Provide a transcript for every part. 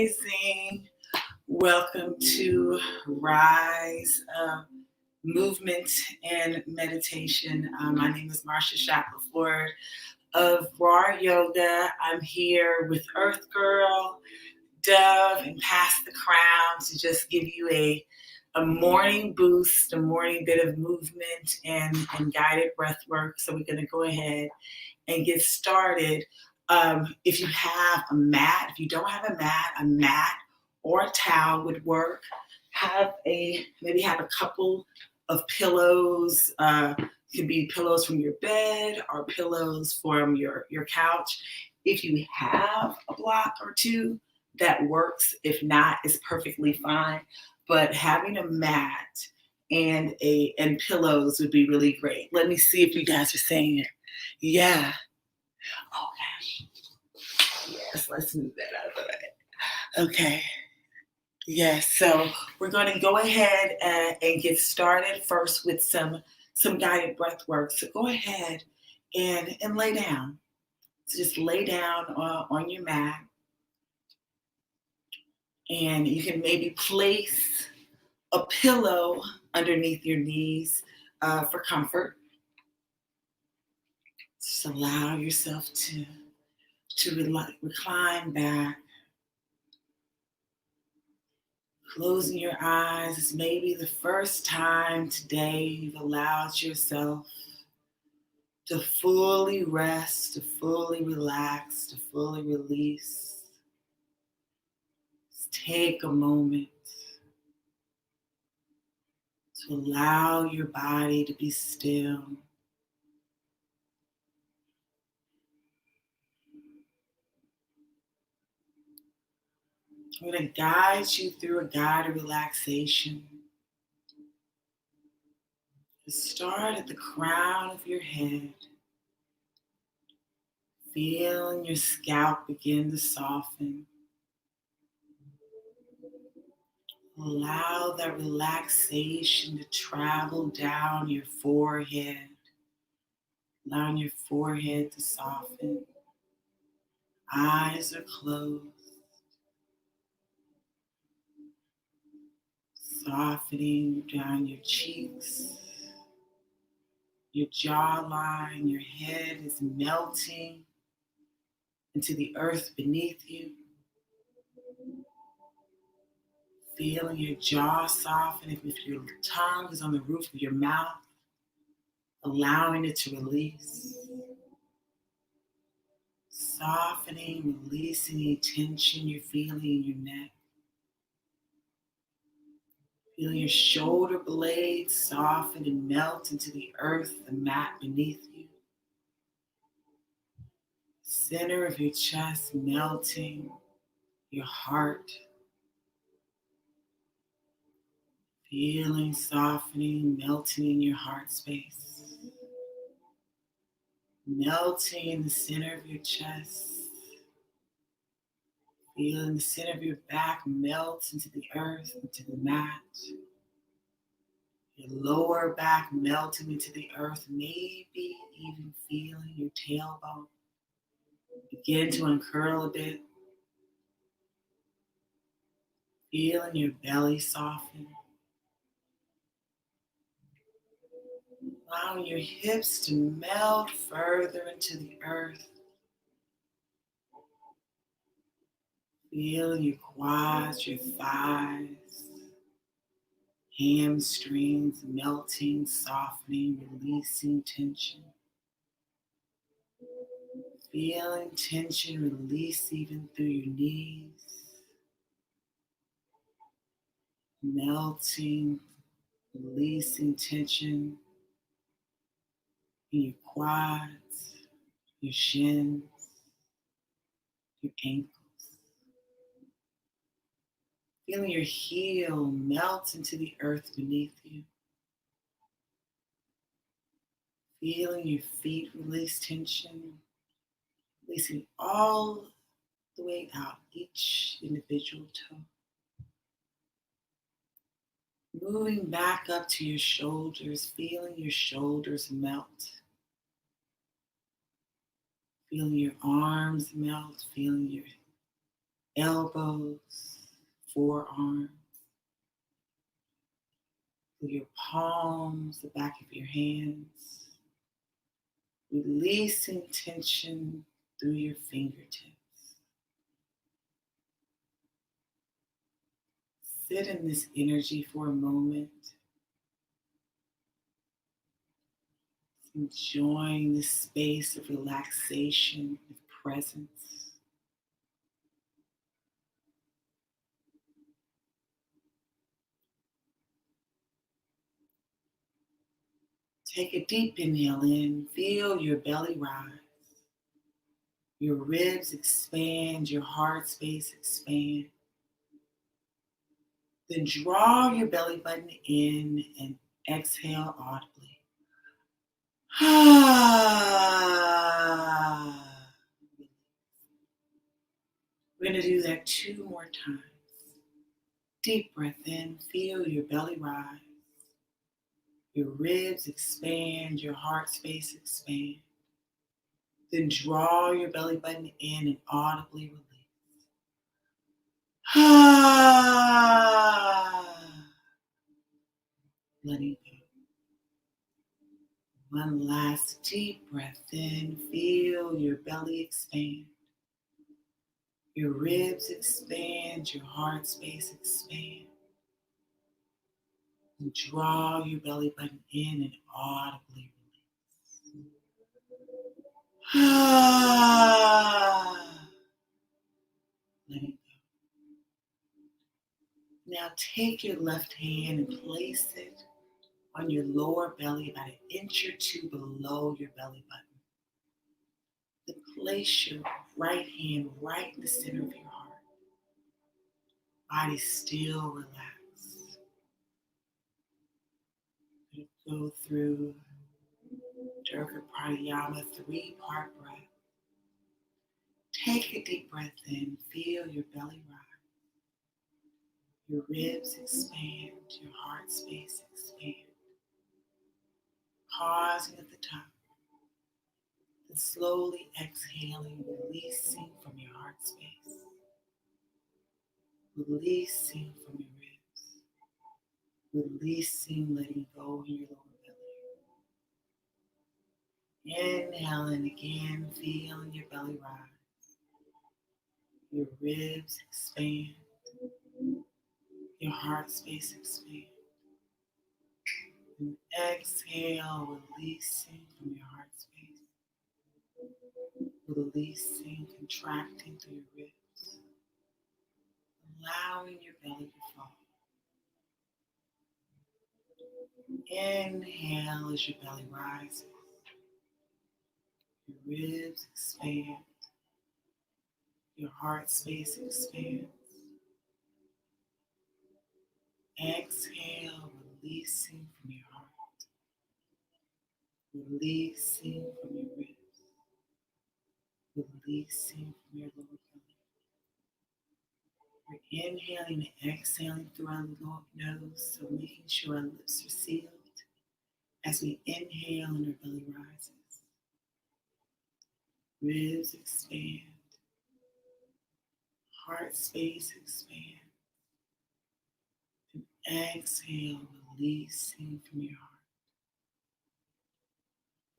trailblazing. Welcome to Rise Movement and Meditation. My name is Marsha Shackelford of Raw Yoga. I'm here with EarthGirl, Dove, and Pass the Crown to just give you a morning boost, a morning bit of movement and guided breath work. So we're going to go ahead and get started. If you have a mat, if you don't have a mat or a towel would work. Maybe have a couple of pillows. Could be pillows from your bed or pillows from your couch. If you have a block or two, that works. If not, it's perfectly fine. But having a mat and pillows would be really great. Let me see if you guys are saying it. Yeah. Okay. Yes, let's move that out of the way. Okay. Yes, so we're going to go ahead and get started first with some guided breath work. So go ahead and lay down. So just lay down on your mat. And you can maybe place a pillow underneath your knees for comfort. Just allow yourself to recline back. Closing your eyes is maybe the first time today you've allowed yourself to fully rest, to fully relax, to fully release. Just take a moment to allow your body to be still. I'm going to guide you through a guided relaxation. Start at the crown of your head. Feeling your scalp begin to soften. Allow that relaxation to travel down your forehead. Allowing your forehead to soften. Eyes are closed. Softening down your cheeks, your jawline, your head is melting into the earth beneath you. Feeling your jaw soften if your tongue is on the roof of your mouth, allowing it to release. Softening, releasing any tension you're feeling in your neck. Feel your shoulder blades soften and melt into the earth, the mat beneath you. Center of your chest melting, your heart. Feeling softening, melting in your heart space. Melting in the center of your chest. Feeling the center of your back melt into the earth, into the mat. Your lower back melting into the earth, maybe even feeling your tailbone begin to uncurl a bit. Feeling your belly soften. Allowing your hips to melt further into the earth. Feel your quads, your thighs, hamstrings melting, softening, releasing tension. Feeling tension release even through your knees. Melting, releasing tension in your quads, your shins, your ankles. Feeling your heel melt into the earth beneath you. Feeling your feet release tension, releasing all the way out, each individual toe. Moving back up to your shoulders, feeling your shoulders melt. Feeling your arms melt, feeling your elbows, forearms, through your palms, the back of your hands, releasing tension through your fingertips. Sit in this energy for a moment, enjoying this space of relaxation, of presence. Take a deep inhale in, feel your belly rise, your ribs expand, your heart space expand. Then draw your belly button in and exhale audibly. We're going to do that 2 more times. Deep breath in, feel your belly rise, your ribs expand, your heart space expand. Then draw your belly button in and audibly release. Letting go. One last deep breath in. Feel your belly expand. Your ribs expand. Your heart space expand. And draw your belly button in and audibly release. Letting go. Now take your left hand and place it on your lower belly, about 1 inch or 2 below your belly button. Then place your right hand right in the center of your heart. Body still relaxed. Go through Durga Pranayama 3-part breath. Take a deep breath in. Feel your belly rise. Your ribs expand. Your heart space expand. Pausing at the top. Then slowly exhaling, releasing from your heart space. Releasing from your ribs. Releasing, letting go in your lower belly. Inhaling again, feeling your belly rise. Your ribs expand. Your heart space expand. And exhale, releasing from your heart space. Releasing, contracting through your ribs. Allowing your belly to fall. Inhale as your belly rises. Your ribs expand. Your heart space expands. Exhale, releasing from your heart. Releasing from your ribs. Releasing from your lower belly. We're inhaling and exhaling through our nose, so making sure our lips are sealed as we inhale and our belly rises. Ribs expand. Heart space expand. And exhale, releasing from your heart.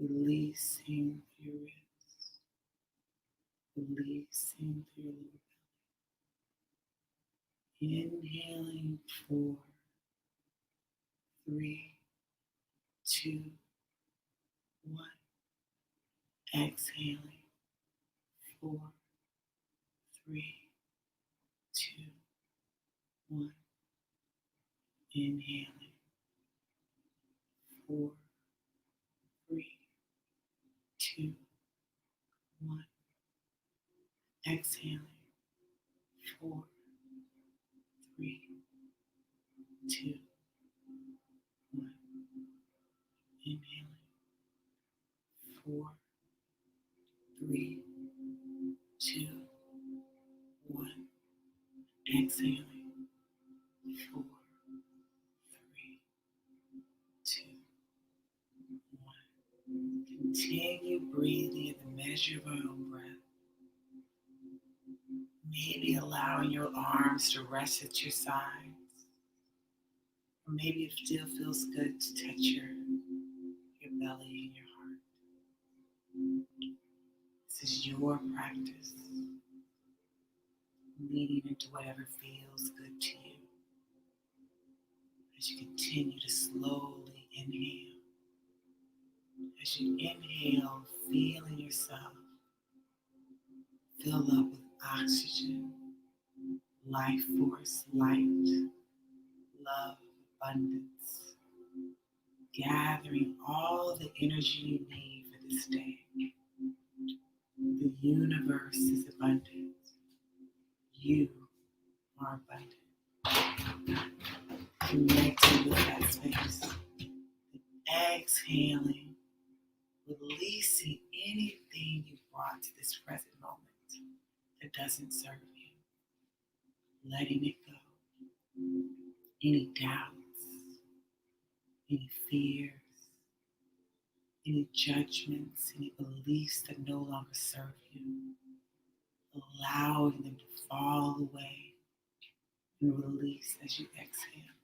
Releasing through your ribs. Releasing through your lower belly. Inhaling 4, 3, 2, 1. Exhaling 4, 3, 2, 1. Inhaling 4, 3, 2, 1. Exhaling 4, 3, 2, 1. Inhaling 4, 3, 2, 1. Exhaling 4, 3, 2, 1. Continue breathing at the measure of our own breath. Maybe allowing your arms to rest at your sides. Or maybe it still feels good to touch your belly and your heart. This is your practice, leading into whatever feels good to you. As you continue to slowly inhale. As you inhale, feeling yourself fill up with oxygen, life force, light, love, abundance, gathering all the energy you need for this day. The universe is abundant. You are abundant. Connecting with that space. Exhaling, releasing anything you brought to this present moment that doesn't serve you. Letting it go. Any doubts, any fears, any judgments, any beliefs that no longer serve you. Allowing them to fall away and release as you exhale.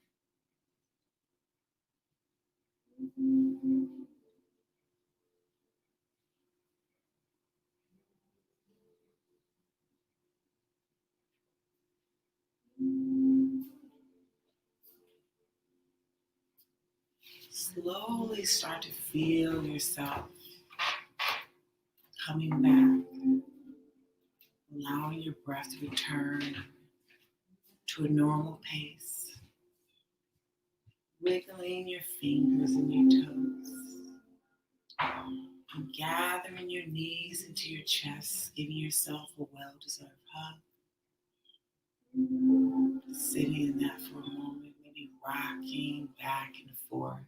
Slowly start to feel yourself coming back, allowing your breath to return to a normal pace, wiggling your fingers and your toes, and gathering your knees into your chest, giving yourself a well-deserved hug. Sitting in that for a moment, maybe rocking back and forth.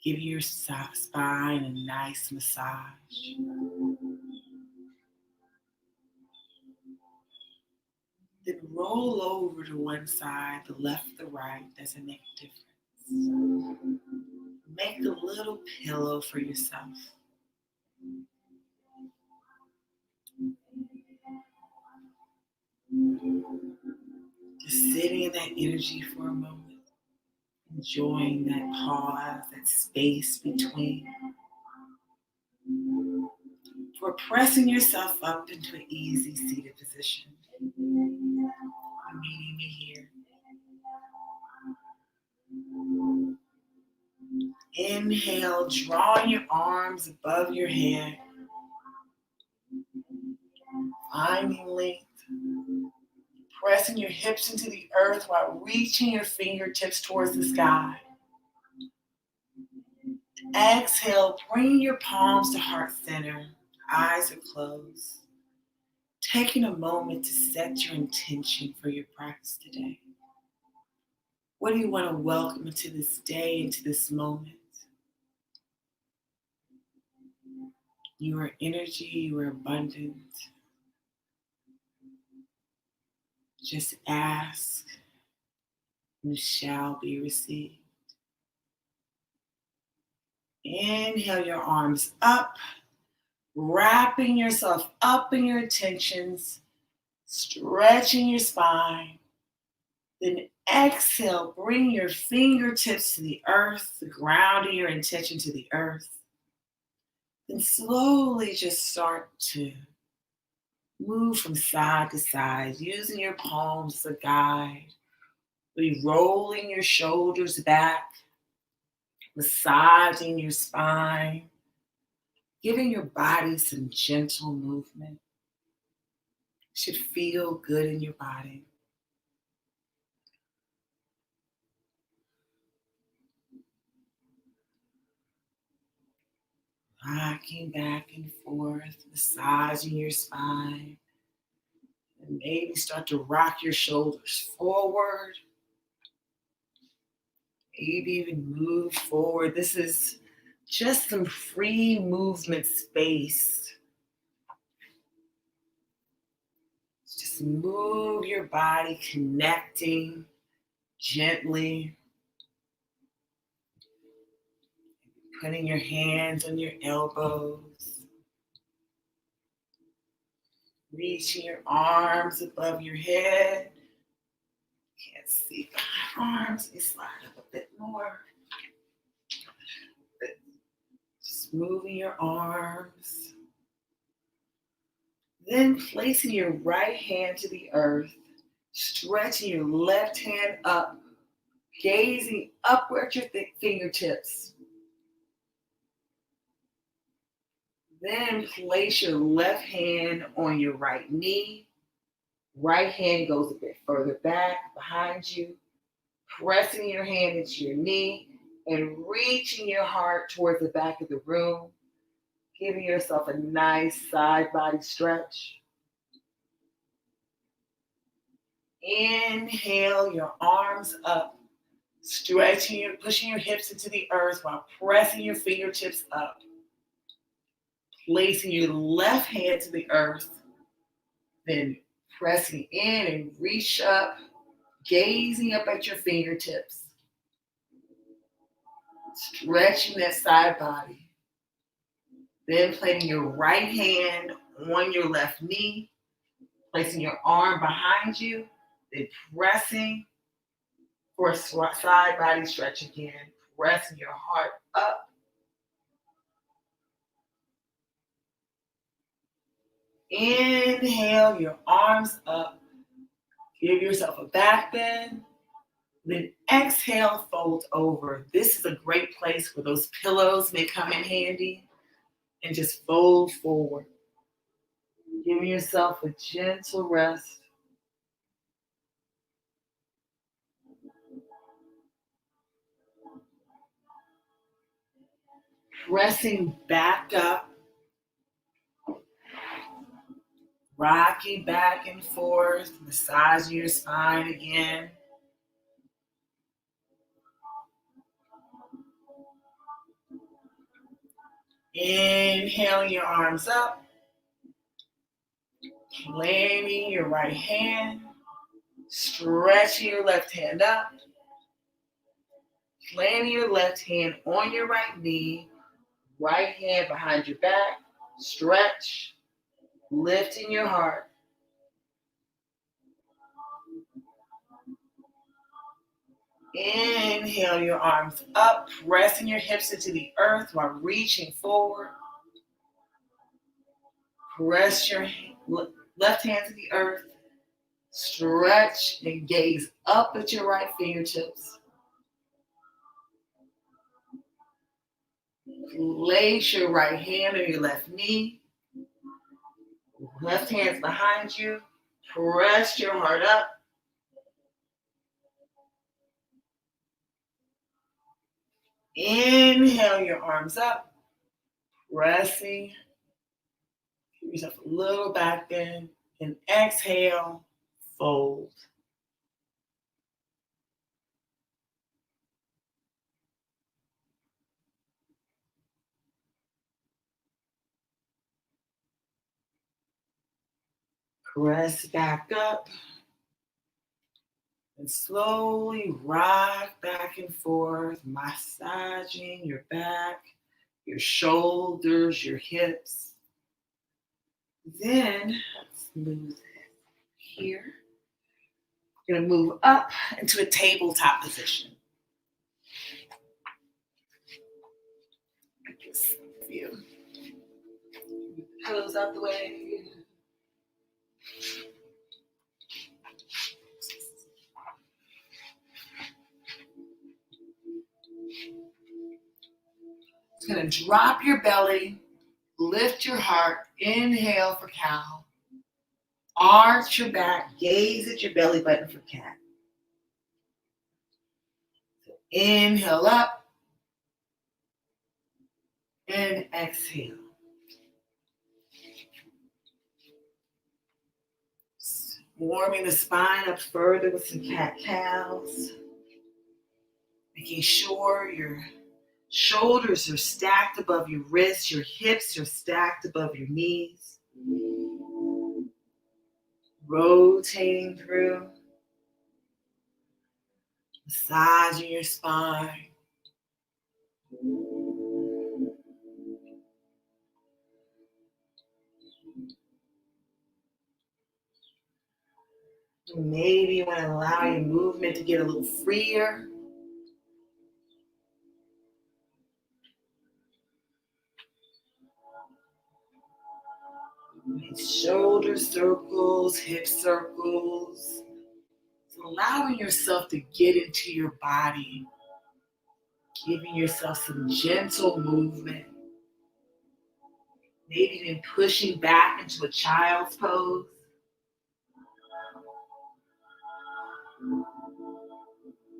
Give your spine a nice massage. Then roll over to one side, the left, the right. Doesn't make a difference. Make a little pillow for yourself. Just sitting in that energy for a moment. Enjoying that pause, that space between. For pressing yourself up into an easy seated position. Meeting me here. Inhale, drawing your arms above your head. Finding length. Pressing your hips into the earth while reaching your fingertips towards the sky. Exhale, bring your palms to heart center. Eyes are closed. Taking a moment to set your intention for your practice today. What do you want to welcome into this day, into this moment? You are energy, you are abundant. Just ask, and shall be received. Inhale your arms up, wrapping yourself up in your intentions, stretching your spine. Then exhale, bring your fingertips to the earth, grounding your intention to the earth. Then slowly just start to move from side to side, using your palms as a guide. Be rolling your shoulders back, massaging your spine, giving your body some gentle movement. It should feel good in your body. Rocking back and forth, massaging your spine. And maybe start to rock your shoulders forward. Maybe even move forward. This is just some free movement space. Just move your body, connecting gently. Putting your hands on your elbows. Reaching your arms above your head. Can't see my arms. Let me slide up a bit more. Just moving your arms. Then placing your right hand to the earth, stretching your left hand up, gazing upward at your fingertips. Then place your left hand on your right knee. Right hand goes a bit further back behind you, pressing your hand into your knee and reaching your heart towards the back of the room, giving yourself a nice side body stretch. Inhale your arms up, stretching, pushing your hips into the earth while pressing your fingertips up. Placing your left hand to the earth, then pressing in and reach up, gazing up at your fingertips. Stretching that side body. Then placing your right hand on your left knee, placing your arm behind you, then pressing for a side body stretch again. Pressing your heart up. Inhale your arms up. Give yourself a back bend. Then exhale, fold over. This is a great place where those pillows may come in handy. And just fold forward. Giving yourself a gentle rest. Pressing back up. Rocking back and forth. Massaging your spine again. Inhaling your arms up. Planting your right hand. Stretching your left hand up. Planting your left hand on your right knee. Right hand behind your back. Stretch. Lifting your heart. Inhale your arms up, pressing your hips into the earth while reaching forward. Press your left hand to the earth. Stretch and gaze up at your right fingertips. Place your right hand on your left knee. Left hand's behind you. Press your heart up. Inhale your arms up. Pressing. Give yourself a little back bend. And exhale, fold. Press back up. And slowly rock back and forth, massaging your back, your shoulders, your hips. Then, let's move here. You're going to move up into a tabletop position. Just a few. Pillows out the way. It's going to drop your belly, lift your heart, inhale for cow. Arch your back, gaze at your belly button for cat. So inhale up and exhale. Warming the spine up further with some cat-cows. Making sure your shoulders are stacked above your wrists, your hips are stacked above your knees. Rotating through. Massaging your spine. Maybe you want to allow your movement to get a little freer. Shoulder circles, hip circles. So allowing yourself to get into your body, giving yourself some gentle movement. Maybe even pushing back into a child's pose.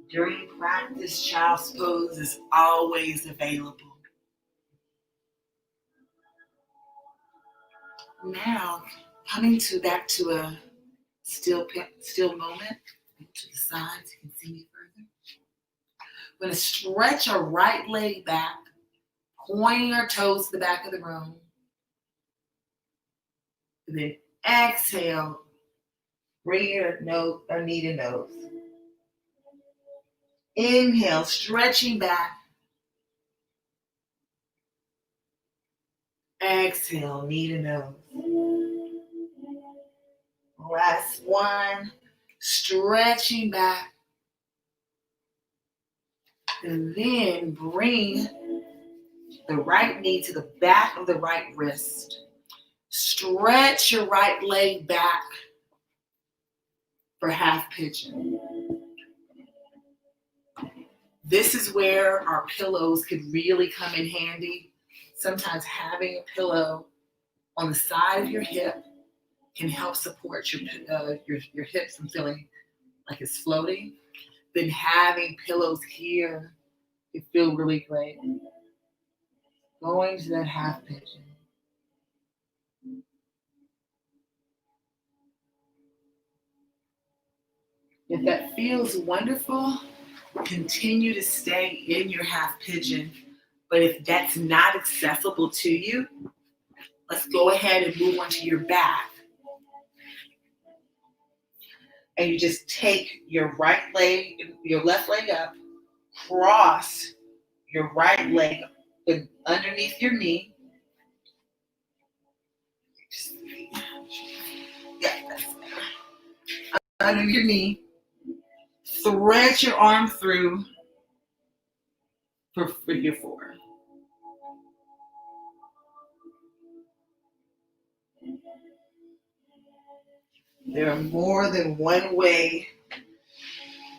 During practice, child's pose is always available. Now, coming back to a still moment. To the sides, you can see me further. We're going to stretch our right leg back, pointing our toes to the back of the room. And then exhale, bring your knee to nose. Inhale, stretching back. Exhale, knee to nose. Last one, stretching back. And then bring the right knee to the back of the right wrist. Stretch your right leg back for half pigeon. This is where our pillows could really come in handy. Sometimes having a pillow on the side of your hip can help support your hips from feeling like it's floating. Then having pillows here can feel really great. Going to that half pigeon. If that feels wonderful, continue to stay in your half pigeon. But if that's not accessible to you, let's go ahead and move on to your back. And you just take your right leg, your left leg up, cross your right leg underneath your knee. Under your knee. Thread your arm through for figure four. There are more than one way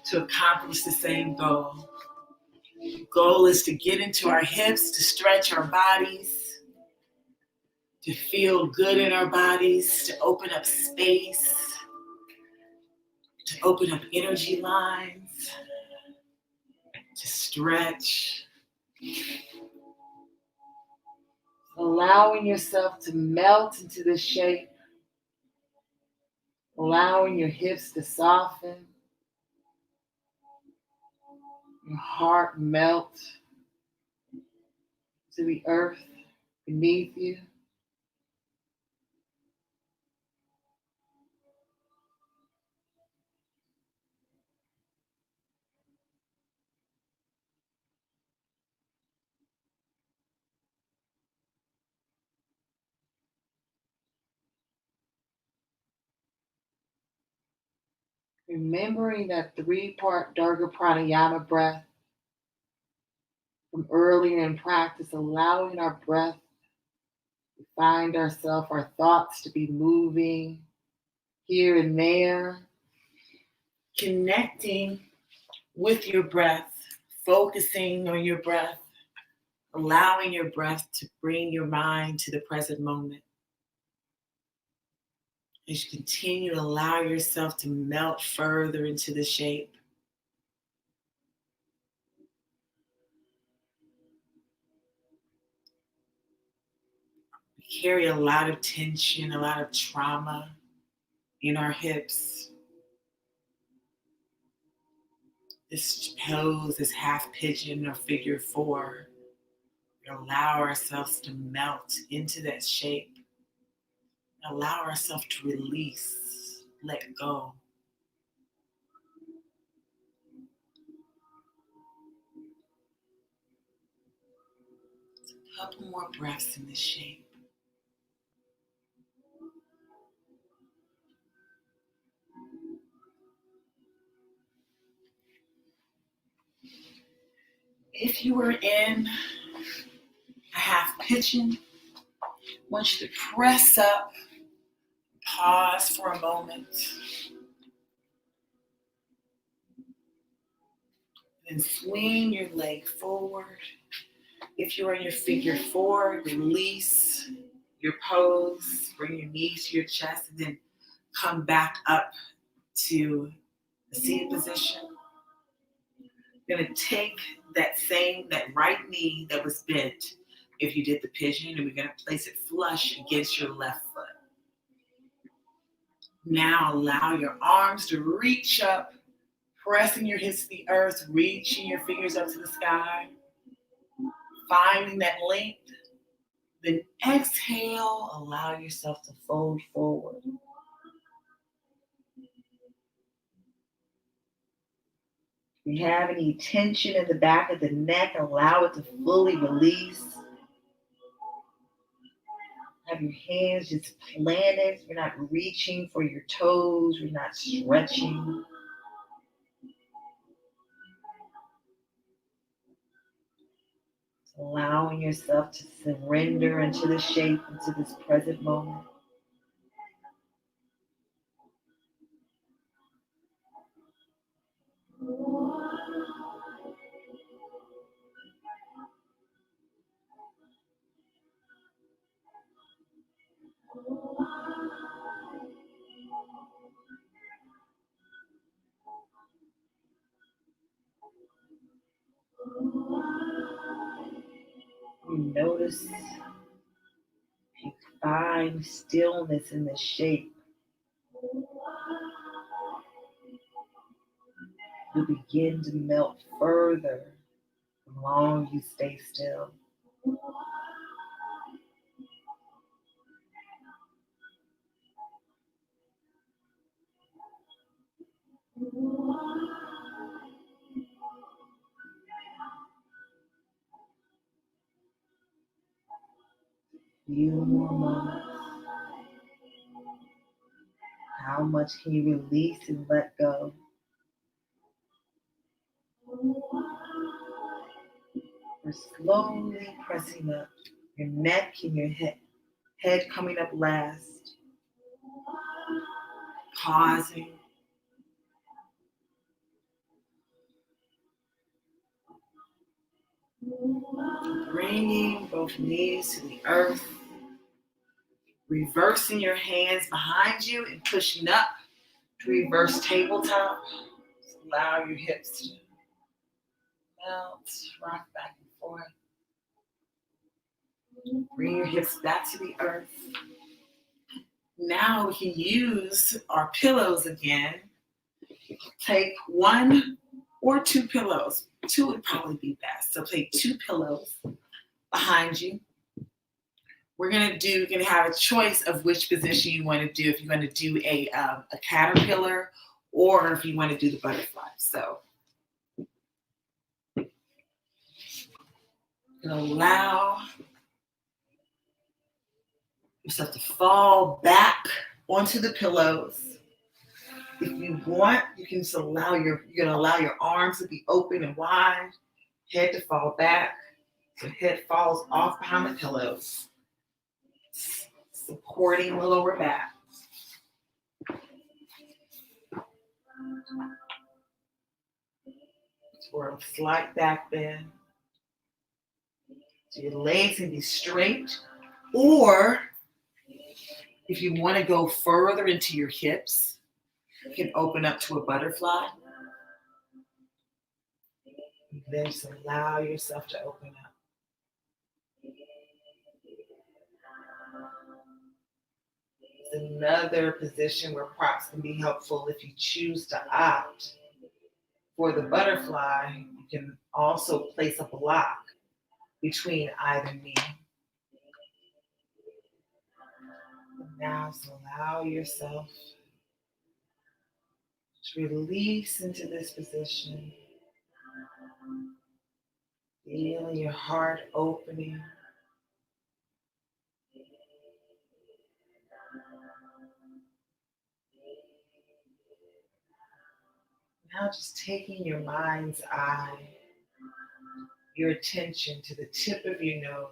to accomplish the same goal. The goal is to get into our hips, to stretch our bodies, to feel good in our bodies, to open up space, to open up energy lines, to stretch. Allowing yourself to melt into the shape, allowing your hips to soften, your heart melt to the earth beneath you. Remembering that 3-part Durga Pranayama breath from earlier in practice, allowing our breath to find ourselves, our thoughts to be moving here and there. Connecting with your breath, focusing on your breath, allowing your breath to bring your mind to the present moment. As you continue to allow yourself to melt further into the shape. We carry a lot of tension, a lot of trauma in our hips. This pose, this half pigeon or figure four, we allow ourselves to melt into that shape. Allow ourselves to release, let go. A couple more breaths in this shape. If you were in a half pigeon, I want you to press up, pause for a moment, then swing your leg forward. If you're in your figure four, release your pose, bring your knees to your chest, and then come back up to the seated position. You're going to take that right knee that was bent if you did the pigeon, and we're going to place it flush against your left foot. Now allow your arms to reach up, pressing your hips to the earth, reaching your fingers up to the sky, finding that length. Then exhale, allow yourself to fold forward. If you have any tension in the back of the neck, allow it to fully release. Have your hands just planted. You're not reaching for your toes. You're not stretching. Allowing yourself to surrender into the shape, into this present moment. You notice, you find stillness in the shape. You begin to melt further the longer you stay still. Few more moments. How much can you release and let go? We're slowly pressing up. Your neck and your head coming up last. Pausing. Bringing both knees to the earth. Reversing your hands behind you and pushing up to reverse tabletop. Just allow your hips to melt, rock back and forth. Bring your hips back to the earth. Now we can use our pillows again. Take one or two pillows. Two would probably be best. So take two pillows behind you. We're gonna have a choice of which position you want to do. If you want to do a caterpillar, or if you want to do the butterfly. So allow yourself to fall back onto the pillows. If you want, you can just allow your arms to be open and wide, head to fall back, so head falls off behind the pillows, supporting the lower back. For a slight back bend. So your legs can be straight, or if you want to go further into your hips, you can open up to a butterfly. Then just allow yourself to open up. It's another position where props can be helpful if you choose to opt for the butterfly. You can also place a block between either knee. Now, so allow yourself to release into this position. Feeling your heart opening. Now just taking your mind's eye your attention to the tip of your nose.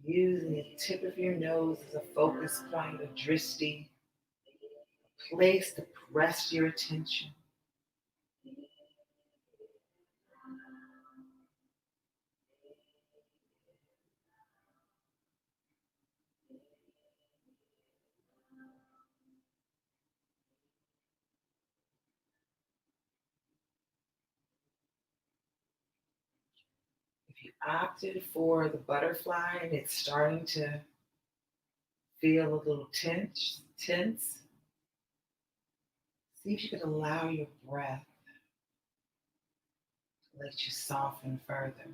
Using the tip of your nose as a focus point, a drishti, a place to rest your attention. If you opted for the butterfly and it's starting to feel a little tense, see if you could allow your breath to let you soften further.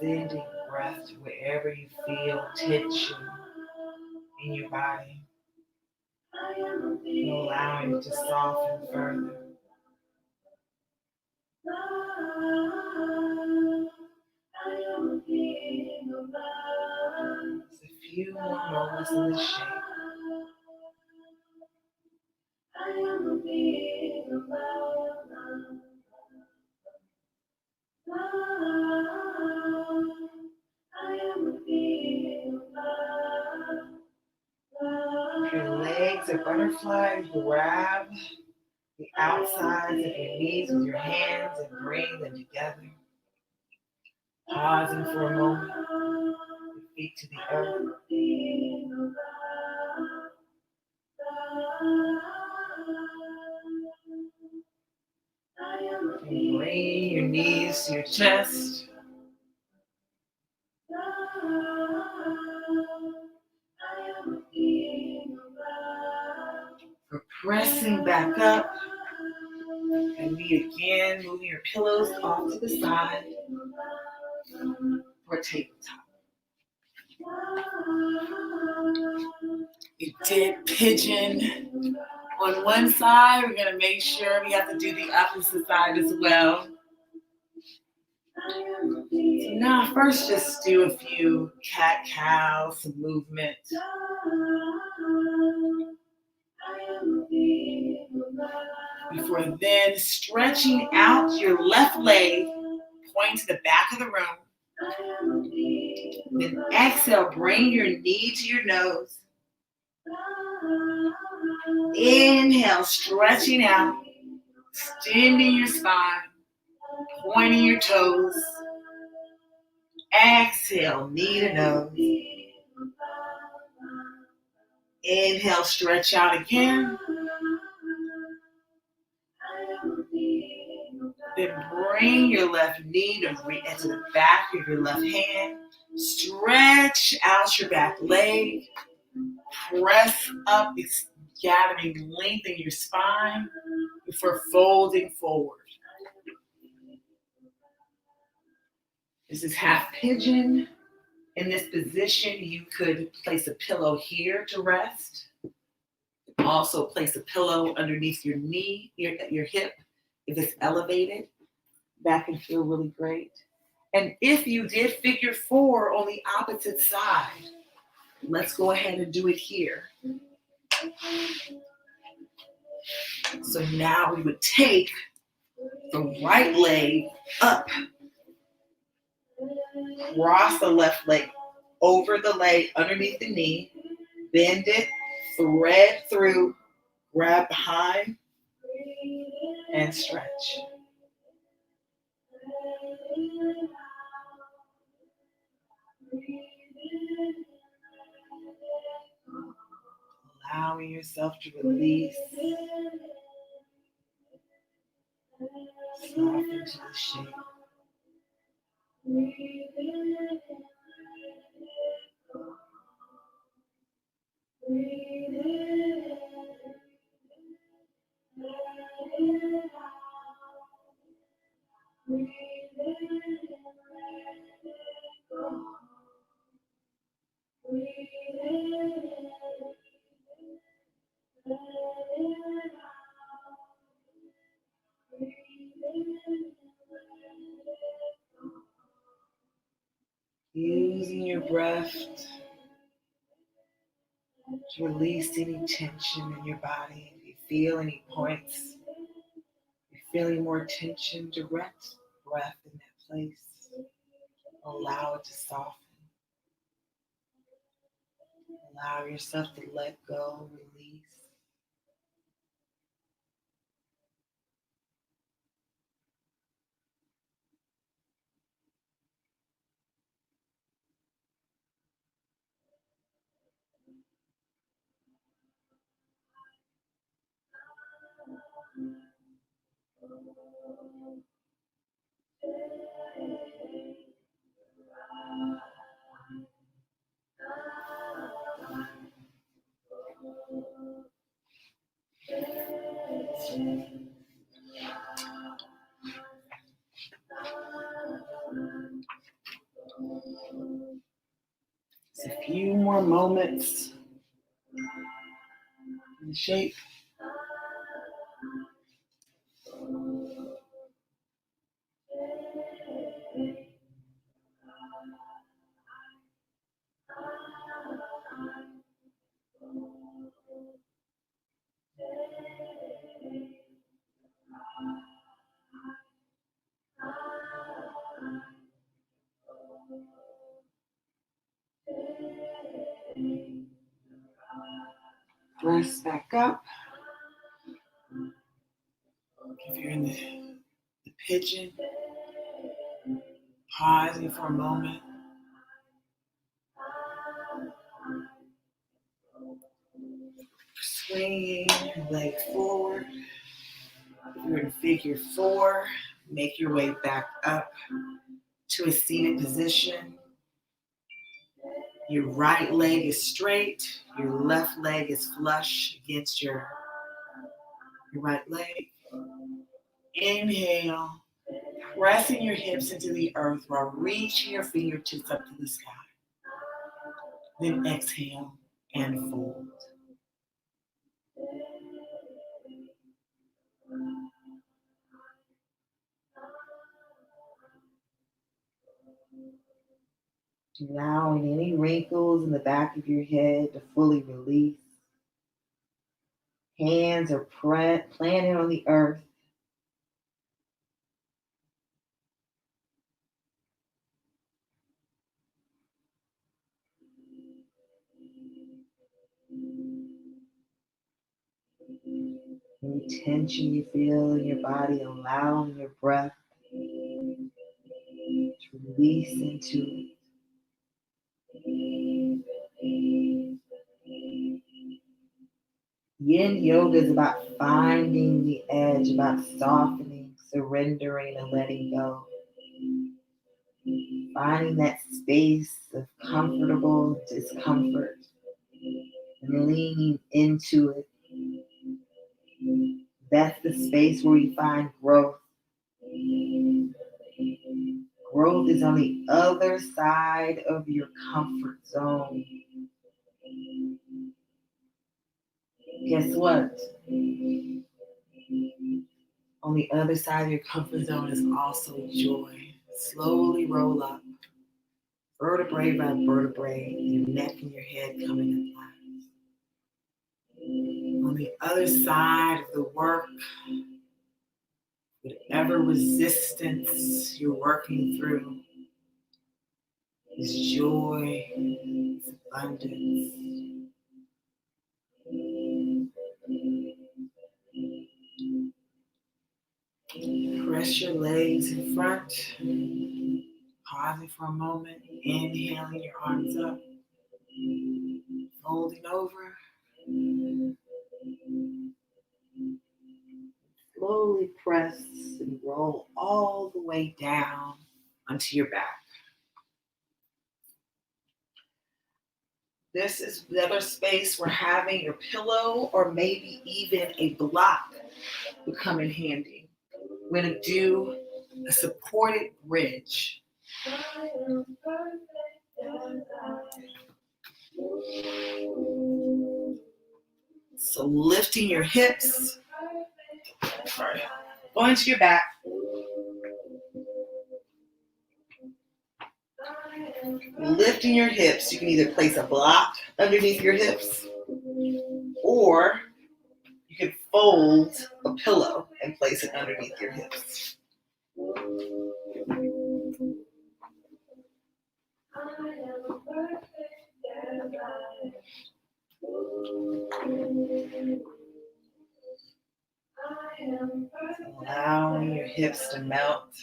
Sending breath to wherever you feel tension in your body. And allowing it to soften further. Just a few more moments in this shape. If your legs are butterflies, grab the outsides of your knees with your hands and bring them together. Pausing for a moment, your feet to the earth. And bring your knees to your chest. We're pressing back up. And we again moving your pillows off to the side for tabletop. You did pigeon on one side. We're going to make sure we have to do the opposite side as well. So now first just do a few cat-cow, some movement. Before then stretching out your left leg, pointing to the back of the room. Then exhale, bring your knee to your nose. Inhale, stretching out, extending your spine, pointing your toes. Exhale, knee to nose. Inhale, stretch out again. Then bring your left knee to the back of your left hand. Stretch out your back leg. Press up, gathering length in your spine before folding forward. This is half pigeon. In this position, you could place a pillow here to rest. Also place a pillow underneath your knee, your hip, if it's elevated. That can feel really great. And if you did figure 4 on the opposite side, let's go ahead and do it here. So now we would take the right leg up, cross the left leg over the leg underneath the knee, bend it, thread through, grab behind, and stretch. Allowing yourself to release, soften to the shape. Using your breath to release any tension in your body. If you feel any points, you feeling more tension, direct breath in that place. Allow it to soften. Allow yourself to let go, release. Just a few more moments in the shape. Press back up. If you're in the pigeon, pausing for a moment. Swinging your leg forward. If you're in figure 4, make your way back up to a seated position. Your right leg is straight. Your left leg is flush against your right leg. Inhale, pressing your hips into the earth while reaching your fingertips up to the sky. Then exhale and fold. Allowing any wrinkles in the back of your head to fully release. Hands are planted on the earth. Any tension you feel in your body, allowing your breath to release into it. Yin yoga is about finding the edge, about softening, surrendering, and letting go. Finding that space of comfortable discomfort and leaning into it. That's the space where you find growth. Growth is on the other side of your comfort zone. Guess what? On the other side of your comfort zone is also joy. Slowly roll up, vertebrae by vertebrae, your neck and your head coming in line. On the other side of the work, whatever resistance you're working through, is joy, is abundance. Press your legs in front, pausing for a moment, inhaling your arms up, folding over. Slowly press and roll all the way down onto your back. This is the other space where having your pillow or maybe even a block would come in handy. We're going to do a supported bridge. So lifting your hips, going to your back. Lifting your hips, you can either place a block underneath your hips or you can fold a pillow and place it underneath your hips. Allowing your hips to melt.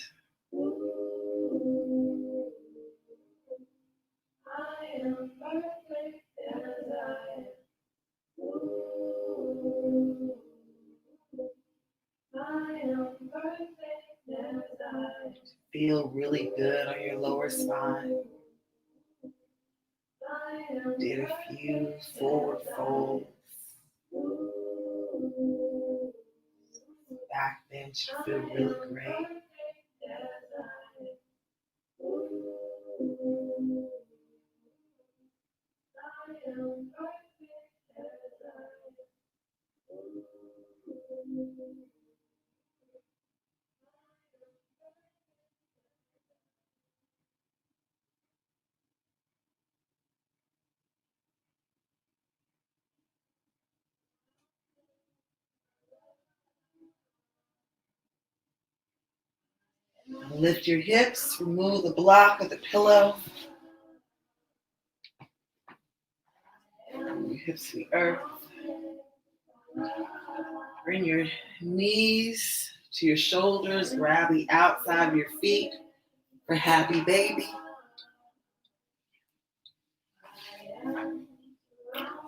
Feel really good on your lower spine. Did a few forward folds. Back bend should feel really great. Lift your hips, remove the block of the pillow. Your hips to the earth. Bring your knees to your shoulders. Grab the outside of your feet for happy baby.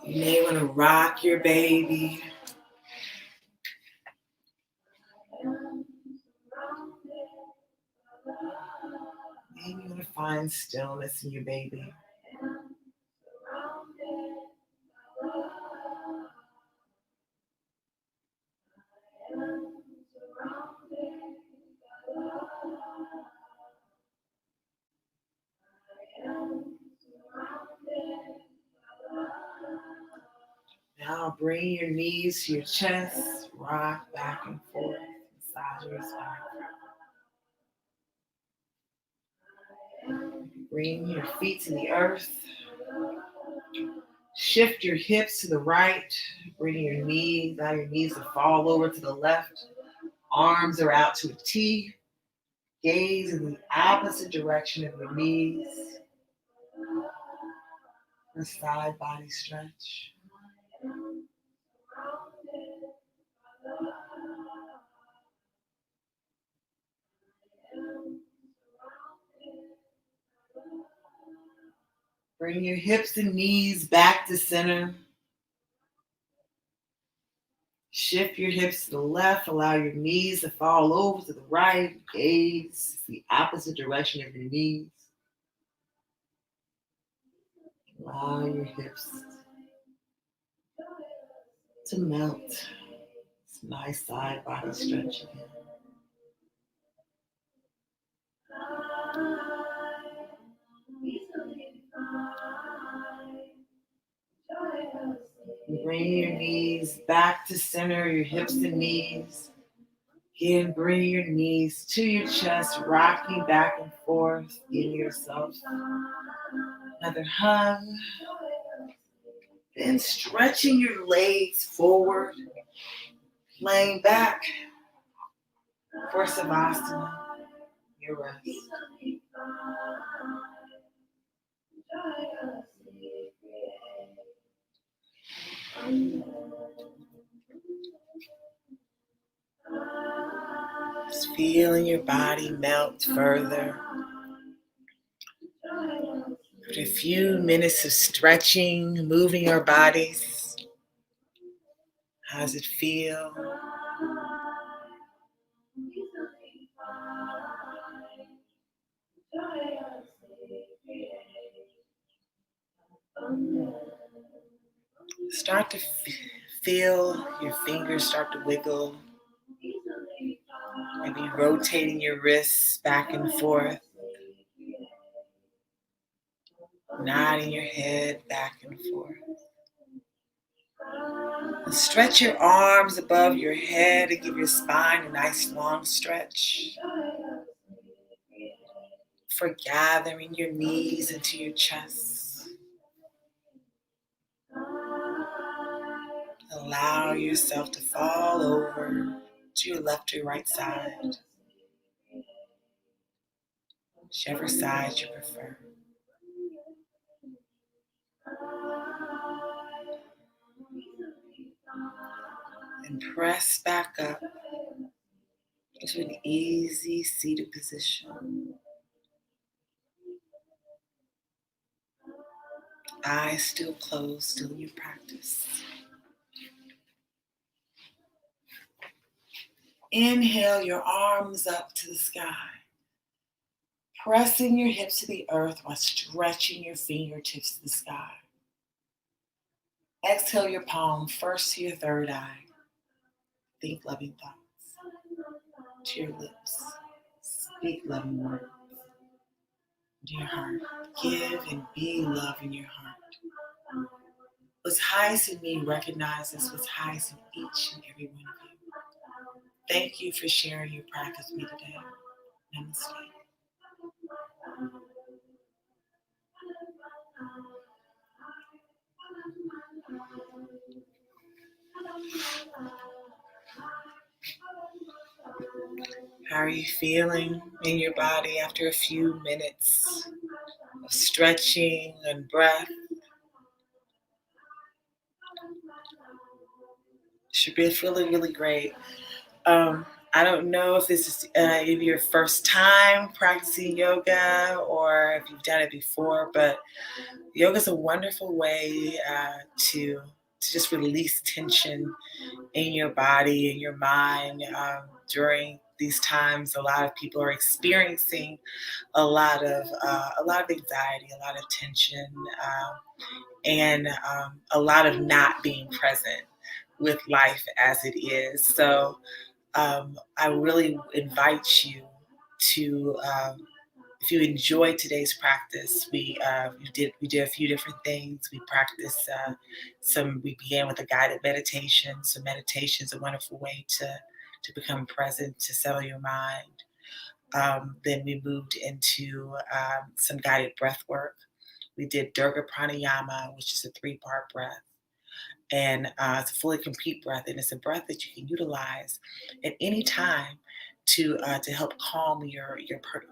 You may want to rock your baby. Maybe you want to find stillness in your baby. Now bring your knees to your chest, rock back and forth, massage your spine. Bring your feet to the earth. Shift your hips to the right. Bring your knees, allow your knees to fall over to the left. Arms are out to a T. Gaze in the opposite direction of your knees. A side body stretch. Bring your hips and knees back to center. Shift your hips to the left. Allow your knees to fall over to the right. Gaze the opposite direction of your knees. Allow your hips to melt. It's a nice side body stretch again. Bring your knees back to center, your hips and knees. Again, bring your knees to your chest, rocking back and forth. Give yourself another hug. Then stretching your legs forward, laying back for Savasana, your rest. Just feeling your body melt further. After a few minutes of stretching, moving our bodies. How does it feel? Start to feel your fingers start to wiggle. Maybe rotating your wrists back and forth. Nodding your head back and forth. And stretch your arms above your head and give your spine a nice long stretch. For gathering your knees into your chest. Allow yourself to fall over to your left or your right side, whichever side you prefer. And press back up into an easy seated position. Eyes still closed, still in your practice. Inhale your arms up to the sky, pressing your hips to the earth while stretching your fingertips to the sky. Exhale your palm first to your third eye. Think loving thoughts to your lips. Speak loving words to your heart. Give and be love in your heart. What's highest in me recognizes what's highest in each and every one of you. Thank you for sharing your practice with me today. Namaste. How are you feeling in your body after a few minutes of stretching and breath? Should be feeling really great. I don't know if this is your first time practicing yoga or if you've done it before, but yoga is a wonderful way to just release tension in your body and your mind. During these times, a lot of people are experiencing a lot of anxiety, a lot of tension, and a lot of not being present with life as it is. So I really invite you to, if you enjoyed today's practice, we did a few different things. We practiced we began with a guided meditation. So meditation is a wonderful way to become present, to settle your mind. Then we moved into some guided breath work. We did Durga Pranayama, which is a 3-part breath. And it's a fully complete breath, and it's a breath that you can utilize at any time to help calm your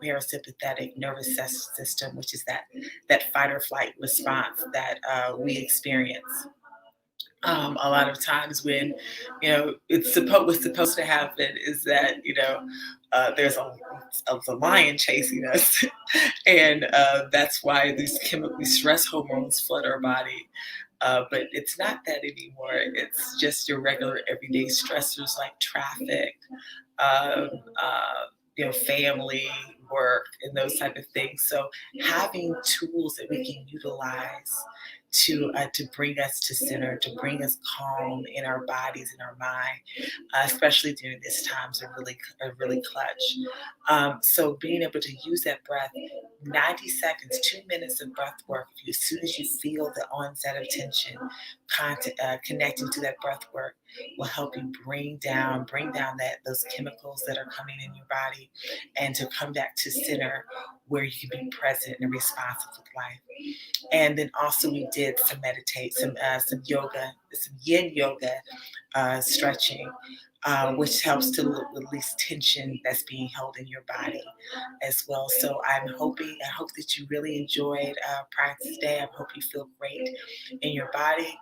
parasympathetic nervous system, which is that fight or flight response that we experience. A lot of times when what's supposed to happen is that there's a lion chasing us, and that's why these stress hormones flood our body. But it's not that anymore. It's just your regular everyday stressors like traffic, um, family, work, and those type of things. So having tools that we can utilize to bring us to center, to bring us calm in our bodies and our mind, especially during this times, are really clutch. So being able to use that breath, 90 seconds, 2 minutes of breath work. As soon as you feel the onset of tension, connecting to that breath work will help you bring down those chemicals that are coming in your body, and to come back to center where you can be present and responsive with life. And then also we did some yoga, some yin yoga stretching, which helps to release tension that's being held in your body as well. So I hope that you really enjoyed practice today. I hope you feel great in your body.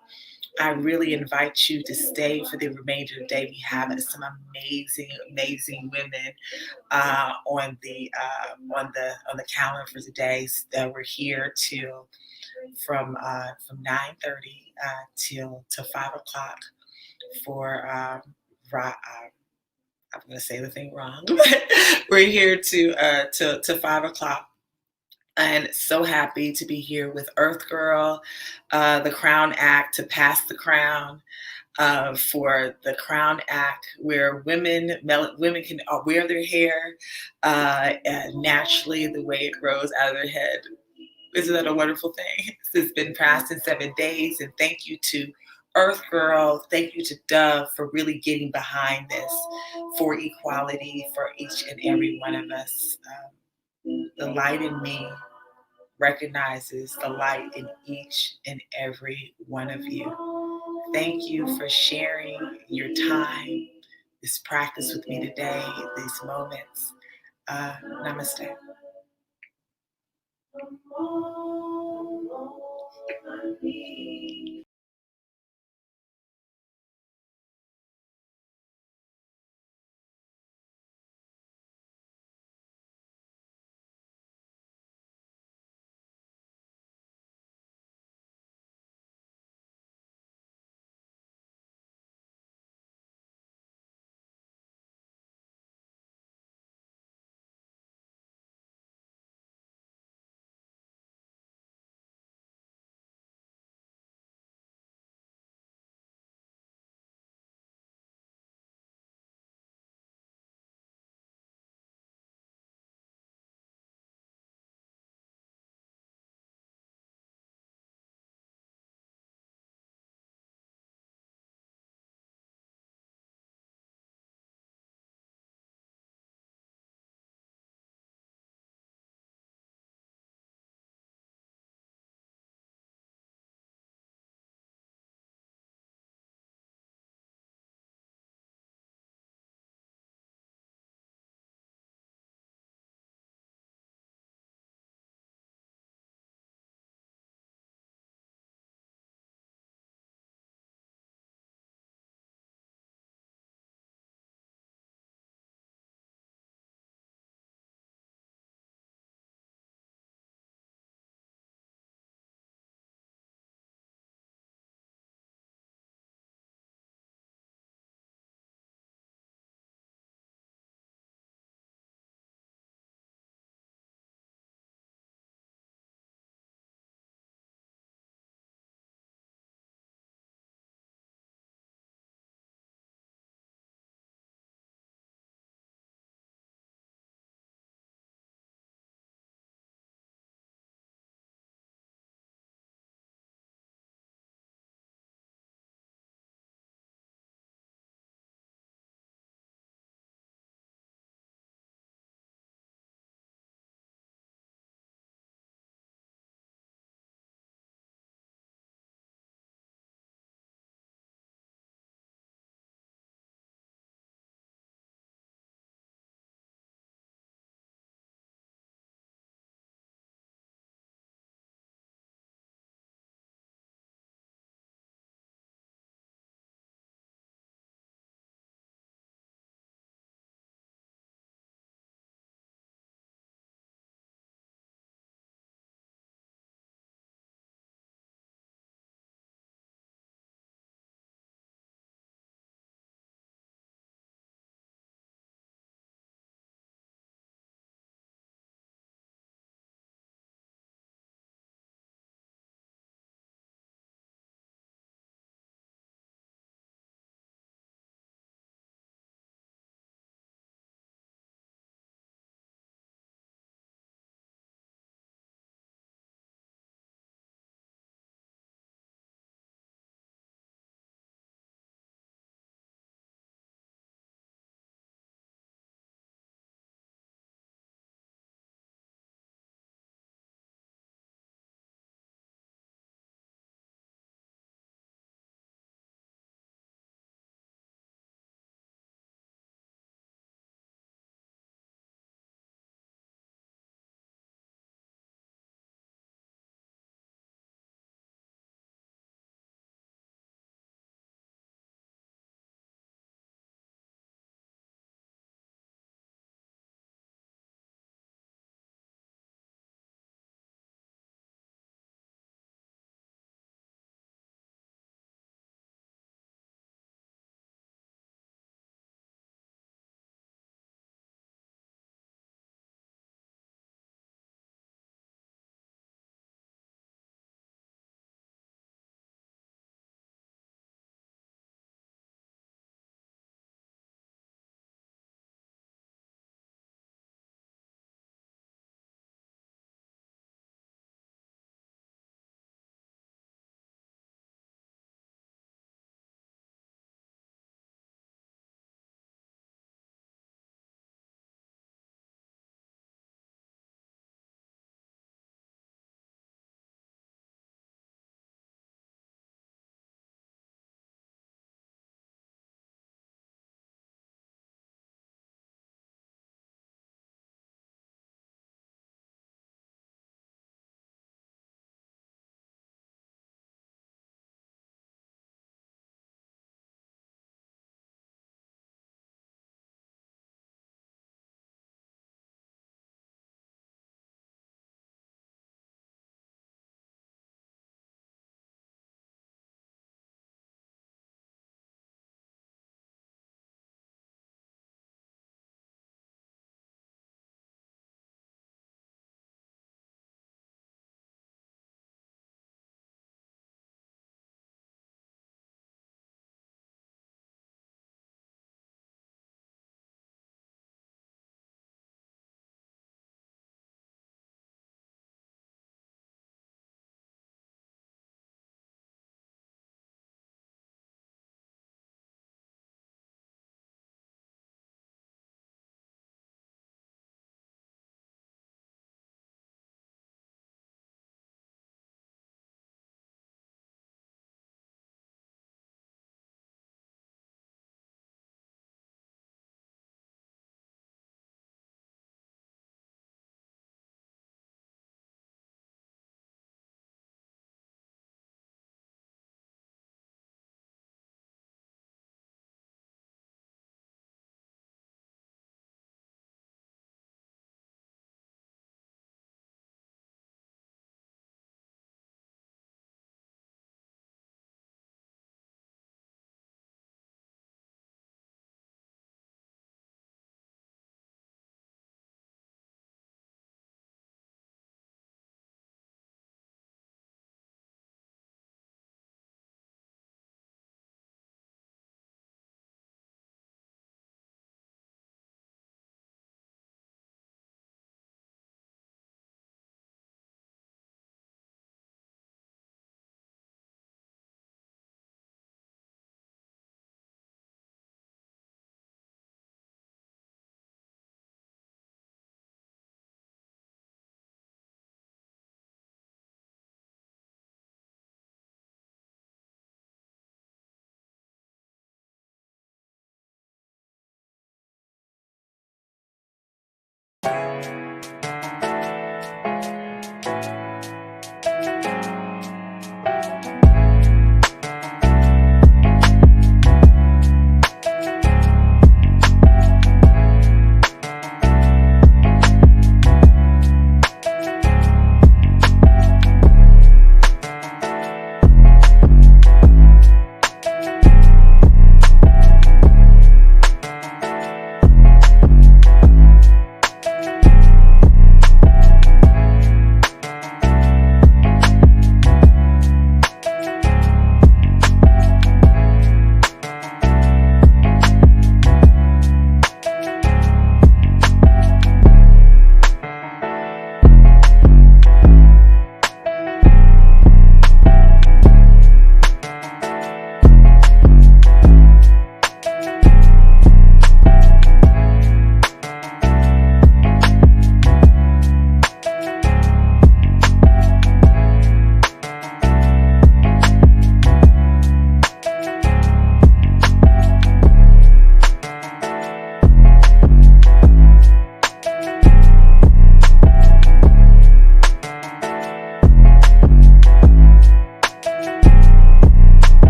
I really invite you to stay for the remainder of the day. We have some amazing women on the calendar for today. We're here from 9:30 till 5 o'clock for I'm going to say the thing wrong. We're here to 5 o'clock. And so happy to be here with EarthGirl, the Crown Act, to pass the crown for the Crown Act, where women can wear their hair naturally the way it grows out of their head. Isn't that a wonderful thing? It's been passed in 7 days, and thank you to EarthGirl, thank you to Dove for really getting behind this for equality for each and every one of us. The light in me recognizes the light in each and every one of you. Thank you for sharing your time this practice with me today, these moments. Namaste.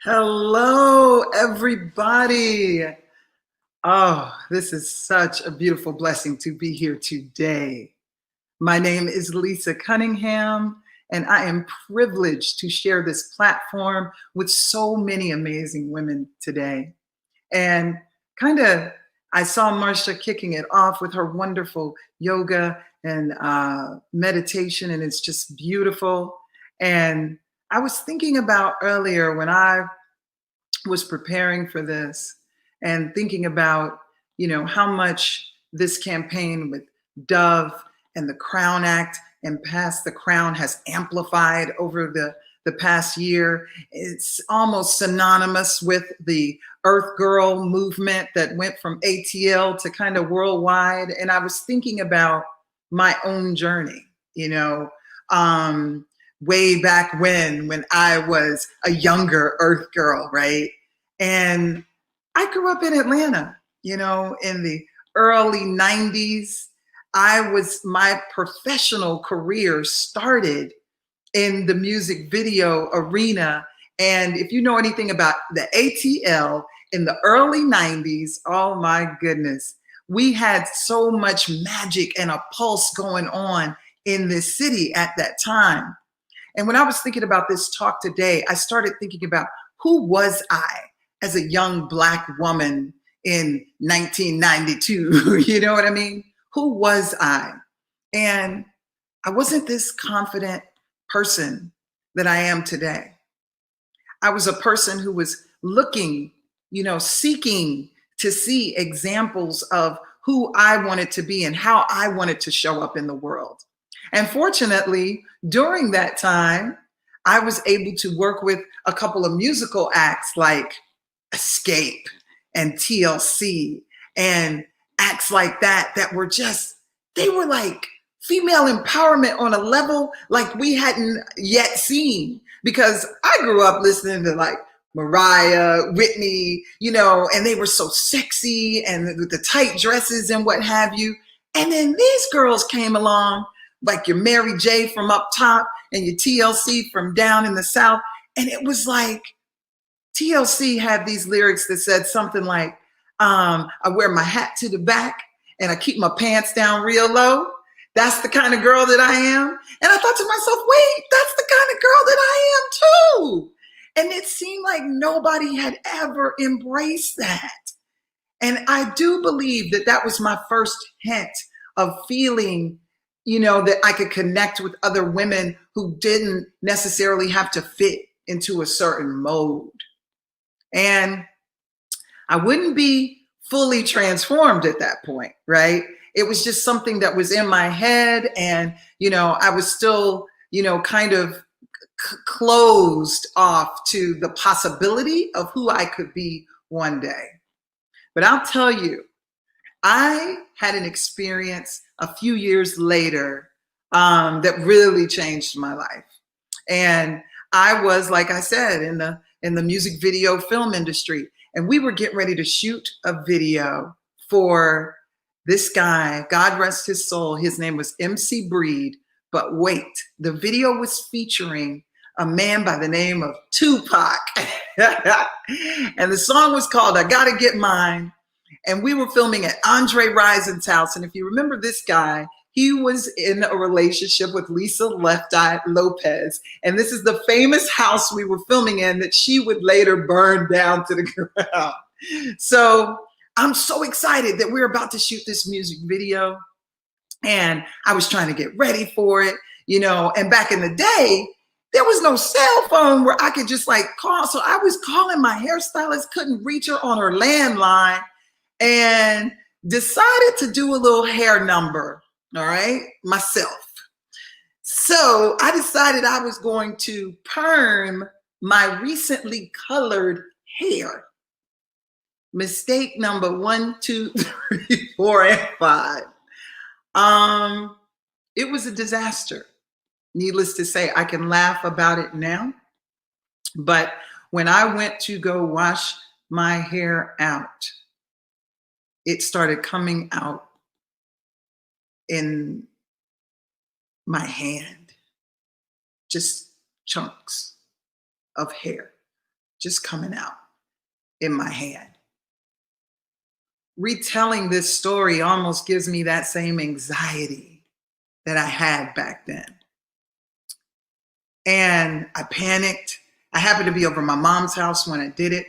Hello, everybody. Oh, this is such a beautiful blessing to be here today. My name is Lisa Cunningham, and I am privileged to share this platform with so many amazing women today. And kind of, I saw Marcia kicking it off with her wonderful yoga and meditation, and it's just beautiful. And I was thinking about earlier when I was preparing for this and thinking about, how much this campaign with Dove and the Crown Act and Pass the Crown has amplified over the past year. It's almost synonymous with the EarthGirl movement that went from ATL to kind of worldwide. And I was thinking about my own journey, way back when I was a younger Earth girl, right? And I grew up in Atlanta, in the early 90s. My professional career started in the music video arena. And if you know anything about the ATL in the early 90s, oh my goodness, we had so much magic and a pulse going on in this city at that time. And when I was thinking about this talk today, I started thinking about who was I as a young Black woman in 1992? You know what I mean? Who was I? And I wasn't this confident person that I am today. I was a person who was looking, seeking to see examples of who I wanted to be and how I wanted to show up in the world. And fortunately, during that time, I was able to work with a couple of musical acts like Escape and TLC and acts like that were just, they were like female empowerment on a level like we hadn't yet seen. Because I grew up listening to like Mariah, Whitney, and they were so sexy and with the tight dresses and what have you. And then these girls came along, like your Mary J from up top and your TLC from down in the South. And it was like, TLC had these lyrics that said something like, I wear my hat to the back and I keep my pants down real low. That's the kind of girl that I am. And I thought to myself, wait, that's the kind of girl that I am too. And it seemed like nobody had ever embraced that. And I do believe that that was my first hint of feeling, that I could connect with other women who didn't necessarily have to fit into a certain mode. And I wouldn't be fully transformed at that point, right? It was just something that was in my head. And, I was still, kind of closed off to the possibility of who I could be one day. But I'll tell you, I had an experience a few years later that really changed my life. And I was, like I said, in the music video film industry. And we were getting ready to shoot a video for this guy, God rest his soul. His name was MC Breed. But wait, the video was featuring a man by the name of Tupac. And the song was called I Gotta Get Mine. And we were filming at Andre Risen's house. And if you remember this guy, he was in a relationship with Lisa Left Eye Lopez. And this is the famous house we were filming in that she would later burn down to the ground. So I'm so excited that we're about to shoot this music video. And I was trying to get ready for it, and back in the day, there was no cell phone where I could just like call. So I was calling my hairstylist, couldn't reach her on her landline, and decided to do a little hair number, all right, myself. So I decided I was going to perm my recently colored hair. Mistake number 1, 2, 3, 4, and 5. It was a disaster. Needless to say, I can laugh about it now. But when I went to go wash my hair out, it started coming out in my hand, just chunks of hair. just coming out in my hand. Retelling this story almost gives me that same anxiety that I had back then. And I panicked. I happened to be over my mom's house when I did it.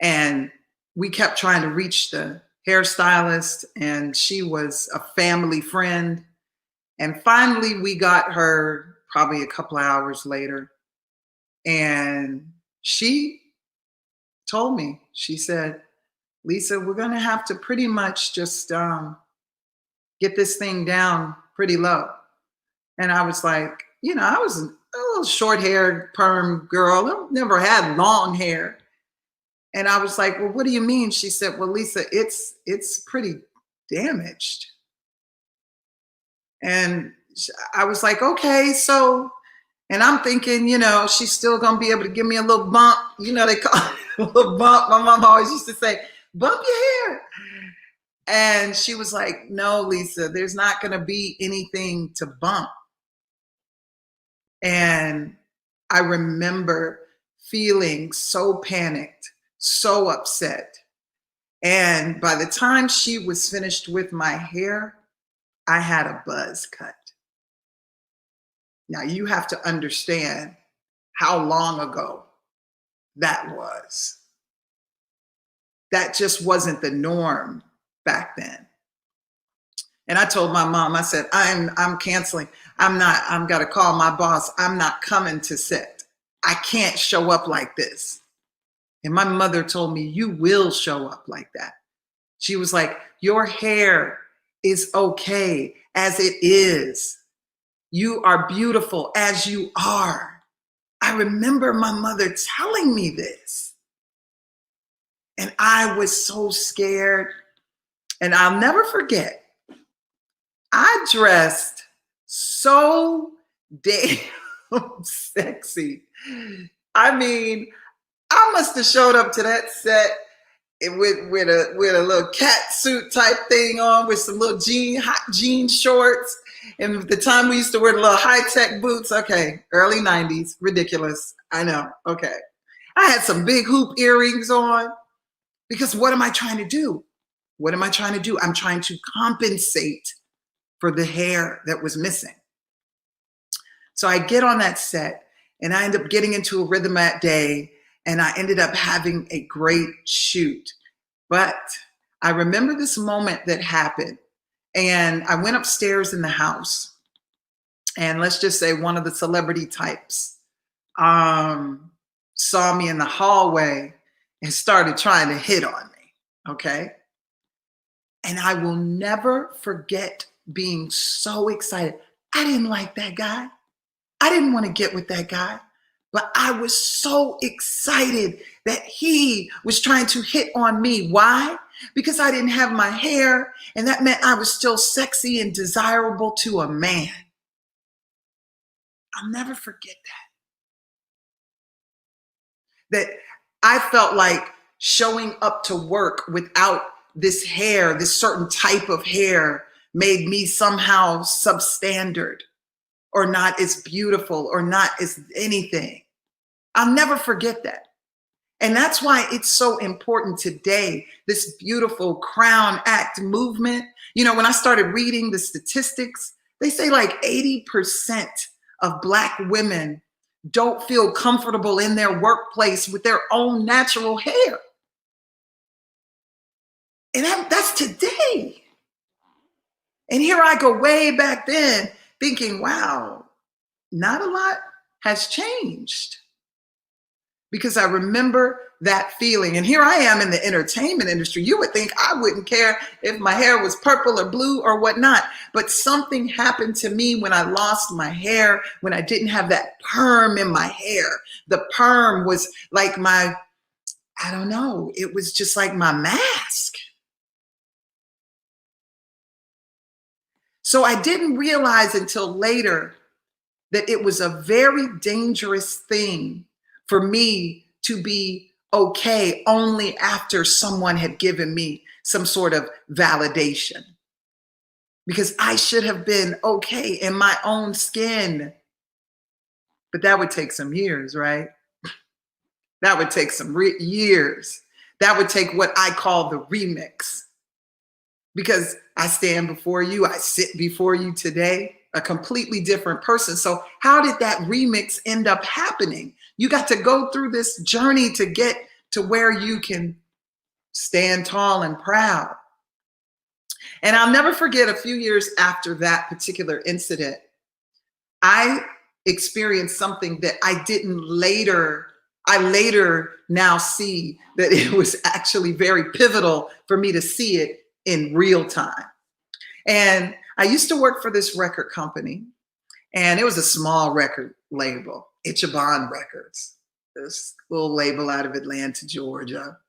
And we kept trying to reach the hairstylist, and she was a family friend. And finally, we got her probably a couple of hours later. And she told me, she said, Lisa, we're going to have to pretty much just get this thing down pretty low. And I was like, I was a little short-haired perm girl. I never had long hair. And I was like, well, what do you mean? She said, well, Lisa, it's pretty damaged. And I was like, okay, so, and I'm thinking, she's still going to be able to give me a little bump. They call it a little bump. My mom always used to say, bump your hair. And she was like, no, Lisa, there's not going to be anything to bump. And I remember feeling so panicked, so upset. And by the time she was finished with my hair, I had a buzz cut. Now you have to understand how long ago that was. That just wasn't the norm back then. And I told my mom, I said, I'm canceling. I'm got to call my boss. I'm not coming to set. I can't show up like this. And my mother told me, you will show up like that. She was like, your hair is okay as it is. You are beautiful as you are. I remember my mother telling me this. And I was so scared. And I'll never forget, I dressed so damn sexy. I mean, I must have showed up to that set with a little cat suit type thing on, with some little hot jean shorts. And the time we used to wear the little high-tech boots. Okay, early 90s, ridiculous. I know, okay. I had some big hoop earrings on, because what am I trying to do? What am I trying to do? I'm trying to compensate for the hair that was missing. So I get on that set, and I end up getting into a rhythm that day, and I ended up having a great shoot. But I remember this moment that happened, and I went upstairs in the house, and let's just say one of the celebrity types saw me in the hallway and started trying to hit on me, okay? And I will never forget being so excited. I didn't like that guy. I didn't want to get with that guy. But I was so excited that he was trying to hit on me. Why? Because I didn't have my hair, and that meant I was still sexy and desirable to a man. I'll never forget that. That I felt like showing up to work without this hair, this certain type of hair, made me somehow substandard, or not as beautiful, or not as anything. I'll never forget that. And that's why it's so important today, this beautiful Crown Act movement. When I started reading the statistics, they say like 80% of Black women don't feel comfortable in their workplace with their own natural hair. And that's today. And here I go way back then thinking, wow, not a lot has changed. Because I remember that feeling. And here I am in the entertainment industry. You would think I wouldn't care if my hair was purple or blue or whatnot. But something happened to me when I lost my hair, when I didn't have that perm in my hair. The perm was like I don't know, it was just like my mask. So I didn't realize until later that it was a very dangerous thing for me to be okay only after someone had given me some sort of validation. Because I should have been okay in my own skin. But that would take some years, right? That would take some years. That would take what I call the remix. Because I stand before you, I sit before you today, a completely different person. So how did that remix end up happening? You got to go through this journey to get to where you can stand tall and proud. And I'll never forget, a few years after that particular incident, I experienced something that I later now see that it was actually very pivotal for me to see it in real time. And I used to work for this record company, and it was a small record label, Ichabod Records, this little label out of Atlanta, Georgia.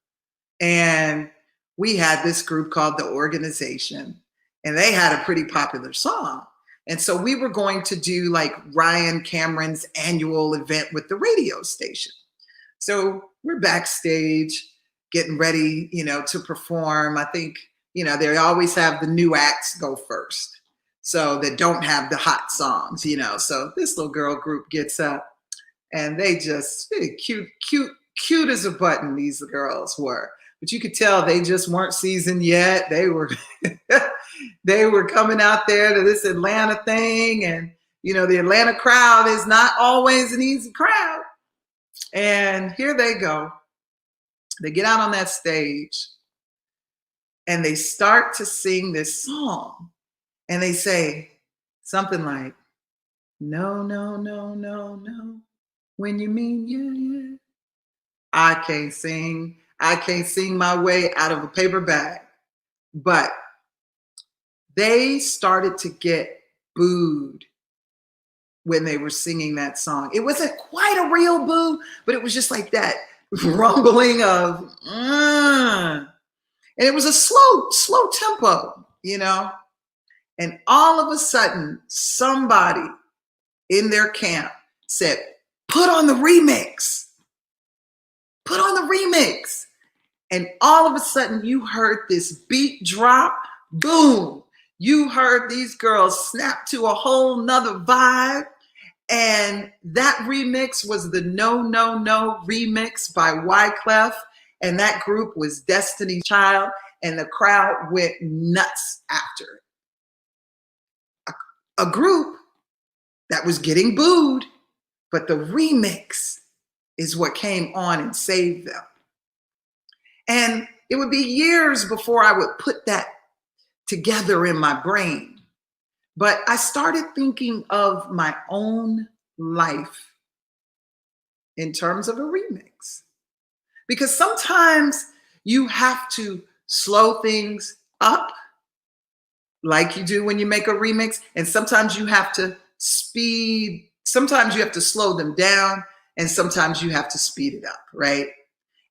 And we had this group called The Organization, and they had a pretty popular song. And so we were going to do like Ryan Cameron's annual event with the radio station. So we're backstage getting ready, to perform. I think, they always have the new acts go first. So they don't have the hot songs, So this little girl group gets up, and they just cute as a button, these girls were. But you could tell they just weren't seasoned yet. They were they were coming out there to this Atlanta thing. And, the Atlanta crowd is not always an easy crowd. And here they go. They get out on that stage and they start to sing this song. And they say something like, no, no, no, no, no. When you mean yeah. I can't sing my way out of a paper bag. But they started to get booed when they were singing that song. It wasn't quite a real boo, but it was just like that rumbling of, and it was a slow tempo, And all of a sudden, somebody in their camp said, put on the remix. Put on the remix. And all of a sudden, you heard this beat drop, boom. You heard these girls snap to a whole nother vibe. And that remix was the No, No, No remix by Wyclef. And that group was Destiny's Child. And the crowd went nuts after it. A group that was getting booed, but the remix is what came on and saved them. And it would be years before I would put that together in my brain. But I started thinking of my own life in terms of a remix. Because sometimes you have to slow things up like you do when you make a remix. And sometimes you have to sometimes you have to slow them down, and sometimes you have to speed it up, right?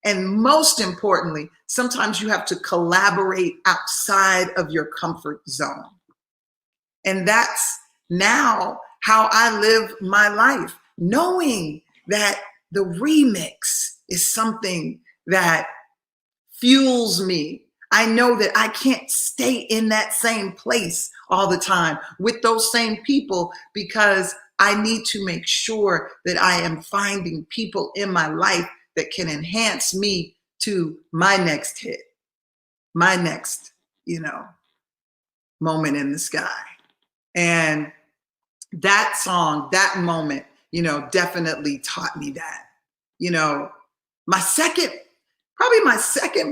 And most importantly, sometimes you have to collaborate outside of your comfort zone. And that's now how I live my life, knowing that the remix is something that fuels me. I know that I can't stay in that same place all the time with those same people, because I need to make sure that I am finding people in my life that can enhance me to my next hit, my next, moment in the sky. And that song, that moment, definitely taught me that. My second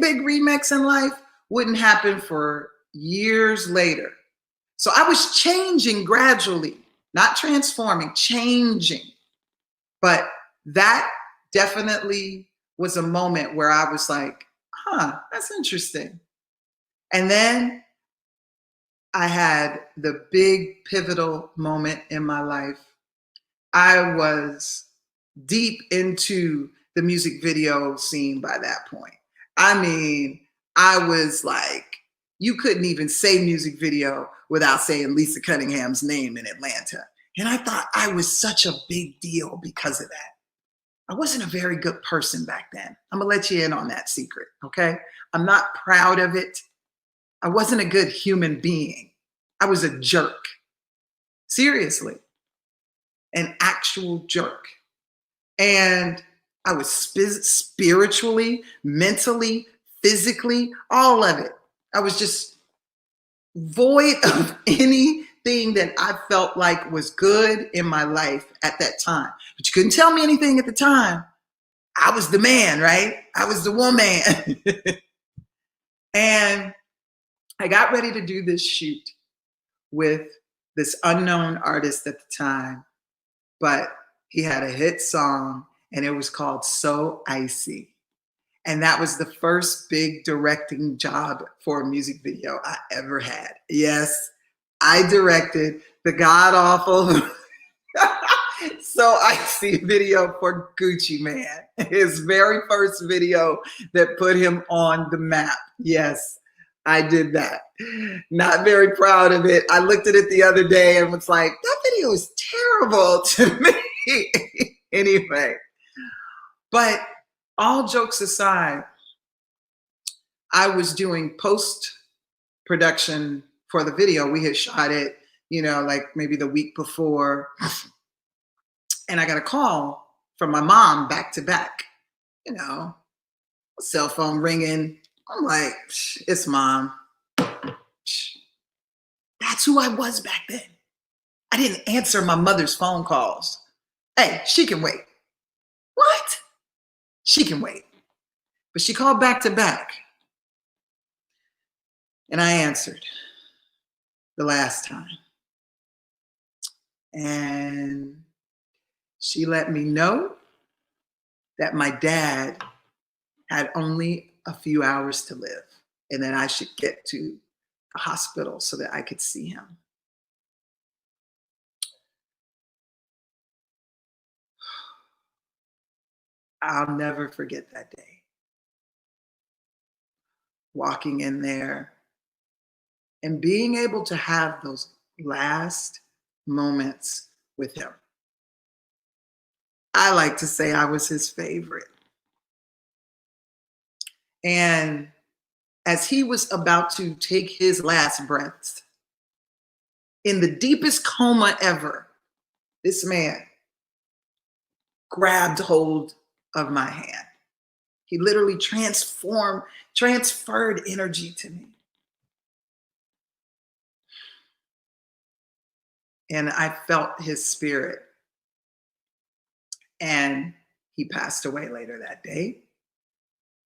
big remix in life wouldn't happen for years later. So I was changing gradually, not transforming, changing. But that definitely was a moment where I was like, that's interesting. And then I had the big pivotal moment in my life. I was deep into the music video scene by that point. I mean, I was like, you couldn't even say music video without saying Lisa Cunningham's name in Atlanta. And I thought I was such a big deal because of that. I wasn't a very good person back then. I'm gonna let you in on that secret, okay? I'm not proud of it. I wasn't a good human being. I was a jerk. Seriously, an actual jerk. And I was spiritually, mentally, physically, all of it. I was just void of anything that I felt like was good in my life at that time. But you couldn't tell me anything at the time. I was the man, right? I was the woman. And I got ready to do this shoot with this unknown artist at the time, but he had a hit song and it was called So Icy. And that was the first big directing job for a music video I ever had. Yes, I directed the god awful So Icy video for Gucci Man. His very first video that put him on the map. Yes, I did that. Not very proud of it. I looked at it the other day and was like, that video is terrible to me. Anyway, but all jokes aside, I was doing post production for the video. We had shot it, like maybe the week before. And I got a call from my mom back to back, cell phone ringing. I'm like, it's mom. That's who I was back then. I didn't answer my mother's phone calls. Hey, she can wait. What? She can wait. But she called back to back. And I answered the last time. And she let me know that my dad had only a few hours to live and that I should get to the hospital so that I could see him. I'll never forget that day. Walking in there and being able to have those last moments with him. I like to say I was his favorite. And as he was about to take his last breaths, in the deepest coma ever, this man grabbed hold of my hand. He literally transferred energy to me. And I felt his spirit. And he passed away later that day.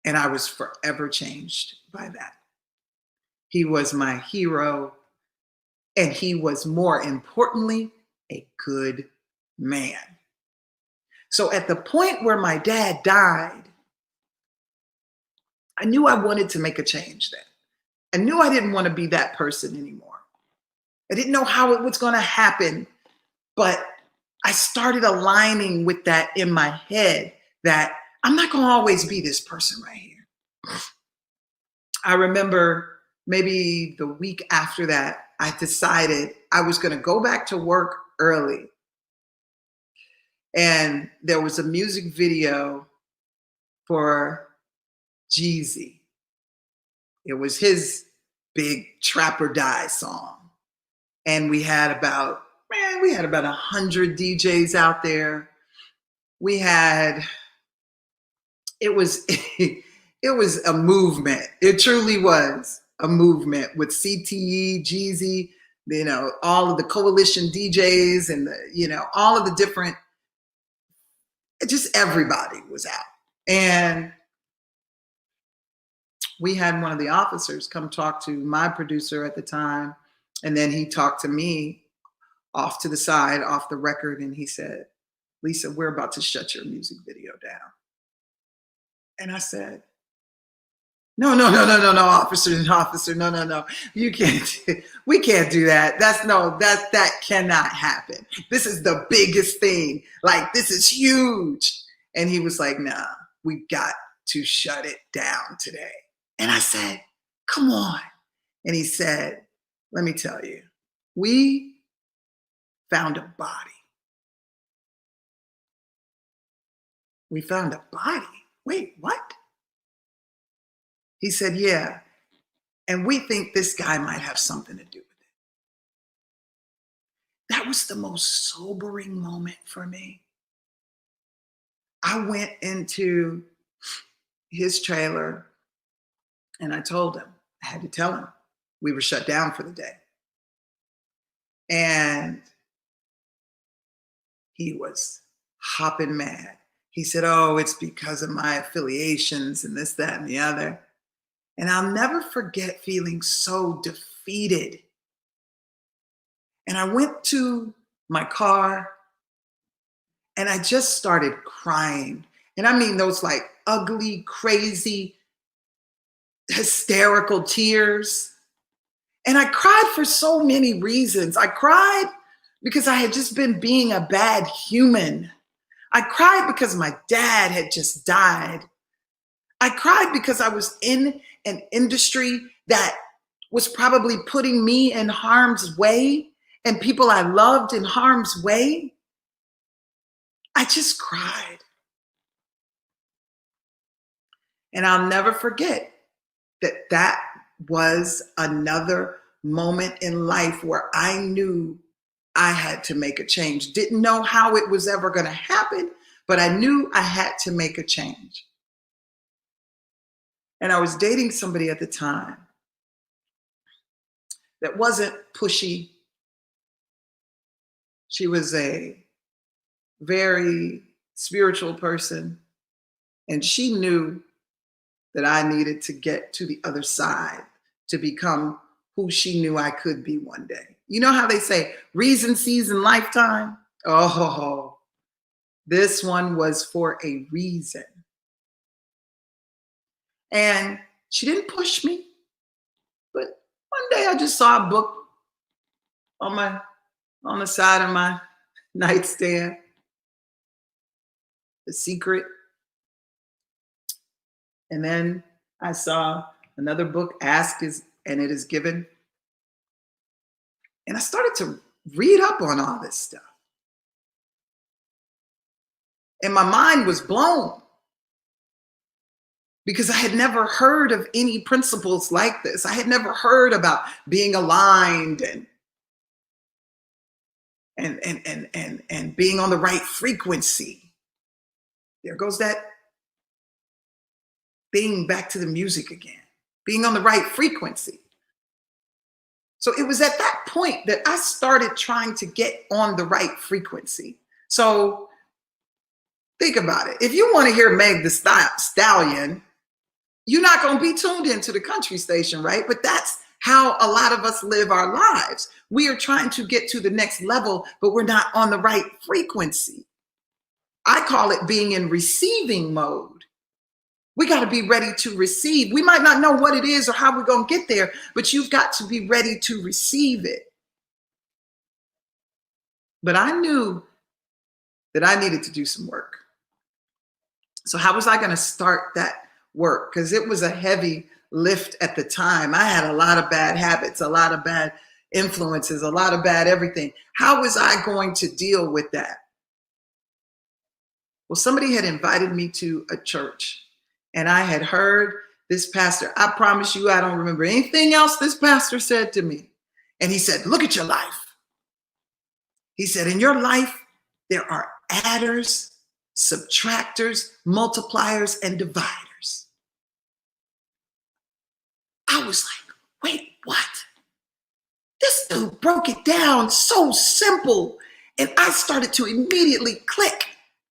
And I was forever changed by that. He was my hero. And he was, more importantly, a good man. So at the point where my dad died, I knew I wanted to make a change then. I knew I didn't want to be that person anymore. I didn't know how it was going to happen, but I started aligning with that in my head that I'm not going to always be this person right here. I remember maybe the week after that, I decided I was going to go back to work early. And there was a music video for Jeezy. It was his big Trap or Die song. And we had about 100 DJs out there. It was a movement. It truly was a movement with CTE, Jeezy, all of the coalition DJs and all of the different, just everybody was out. And we had one of the officers come talk to my producer at the time. And then he talked to me off to the side, off the record. And he said, Lisa, we're about to shut your music video down. And I said, no, officer, no. You can't, we can't do that. That cannot happen. This is the biggest thing. Like, this is huge. And he was like, nah, we got to shut it down today. And I said, come on. And he said, let me tell you, we found a body. We found a body. Wait, what? He said, yeah. And we think this guy might have something to do with it. That was the most sobering moment for me. I went into his trailer and I told him, I had to tell him we were shut down for the day. And he was hopping mad. He said, oh, it's because of my affiliations and this, that, and the other. And I'll never forget feeling so defeated. And I went to my car and I just started crying. And I mean those like ugly, crazy, hysterical tears. And I cried for so many reasons. I cried because I had just been being a bad human. I cried because my dad had just died. I cried because I was in an industry that was probably putting me in harm's way and people I loved in harm's way. I just cried. And I'll never forget that that was another moment in life where I knew I had to make a change. Didn't know how it was ever going to happen, but I knew I had to make a change. And I was dating somebody at the time that wasn't pushy. She was a very spiritual person, and she knew that I needed to get to the other side to become who she knew I could be one day. You know how they say reason, season, lifetime? Oh, this one was for a reason. And she didn't push me, but one day I just saw a book on the side of my nightstand, The Secret. And then I saw another book, Ask is and It Is Given. And I started to read up on all this stuff. And my mind was blown because I had never heard of any principles like this. I had never heard about being aligned and being on the right frequency. There goes that thing back to the music again, being on the right frequency. So it was at that point that I started trying to get on the right frequency. So think about it. If you want to hear Meg the Stallion, you're not going to be tuned into the country station, right? But that's how a lot of us live our lives. We are trying to get to the next level, but we're not on the right frequency. I call it being in receiving mode. We got to be ready to receive. We might not know what it is or how we're going to get there, but you've got to be ready to receive it. But I knew that I needed to do some work. So how was I going to start that work? Because it was a heavy lift at the time. I had a lot of bad habits, a lot of bad influences, a lot of bad everything. How was I going to deal with that? Well, somebody had invited me to a church, and I had heard this pastor. I promise you, I don't remember anything else this pastor said to me. And he said, look at your life. He said, in your life, there are adders, subtractors, multipliers, and dividers. I was like, wait, what? This dude broke it down so simple. And I started to immediately click.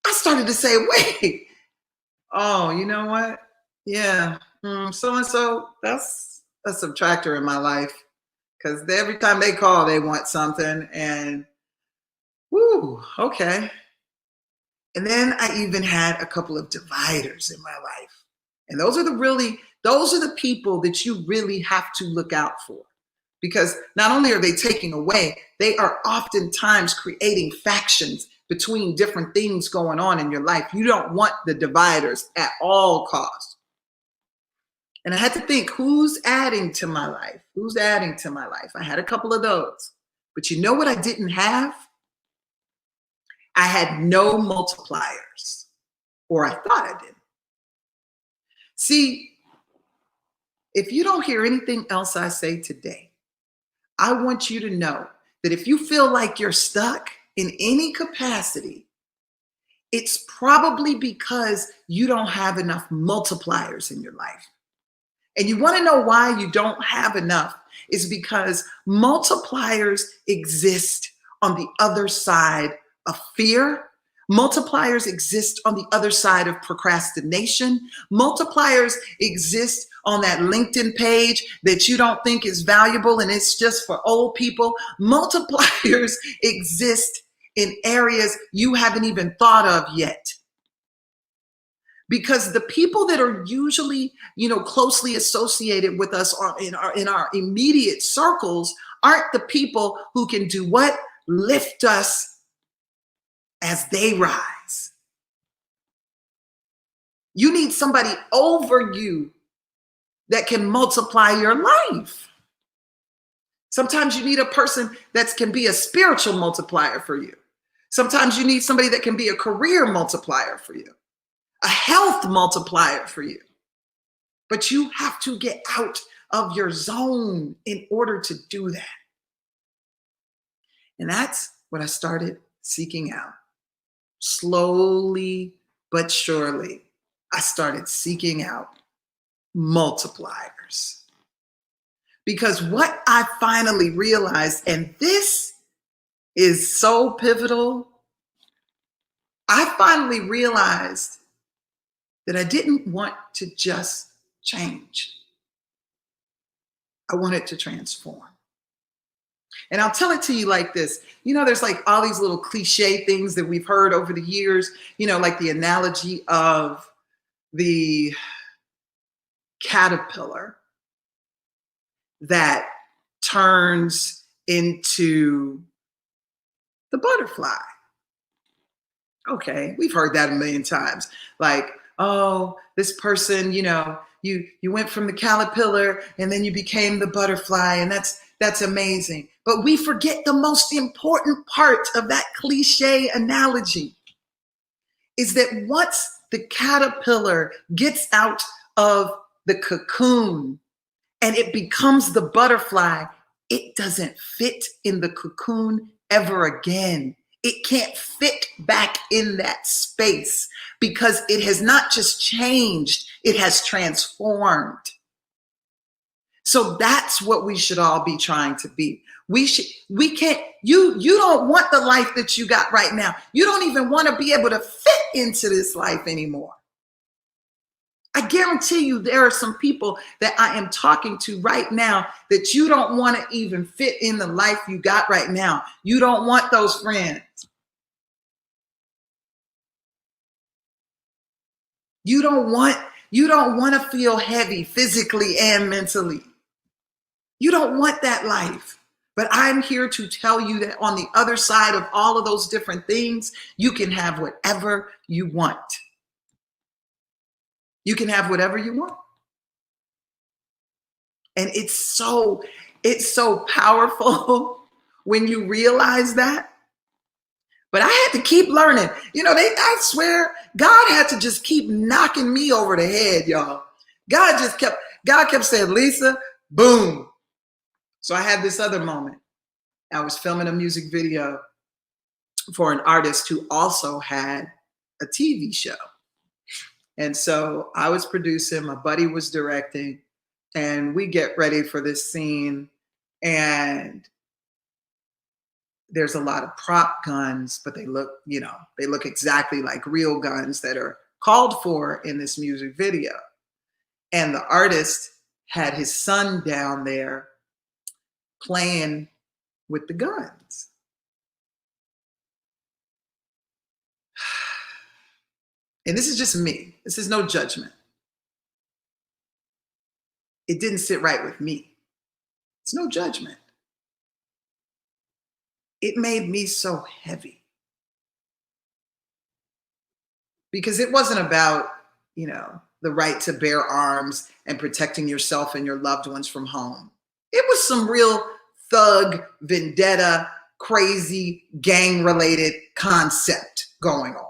I started to say, wait, oh, you know what? Yeah, so-and-so, that's a subtractor in my life. Because every time they call, they want something. And, whoo, okay. And then I even had a couple of dividers in my life. And those are the people that you really have to look out for. Because not only are they taking away, they are oftentimes creating factions between different things going on in your life. You don't want the dividers at all costs. And I had to think, who's adding to my life? Who's adding to my life? I had a couple of those. But you know what I didn't have? I had no multipliers, or I thought I did. See, if you don't hear anything else I say today, I want you to know that if you feel like you're stuck in any capacity, it's probably because you don't have enough multipliers in your life. And you want to know why you don't have enough is because multipliers exist on the other side of fear. Multipliers exist on the other side of procrastination. Multipliers exist on that LinkedIn page that you don't think is valuable and it's just for old people. Multipliers exist in areas you haven't even thought of yet. Because the people that are usually, closely associated with us in our immediate circles aren't the people who can do what? Lift us as they rise. You need somebody over you that can multiply your life. Sometimes you need a person that can be a spiritual multiplier for you. Sometimes you need somebody that can be a career multiplier for you, a health multiplier for you. But you have to get out of your zone in order to do that. And that's what I started seeking out. Slowly but surely, I started seeking out multipliers. Because what I finally realized, and this is so pivotal, I finally realized that I didn't want to just change. I wanted to transform. And I'll tell it to you like this. There's like all these little cliche things that we've heard over the years, like the analogy of the caterpillar that turns into the butterfly. Okay, we've heard that a million times. Like, oh, this person, you went from the caterpillar and then you became the butterfly, and that's amazing. But we forget the most important part of that cliche analogy is that once the caterpillar gets out of the cocoon and it becomes the butterfly, it doesn't fit in the cocoon ever again. It can't fit back in that space because it has not just changed, it has transformed. So that's what we should all be trying to be. You don't want the life that you got right now. You don't even want to be able to fit into this life anymore. I guarantee you there are some people that I am talking to right now that you don't want to even fit in the life you got right now. You don't want those friends. You don't want to feel heavy physically and mentally. You don't want that life. But I'm here to tell you that on the other side of all of those different things, you can have whatever you want. You can have whatever you want. And it's so powerful when you realize that. But I had to keep learning. I swear, God had to just keep knocking me over the head, y'all. God kept saying, Lisa, boom. So I had this other moment. I was filming a music video for an artist who also had a TV show. And so I was producing, my buddy was directing, and we get ready for this scene. And there's a lot of prop guns, but they look exactly like real guns that are called for in this music video. And the artist had his son down there playing with the guns. And this is just me. This is no judgment. It didn't sit right with me. It's no judgment. It made me so heavy. Because it wasn't about, the right to bear arms and protecting yourself and your loved ones from harm. It was some real thug, vendetta, crazy, gang-related concept going on.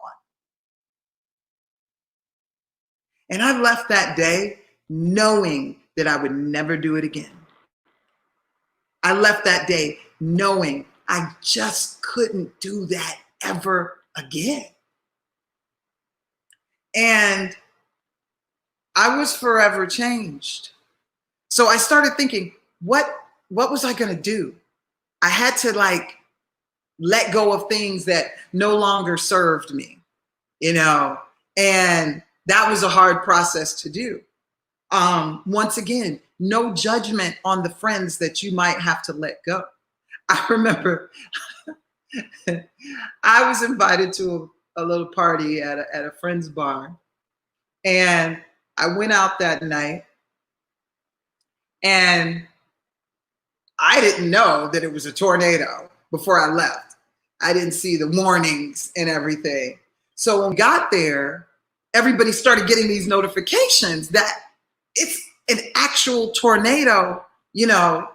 And I left that day knowing that I would never do it again. I left that day knowing I just couldn't do that ever again. And I was forever changed. So I started thinking, what was I going to do? I had to like let go of things that no longer served me, you know, and that was a hard process to do. Once again, no judgment on the friends that you might have to let go. I remember I was invited to a little party at a friend's bar, and I went out that night, and I didn't know that it was a tornado before I left. I didn't see the warnings and everything. So when we got there, everybody started getting these notifications that it's an actual tornado, you know,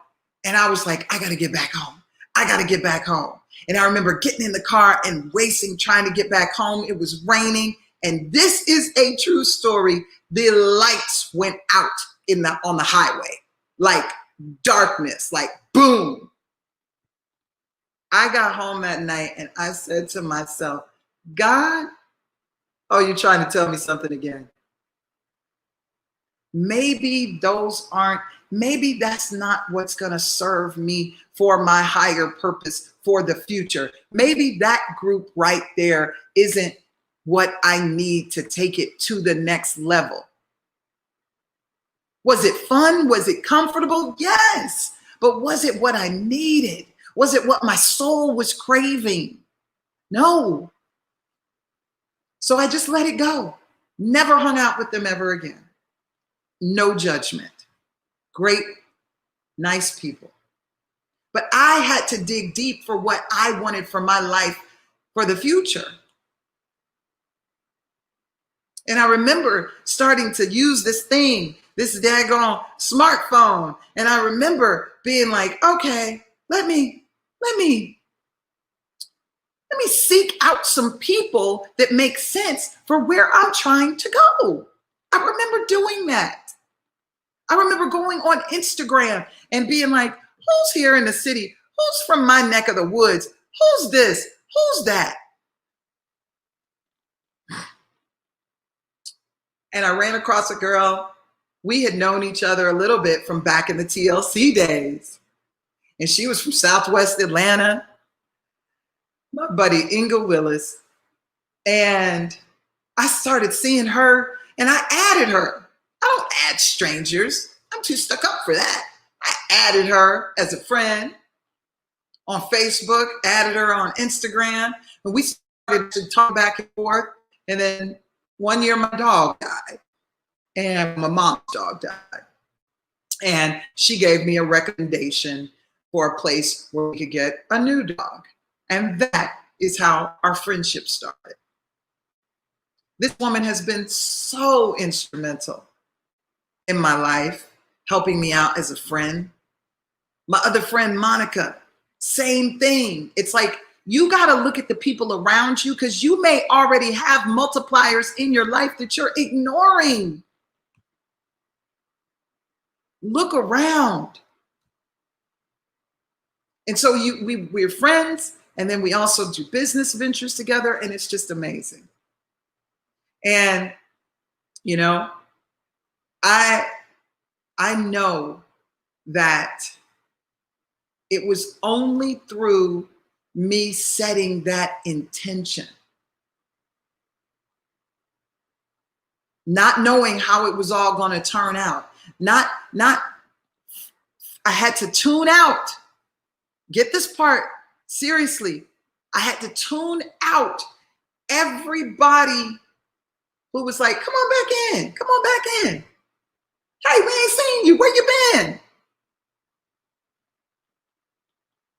and I was like, I got to get back home. I got to get back home. And I remember getting in the car and racing, trying to get back home. It was raining. And this is a true story. The lights went out on the highway, like darkness, like boom. I got home that night and I said to myself, God, oh, you're trying to tell me something again. Maybe that's not what's going to serve me for my higher purpose for the future. Maybe that group right there isn't what I need to take it to the next level. Was it fun? Was it comfortable? Yes. But was it what I needed? Was it what my soul was craving? No. So I just let it go. Never hung out with them ever again. No judgment. Great, nice people. But I had to dig deep for what I wanted for my life for the future. And I remember starting to use this daggone smartphone. And I remember being like, okay, let me seek out some people that make sense for where I'm trying to go. I remember doing that. I remember going on Instagram and being like, who's here in the city? Who's from my neck of the woods? Who's this? Who's that? And I ran across a girl. We had known each other a little bit from back in the TLC days. And she was from Southwest Atlanta, my buddy Inga Willis. And I started seeing her and I added her. I don't add strangers. I'm too stuck up for that. I added her as a friend on Facebook, added her on Instagram, and we started to talk back and forth. And then one year my dog died and my mom's dog died. And she gave me a recommendation for a place where we could get a new dog. And that is how our friendship started. This woman has been so instrumental in my life, helping me out as a friend. My other friend, Monica, same thing. It's like you got to look at the people around you because you may already have multipliers in your life that you're ignoring. Look around. And so we're friends, and then we also do business ventures together, and it's just amazing. And, you know, I know that it was only through me setting that intention, not knowing how it was all going to turn out, I had to tune out. Get this part seriously. I had to tune out everybody who was like, come on back in, come on back in. Hey, we ain't seen you. Where you been?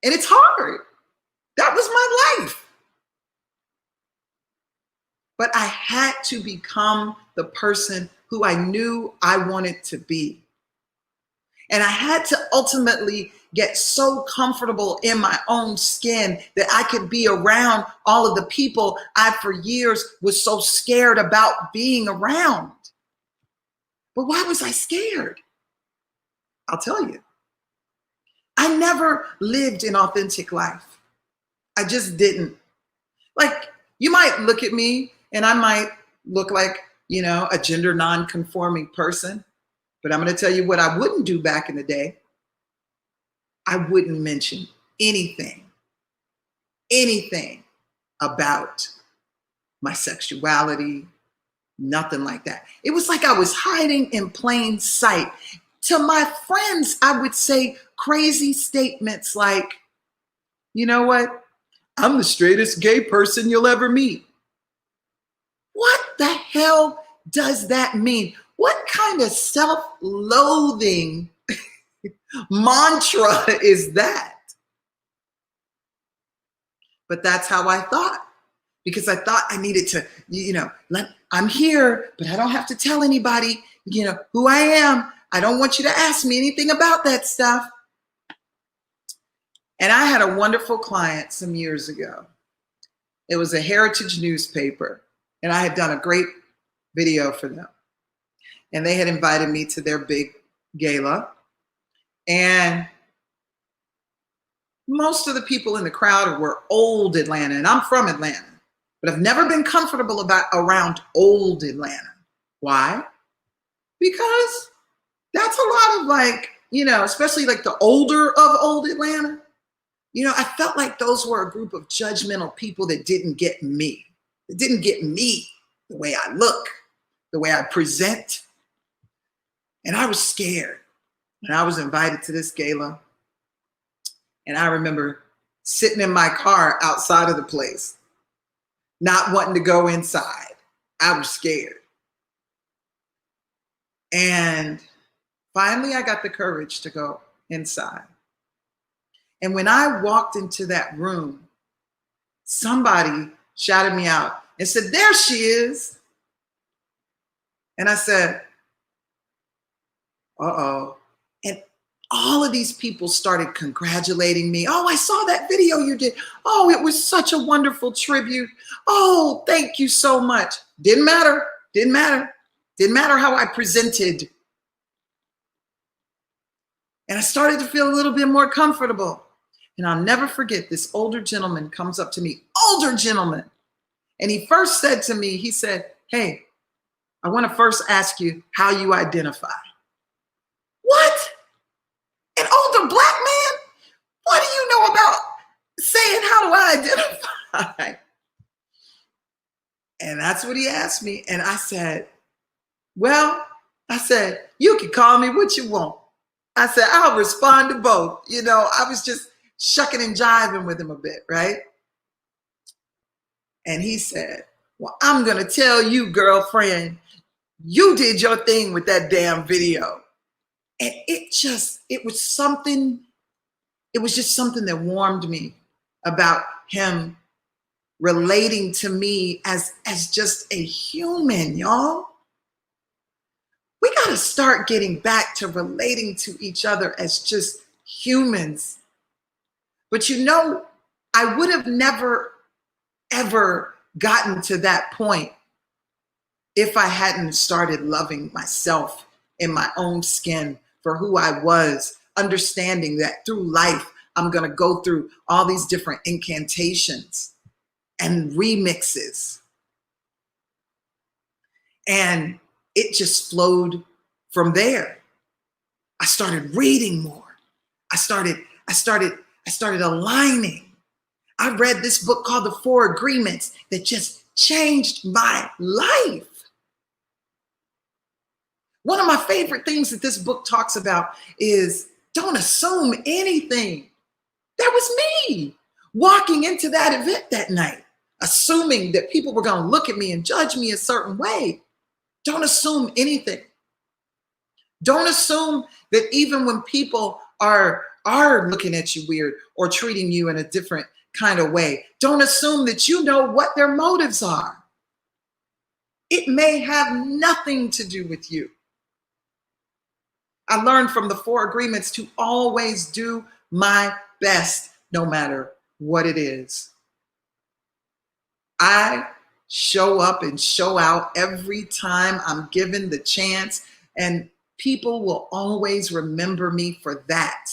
And it's hard. That was my life. But I had to become the person who I knew I wanted to be. And I had to ultimately get so comfortable in my own skin that I could be around all of the people I, for years, was so scared about being around. But why was I scared? I'll tell you. I never lived an authentic life. I just didn't. Like, you might look at me and I might look like a gender non-conforming person. But I'm going to tell you what I wouldn't do back in the day. I wouldn't mention anything about my sexuality, nothing like that. It was like I was hiding in plain sight. To my friends, I would say crazy statements like, you know what? I'm the straightest gay person you'll ever meet. What the hell does that mean? What kind of self-loathing mantra is that? But that's how I thought, because I thought I needed to, I'm here, but I don't have to tell anybody, who I am. I don't want you to ask me anything about that stuff. And I had a wonderful client some years ago. It was a heritage newspaper, and I had done a great video for them. And they had invited me to their big gala. And most of the people in the crowd were old Atlanta, and I'm from Atlanta, but I've never been comfortable around old Atlanta. Why? Because that's a lot of especially like the older of old Atlanta. I felt like those were a group of judgmental people that didn't get me. That didn't get me, the way I look, the way I present. And I was scared. And I was invited to this gala. And I remember sitting in my car outside of the place, not wanting to go inside. I was scared. And finally, I got the courage to go inside. And when I walked into that room, somebody shouted me out and said, "There she is." And I said, uh-oh. And all of these people started congratulating me. "Oh, I saw that video you did. Oh, it was such a wonderful tribute. Oh, thank you so much." Didn't matter. Didn't matter how I presented. And I started to feel a little bit more comfortable. And I'll never forget, this older gentleman comes up to me, older gentleman. And he first said to me, he said, "Hey, I want to first ask you how you identify." What? An older black man? What do you know about saying how do I identify? And that's what he asked me. And I said, "You can call me what you want." I said, "I'll respond to both." I was just shucking and jiving with him a bit, right? And he said, "Well, I'm going to tell you, girlfriend, you did your thing with that damn video." And it was just something that warmed me about him relating to me as just a human, y'all. We got to start getting back to relating to each other as just humans. But I would have never, ever gotten to that point if I hadn't started loving myself in my own skin for who I was, understanding that through life, I'm going to go through all these different incantations and remixes. And it just flowed from there. I started reading more. I started aligning. I read this book called The 4 Agreements that just changed my life. One of my favorite things that this book talks about is don't assume anything. That was me walking into that event that night, assuming that people were going to look at me and judge me a certain way. Don't assume anything. Don't assume that even when people are looking at you weird or treating you in a different kind of way, don't assume that you know what their motives are. It may have nothing to do with you. I learned from the 4 Agreements to always do my best, no matter what it is. I show up and show out every time I'm given the chance, and people will always remember me for that.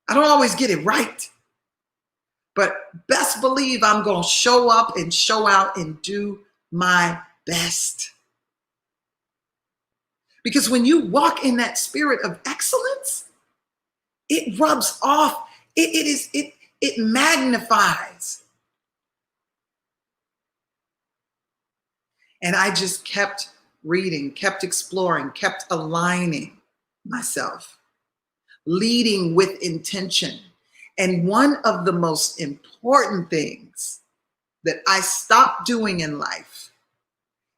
I don't always get it right, but best believe I'm going to show up and show out and do my best. Because when you walk in that spirit of excellence, it rubs off. It magnifies. And I just kept reading, kept exploring, kept aligning myself, leading with intention. And one of the most important things that I stopped doing in life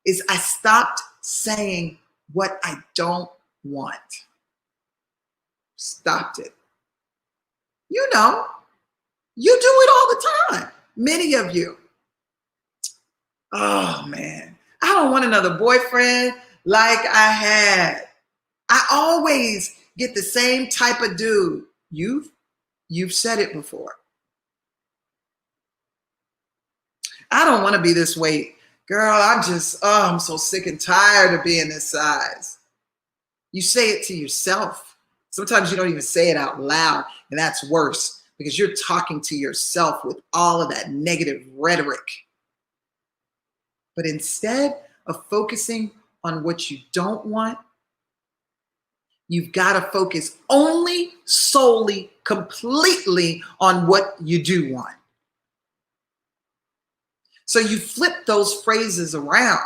is I stopped saying what I don't want. Stopped it. You know, you do it all the time. Many of you. Oh man, I don't want another boyfriend like I had. I always get the same type of dude. You've said it before. I don't want to be this weight. Girl, I'm so sick and tired of being this size. You say it to yourself. Sometimes you don't even say it out loud, and that's worse because you're talking to yourself with all of that negative rhetoric. But instead of focusing on what you don't want, you've got to focus only, solely, completely on what you do want. So you flip those phrases around.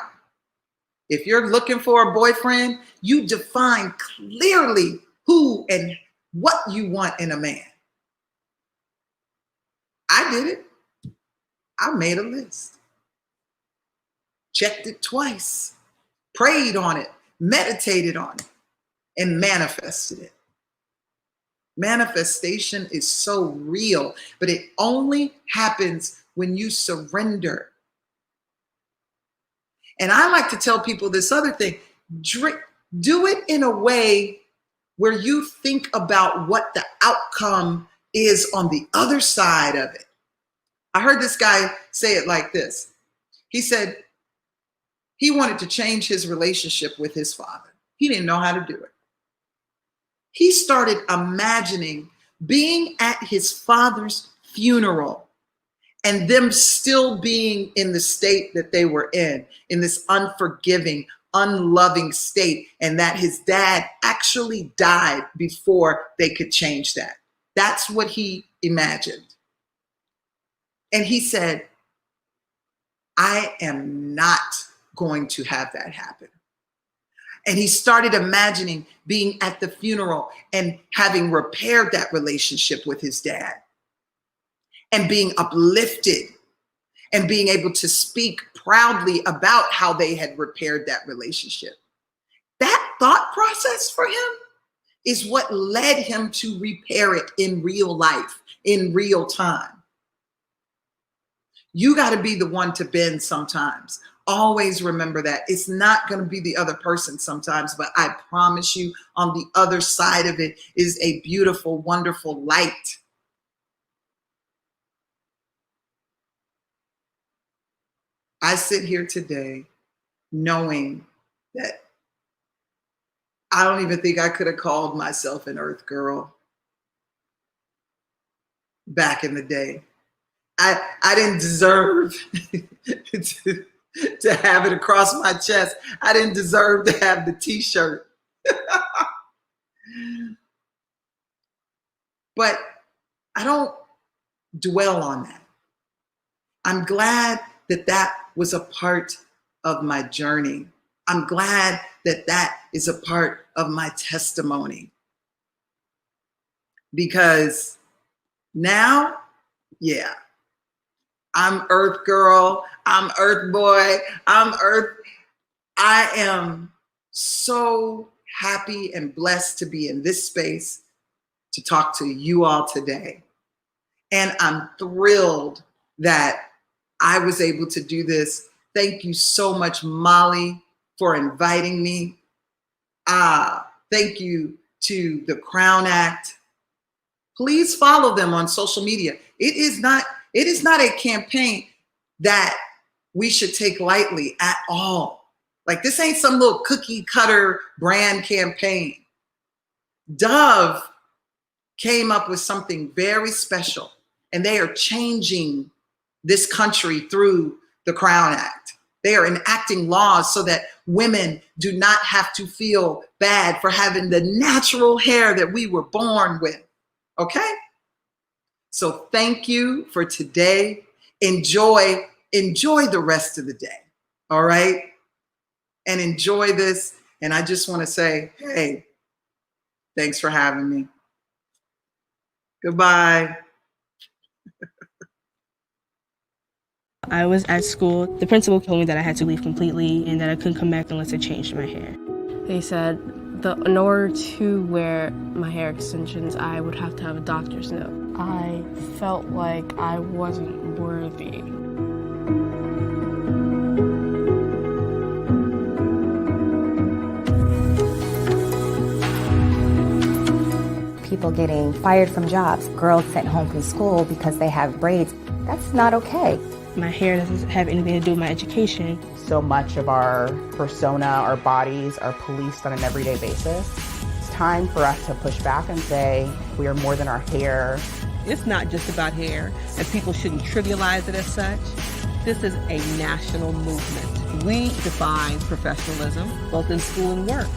If you're looking for a boyfriend, you define clearly who and what you want in a man. I did it. I made a list. Checked it twice, prayed on it, meditated on it, and manifested it. Manifestation is so real, but it only happens when you surrender. And I like to tell people this other thing, do it in a way where you think about what the outcome is on the other side of it. I heard this guy say it like this. He said he wanted to change his relationship with his father. He didn't know how to do it. He started imagining being at his father's funeral and them still being in the state that they were in this unforgiving, unloving state, and that his dad actually died before they could change that. That's what he imagined. And he said, I am not going to have that happen. And he started imagining being at the funeral and having repaired that relationship with his dad and being uplifted and being able to speak proudly about how they had repaired that relationship. That thought process for him is what led him to repair it in real life, in real time. You got to be the one to bend sometimes. Always remember that. It's not going to be the other person sometimes, but I promise you on the other side of it is a beautiful, wonderful light. I sit here today knowing that I don't even think I could have called myself an Earth Girl back in the day. I didn't deserve to have it across my chest. I didn't deserve to have the t-shirt. But I don't dwell on that. I'm glad that that was a part of my journey. I'm glad that that is a part of my testimony. Because now, yeah, I'm Earth Girl, I'm Earth Boy, I'm Earth. I am so happy and blessed to be in this space to talk to you all today. And I'm thrilled that I was able to do this. Thank you so much, Molly, for inviting me. Thank you to the Crown Act. Please follow them on social media. It is not a campaign that we should take lightly at all. Like, this ain't some little cookie cutter brand campaign. Dove came up with something very special, and they are changing this country through the Crown Act. They are enacting laws so that women do not have to feel bad for having the natural hair that we were born with. Okay? So thank you for today. Enjoy the rest of the day. All right? And enjoy this. And I just want to say, hey, thanks for having me. Goodbye. I was at school. The principal told me that I had to leave completely and that I couldn't come back unless I changed my hair. They said in order to wear my hair extensions, I would have to have a doctor's note. I felt like I wasn't worthy. People getting fired from jobs, girls sent home from school because they have braids. That's not okay. My hair doesn't have anything to do with my education. So much of our persona, our bodies are policed on an everyday basis. It's time for us to push back and say we are more than our hair. It's not just about hair, and people shouldn't trivialize it as such. This is a national movement. We define professionalism, both in school and work.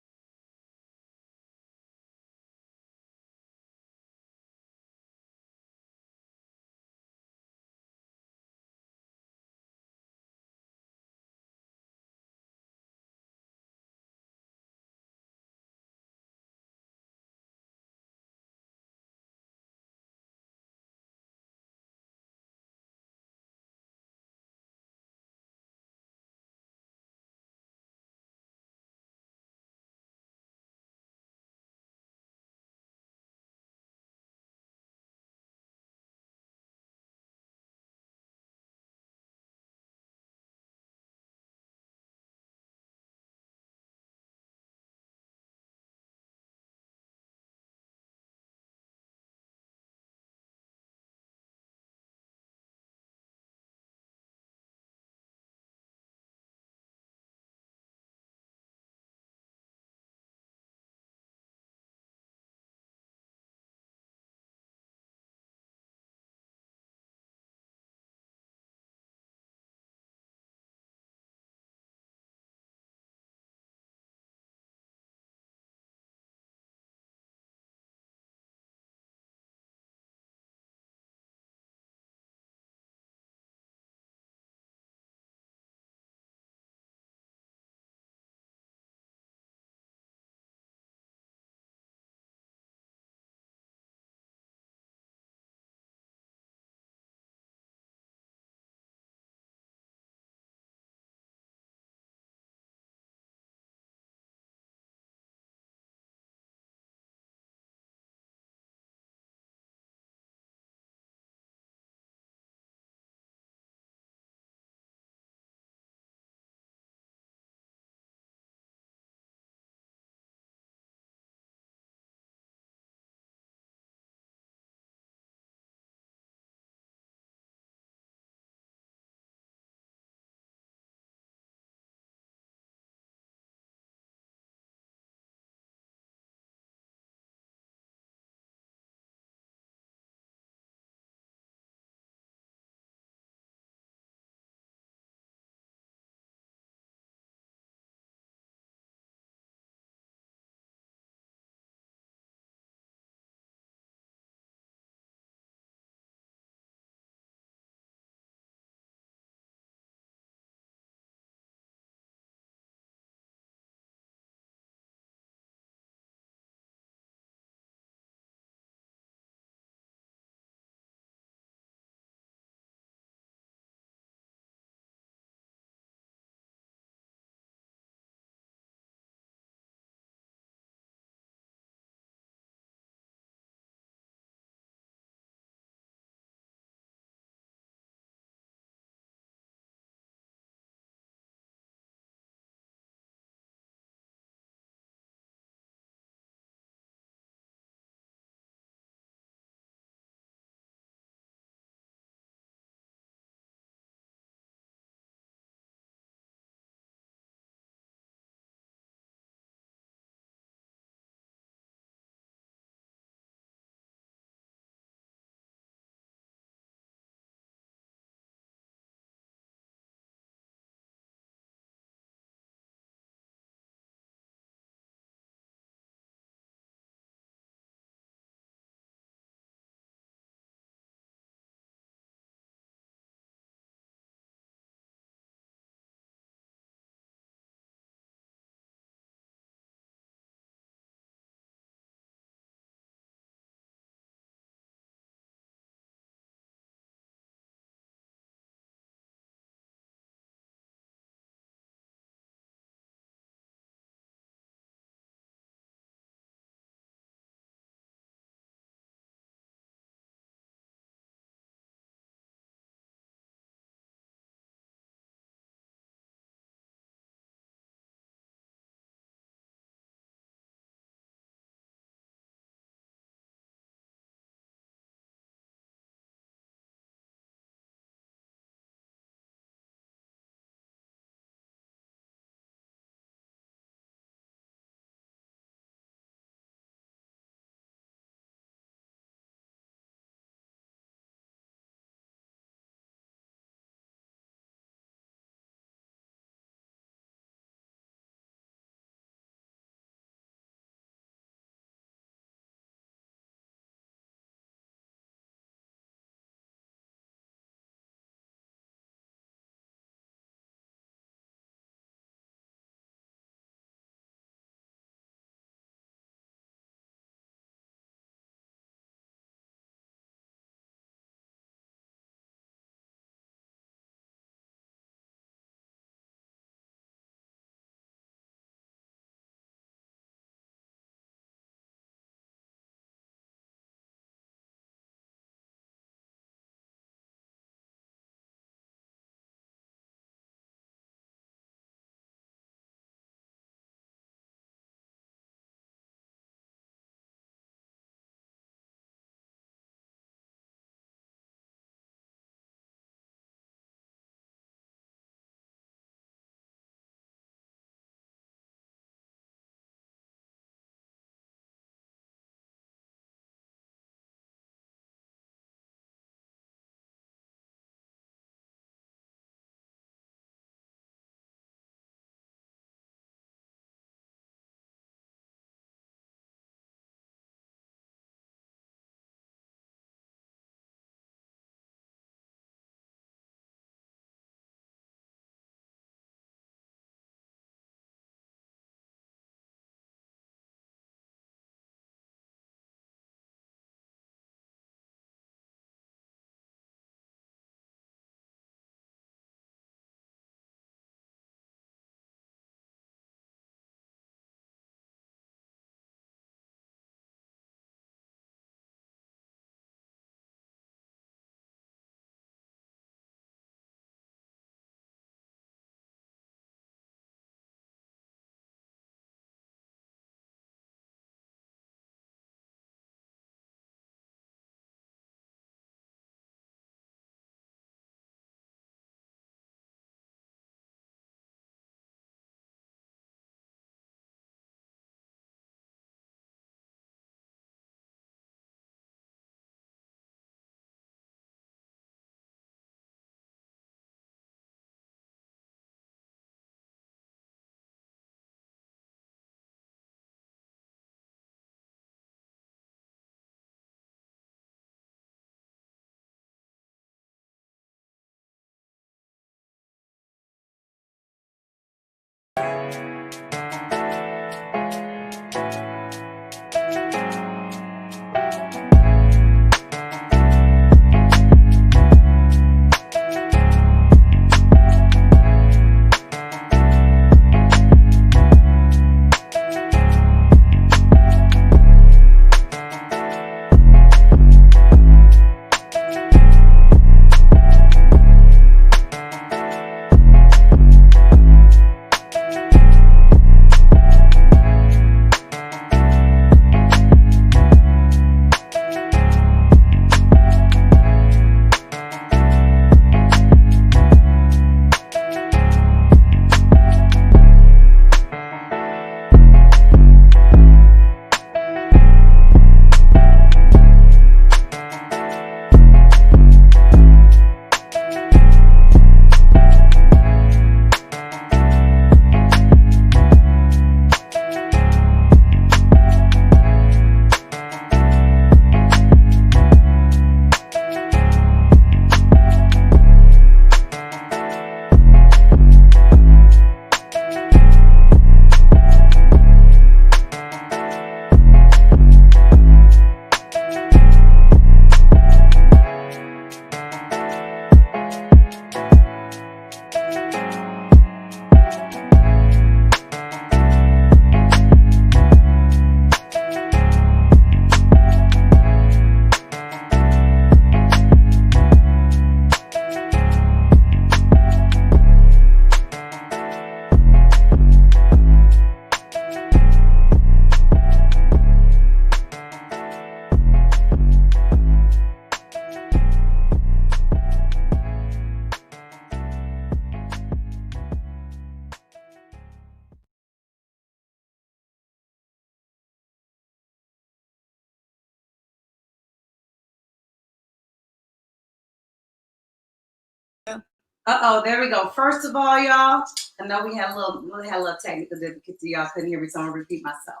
Uh-oh, there we go. First of all, y'all, I know we had a little technical difficulty. Y'all couldn't hear me, so I'm gonna repeat myself.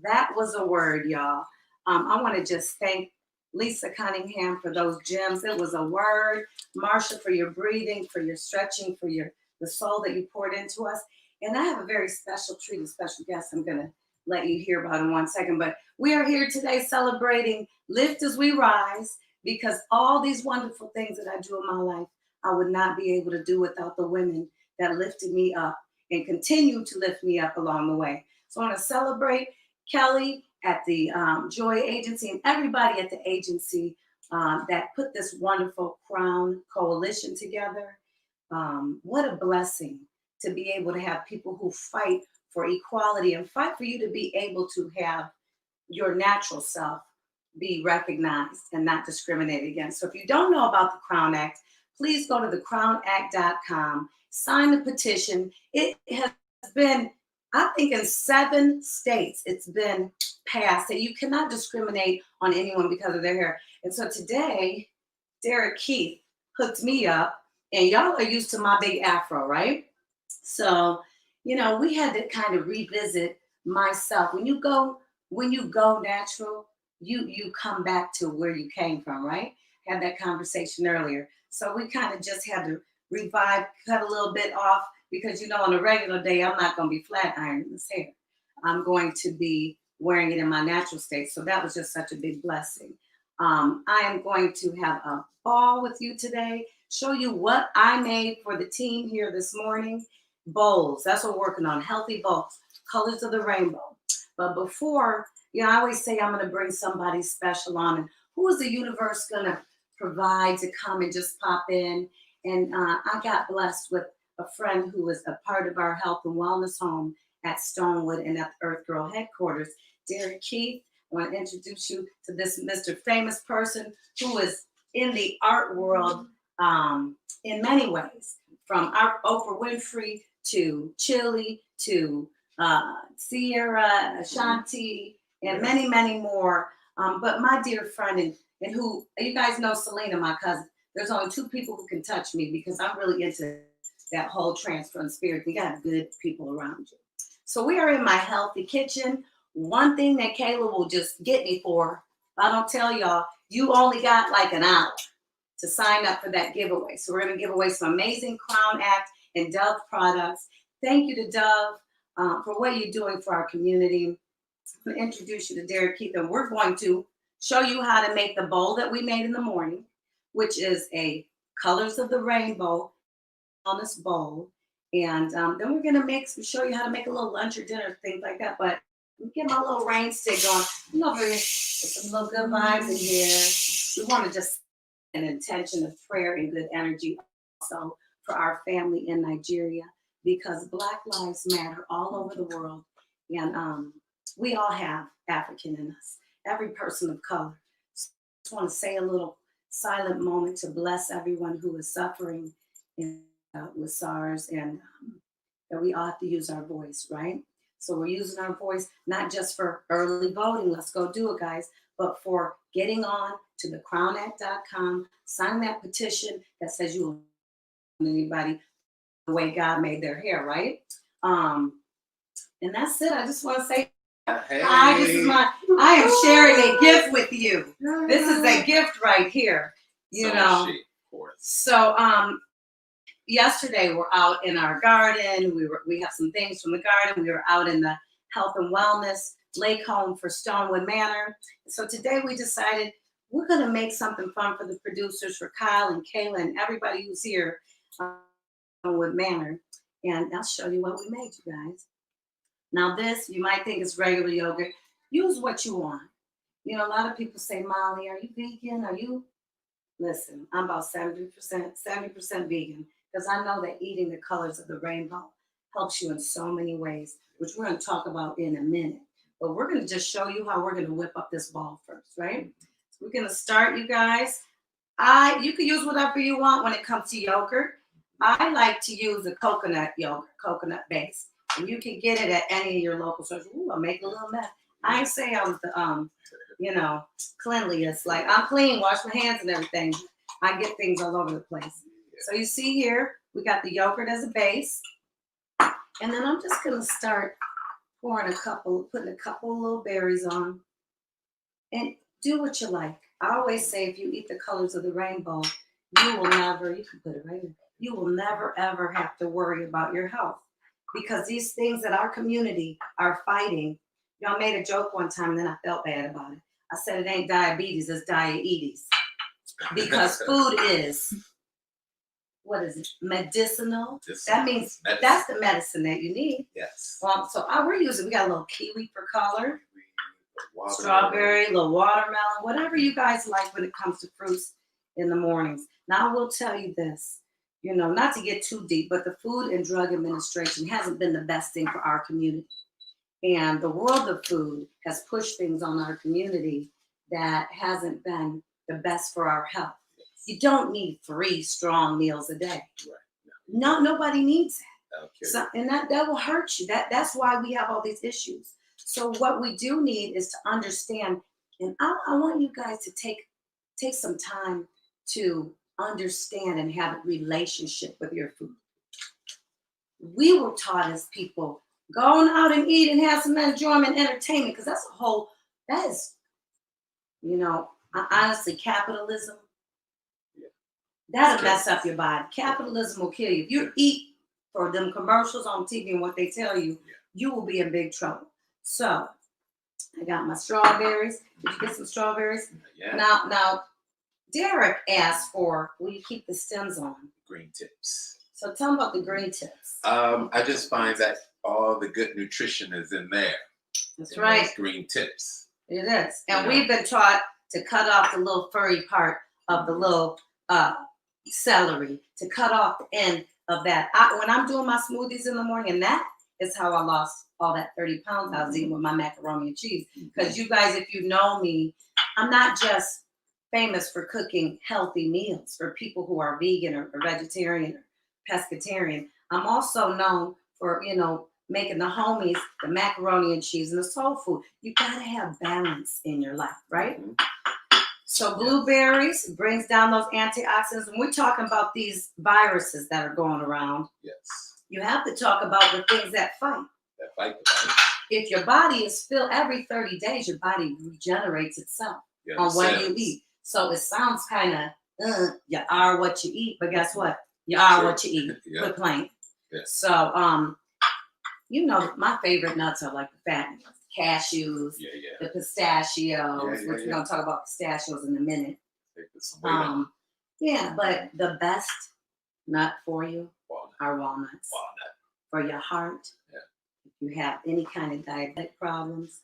That was a word, y'all. I want to just thank Lisa Cunningham for those gems. It was a word. Marsha, for your breathing, for your stretching, for the soul that you poured into us. And I have a very special treat, a special guest I'm gonna let you hear about in 1 second. But we are here today celebrating Lift as We Rise, because all these wonderful things that I do in my life, I would not be able to do without the women that lifted me up and continue to lift me up along the way. So I want to celebrate Kelly at the Joy Agency and everybody at the agency that put this wonderful Crown Coalition together. What a blessing to be able to have people who fight for equality and fight for you to be able to have your natural self be recognized and not discriminated against. So if you don't know about the Crown Act, please go to thecrownact.com, sign the petition. It has been, I think, in 7 states, it's been passed that you cannot discriminate on anyone because of their hair. And so today, Derek Keith hooked me up, and y'all are used to my big afro, right? So, you know, we had to kind of revisit myself. When you go natural, you come back to where you came from, right? Had that conversation earlier. So we kind of just had to revive, cut a little bit off, because, you know, on a regular day, I'm not going to be flat ironing this hair. I'm going to be wearing it in my natural state. So that was just such a big blessing. I am going to have a ball with you today, show you what I made for the team here this morning. Bowls, that's what we're working on, healthy bowls, colors of the rainbow. But before, you know, I always say I'm going to bring somebody special on, and who is the universe going to provide to come and just pop in? And I got blessed with a friend who was a part of our health and wellness home at Stonewood and at the EarthGirl headquarters, Derek Keith. I want to introduce you to this Mr. Famous person who is in the art world in many ways, from Oprah Winfrey to Chili to Sierra, Ashanti, and many, many more. But my dear friend, and who, you guys know Selena, my cousin, there's only 2 people who can touch me, because I'm really into that whole transference spirit. You got good people around you. So we are in my healthy kitchen. One thing that Kayla will just get me for, I don't tell y'all, you only got like an hour to sign up for that giveaway. So we're going to give away some amazing Crown Act and Dove products. Thank you to Dove for what you're doing for our community. I'm going to introduce you to Derek Keith, and we're going to show you how to make the bowl that we made in the morning, which is a Colors of the Rainbow wellness bowl. And then we're going to show you how to make a little lunch or dinner, things like that. But let me get my little rain stick going. I'm over here with some little good vibes in here. We want to just an intention of prayer and good energy also for our family in Nigeria, because Black Lives Matter all over the world. And we all have African in us, every person of color. So I just want to say a little silent moment to bless everyone who is suffering with SARS, and that we all have to use our voice, right? So we're using our voice, not just for early voting, let's go do it, guys, but for getting on to thecrownact.com, sign that petition that says you will anybody the way God made their hair, right? And that's it. I just want to say hi. I am sharing a gift with you. This is a gift right here. You know. So yesterday we're out in our garden. We have some things from the garden. We were out in the health and wellness lake home for Stonewood Manor. So today we decided we're going to make something fun for the producers, for Kyle and Kayla and everybody who's here Stonewood Manor. And I'll show you what we made, you guys. Now this, you might think is regular yogurt. Use what you want. You know, a lot of people say, Molly, are you vegan? Are you? Listen, I'm about 70% vegan, because I know that eating the colors of the rainbow helps you in so many ways, which we're going to talk about in a minute. But we're going to just show you how we're going to whip up this ball first, right? So we're going to start, you guys. You can use whatever you want when it comes to yogurt. I like to use a coconut yogurt, coconut base. And you can get it at any of your local stores. Ooh, I'll make a little mess. I ain't say I was the, cleanliest. Like, I'm clean, wash my hands and everything. I get things all over the place. So you see here, we got the yogurt as a base. And then I'm just gonna start putting a couple little berries on. And do what you like. I always say if you eat the colors of the rainbow, you can put it right in. You will never ever have to worry about your health. Because these things that our community are fighting, y'all made a joke one time and then I felt bad about it. I said it ain't diabetes, it's diabetes. Because food is, what is it? Medicinal. That means that's the medicine that you need. Yes. So we got a little kiwi for color, strawberry, a little watermelon, whatever you guys like when it comes to fruits in the mornings. Now I will tell you this, not to get too deep, but the Food and Drug Administration hasn't been the best thing for our community. And the world of food has pushed things on our community that hasn't been the best for our health. You don't need 3 strong meals a day. Right. No, nobody needs that. Okay. So, and that will hurt you. That's why we have all these issues. So what we do need is to understand, and I want you guys to take some time to understand and have a relationship with your food. We were taught as people, going out and eat and have some enjoyment, entertainment, because that is, honestly, capitalism. That'll mess up your body. Capitalism will kill you. If you eat for them commercials on TV and what they tell you, you will be in big trouble. So I got my strawberries. Did you get some strawberries? Yeah. Now, Derek asked for, will you keep the stems on? Green tips. So tell him about the green tips. I just find that all the good nutrition is in there. That's right. Those green tips. It is. And we've been taught to cut off the little furry part of the little celery, to cut off the end of that. When I'm doing my smoothies in the morning, and that is how I lost all that 30 pounds I was eating with my macaroni and cheese. Because you guys, if you know me, I'm not just famous for cooking healthy meals for people who are vegan or vegetarian or pescatarian. I'm also known for, making the homies the macaroni and cheese and the soul food. You gotta have balance in your life, right? Mm-hmm. So blueberries brings down those antioxidants. And we're talking about these viruses that are going around. Yes. You have to talk about the things that fight. That fight the virus. If your body is filled, every 30 days, your body regenerates itself on what you eat. So it sounds kind of, you are what you eat, but guess what? You are what you eat. Quit playing. Yeah. So, my favorite nuts are like the fat nuts, cashews, the pistachios, which we're going to talk about pistachios in a minute. But the best nut for you are walnuts. For your heart, if you have any kind of diabetic problems.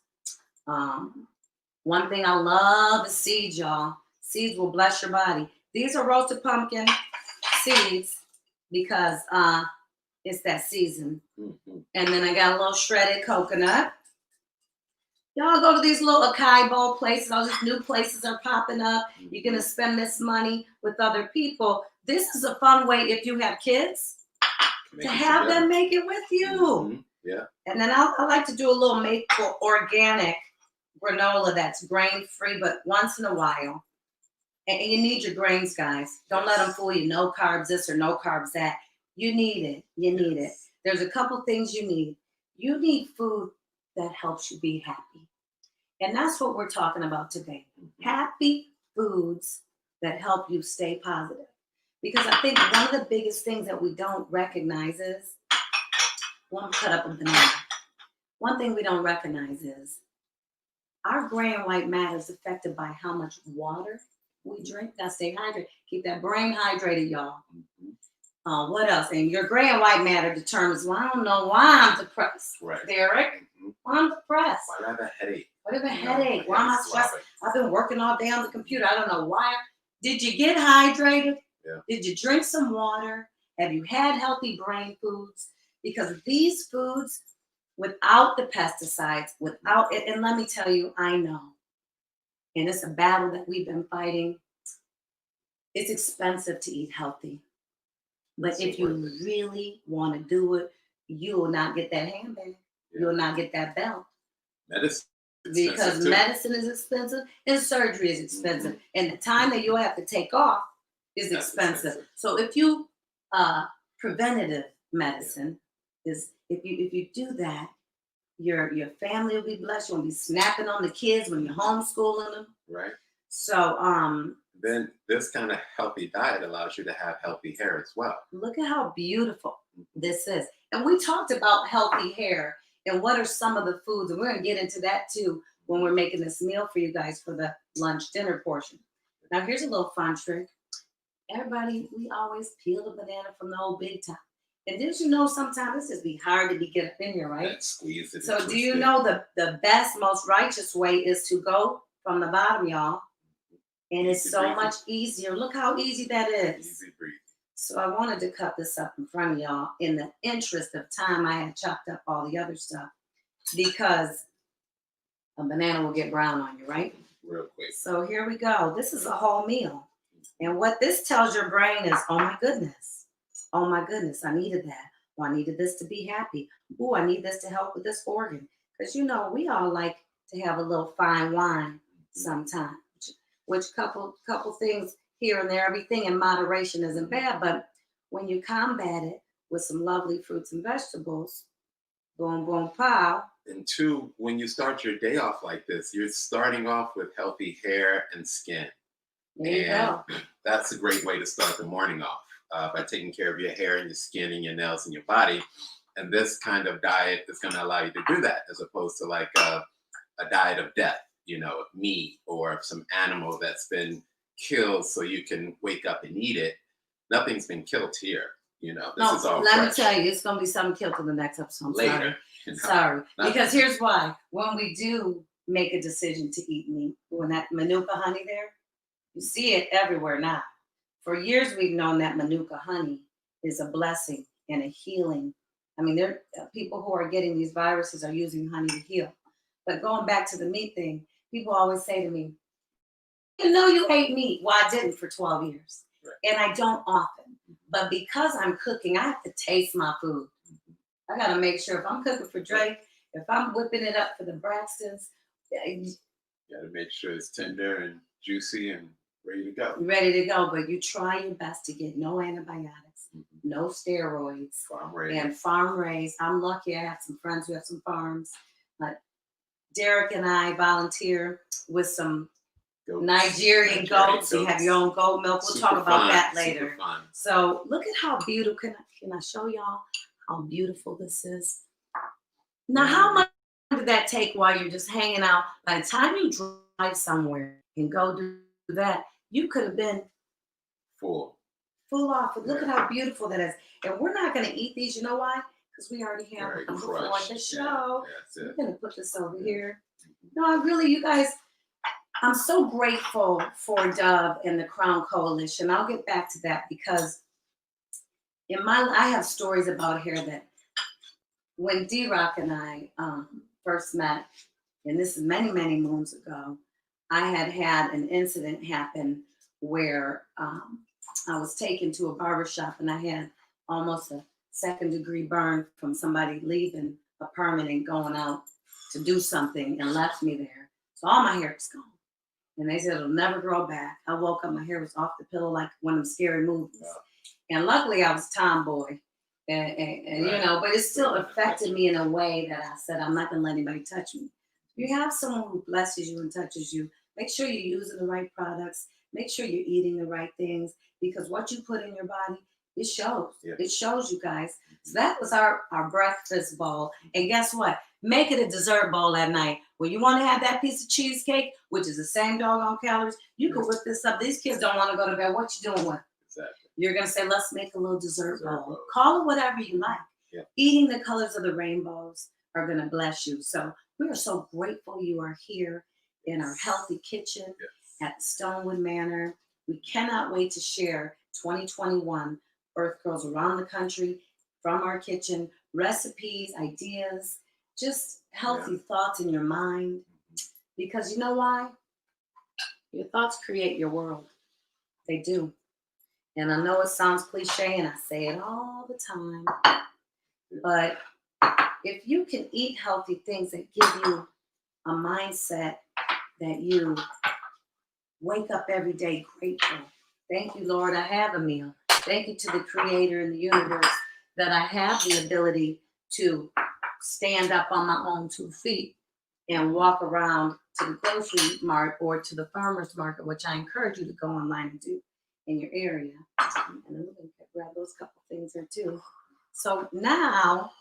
One thing I love is seeds, y'all. Seeds will bless your body. These are roasted pumpkin seeds because it's that season. Mm-hmm. And then I got a little shredded coconut. Y'all go to these little acai bowl places. All these new places are popping up. You're going to spend this money with other people. This is a fun way, if you have kids, to have them make it with you. Mm-hmm. Yeah. And then I like to do a little maple organic granola that's grain-free, but once in a while. And you need your grains, guys. Don't let them fool you. No carbs this or no carbs that. You need it. You need it. There's a couple things you need. You need food that helps you be happy. And that's what we're talking about today. Happy foods that help you stay positive. Because I think one of the biggest things that we don't recognize is, cut up a banana. One thing we don't recognize is our gray and white matter is affected by how much water we drink. Gotta stay hydrated. Keep that brain hydrated, y'all. What else? And your gray and white matter determines, I don't know why I'm depressed. Right. Derek, why I'm depressed. Why do I have a headache? Why do I have a headache? Why am I stressed? I've been working all day on the computer. I don't know why. Did you get hydrated? Yeah. Did you drink some water? Have you had healthy brain foods? Because these foods, without the pesticides, and let me tell you, I know, and it's a battle that we've been fighting. It's expensive to eat healthy. But if you really want to do it, you will not get that handbag. Yeah. You will not get that belt. Medicine. Because medicine is expensive and surgery is expensive. Mm-hmm. And the time that you'll have to take off is expensive. So if you preventative medicine is if you do that, your family will be blessed. You won't be snapping on the kids when you're homeschooling them. Right. So Then this kind of healthy diet allows you to have healthy hair as well. look at how beautiful this is. And we talked about healthy hair and what are some of the foods, and we're gonna get into that too when we're making this meal for you guys for the lunch dinner portion. Now here's a little fun trick. Everybody, we always peel the banana from the old big top. And did you know sometimes this just be hard to get up in here, right? And squeeze it. So do you know the best, most righteous way is to go from the bottom, y'all? And it's Easy so breezy. much easier. Look how easy that is. Easy breezy. So I wanted to cut this up in front of y'all. In the interest of time, I had chopped up all the other stuff because a banana will get brown on you, right? Real quick. So here we go. This is a whole meal. And what this tells your brain is, oh my goodness. Oh my goodness, I needed that. Oh, I needed this to be happy. Oh, I need this to help with this organ. Because you know, we all like to have a little fine wine sometimes. Which couple things here and there, everything in moderation isn't bad. But when you combat it with some lovely fruits and vegetables, boom, boom, pow. And two, when you start your day off like this, you're starting off with healthy hair and skin. There you go. That's a great way to start the morning off by taking care of your hair and your skin and your nails and your body. And this kind of diet is going to allow you to do that, as opposed to like a diet of death, you know, meat or some animal that's been killed so you can wake up and eat it. Nothing's been killed here. You know, this is all let fresh. me tell you, it's going to be something killed in the next episode. I'm Later. Sorry. You know, Sorry. not- Because here's why. When we do make a decision to eat meat, when that manuka honey there, you see it everywhere now. For years, we've known that manuka honey is a blessing and a healing. I mean, there people who are getting these viruses are using honey to heal. But going back to the meat thing, people always say to me, you know you ate meat. Well, I didn't for 12 years. Right. And I don't often. But because I'm cooking, I have to taste my food. I got to make sure if I'm cooking for Drake, if I'm whipping it up for the Braxtons, you got to make sure it's tender and juicy and ready to go. ready to go. But you try your best to get no antibiotics, no steroids, Farm raised. and farm raised. I'm lucky I have some friends who have some farms. But Derek and I volunteer with some Goats. Nigerian goats. You have your own goat milk. We'll talk about that later. Super fun. So look at how beautiful. Can I show y'all how beautiful this is? Now, how much did that take while you're just hanging out? By the time you drive somewhere and go do that, you could have been Full. off. But look at how beautiful that is. And we're not going to eat these. You know why? Because we already have Very them before crushed. the show. Yeah, that's I'm it. going to put this over here. No, I really, you guys, I'm so grateful for Dove and the Crown Coalition. I'll get back to that because I have stories about hair that when D-Rock and I first met, and this is many, many moons ago, I had an incident happen where I was taken to a barbershop and I had almost a 2nd-degree burn from somebody leaving a permanent going out to do something and left me there. So all my hair is gone. And they said it'll never grow back. I woke up, my hair was off the pillow like one of them scary movies. Wow. And luckily I was tomboy. And right. You know, but it still affected me in a way that I said, I'm not going to let anybody touch me. If you have someone who blesses you and touches you, make sure you're using the right products. Make sure you're eating the right things, because what you put in your body, it shows. Yeah. It shows, you guys. So that was our breakfast bowl. And guess what? Make it a dessert bowl at night. When you want to have that piece of cheesecake, which is the same doggone calories, you can whip this up. These kids don't want to go to bed. What you doing with? Exactly. You're going to say, let's make a little dessert bowl. Call it whatever you like. Yeah. Eating the colors of the rainbows are going to bless you. So we are so grateful you are here in our healthy kitchen at Stonewood Manor. We cannot wait to share 2021 EarthGirls around the country from our kitchen, recipes, ideas, just healthy thoughts in your mind. Because you know why? Your thoughts create your world. They do. And I know it sounds cliche and I say it all the time, but if you can eat healthy things that give you a mindset that you wake up every day grateful. Thank you, Lord, I have a meal. Thank you to the creator in the universe that I have the ability to stand up on my own 2 feet and walk around to the grocery mart or to the farmer's market, which I encourage you to go online and do in your area. And I'm going to grab those couple things there too. So now,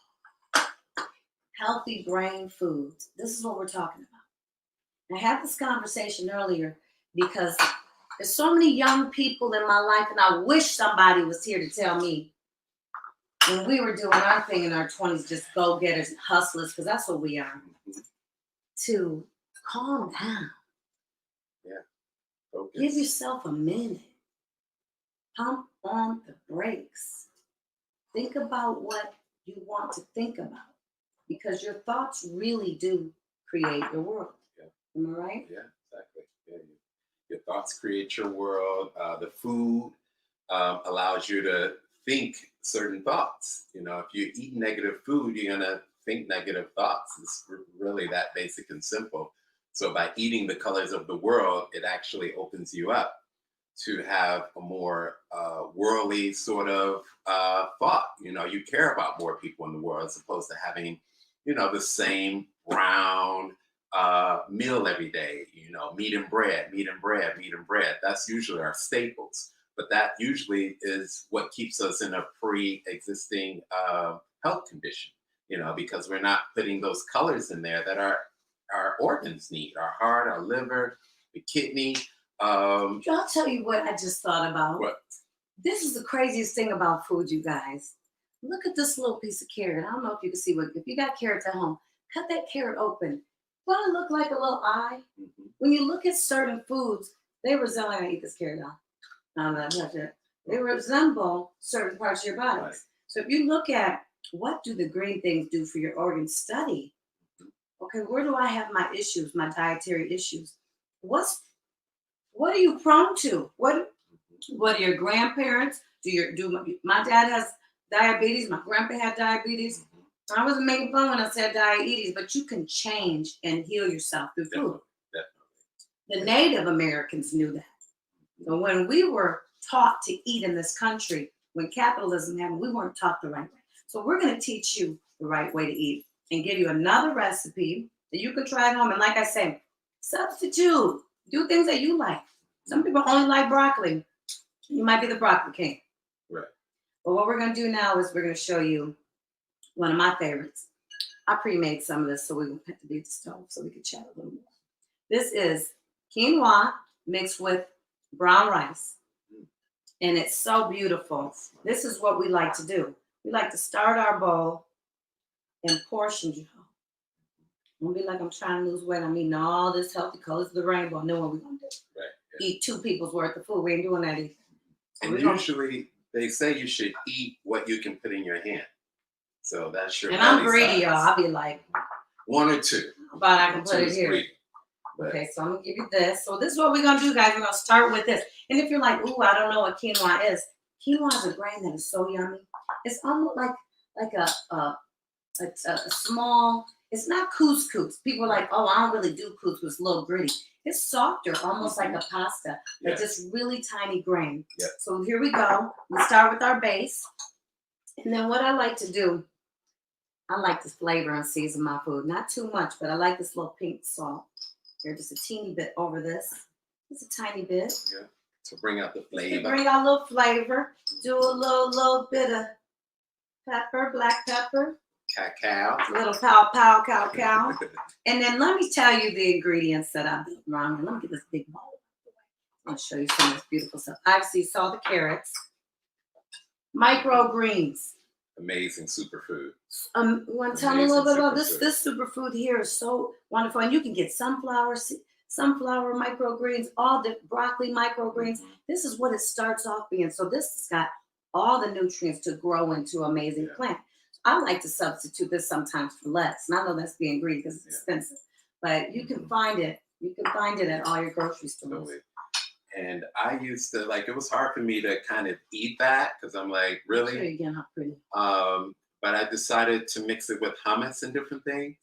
healthy brain foods. This is what we're talking about. I had this conversation earlier because there's so many young people in my life, and I wish somebody was here to tell me when we were doing our thing in our 20s, just go-getters and hustlers, because that's what we are, to calm down. Yeah. Focus. Give yourself a minute. Pump on the brakes. Think about what you want to think about, because your thoughts really do create your world. Yeah. Am I right? Yeah, exactly. Yeah, your thoughts create your world. The food allows you to think certain thoughts. You know, if you eat negative food, you're gonna think negative thoughts. It's really that basic and simple. So by eating the colors of the world, it actually opens you up to have a more worldly sort of thought. You know, you care about more people in the world as opposed to having, you know, the same brown meal every day. You know, meat and bread, meat and bread, meat and bread. That's usually our staples. But that usually is what keeps us in a pre-existing health condition, you know, because we're not putting those colors in there that our organs need, our heart, our liver, the kidney. I'll tell you what I just thought about. What? This is the craziest thing about food, you guys. Look at this little piece of carrot. I don't know if you can see what, if you got carrots at home, cut that carrot open. Doesn't it look like a little eye? Mm-hmm. When you look at certain foods, they resemble, I eat this carrot now. They resemble certain parts of your bodies. Right. So if you look at what do the green things do for your organs, study. Okay, where do I have my issues, my dietary issues? What are you prone to? What are your grandparents? My dad has diabetes, my grandpa had diabetes. I wasn't making fun when I said diabetes, but you can change and heal yourself through food. Definitely. The Native Americans knew that. So when we were taught to eat in this country, when capitalism happened, we weren't taught the right way. So we're going to teach you the right way to eat and give you another recipe that you can try at home. And like I say, substitute. Do things that you like. Some people only like broccoli. You might be the broccoli king. Right. But what we're going to do now is we're going to show you one of my favorites. I pre-made some of this so we won't have to be at the stove so we can chat a little more. This is quinoa mixed with brown rice. And it's so beautiful. This is what we like to do. We like to start our bowl in portions, y'all. Don't be like I'm trying to lose weight. I'm eating all this healthy colors of the rainbow. Know what we're gonna do? Right. Yeah. Eat 2 people's worth of food. We ain't doing that either. So And usually they say you should eat what you can put in your hand. So that's your. And I'm belly greedy, size. y'all. I'll be like 1 or 2. but I can put 2 it is here. greedy. But Okay, so I'm gonna give you this. So this is what we're gonna do, guys. We're gonna start with this. And if you're like, ooh, I don't know what quinoa is a grain that is so yummy. It's almost like a small. It's not couscous. People are like, oh, I don't really do couscous. It's a little gritty. It's softer, almost like a pasta, but just really tiny grain. Yep. So here we go. We start with our base. And then what I like to do, I like to flavor and season my food. Not too much, but I like this little pink salt. Here, just a teeny bit over this. Just a tiny bit. Yeah. To bring out the To flavor. bring out a little flavor. Do a little bit of pepper, black pepper. Cacao. A little cow. And then let me tell you the ingredients that I built wrong. Let me get this big bowl. I'll show you some of this beautiful stuff. Obviously, you saw the carrots. Microgreens. Amazing superfood. You want to tell me a little bit about this? Superfood. This superfood here is so wonderful. And you can get sunflower microgreens, all the broccoli microgreens. This is what it starts off being. So this has got all the nutrients to grow into an amazing plant. I like to substitute this sometimes for lettuce. And I know that's being greedy because it's expensive. But you can find it. You can find it at all your grocery stores. Totally. And I used to, it was hard for me to kind of eat that because I'm like, really? Sure, again, how pretty. But I decided to mix it with hummus and different things.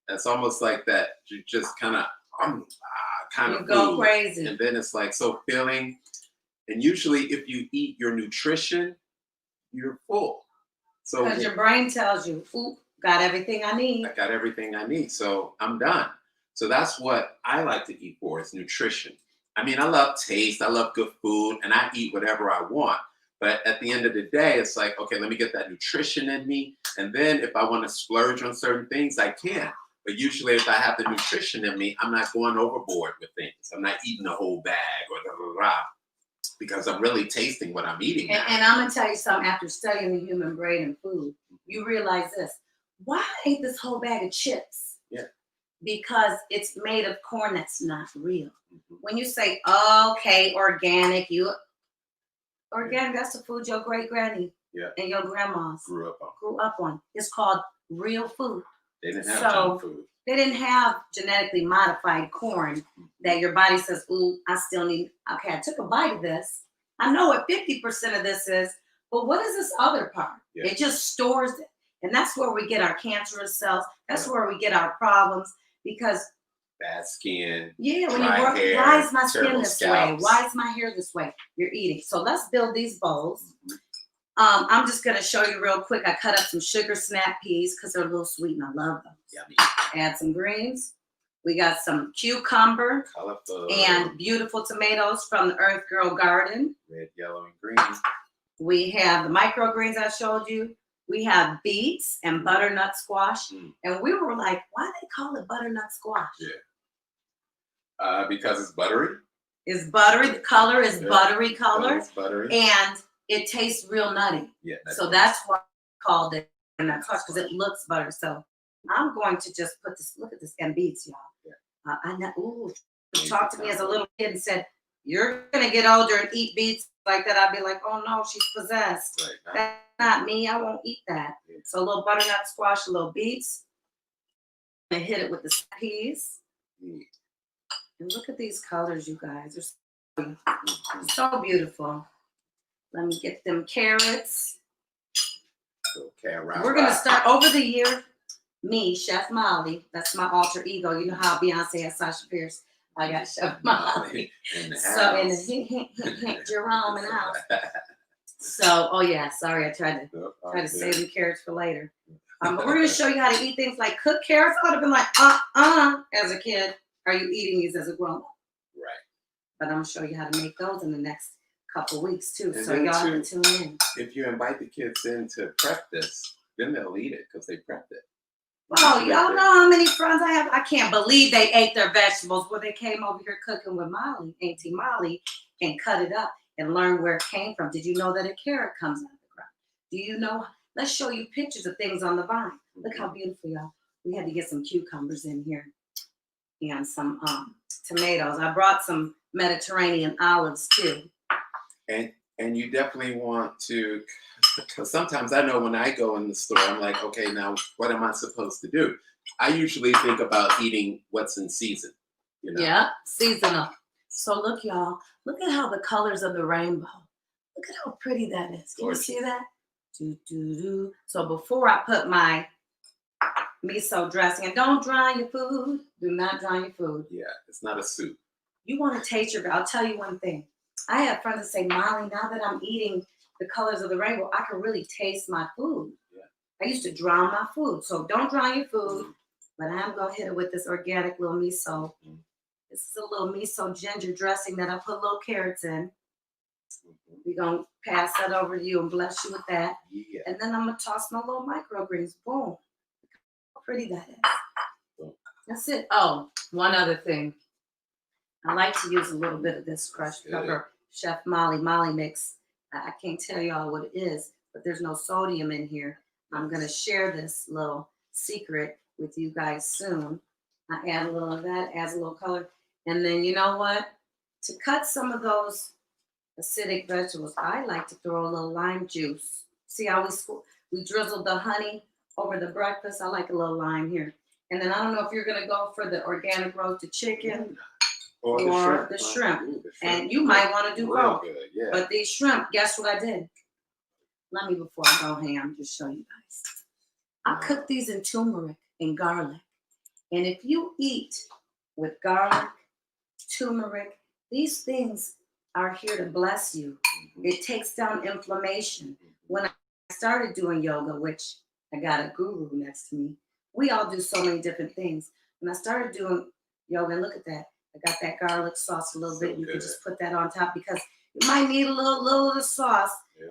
It's almost like that. You just kind of You go food. crazy. And then it's like so filling. And usually if you eat your nutrition, you're full. So Because your brain tells you, "Ooh, got everything I need." I got everything I need, so I'm done. So that's what I like to eat for, is nutrition. I mean, I love taste, I love good food, and I eat whatever I want. But at the end of the day, it's like, okay, let me get that nutrition in me. And then if I want to splurge on certain things, I can. But usually if I have the nutrition in me, I'm not going overboard with things. I'm not eating a whole bag or blah, blah, blah, because I'm really tasting what I'm eating now. And I'm going to tell you something, after studying the human brain and food, you realize this. Why I ate this whole bag of chips? Yeah. Because it's made of corn that's not real. When you say, okay, organic, that's the food your great granny and your grandmas grew up on. It's called real food. They didn't have junk food. They didn't have genetically modified corn that your body says, ooh, I still need. Okay, I took a bite of this. I know what 50% of this is, but what is this other part? Yeah. It just stores it. And that's where we get our cancerous cells. That's where we get our problems, because bad skin. Yeah, when dry you work, hair, why is my skin this scalps. way? Why is my hair this way? You're eating. So let's build these bowls. I'm just going to show you real quick. I cut up some sugar snap peas because they're a little sweet and I love them. Yummy. Add some greens. We got some cucumber Colorful. and beautiful tomatoes from the EarthGirl garden. Red, yellow, and green. We have the microgreens I showed you. We have beets and butternut squash. And we were like, why do they call it butternut squash? Yeah. Because it's buttery. It's buttery. The color is buttery color. It's buttery. And it tastes real nutty. Yeah. So that's why I called it butternut squash, because it looks butter. So I'm going to just put this, look at this, and beets, y'all. Yeah. I know, ooh, talked to me as a little kid and said, you're going to get older and eat beets like that. I'd be like, oh no, she's possessed. Right. That's not me. I won't eat that. Yeah. So a little butternut squash, a little beets. I hit it with the peas. And look at these colors, you guys. They're so beautiful. Let me get them carrots. We're going to start over the year. Me, Chef Molly, that's my alter ego. You know how Beyonce has Sasha Fierce. I got Chef Molly. In the so in the Jerome in the house. So, oh yeah, sorry, I tried to save the carrots for later. But we're going to show you how to eat things like cooked carrots. I would have been like, as a kid. Are you eating these as a grown up? Right. But I'm going to show you how to make those in the next couple weeks too. And so y'all have to tune in. If you invite the kids in to prep this, then they'll eat it because they prepped it. Oh, y'all know how many friends I have? I can't believe they ate their vegetables. Well, they came over here cooking with Molly, Auntie Molly, and cut it up and learn where it came from. Did you know that a carrot comes out of the ground? Do you know? Let's show you pictures of things on the vine. Look how beautiful, y'all. We had to get some cucumbers in here and some tomatoes. I brought some Mediterranean olives too. And you definitely want to, because sometimes I know when I go in the store, I'm like, okay, now what am I supposed to do? I usually think about eating what's in season. You know? Yeah, seasonal. So look, y'all, look at how the colors of the rainbow. Look at how pretty that is. Can you see that? So before I put my miso dressing, and don't dry your food. Do not dry your food. Yeah, it's not a soup. You want to taste your, I'll tell you one thing. I have friends that say, Molly, now that I'm eating the colors of the rainbow, I can really taste my food. Yeah. I used to drown my food. So don't drown your food. But I'm going to hit it with this organic little miso. This is a little miso ginger dressing that I put little carrots in. We're going to pass that over to you and bless you with that. Yeah. And then I'm going to toss my little microgreens. Boom. Look how pretty that is. That's it. Oh, one other thing. I like to use a little bit of this crushed pepper. Chef Molly mix. I can't tell y'all what it is, but there's no sodium in here. I'm going to share this little secret with you guys soon. I add a little of that, adds a little color. And then you know what? To cut some of those acidic vegetables, I like to throw a little lime juice. See how we drizzled the honey over the breakfast? I like a little lime here. And then I don't know if you're going to go for the organic roasted chicken. Or the shrimp. Ooh, the shrimp. And you might want to do both. Yeah. But these shrimp, guess what I did? Let me, before I go ham, just show you guys. I cooked these in turmeric and garlic. And if you eat with garlic, turmeric, these things are here to bless you. It takes down inflammation. When I started doing yoga, which I got a guru next to me, we all do so many different things. When I started doing yoga, and look at that, I got that garlic sauce a little bit. You can just put that on top because you might need a little of the sauce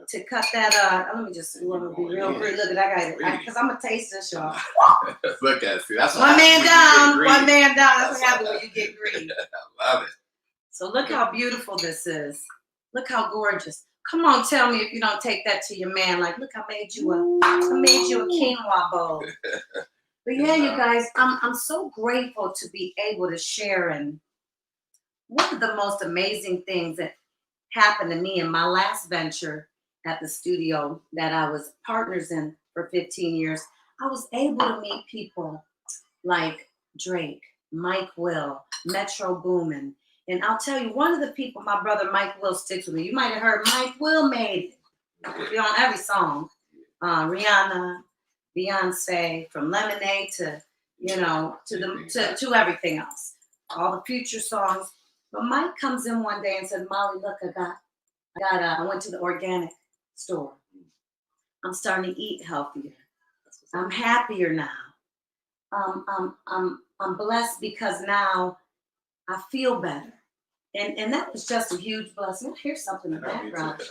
to cut that. Let me just be real brief. Look at I got it because I'm gonna taste this, y'all. Look at see, that's One man down. That's what happens when you get greedy. I love it. So look how beautiful this is. Look how gorgeous. Come on, tell me if you don't take that to your man. Like, look, I made you a quinoa bowl. But yeah, you guys, I'm so grateful to be able to share. And one of the most amazing things that happened to me in my last venture at the studio that I was partners in for 15 years, I was able to meet people like Drake, Mike Will, Metro Boomin. And I'll tell you, one of the people, my brother Mike Will sticks with me. You might have heard Mike Will made it. Be on every song. Rihanna, Beyonce, from Lemonade to, to everything else. All the Future songs. But Mike comes in one day and said, Molly, look, I went to the organic store. I'm starting to eat healthier. I'm happier now. I'm blessed because now I feel better. And that was just a huge blessing. I hear something in the background.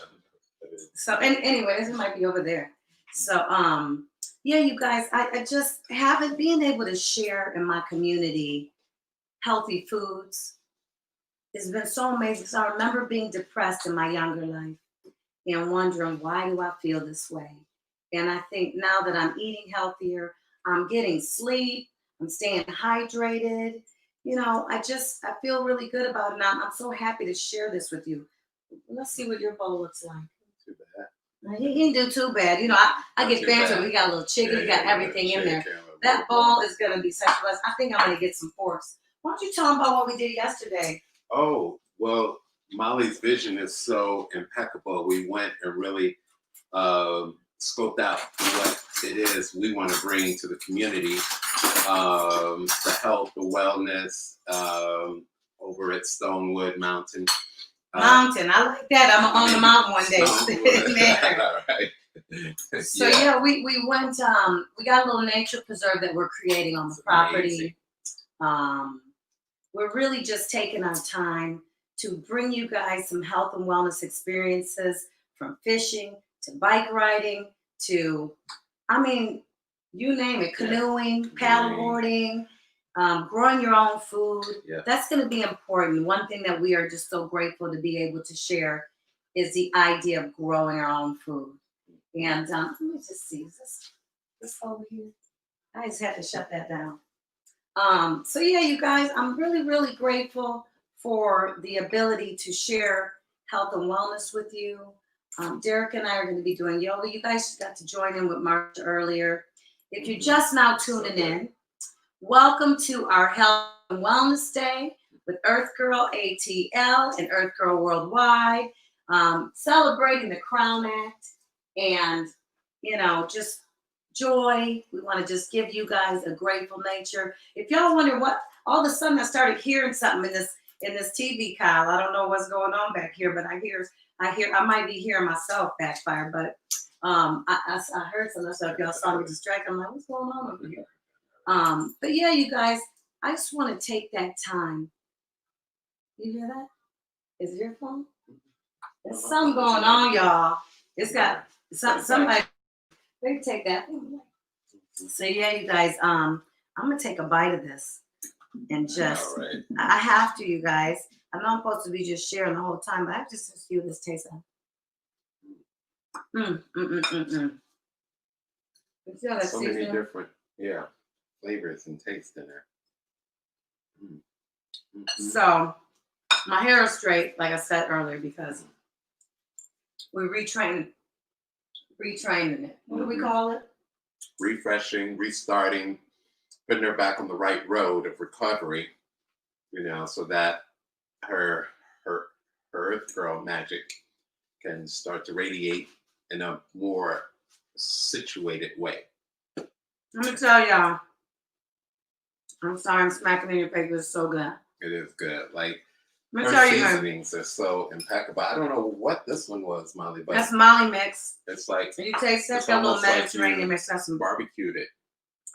So anyway, this might be over there. So yeah, you guys, I just haven't been able to share in my community healthy foods. It's been so amazing. So I remember being depressed in my younger life and wondering, why do I feel this way? And I think now that I'm eating healthier, I'm getting sleep, I'm staying hydrated. I feel really good about it. And I'm so happy to share this with you. Let's see what your bowl looks like. Too bad. He didn't do too bad. I get fancy. We got a little chicken. We got everything in there. That bowl is going to be such a blessing. I think I'm going to get some forks. Why don't you tell them about what we did yesterday? Oh, well, Molly's vision is so impeccable. We went and really scoped out what it is we want to bring to the community. The health, the wellness over at Stonewood Mountain. Mountain, I like that. I'm on the mountain one day. All right. So yeah, we went. We got a little nature preserve that we're creating on the property. We're really just taking our time to bring you guys some health and wellness experiences, from fishing to bike riding to, you name it, canoeing, paddleboarding, growing your own food. Yeah. That's going to be important. One thing that we are just so grateful to be able to share is the idea of growing our own food. And let me just see, is this over here? I just had to shut that down. So yeah, you guys, I'm really, really grateful for the ability to share health and wellness with you. Derek and I are going to be doing yoga. You guys got to join in with Marcia earlier. If you're just now tuning in, welcome to our Health and Wellness Day with EarthGirl ATL and EarthGirl Worldwide, celebrating the Crown Act and, just joy. We want to just give you guys a grateful nature. If y'all wonder what, all of a sudden I started hearing something in this TV, Kyle. I don't know what's going on back here, but I might be hearing myself backfire, but I heard something. So if y'all saw me distracted, I'm like, what's going on over here? But yeah, you guys, I just want to take that time. You hear that? Is it your phone? There's something going on, y'all. It's got somebody. Maybe take that. So yeah, you guys, I'm gonna take a bite of this and just. All right. I have to, you guys. I know I'm supposed to be just sharing the whole time, but I have to just see what this tastes like. So many different, flavors and tastes in there. So my hair is straight, like I said earlier, because we're retraining it. What do we call it? Refreshing, restarting, putting her back on the right road of recovery, so that her EarthGirl magic can start to radiate in a more situated way. Let me tell y'all. I'm sorry I'm smacking in your face, but it's so good. It is good. Like Let me Her tell you. seasonings are so impeccable. I don't know what this one was, Molly, but That's Molly mix. it's like You taste that, it's that little almost like Mediterranean you mix. That's some. barbecued it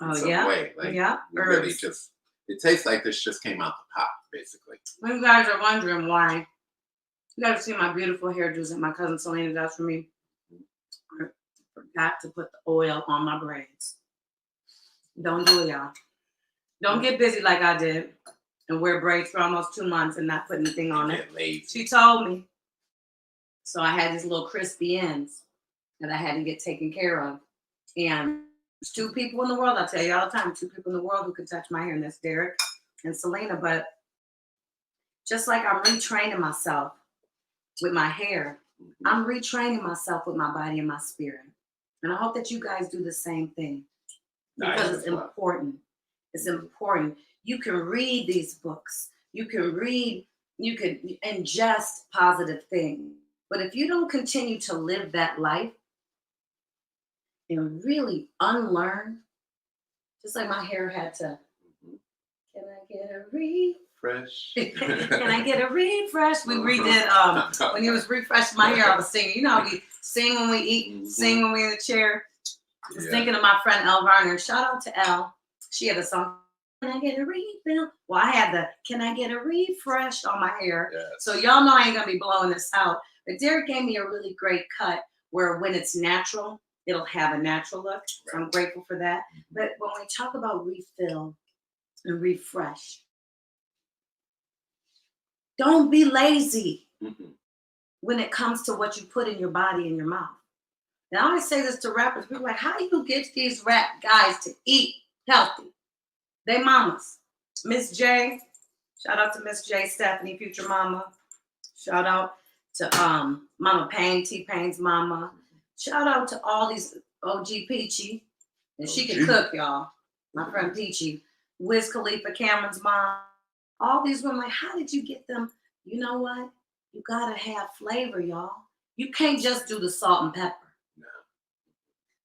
in Oh some yeah, way. Like yeah. we really Herbs. just, it tastes like this just came out the pot, basically. When you guys are wondering why, you gotta see my beautiful hairdos that my cousin Selena does for me. I forgot to put the oil on my braids. Don't do it, y'all. Don't get busy like I did and wear braids for almost 2 months and not put anything on it. Get lazy. She told me. So I had these little crispy ends that I had to get taken care of. And there's 2 people in the world, I tell you all the time, 2 people in the world who can touch my hair, and that's Derek and Selena. But just like I'm retraining myself with my hair, I'm retraining myself with my body and my spirit. And I hope that you guys do the same thing because it's important. It's important. You can read these books. You can ingest positive things. But if you don't continue to live that life and really unlearn, just like my hair had to, can I get a Fresh. Can I get a refresh? We redid when he was refreshing my hair, I was singing. You know how we sing when we eat, sing when we're in the chair. I was thinking of my friend Elle Varner. Shout out to Elle. She had a song, Can I get a refill? Well, I had the Can I get a refresh on my hair. Yes. So y'all know I ain't gonna be blowing this out. But Derek gave me a really great cut where when it's natural, it'll have a natural look. So I'm grateful for that. But when we talk about refill and refresh, don't be lazy when it comes to what you put in your body and your mouth. And I always say this to rappers. People are like, how do you get these rap guys to eat healthy? They mamas. Miss J, shout out to Miss J, Stephanie, future mama. Shout out to Mama Payne, T-Pain's mama. Shout out to all these OG Peachy. And she can cook, y'all. My friend Peachy. Wiz Khalifa, Cameron's mom. All these women, like, how did you get them? You know what? You gotta have flavor, y'all. You can't just do the salt and pepper. No.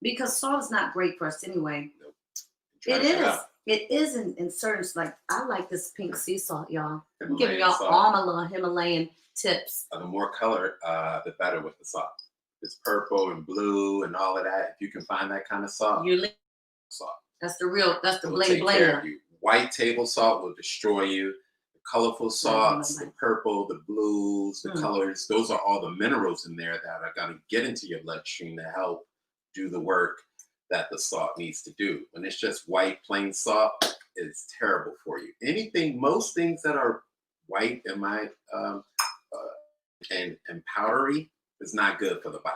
Because salt is not great for us anyway. Nope. It is. It is in certain, like, I like this pink sea salt, y'all. I'm giving y'all all my little Himalayan tips. The more color, the better with the salt. It's purple and blue and all of that. If you can find that kind of salt, salt. That's the real, that's the bling bling. White table salt will destroy you. The colorful salts, the purple, the blues, the colors, those are all the minerals in there that are going to get into your bloodstream to help do the work that the salt needs to do. When it's just white, plain salt, it's terrible for you. Most things that are white and and powdery is not good for the body.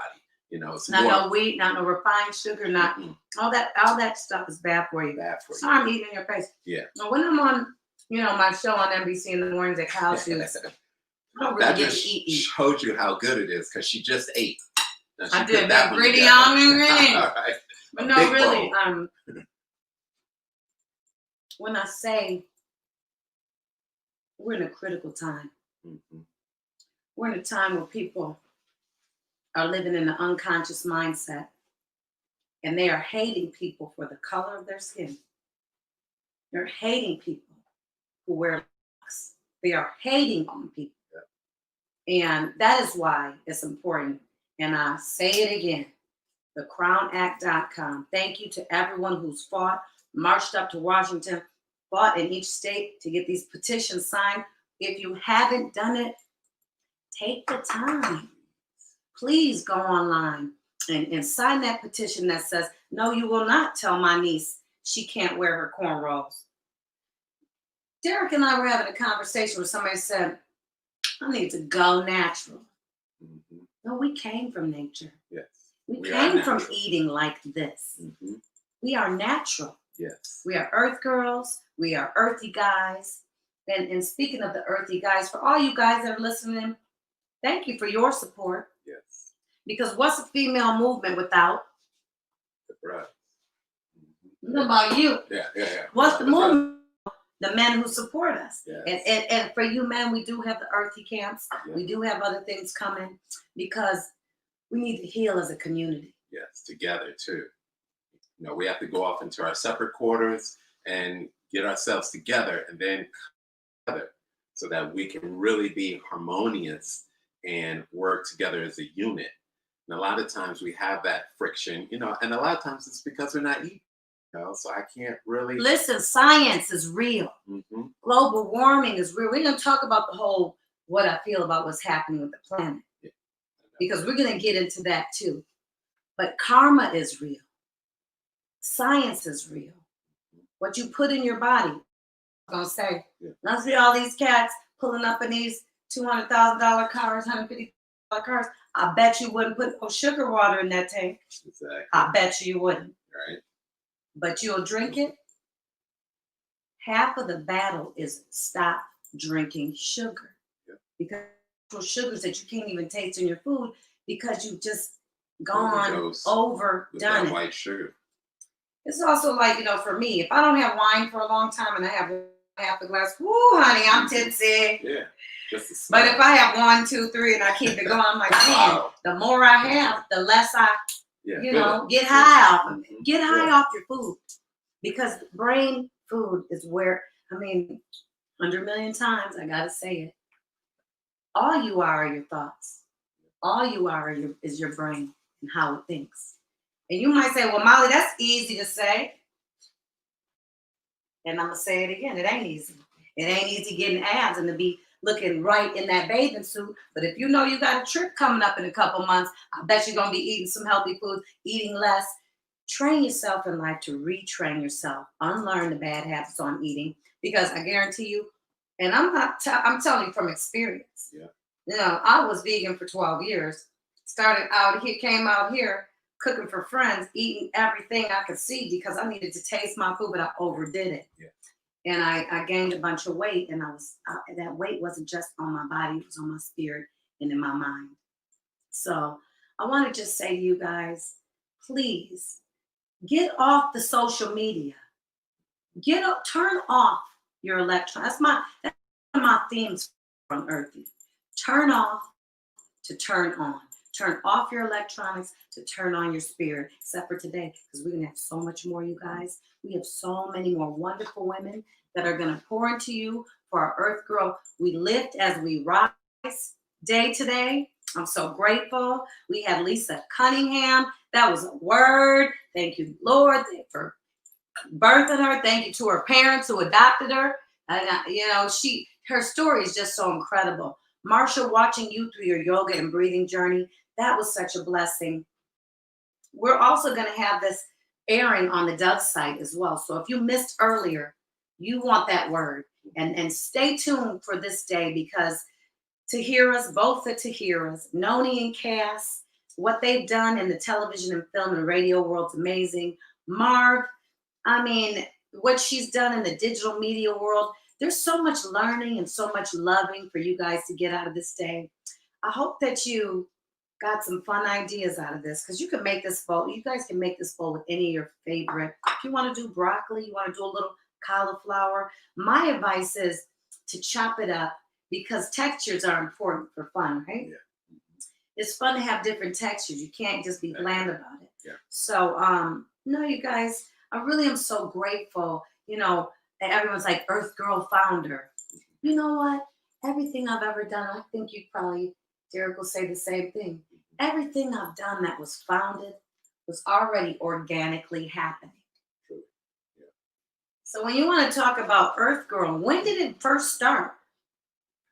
You know, it's not more, no wheat, not no refined sugar, not all that stuff is bad for you. Sorry, I'm eating in your face. Yeah. Now, when I'm on, my show on NBC in the mornings at Cow Shoes, I don't really get to eat. Showed you how good it is because she just ate. I did that gritty on me. All right. But no, really, when I say we're in a critical time, we're in a time where people are living in an unconscious mindset and they are hating people for the color of their skin. They're hating people who wear locks. They are hating on people. And that is why it's important. And I say it again, thecrownact.com. Thank you to everyone who's fought, marched up to Washington, fought in each state to get these petitions signed. If you haven't done it, take the time. Please go online and sign that petition that says, no, you will not tell my niece she can't wear her cornrows. Derek and I were having a conversation where somebody said, I need to go natural. No, we came from nature. Yes. We came from eating like this. We are natural. Yes. We are earth girls. We are earthy guys. And speaking of the earthy guys, for all you guys that are listening, thank you for your support. Yes. Because what's a female movement without? The breath. What about you? Yeah. What's the movement? The men who support us. Yes. And for you men, we do have the earthy camps. Yes. We do have other things coming because we need to heal as a community. Yes, together too. We have to go off into our separate quarters and get ourselves together and then come together so that we can really be harmonious and work together as a unit. And a lot of times we have that friction, and a lot of times it's because we're not eating, so I can't really. Listen, science is real. Mm-hmm. Global warming is real. We're going to talk about the whole, what I feel about what's happening with the planet, because we're going to get into that too. But karma is real. Science is real. What you put in your body, I'm going to say, I see all these cats pulling up in these $200,000 cars, $150,000 cars. I bet you wouldn't put no sugar water in that tank. Exactly. I bet you wouldn't. Right. But you'll drink it. Half of the battle is stop drinking sugar. Because sugars that you can't even taste in your food because you've just overdone it. White sugar. It's also like, for me, if I don't have wine for a long time and I have half a glass, whoo, honey, I'm tipsy. Yeah. But if I have 1, 2, 3 and I keep it going, I'm like, man, the more I have, the less I, get high off of it. Get high off your food. Because brain food is where, 100 million times, I got to say it. All you are your thoughts. All you are is your brain and how it thinks. And you might say, well, Molly, that's easy to say. And I'm going to say it again. It ain't easy. It ain't easy getting abs and to be looking right in that bathing suit. But if you know you got a trip coming up in a couple months, I bet you're going to be eating some healthy food, eating less. Train yourself in life to retrain yourself. Unlearn the bad habits on eating. Because I guarantee you, and I'm telling you from experience. Yeah. I was vegan for 12 years. Came out here cooking for friends, eating everything I could see because I needed to taste my food, but I overdid it. Yeah. And I gained a bunch of weight, and that weight wasn't just on my body, it was on my spirit and in my mind. So I want to just say to you guys, please get off the social media. Turn off your electronics. That's one of my themes from Earthy. Turn off to turn on. Turn off your electronics to turn on your spirit, except for today, because we're going to have so much more, you guys. We have so many more wonderful women that are going to pour into you for our Earth Girl. We lift as we rise day to day. I'm so grateful. We had Lisa Cunningham. That was a word. Thank you, Lord, for birthing her. Thank you to her parents who adopted her. And, her story is just so incredible. Marsha, watching you through your yoga and breathing journey, that was such a blessing. We're also going to have this airing on the Dove site as well. So if you missed earlier, you want that word. And stay tuned for this day, because Tahiras, both the Tahiras, Noni and Cass, what they've done in the television and film and radio world's amazing. Marv, what she's done in the digital media world, there's so much learning and so much loving for you guys to get out of this day. I hope that you got some fun ideas out of this, because you can make this bowl. You guys can make this bowl with any of your favorite. If you want to do broccoli, you want to do a little cauliflower. My advice is to chop it up, because textures are important for fun, right? Yeah. It's fun to have different textures. You can't just be bland about it. Yeah. So, no, you guys, I really am so grateful. Everyone's like, Earth Girl founder. You know what? Everything I've ever done, I think you probably, Derek, will say the same thing. Everything I've done that was founded was already organically happening. True. Yeah. So when you want to talk about Earth Girl, when did it first start?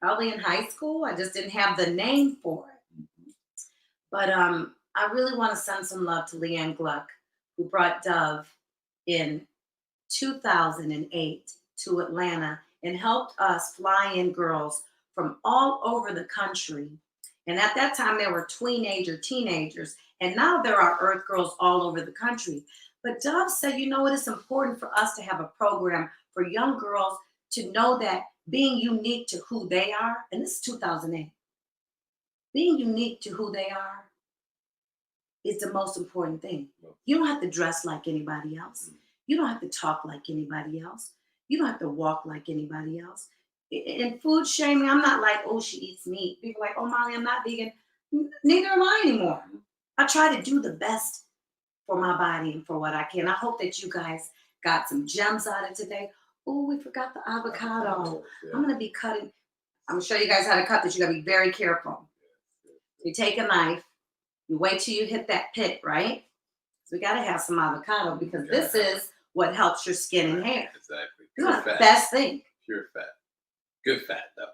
Probably in high school. I just didn't have the name for it. Mm-hmm. But I really want to send some love to Leanne Gluck, who brought Dove in 2008 to Atlanta and helped us fly in girls from all over the country. And at that time, there were teenagers, and now there are Earth Girls all over the country. But Dove said, it's important for us to have a program for young girls to know that being unique to who they are, and this is 2008, being unique to who they are is the most important thing. You don't have to dress like anybody else. You don't have to talk like anybody else. You don't have to walk like anybody else. In food shaming, I'm not like, oh, she eats meat. People are like, oh, Molly, I'm not vegan. Neither am I anymore. I try to do the best for my body and for what I can. I hope that you guys got some gems out of today. Oh, we forgot the avocado. Yeah. I'm going to be cutting. I'm gonna show you guys how to cut this. You gotta be very careful. You take a knife, you wait till you hit that pit, right? So we gotta have some avocado because this is what helps your skin and hair. Exactly. You Pure want the fat. best thing. Pure fat. Good fat, though.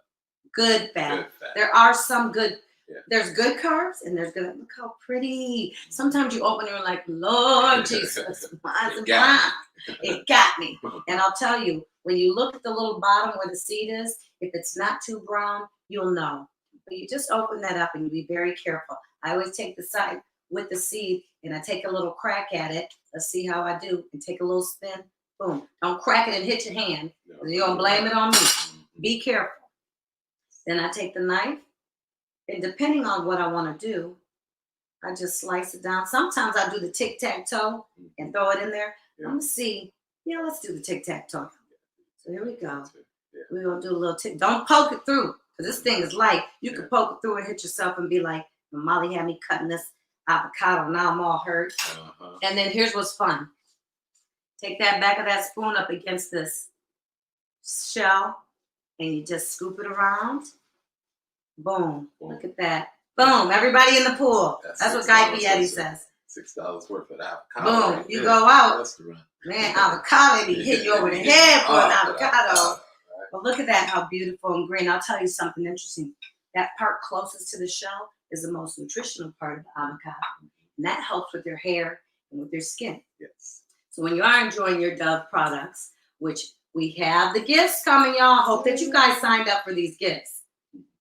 Good fat. Good fat. There are some good. Yeah. There's good carbs and there's good. Look how pretty. Sometimes you open it and you're like, Lord Jesus, it got me. And I'll tell you, when you look at the little bottom where the seed is, if it's not too brown, you'll know. But you just open that up and you be very careful. I always take the side with the seed and I take a little crack at it. Let's see how I do. And take a little spin. Boom. Don't crack it and hit your hand. You're going to blame it on me. Be careful. Then I take the knife. And depending on what I want to do, I just slice it down. Sometimes I do the tic-tac-toe and throw it in there. I'm going to see. Yeah, let's do the tic-tac-toe. So here we go. We're going to do a little tick. Don't poke it through because this thing is light. You can poke it through and hit yourself and be like, Molly had me cutting this avocado. Now I'm all hurt. And then here's what's fun. Take that back of that spoon up against this shell and you just scoop it around. Boom. Look at that. Boom. Everybody in the pool. That's what Guy Fieri says. $6 worth of avocado. Boom. Right you there. go out. Restaurant. Man, avocado be hitting you over the head for an avocado. Right. But look at that, how beautiful and green. I'll tell you something interesting. That part closest to the shell is the most nutritional part of the avocado. And that helps with your hair and with your skin. Yes. So when you are enjoying your Dove products, which we have the gifts coming, y'all. Hope that you guys signed up for these gifts.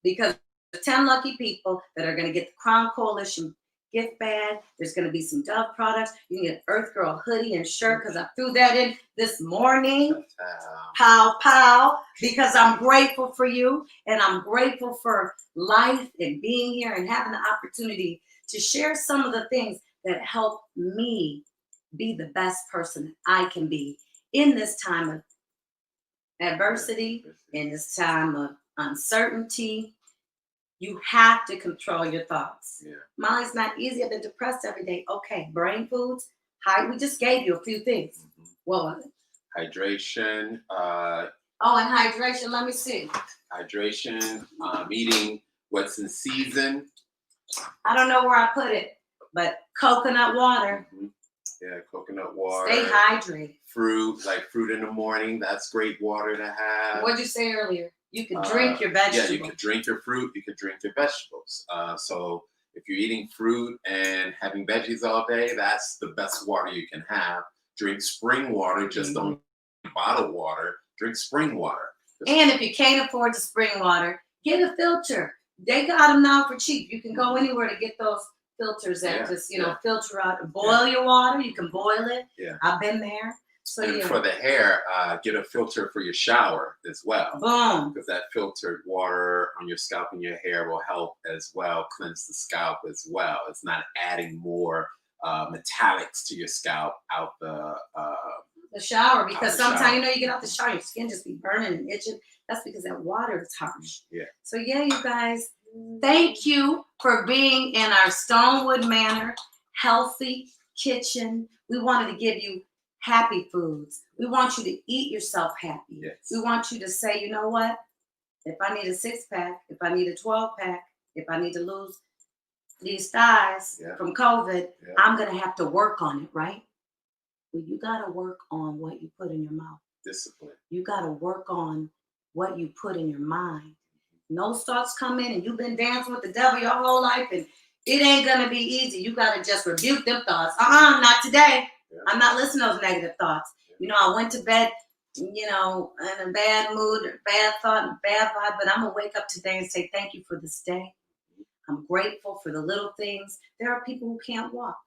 Because there's 10 lucky people that are going to get the Crown Coalition gift bag. There's going to be some Dove products. You can get EarthGirl hoodie and shirt because I threw that in this morning. Pow, pow. Because I'm grateful for you and I'm grateful for life and being here and having the opportunity to share some of the things that help me be the best person that I can be in this time of adversity, in this time of uncertainty. You have to control your thoughts. Yeah. Molly's not easy. I've been depressed every day. Okay, brain foods. We just gave you a few things. What was it? Hydration. And hydration. Let me see. Hydration. Eating what's in season. I don't know where I put it, but coconut water. Yeah, coconut water. Stay hydrated. Fruit, like fruit in the morning. That's great water to have. What'd you say earlier? You can drink your vegetables. Yeah, you can drink your fruit. You can drink your vegetables. So if you're eating fruit and having veggies all day, that's the best water you can have. Drink spring water. Just don't drink bottled water. Drink spring water. And if you can't afford the spring water, get a filter. They got them now for cheap. You can go anywhere to get those filters that just, filter out. Boil your water. You can boil it. Yeah. I've been there. So and for the hair, get a filter for your shower as well. Boom. Because that filtered water on your scalp and your hair will help as well, cleanse the scalp as well. It's not adding more metallics to your scalp out the shower. Because sometimes, you get out the shower, your skin just be burning and itching. That's because that water is harsh. Yeah. So yeah, you guys, thank you for being in our Stonewood Manor healthy kitchen. We wanted to give you happy foods. We want you to eat yourself happy. Yes. We want you to say, you know what? If I need a 6-pack, if I need a 12-pack, if I need to lose these thighs from COVID, I'm going to have to work on it, right? Well, you got to work on what you put in your mouth. Discipline. You got to work on what you put in your mind. Those thoughts come in and you've been dancing with the devil your whole life and it ain't going to be easy. You got to just rebuke them thoughts. Not today. I'm not listening to those negative thoughts. I went to bed, in a bad mood, or bad thought, and bad vibe, but I'm going to wake up today and say, thank you for this day. I'm grateful for the little things. There are people who can't walk.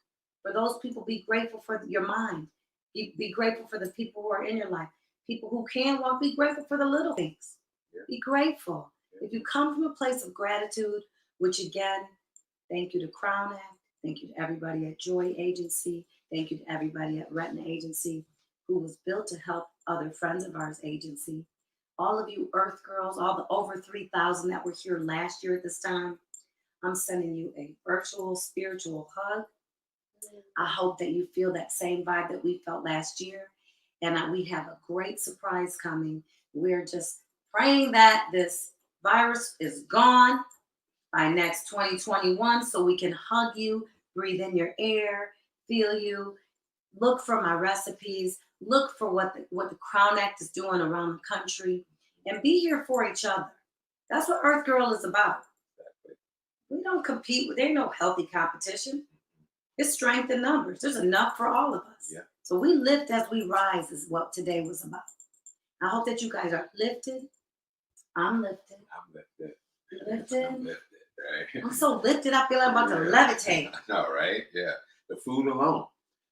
For those people, be grateful for your mind. Be grateful for the people who are in your life. People who can walk, be grateful for the little things. Be grateful. If you come from a place of gratitude, which again, thank you to Crown Act, thank you to everybody at Joy Agency, thank you to everybody at Retina Agency, who was built to help other friends of ours agency. All of you Earth Girls, all the over 3,000 that were here last year at this time, I'm sending you a virtual spiritual hug. I hope that you feel that same vibe that we felt last year. And we have a great surprise coming. We're just praying that this virus is gone by next 2021, so we can hug you, breathe in your air, feel you. Look for my recipes. Look for what the Crown Act is doing around the country, and be here for each other. That's what EarthGirl is about. We don't compete. There ain't no healthy competition. It's strength in numbers. There's enough for all of us. Yeah. So we lift as we rise is what today was about. I hope that you guys are lifted. I'm lifted. I'm lifted. Lifted. I'm lifted, right? I'm so lifted, I feel like I'm about to levitate. I know, right? Yeah. The food alone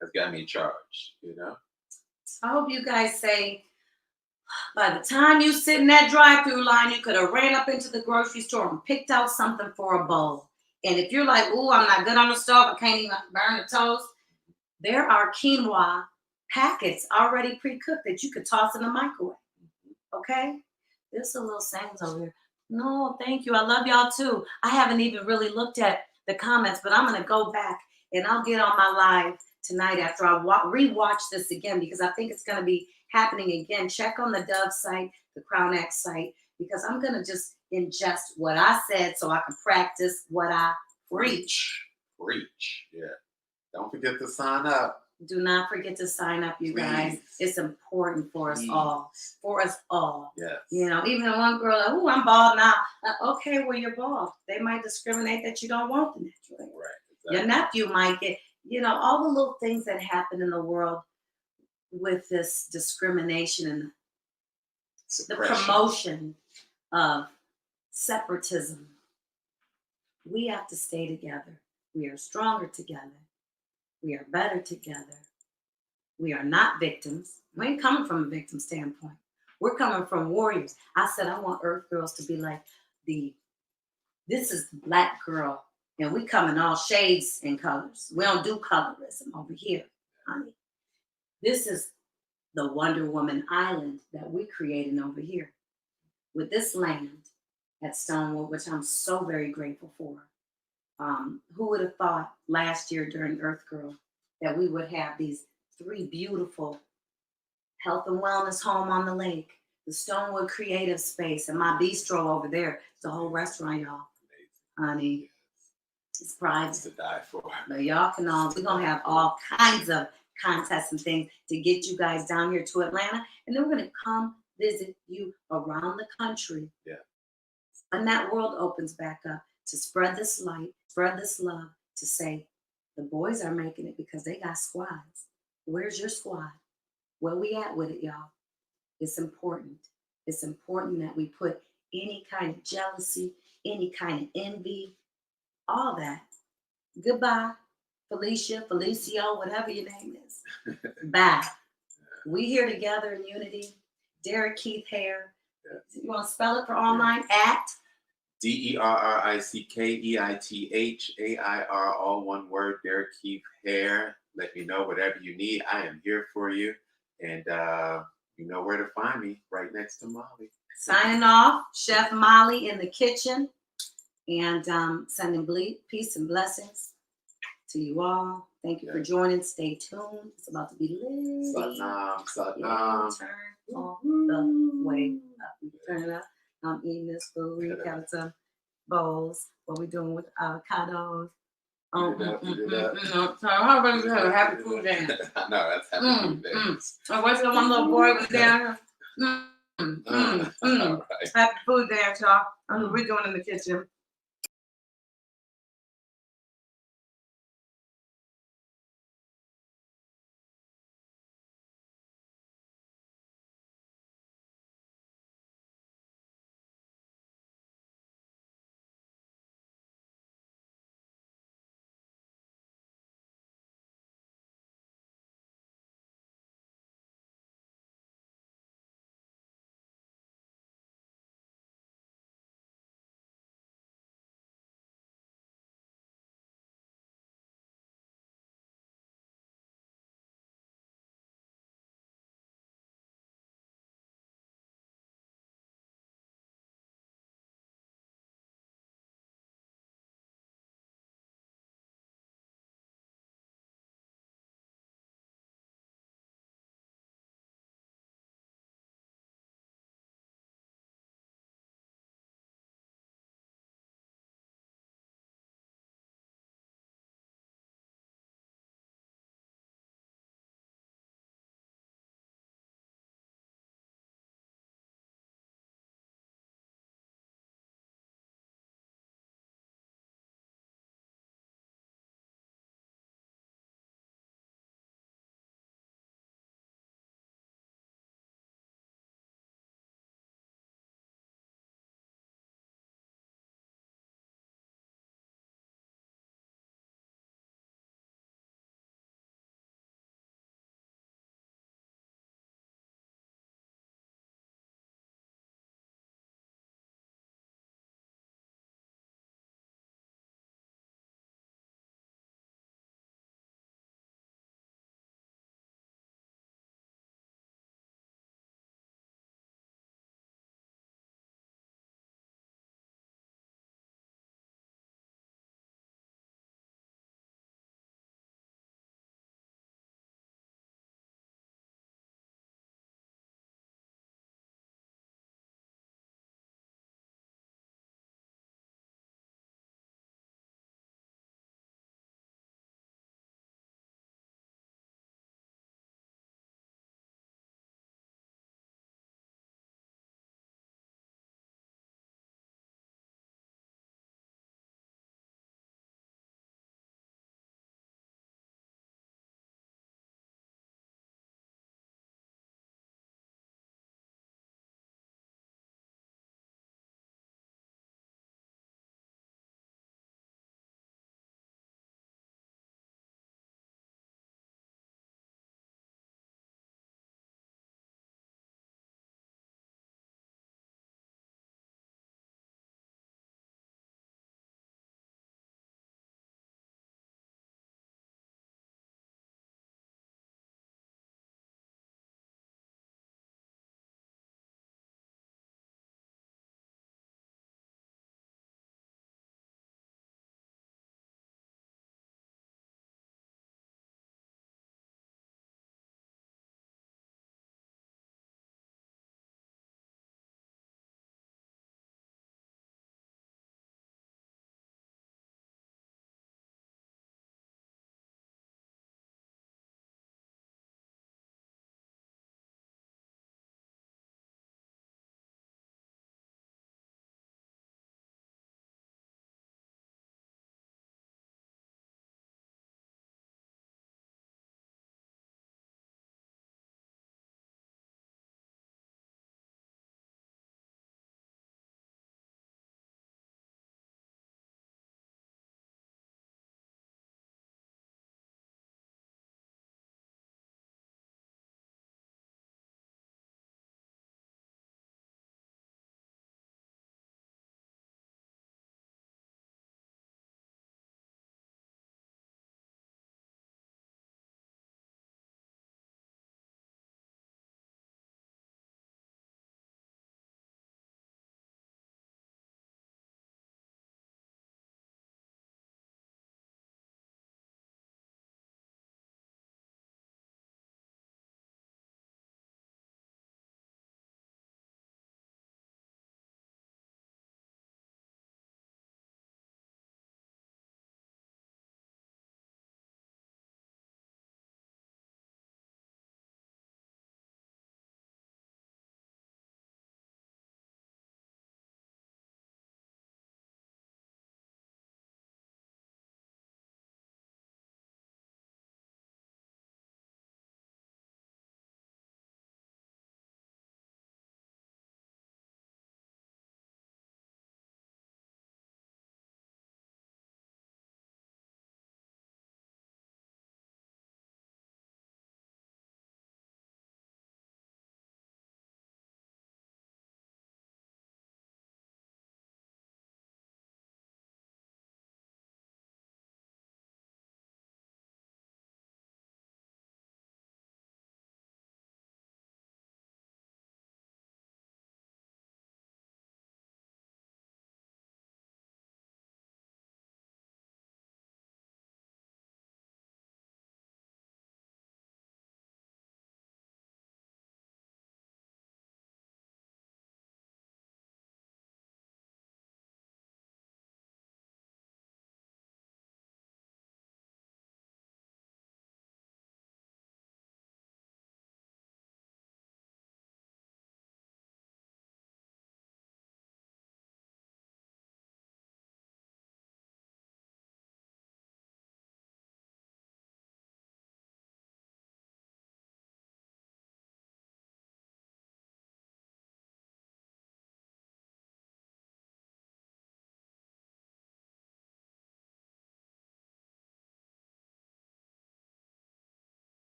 has got me charged, you know? I hope you guys say, by the time you sit in that drive-through line, you could have ran up into the grocery store and picked out something for a bowl. And if you're like, ooh, I'm not good on the stove, I can't even burn the toast, there are quinoa packets already pre-cooked that you could toss in the microwave. Okay? There's some little sayings over here. No, thank you. I love y'all too. I haven't even really looked at the comments, but I'm going to go back and I'll get on my live tonight after I rewatch this again, because I think it's going to be happening again. Check on the Dove site, the Crown Act site, because I'm going to just ingest what I said so I can practice what I preach. Preach. Yeah. Don't forget to sign up. Do not forget to sign up, you guys. Please. It's important for us Please. all. For us all. Yes. You know, even one girl, like, oh, I'm bald now. Okay, well, you're bald. They might discriminate that you don't want the natural hair. Right. Exactly. Your nephew might get, you know, all the little things that happen in the world with this discrimination and the Suppression. promotion of separatism. We have to stay together. We are stronger together. We are better together. We are not victims. We ain't coming from a victim standpoint. We're coming from warriors. I said I want Earth Girls to be like this is the Black girl, and we come in all shades and colors. We don't do colorism over here, honey. This is the Wonder Woman Island that we're creating over here with this land at Stonewood, which I'm so very grateful for. Who would have thought last year during EarthGirl that we would have these 3 beautiful health and wellness home on the lake, the Stonewood Creative Space, and my bistro over there. It's a whole restaurant, y'all. Honey, it's private. To die for. But y'all can we're going to have all kinds of contests and things to get you guys down here to Atlanta. And then we're going to come visit you around the country. Yeah. When that world opens back up, to spread this light, spread this love, to say the boys are making it because they got squads. Where's your squad? Where we at with it, y'all? It's important. It's important that we put any kind of jealousy, any kind of envy, all that. Goodbye, Felicia, Felicio, whatever your name is. Bye. We here together in unity. Derek Keith Hare. You want to spell it for online? At DerrickKeithHair, all one word, Derek Keith Hair. Let me know whatever you need. I am here for you. And you know where to find me, right next to Molly. signing off, Chef Molly in the kitchen. And sending peace and blessings to you all. Thank you for joining. Stay tuned. It's about to be lit. Satnam. Turn all the way up. Turn it up. I'm eating this food. We got some bowls. What we doing with avocados. So how about you have a happy food day? I know, that's happy food day. What's the one little boy was down here? Right. Happy food day, y'all. We're doing in the kitchen.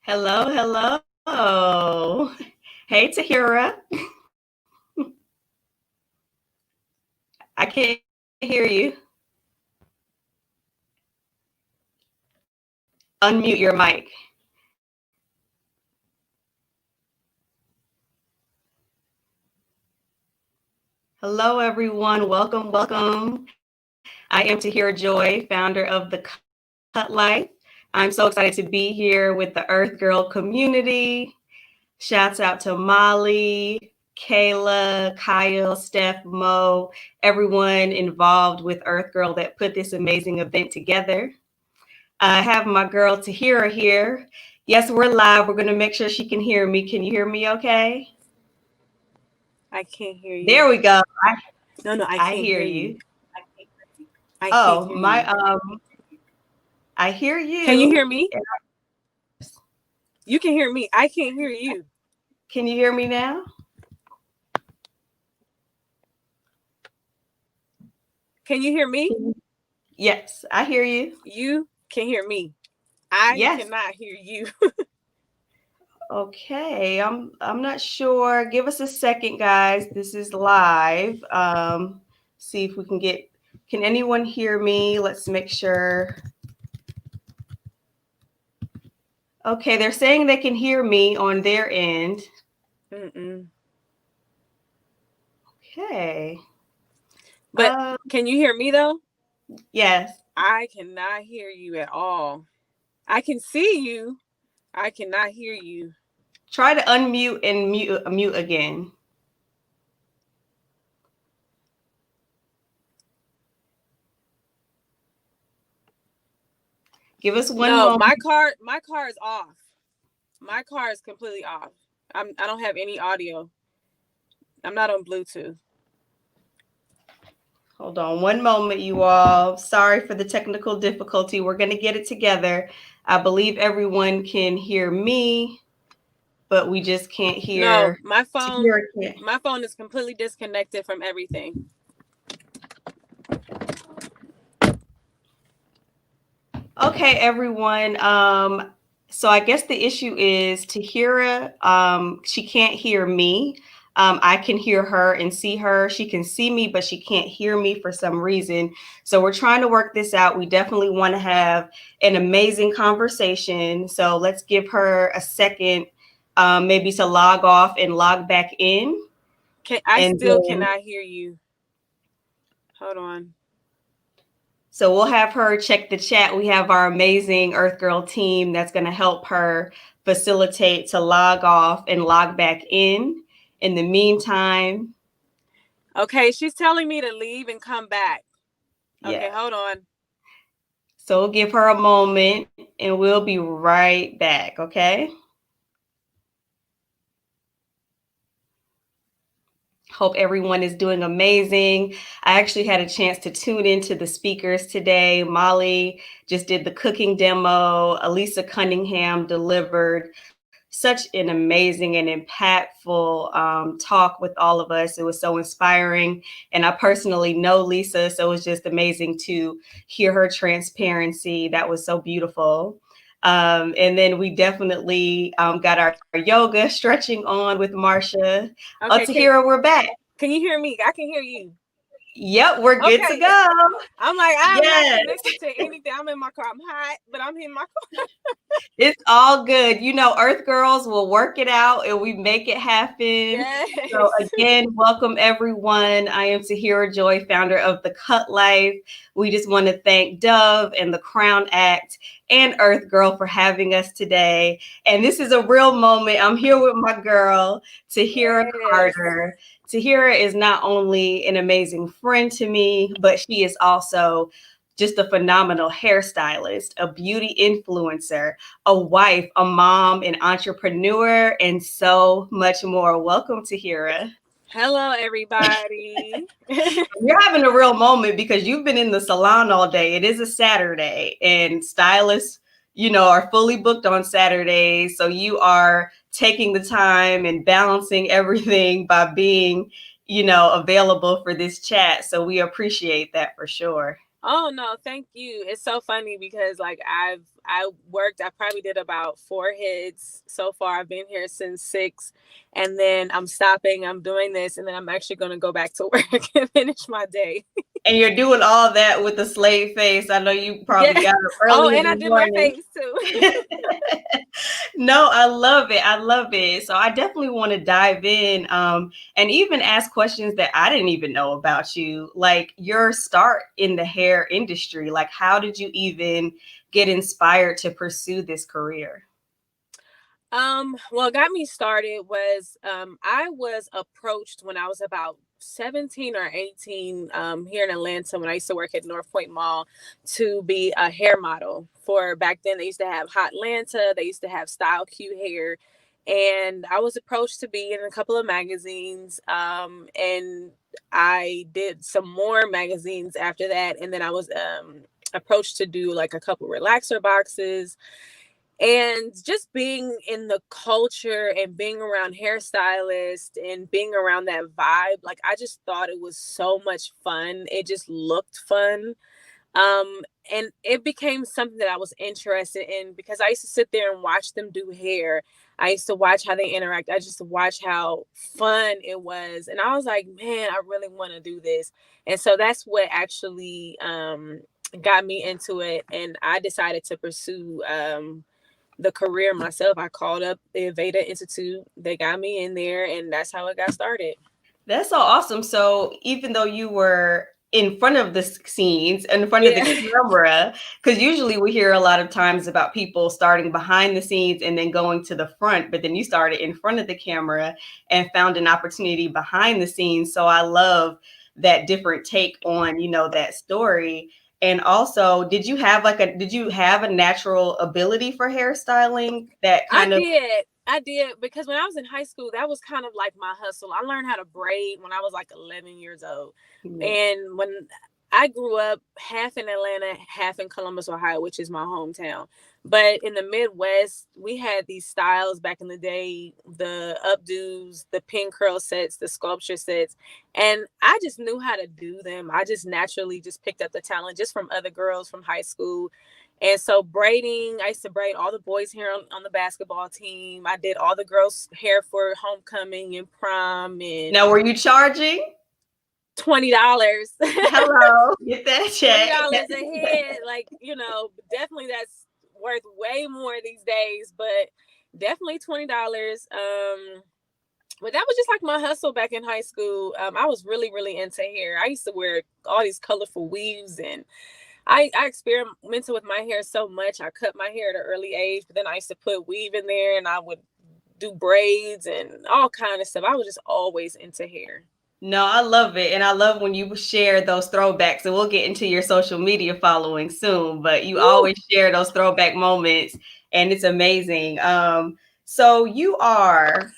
Hello, hello. Hey, Tahira. I can't hear you. Unmute your mic. Hello, everyone. Welcome, welcome. I am Tahira Joy, founder of The Cut Life. I'm so excited to be here with the EarthGirl community. Shouts out to Molly, Kayla, Kyle, Steph, Mo, everyone involved with EarthGirl that put this amazing event together. I have my girl Tahira here. Yes, we're live. We're going to make sure she can hear me. Can you hear me okay? I can't hear you. There we go. No, I can't hear you. I Oh, can't hear my you. I hear you. Can you hear me? You can hear me. I can't hear you. Can you hear me now? Can you hear me? Yes, I hear you. You can hear me. I cannot hear you. Okay, I'm not sure. Give us a second, guys. This is live. See if we can get. Can anyone hear me? Let's make sure. Okay, they're saying they can hear me on their end. Okay. But can you hear me though? Yes. I cannot hear you at all. I can see you. I cannot hear you. Try to unmute and mute again. Give us one moment. My car is off. My car is completely off. I don't have any audio. I'm not on Bluetooth. Hold on one moment, you all. Sorry for the technical difficulty. We're going to get it together. I believe everyone can hear me, but we just can't hear. No, my phone is completely disconnected from everything. Okay, everyone. So I guess the issue is Tahira. She can't hear me. I can hear her and see her. She can see me, but she can't hear me for some reason. So we're trying to work this out. We definitely want to have an amazing conversation. So let's give her a second, maybe to log off and log back in. I still cannot hear you. Hold on. So we'll have her check the chat. We have our amazing EarthGirl team that's going to help her facilitate to log off and log back in. In the meantime. Okay, she's telling me to leave and come back. Okay, hold on. So we'll give her a moment and we'll be right back, okay? Hope everyone is doing amazing. I actually had a chance to tune into the speakers today. Molly just did the cooking demo. Elisa Cunningham delivered such an amazing and impactful talk with all of us. It was so inspiring. And I personally know Lisa, so it was just amazing to hear her transparency. That was so beautiful. And then we definitely got our yoga stretching on with Marsha. Okay, Tahira, we're back. Can you hear me? I can hear you. Yep, we're good to go. I'm like, I'm not connected to anything. I'm in my car. I'm hot, but I'm in my car. It's all good. You know, Earth Girls will work it out and we make it happen. Yes. So again, welcome everyone. I am Tahira Joy, founder of The Cut Life. We just want to thank Dove and the Crown Act and Earth Girl for having us today. And this is a real moment. I'm here with my girl, Tahira Carter. Tahira is not only an amazing friend to me, but she is also just a phenomenal hairstylist, a beauty influencer, a wife, a mom, an entrepreneur, and so much more. Welcome, Tahira. Hello, everybody. You're having a real moment because you've been in the salon all day. It is a Saturday and stylists, you know, are fully booked on Saturdays. So you are taking the time and balancing everything by being, you know, available for this chat. So we appreciate that for sure. Oh no, thank you. It's so funny because like I probably did about 4 heads so far. I've been here since 6, and then I'm stopping, I'm doing this, and then I'm actually gonna go back to work and finish my day. And you're doing all that with a slave face. I know you probably Yeah. got up Oh, early in and I the did my morning. face too. No, I love it. I love it. So I definitely want to dive in and even ask questions that I didn't even know about you, like your start in the hair industry. Like, how did you even get inspired to pursue this career? What got me started was I was approached when I was about 17 or 18 here in Atlanta when I used to work at North Point Mall to be a hair model. For back then, they used to have Hot Atlanta, they used to have Style Cute Hair, and I was approached to be in a couple of magazines. And I did some more magazines after that, and then I was approached to do like a couple relaxer boxes, and just being in the culture and being around hairstylists and being around that vibe, like I just thought it was so much fun. It just looked fun. um and it became something that I was interested in because I used to sit there and watch them do hair. I used to watch how they interact. I just watch how fun it was, and I was like, man, I really want to do this. And so that's what actually got me into it, and I decided to pursue the career myself. I called up the Aveda Institute. They got me in there, and that's how it got started. That's so awesome. So even though you were in front of the scenes, in front of the Yeah. camera, because usually we hear a lot of times about people starting behind the scenes and then going to the front, but then you started in front of the camera and found an opportunity behind the scenes. So I love that different take on, that story. And also, did you have a natural ability for hairstyling that I kind of? did. I did because when I was in high school, that was kind of like my hustle. I learned how to braid when I was like 11 years old. Yeah. And when I grew up half in Atlanta, half in Columbus, Ohio, which is my hometown. But in the Midwest, we had these styles back in the day, the updos, the pin curl sets, the sculpture sets. And I just knew how to do them. I just naturally just picked up the talent just from other girls from high school. And so braiding, I used to braid all the boys' hair on the basketball team. I did all the girls' hair for homecoming and prom, and Now, were you charging? $20. Hello, get that check. $20 a head. Like, definitely that's worth way more these days, but definitely $20. But that was just like my hustle back in high school. I was really, really into hair. I used to wear all these colorful weaves, and I experimented with my hair so much. I cut my hair at an early age, but then I used to put weave in there, and I would do braids and all kind of stuff. I was just always into hair. No, I love it. And I love when you share those throwbacks. And we'll get into your social media following soon, but you Woo! always share those throwback moments, and it's amazing. So you are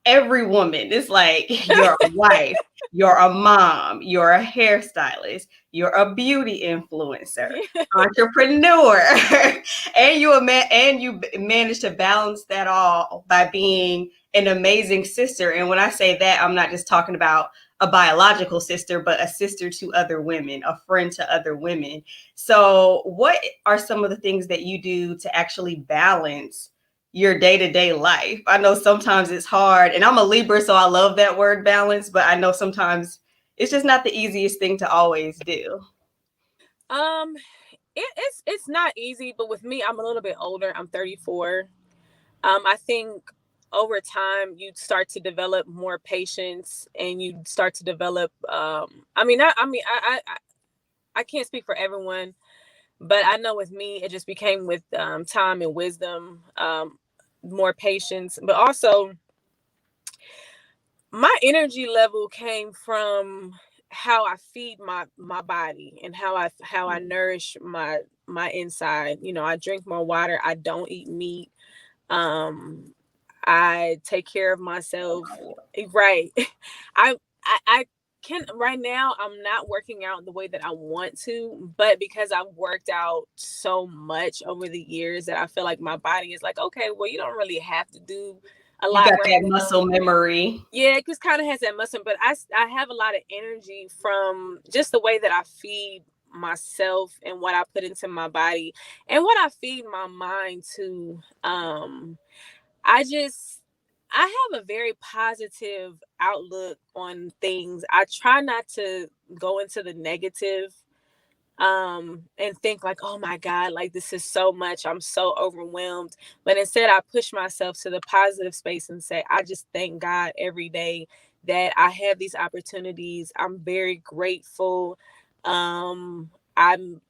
every woman. It's like you're a wife, you're a mom, you're a hairstylist, you're a beauty influencer, Yeah. entrepreneur, and you manage to balance that all by being an amazing sister. And when I say that, I'm not just talking about a biological sister, but a sister to other women, a friend to other women. So what are some of the things that you do to actually balance your day-to-day life? I know sometimes it's hard, and I'm a Libra, so I love that word balance, but I know sometimes it's just not the easiest thing to always do. Um, it's not easy, but with me, I'm a little bit older. I'm 34. I think over time you start to develop more patience, and you start to develop. I can't speak for everyone, but I know with me, it just became with time and wisdom, more patience, but also my energy level came from how I feed my body and how I nourish my inside. I drink more water. I don't eat meat. Um, I take care of myself. Right. I can right now. I'm not working out the way that I want to, but because I've worked out so much over the years that I feel like my body is like, okay, well, you don't really have to do a You lot got right that now. muscle memory. Yeah, it just kind of has that muscle, but I have a lot of energy from just the way that I feed myself and what I put into my body and what I feed my mind to. I have a very positive outlook on things. I try not to go into the negative and think like, oh my God, like this is so much, I'm so overwhelmed. But instead I push myself to the positive space and say, I just thank God every day that I have these opportunities. I'm very grateful. I'm I'm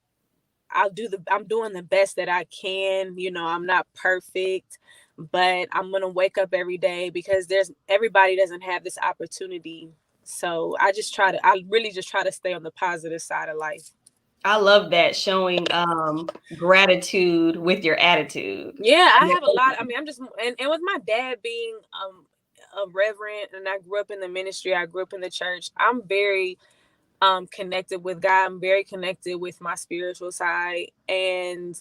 doing the best that I can. You know, I'm not perfect, but I'm gonna wake up every day because everybody doesn't have this opportunity. So I really just try to stay on the positive side of life. I love that, showing gratitude with your attitude. Yeah, I have a lot. I mean, I'm just and with my dad being a reverend, and I grew up in the ministry, I grew up in the church. I'm very connected with God. I'm very connected with my spiritual side, and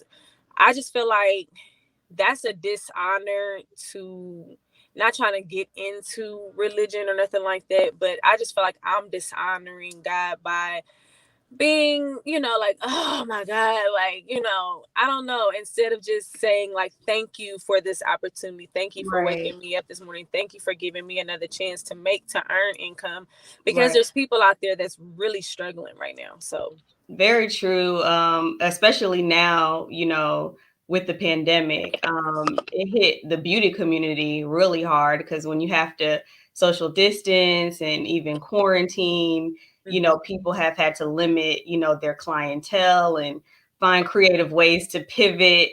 I just feel like that's a dishonor to, not trying to get into religion or nothing like that, but I just feel like I'm dishonoring God by being, you know, like, oh my God, like, you know, I don't know, instead of just saying like, thank you for this opportunity, thank you for waking me up this morning, thank you for giving me another chance to earn income, because there's people out there that's really struggling right now. So very true. Especially now, you know, with the pandemic, it hit the beauty community really hard, because when you have to social distance and even quarantine, you know, people have had to limit, you know, their clientele and find creative ways to pivot,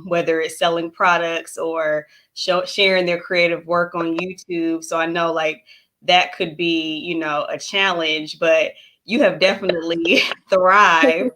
whether it's selling products or sharing their creative work on YouTube. So I know like that could be, you know, a challenge, but you have definitely thrived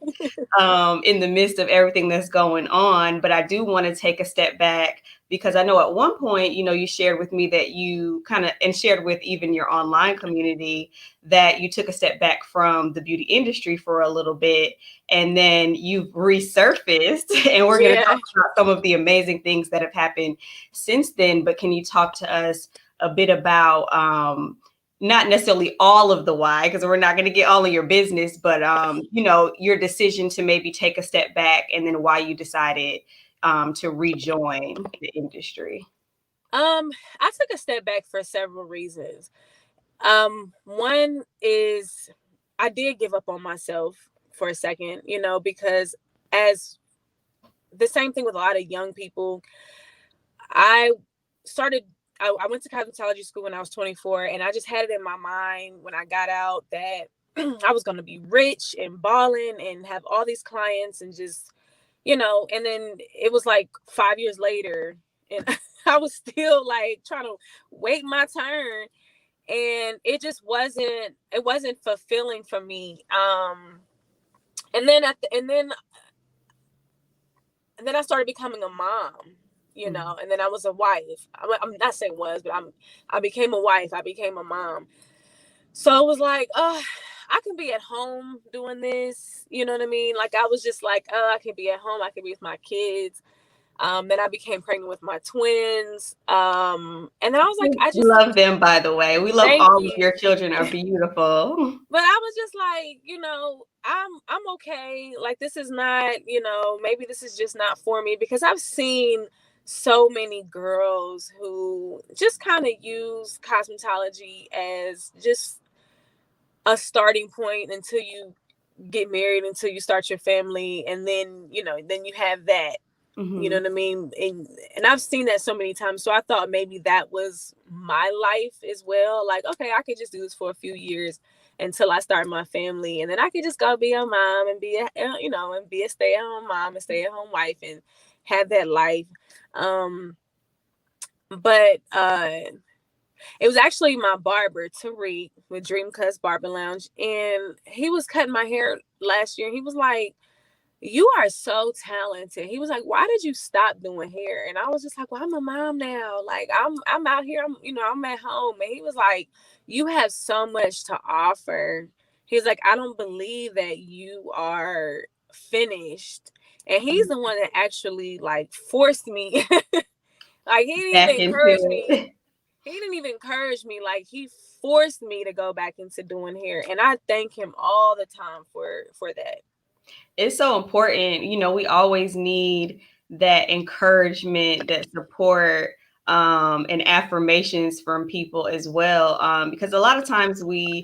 in the midst of everything that's going on. But I do want to take a step back, because I know at one point, you know, you shared with me that you and shared with even your online community that you took a step back from the beauty industry for a little bit, and then you've resurfaced, and we're going to talk about some of the amazing things that have happened since then. But can you talk to us a bit about, not necessarily all of the why, because we're not going to get all of your business, but you know, your decision to maybe take a step back, and then why you decided to rejoin the industry? I took a step back for several reasons. One is I did give up on myself for a second, you know, because as the same thing with a lot of young people, I went to cosmetology school when I was 24, and I just had it in my mind when I got out that I was going to be rich and balling and have all these clients and just, you know, and then it was like 5 years later, and I was still like trying to wait my turn, and it wasn't fulfilling for me. And then and then I started becoming a mom, you know, and then I was a wife. I'm not saying was, but I became a wife. I became a mom. So it was like, I can be at home doing this. You know what I mean? Like, I was just like, I can be at home. I can be with my kids. Then I became pregnant with my twins. And then I was like, I just love them, by the way. We love all of your children are beautiful. But I was just like, you know, I'm okay. Like, this is not, you know, maybe this is just not for me, because I've seen so many girls who just kind of use cosmetology as just a starting point until you get married, until you start your family, and then, you know, then you have that. You know what I mean? And I've seen that so many times. So I thought maybe that was my life as well. Like, okay, I could just do this for a few years until I start my family. And then I could just go be a mom and be a stay-at-home mom and stay-at-home wife and have that life. But it was actually my barber, Tariq, with Dream Cuts Barber Lounge. And he was cutting my hair last year. He was like, you are so talented. He was like, why did you stop doing hair? And I was just like, well, I'm a mom now. Like, I'm out here, I'm at home. And he was like, you have so much to offer. He's like, I don't believe that you are finished. And he's the one that actually like forced me. Like, he didn't even encourage me. He didn't even encourage me. Like, he forced me to go back into doing hair. And I thank him all the time for that. It's so important. You know, we always need that encouragement, that support, and affirmations from people as well. Because a lot of times we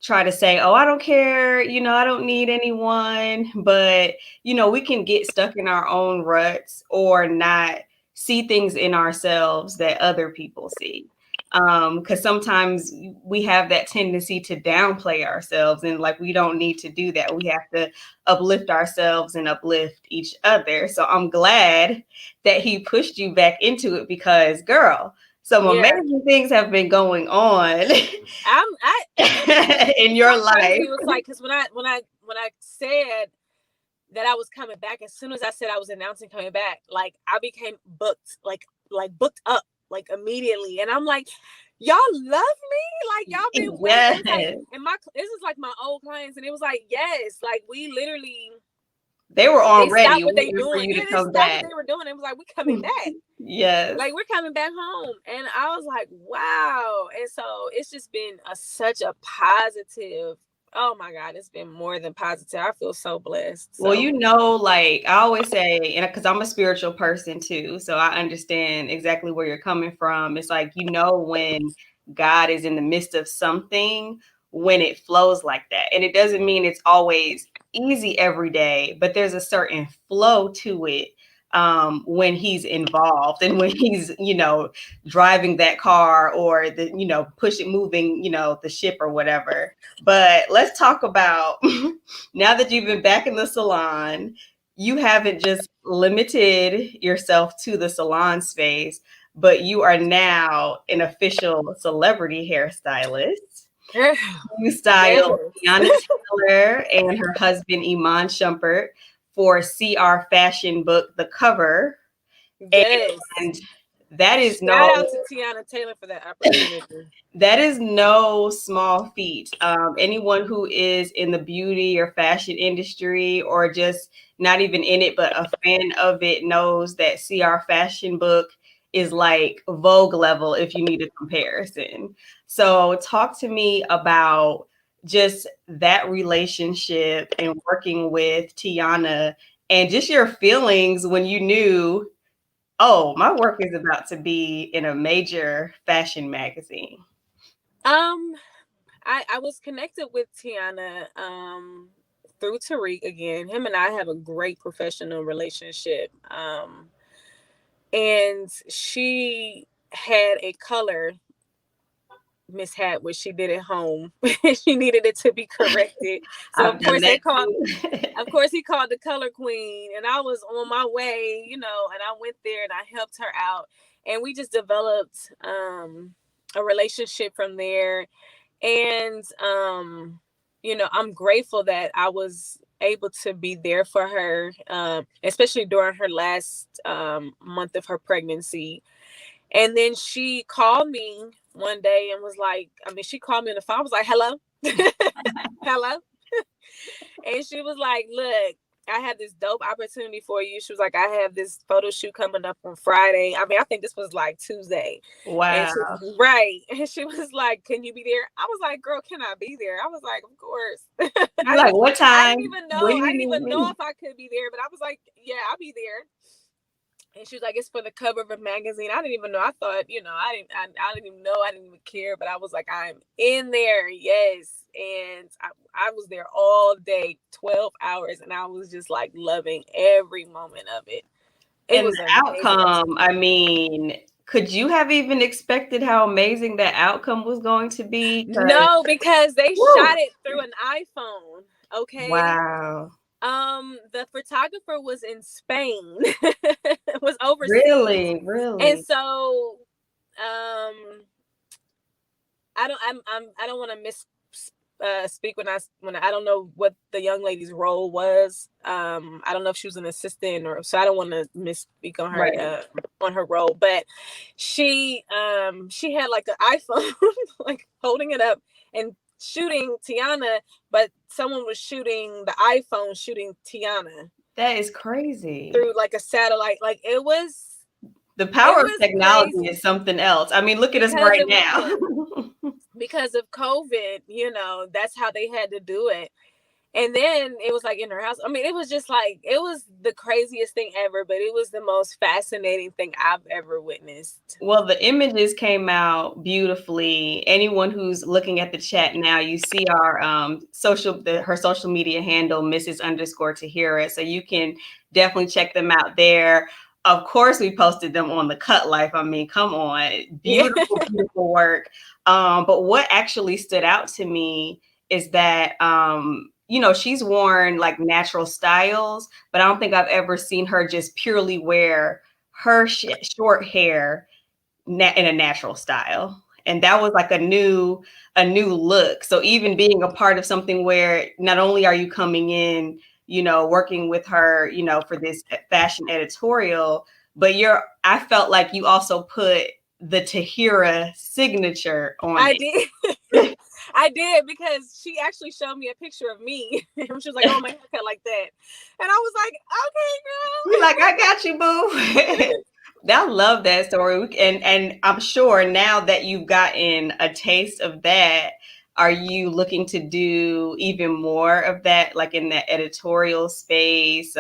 try to say, oh, I don't care, you know, I don't need anyone. But, you know, we can get stuck in our own ruts or not see things in ourselves that other people see. Because sometimes we have that tendency to downplay ourselves, and like we don't need to do that. We have to uplift ourselves and uplift each other. So I'm glad that he pushed you back into it because, girl, some amazing things have been going on in your life. It was like, because when I said that I was coming back, as soon as I said I was announcing coming back, like I became booked, like booked up, like immediately, and I'm like, y'all love me, like y'all been waiting. Like, and this is like my old clients, and it was like, yes, like we literally. They were already what they waiting for doing. you to They come stopped back. what they were doing. It was like, we coming back. Yes. Like we're coming back home. And I was like, wow. And so it's just been such a positive. Oh my God, it's been more than positive. I feel so blessed. So. Well, you know, like I always say, and because I'm a spiritual person too, so I understand exactly where you're coming from. It's like, you know, when God is in the midst of something, when it flows like that. And it doesn't mean it's always easy every day, but there's a certain flow to it when he's involved and when he's, you know, driving that car or the, you know, moving, you know, the ship or whatever. But let's talk about now that you've been back in the salon, you haven't just limited yourself to the salon space, but you are now an official celebrity hairstylist. You styled Tiana Taylor and her husband Iman Shumpert for CR Fashion book, The Cover. Yes. And that is Shout out to Tiana Taylor for that opportunity. That is no small feat. Anyone who is in the beauty or fashion industry or just not even in it, but a fan of it knows that CR Fashion book is like Vogue level if you need a comparison. So talk to me about just that relationship and working with Tiana and just your feelings when you knew, oh, my work is about to be in a major fashion magazine. I was connected with Tiana through Tariq again. Him and I have a great professional relationship. And she had a color mishap which she did at home. She needed it to be corrected. So of course he called the color queen, and I was on my way, you know, and I went there and I helped her out, and we just developed a relationship from there. And you know, I'm grateful that I was able to be there for her, especially during her last month of her pregnancy. And then she called me one day and was like, she called me on the phone. I was like, hello, hello. And she was like, look, I have this dope opportunity for you. She was like, I have this photo shoot coming up on Friday. I think this was like Tuesday. Wow. And she was like, can you be there? I was like, girl, can I be there? I was like, of course. You're like, what time? I didn't even know if I could be there, but I was like, yeah, I'll be there. And she was like, it's for the cover of a magazine. I didn't even know. I thought, you know, I didn't even know. I didn't even care. But I was like, I'm in there. Yes. And I was there all day, 12 hours. And I was just like loving every moment of it. And the outcome, I mean, could you have even expected how amazing that outcome was going to be? No, because they shot it through an iPhone. Okay. Wow. The photographer was in Spain. Was overseas. Really? And so I don't want to speak when I don't know what the young lady's role was. I don't know if she was an assistant so I don't want to misspeak on her on her role, but she had like an iPhone like holding it up and shooting Tiana, but someone was shooting the iPhone shooting Tiana. That is crazy. Through like a satellite. Like it was the power of technology crazy. Is something else. I mean, look at us right now. Because of COVID, you know, that's how they had to do it. And then it was like in her house. I mean, it was just like, it was the craziest thing ever, but it was the most fascinating thing I've ever witnessed. Well, the images came out beautifully. Anyone who's looking at the chat now, you see our her social media handle, Mrs._Tahira. So you can definitely check them out there. Of course, we posted them on the Cut Life. I mean, come on, beautiful, beautiful work. But what actually stood out to me is that she's worn like natural styles, but I don't think I've ever seen her just purely wear her short hair in a natural style. And that was like a new look. So even being a part of something where not only are you coming in, working with her, for this fashion editorial, but I felt like you also put the Tahira signature on I it. did. I did, because she actually showed me a picture of me. She was like, "Oh, my haircut like that," and I was like, "Okay, girl." You're like, "I got you, boo." I love that story, and I'm sure now that you've gotten a taste of that, are you looking to do even more of that, like in the editorial space,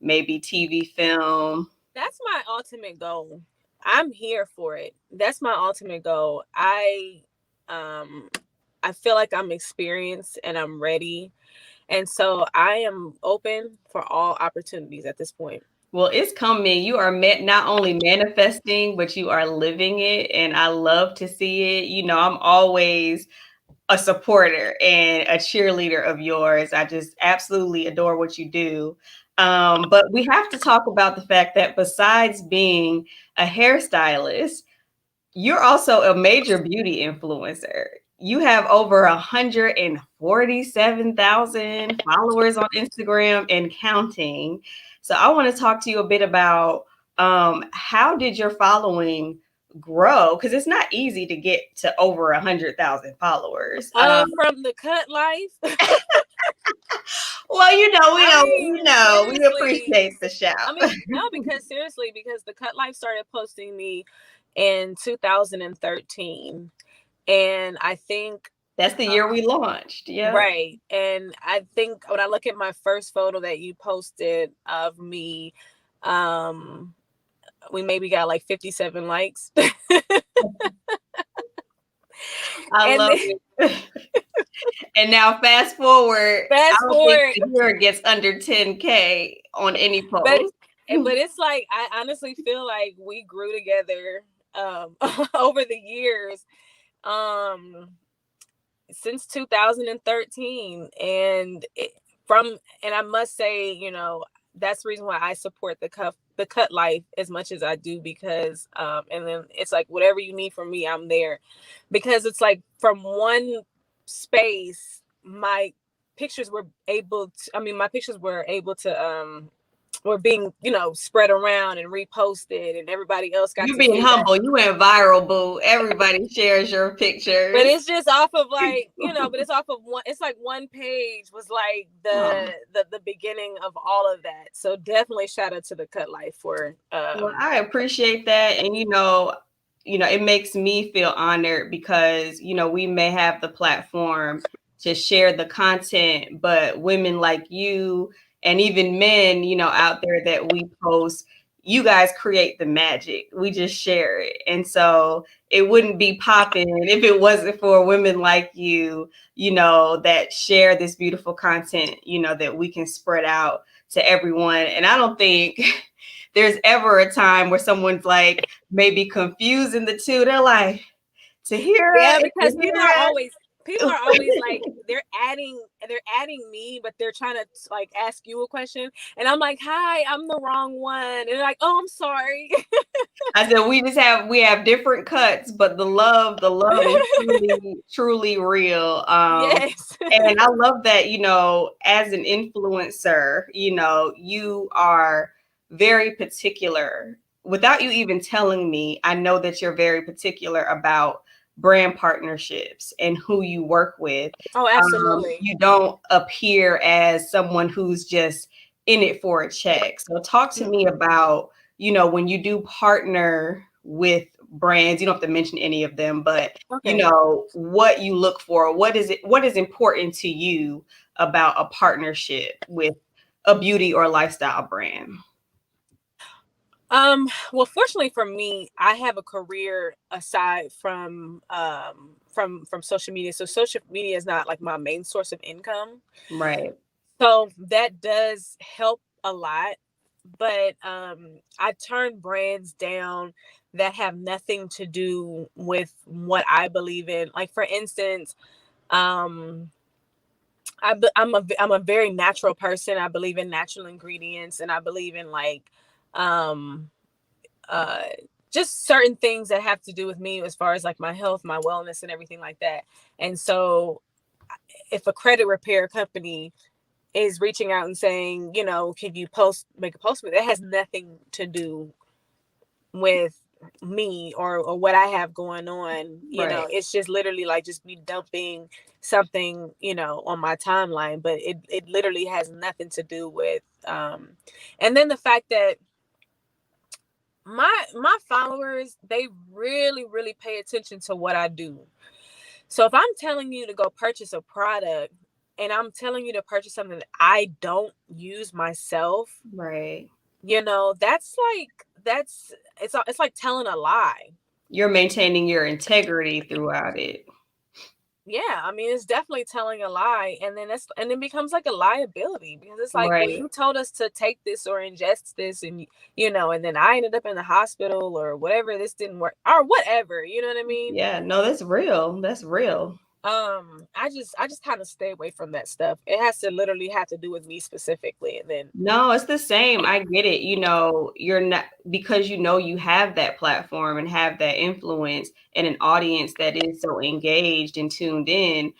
maybe TV, film? That's my ultimate goal. I'm here for it. That's my ultimate goal. I feel like I'm experienced and I'm ready. And so I am open for all opportunities at this point. Well, it's coming. You are not only manifesting, but you are living it. And I love to see it. I'm always a supporter and a cheerleader of yours. I just absolutely adore what you do. But we have to talk about the fact that besides being a hairstylist, you're also a major beauty influencer. You have over 147,000 followers on Instagram and counting. So I want to talk to you a bit about how did your following grow? Because it's not easy to get to over 100,000 followers. From the Cut Life. Well, we appreciate the shout. I mean, no, because seriously, because the Cut Life started posting me in 2013, and I think that's the year we launched. Yeah, right. And I think when I look at my first photo that you posted of me, we maybe got like 57 likes. I love it. And now fast forward, Tahira gets under 10K on any post. But it's like, I honestly feel like we grew together over the years, since 2013, and I must say, that's the reason why I support the Cut Life as much as I do, because and then it's like, whatever you need from me, I'm there, because it's like from one space, my pictures were able to were being, spread around and reposted, and everybody else got you being humble. You went viral, boo. Everybody shares your pictures. But it's just off of like, but it's off of one. It's like one page was like the beginning of all of that. So definitely shout out to the Cut Life for. Well, I appreciate that, and it makes me feel honored because we may have the platform to share the content, but women like you and even men, out there that we post, you guys create the magic. We just share it. And so it wouldn't be popping if it wasn't for women like you, that share this beautiful content, that we can spread out to everyone. And I don't think there's ever a time where someone's like maybe confusing the two. They're like, Tahira. Yeah, because people are always like, they're adding me, but they're trying to like ask you a question, and I'm like, "Hi, I'm the wrong one," and they're like, "Oh, I'm sorry." I said we have different cuts, but the love is truly real. Yes. And I love that, as an influencer, you are very particular. Without you even telling me, I know that you're very particular about brand partnerships and who you work with. Oh, absolutely. You don't appear as someone who's just in it for a check. So talk to me about, when you do partner with brands. You don't have to mention any of them, but Okay. you know, what you look for, what is important to you about a partnership with a beauty or lifestyle brand? Well, fortunately for me, I have a career aside from social media. So social media is not like my main source of income. Right. So that does help a lot. But I turn brands down that have nothing to do with what I believe in. Like for instance, um I'm a very natural person. I believe in natural ingredients, and I believe in like um uh just certain things that have to do with me as far as like my health, my wellness, and everything like that. And so if a credit repair company is reaching out and saying, you know, can you make a post with, that has nothing to do with me or what I have going on. You know, Right. it's just literally like just me dumping something, you know, on my timeline, but it literally has nothing to do with and then the fact that my followers, they really pay attention to what I do. So if I'm telling you to go purchase a product and I'm telling you to purchase something that I don't use myself, Right. you know, it's like telling a lie. You're maintaining your integrity throughout it. Yeah, I mean, it's definitely telling a lie, and then it becomes like a liability because it's like, well, Right. you told us to take this or ingest this, and you know, and then I ended up in the hospital or whatever. This didn't work or whatever. You know what I mean? Yeah, no, that's real. That's real. I just kind of stay away from that stuff. It has to literally have to do with me specifically, and then No, it's the same. I get it. You know, you're not, because you know you have that platform and have that influence and an audience that is so engaged and tuned in.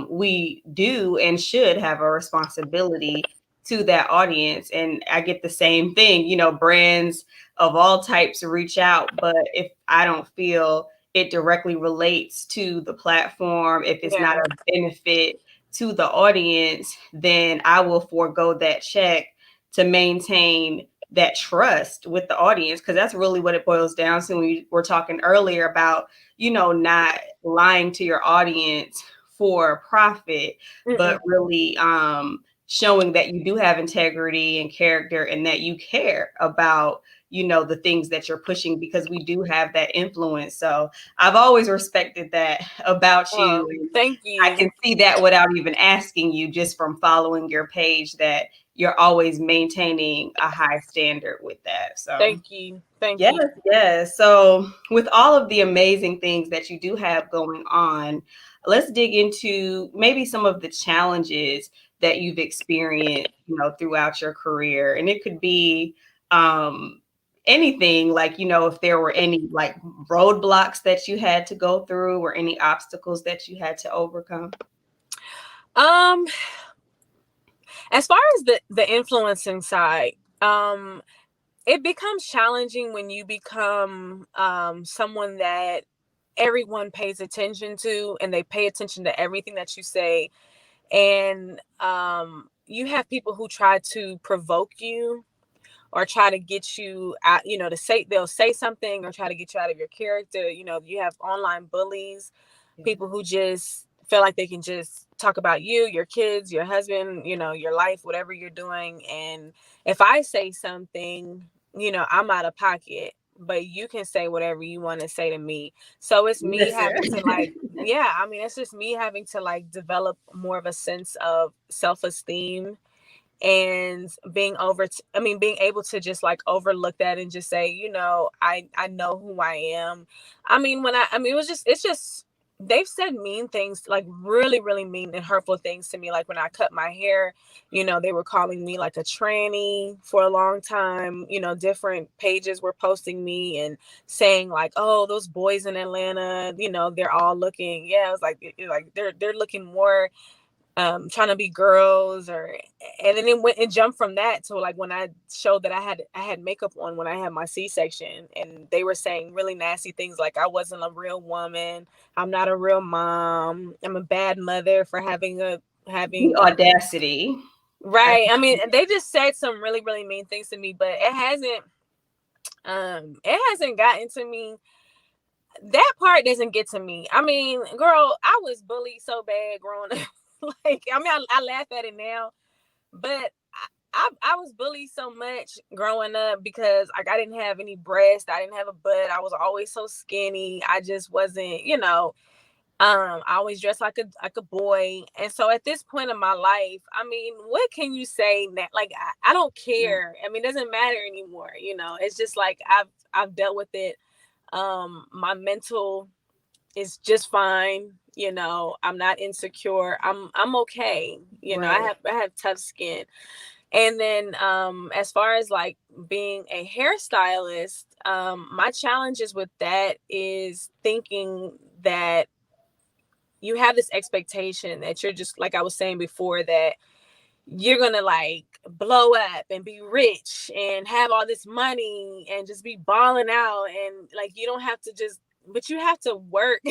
We do and should have a responsibility to that audience. And I get the same thing. You know, brands of all types reach out, but if I don't feel it directly relates to the platform, if it's not yeah, a benefit to the audience, then I will forego that check to maintain that trust with the audience. Because that's really what it boils down to. When we were talking earlier about, you know, not lying to your audience for profit, but really showing that you do have integrity and character and that you care about, you know, the things that you're pushing, because we do have that influence. So I've always respected that about you. thank I you, can see that without even asking you, just from following your page, that you're always maintaining a high standard with that. So thank yes, you. yes. So with all of the amazing things that you do have going on, let's dig into maybe some of the challenges that you've experienced, you know, throughout your career. And it could be anything, like, you know, if there were any like roadblocks that you had to go through or any obstacles that you had to overcome. Um, as far as the influencing side, it becomes challenging when you become someone that everyone pays attention to, and they pay attention to everything that you say, and you have people who try to provoke you or try to get you out, you know, they'll say something or try to get you out of your character. You know, you have online bullies, people who just feel like they can just talk about you, your kids, your husband, you know, your life, whatever you're doing. And if I say something, you know, I'm out of pocket, but you can say whatever you want to say to me. So it's me Listen. having to like, yeah, I mean, it's just me having to like develop more of a sense of self-esteem and being able to just like overlook that and just say, you know, I know who I am. It's just they've said mean things, like really mean and hurtful things to me. Like when I cut my hair, you know, they were calling me like a tranny for a long time. You know, different pages were posting me and saying like, oh, those boys in Atlanta, you know, they're all looking, yeah, it was like they're looking more trying to be girls, or and then it went and jumped from that to like when I showed that I had makeup on when I had my C-section, and they were saying really nasty things like I wasn't a real woman, I'm not a real mom, I'm a bad mother for having The audacity. right. I mean, they just said some really mean things to me, but it hasn't gotten to me. that part doesn't get to me. I mean, girl, I was bullied so bad growing up. Like, I mean, I laugh at it now, but I was bullied so much growing up because like I didn't have any breast, I didn't have a butt, I was always so skinny. I just wasn't, I always dressed like a boy. And so at this point in my life, I mean, what can you say now? Like I don't care. I mean, it doesn't matter anymore. It's just like I've dealt with it. My mental is just fine. I'm not insecure. I'm okay. Right. I have tough skin. And then as far as like being a hairstylist, my challenges with that is thinking that you have this expectation that you're just, like I was saying before, that you're gonna like blow up and be rich and have all this money and just be balling out, and like you don't have to just, but you have to work.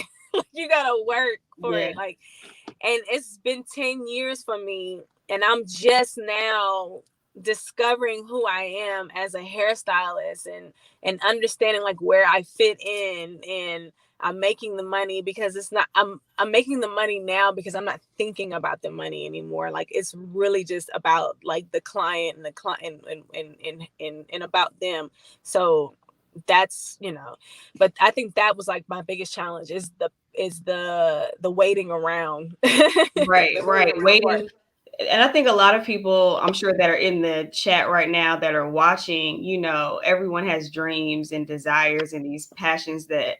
You gotta work for Yeah. it. Like, and it's been 10 years for me, and I'm just now discovering who I am as a hairstylist, and understanding like where I fit in. And I'm making the money because it's not, I'm making the money now because I'm not thinking about the money anymore. Like it's really just about like the client and the client and about them. So that's, but I think that was like my biggest challenge is the waiting around. Right, The right. waiting part. Waiting. And I think a lot of people, I'm sure, that are in the chat right now that are watching, everyone has dreams and desires and these passions that,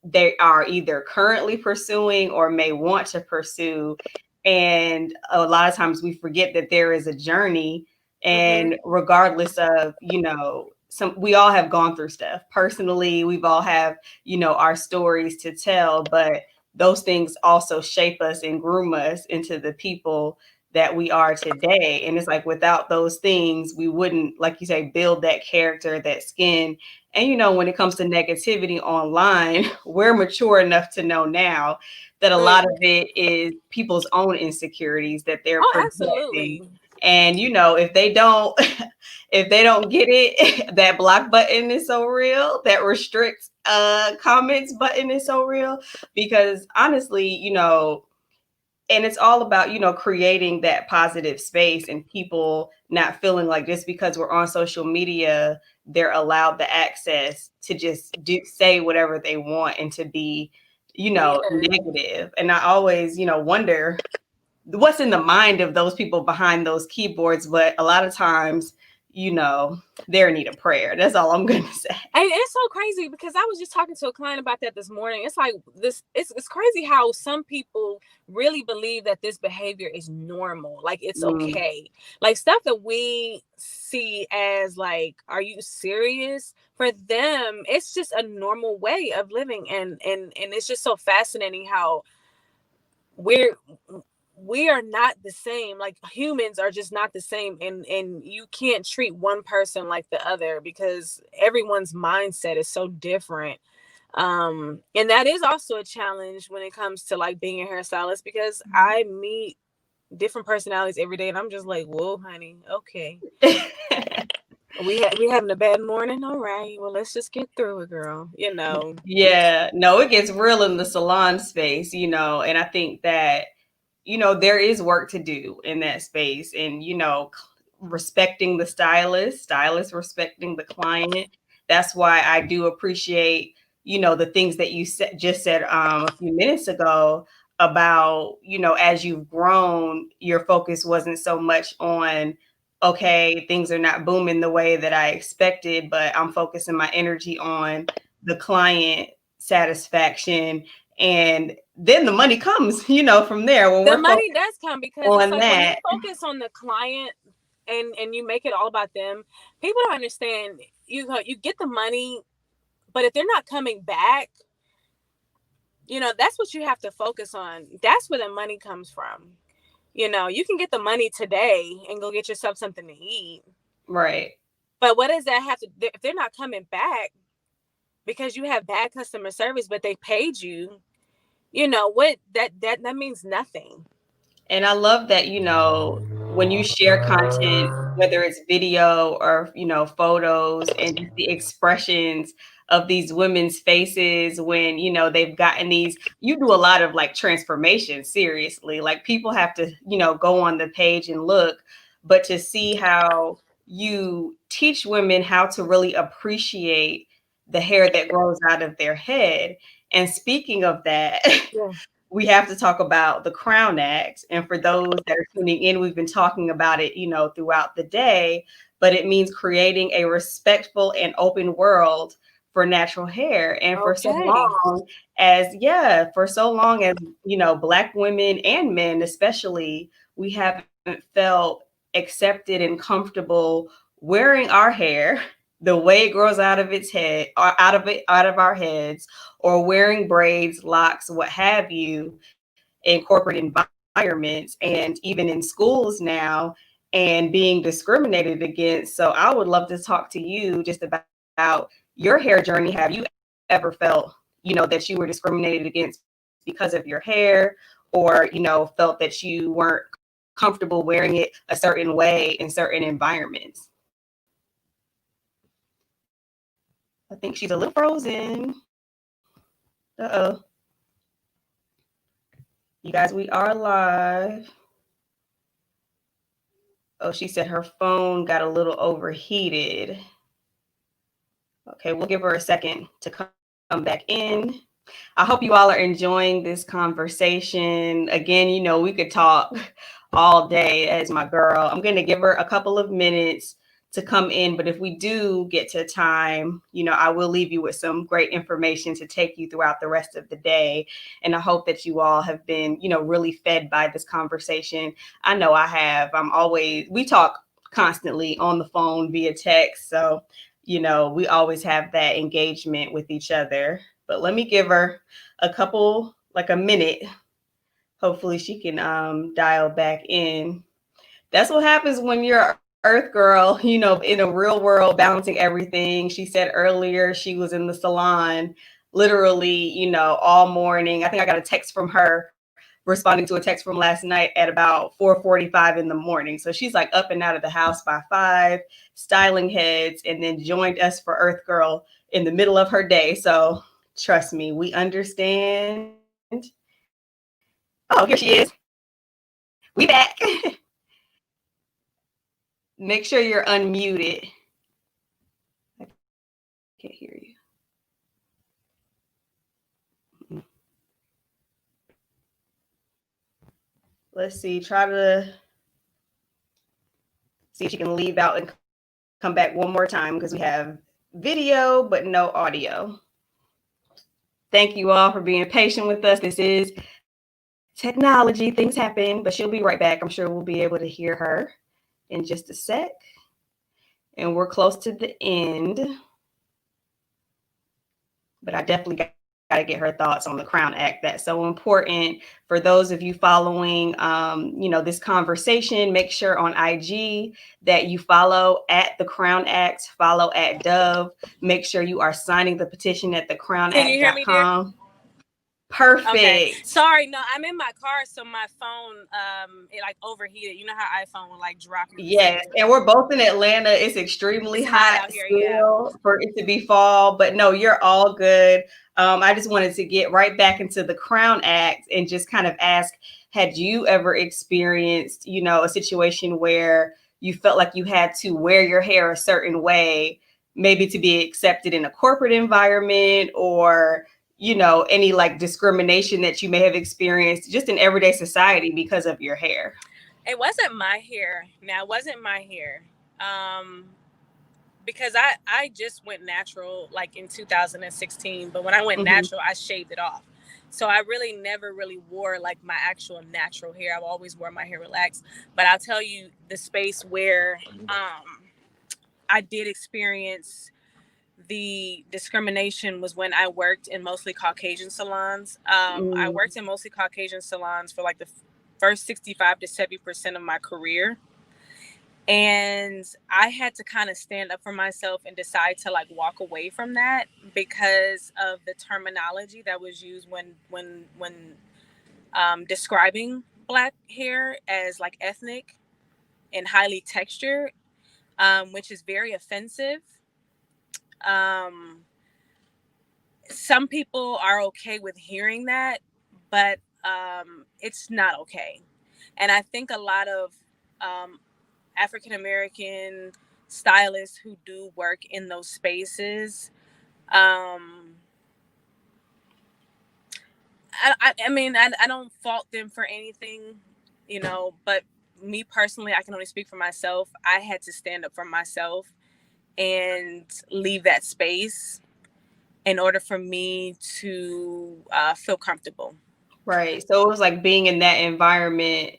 they are either currently pursuing or may want to pursue. And a lot of times we forget that there is a journey. And regardless of, we all have gone through stuff personally, we've all have, our stories to tell, but those things also shape us and groom us into the people that we are today. And it's like without those things, we wouldn't, like you say, build that character, that skin. And when it comes to negativity online, we're mature enough to know now that a lot of it is people's own insecurities that they're Oh, projecting. absolutely. And if they don't if they don't get it, that block button is so real, that restricts comments button is so real, because honestly, and it's all about, creating that positive space and people not feeling like just because we're on social media, they're allowed the access to just say whatever they want and to be, negative. And I always, wonder what's in the mind of those people behind those keyboards. But a lot of times, they're in need of prayer. That's all I'm going to say. And it's so crazy because I was just talking to a client about that this morning. It's like it's crazy how some people really believe that this behavior is normal. Like it's okay. Like stuff that we see as like, are you serious? For them, it's just a normal way of living. And it's just so fascinating how we are not the same. Like humans are just not the same, and you can't treat one person like the other because everyone's mindset is so different. And that is also a challenge when it comes to like being a hairstylist, because I meet different personalities every day, and I'm just like, whoa, honey, okay. we having a bad morning, all right, well, let's just get through it, girl. Yeah, no, it gets real in the salon space, and I think that there is work to do in that space, and, respecting the stylist respecting the client. That's why I do appreciate, the things that you just said a few minutes ago about, as you've grown, your focus wasn't so much on, okay, things are not booming the way that I expected, but I'm focusing my energy on the client satisfaction. And then the money comes, from there. When the we're money does come, because on it's like when you that. focus on the client and you make it all about them, people don't understand. You get the money, but if they're not coming back, that's what you have to focus on. That's where the money comes from. You can get the money today and go get yourself something to eat. Right. But what does that have to, if they're not coming back because you have bad customer service, but they paid you, what that means nothing. And I love that, when you share content, whether it's video or, photos, and just the expressions of these women's faces when, you know, they've gotten these, you do a lot of like transformation, seriously. Like people have to, you know, go on the page and look, but to see how you teach women how to really appreciate the hair that grows out of their head. And speaking of that, Yeah. we have to talk about the Crown Act. And for those that are tuning in, we've been talking about it, you know, throughout the day, but it means creating a respectful and open world for natural hair. And for so long for so long as, you know, Black women and men especially, we haven't felt accepted and comfortable wearing our hair the way it grows out of its head, or out of our heads, or wearing braids, locks, what have you, in corporate environments and even in schools now, and being discriminated against. So I would love to talk to you just about your hair journey. Have you ever felt, you know, that you were discriminated against because of your hair, or, you know, felt that you weren't comfortable wearing it a certain way in certain environments? I think she's a little frozen. Uh-oh. You guys, we are live. Oh, she said her phone got a little overheated. Okay, we'll give her a second to come back in. I hope you all are enjoying this conversation. Again, you know, we could talk all day as my girl. I'm going to give her a couple of minutes to come in, but if we do get to time, you know, I will leave you with some great information to take you throughout the rest of the day. And I hope that you all have been, you know, really fed by this conversation. I know I have. We talk constantly on the phone via text. So, you know, we always have that engagement with each other. But let me give her a minute. Hopefully she can dial back in. That's what happens when you're Earth Girl, you know, in a real world, balancing everything. She said earlier she was in the salon literally, you know, all morning. I think I got a text from her responding to a text from last night at about 4:45 in the morning. So she's like up and out of the house by 5, styling heads, and then joined us for Earth Girl in the middle of her day. So trust me, we understand. Oh, here she is. We back. Make sure you're unmuted. I can't hear you. Let's see. Try to see if she can leave out and come back one more time, because we have video but no audio. Thank you all for being patient with us. This is technology. Things happen, but she'll be right back. I'm sure we'll be able to hear her in just a sec. And we're close to the end, but I definitely got to get her thoughts on the Crown Act. That's so important for those of you following, you know, this conversation. Make sure on IG that you follow at the Crown Act, follow at Dove. Make sure you are signing the petition at thecrownact.com. Can you hear me, dear? Perfect. Okay. Sorry, no, I'm in my car, so my phone it like overheated. You know how iPhone will like drop you. Yes, and we're both in Atlanta. It's extremely hot out here, still for it to be fall, but no, you're all good. I just wanted to get right back into the Crown Act and just kind of ask, had you ever experienced, you know, a situation where you felt like you had to wear your hair a certain way, maybe to be accepted in a corporate environment, or, you know, any like discrimination that you may have experienced just in everyday society because of your hair? It wasn't my hair. Now, it wasn't my hair. Because I just went natural like in 2016, but when I went natural, I shaved it off. So I really never really wore like my actual natural hair. I've always wore my hair relaxed. But I'll tell you, the space where I did experience the discrimination was when I worked in mostly Caucasian salons. I worked in mostly Caucasian salons for like the first 65 to 70% of my career. And I had to kind of stand up for myself and decide to like walk away from that because of the terminology that was used when describing Black hair as like ethnic and highly textured, which is very offensive. some people are okay with hearing that, but it's not okay. And I think a lot of African American stylists who do work in those spaces, I mean, I don't fault them for anything, you know, but me personally, I can only speak for myself. I had to stand up for myself and leave that space in order for me to feel comfortable. Right. So it was like being in that environment,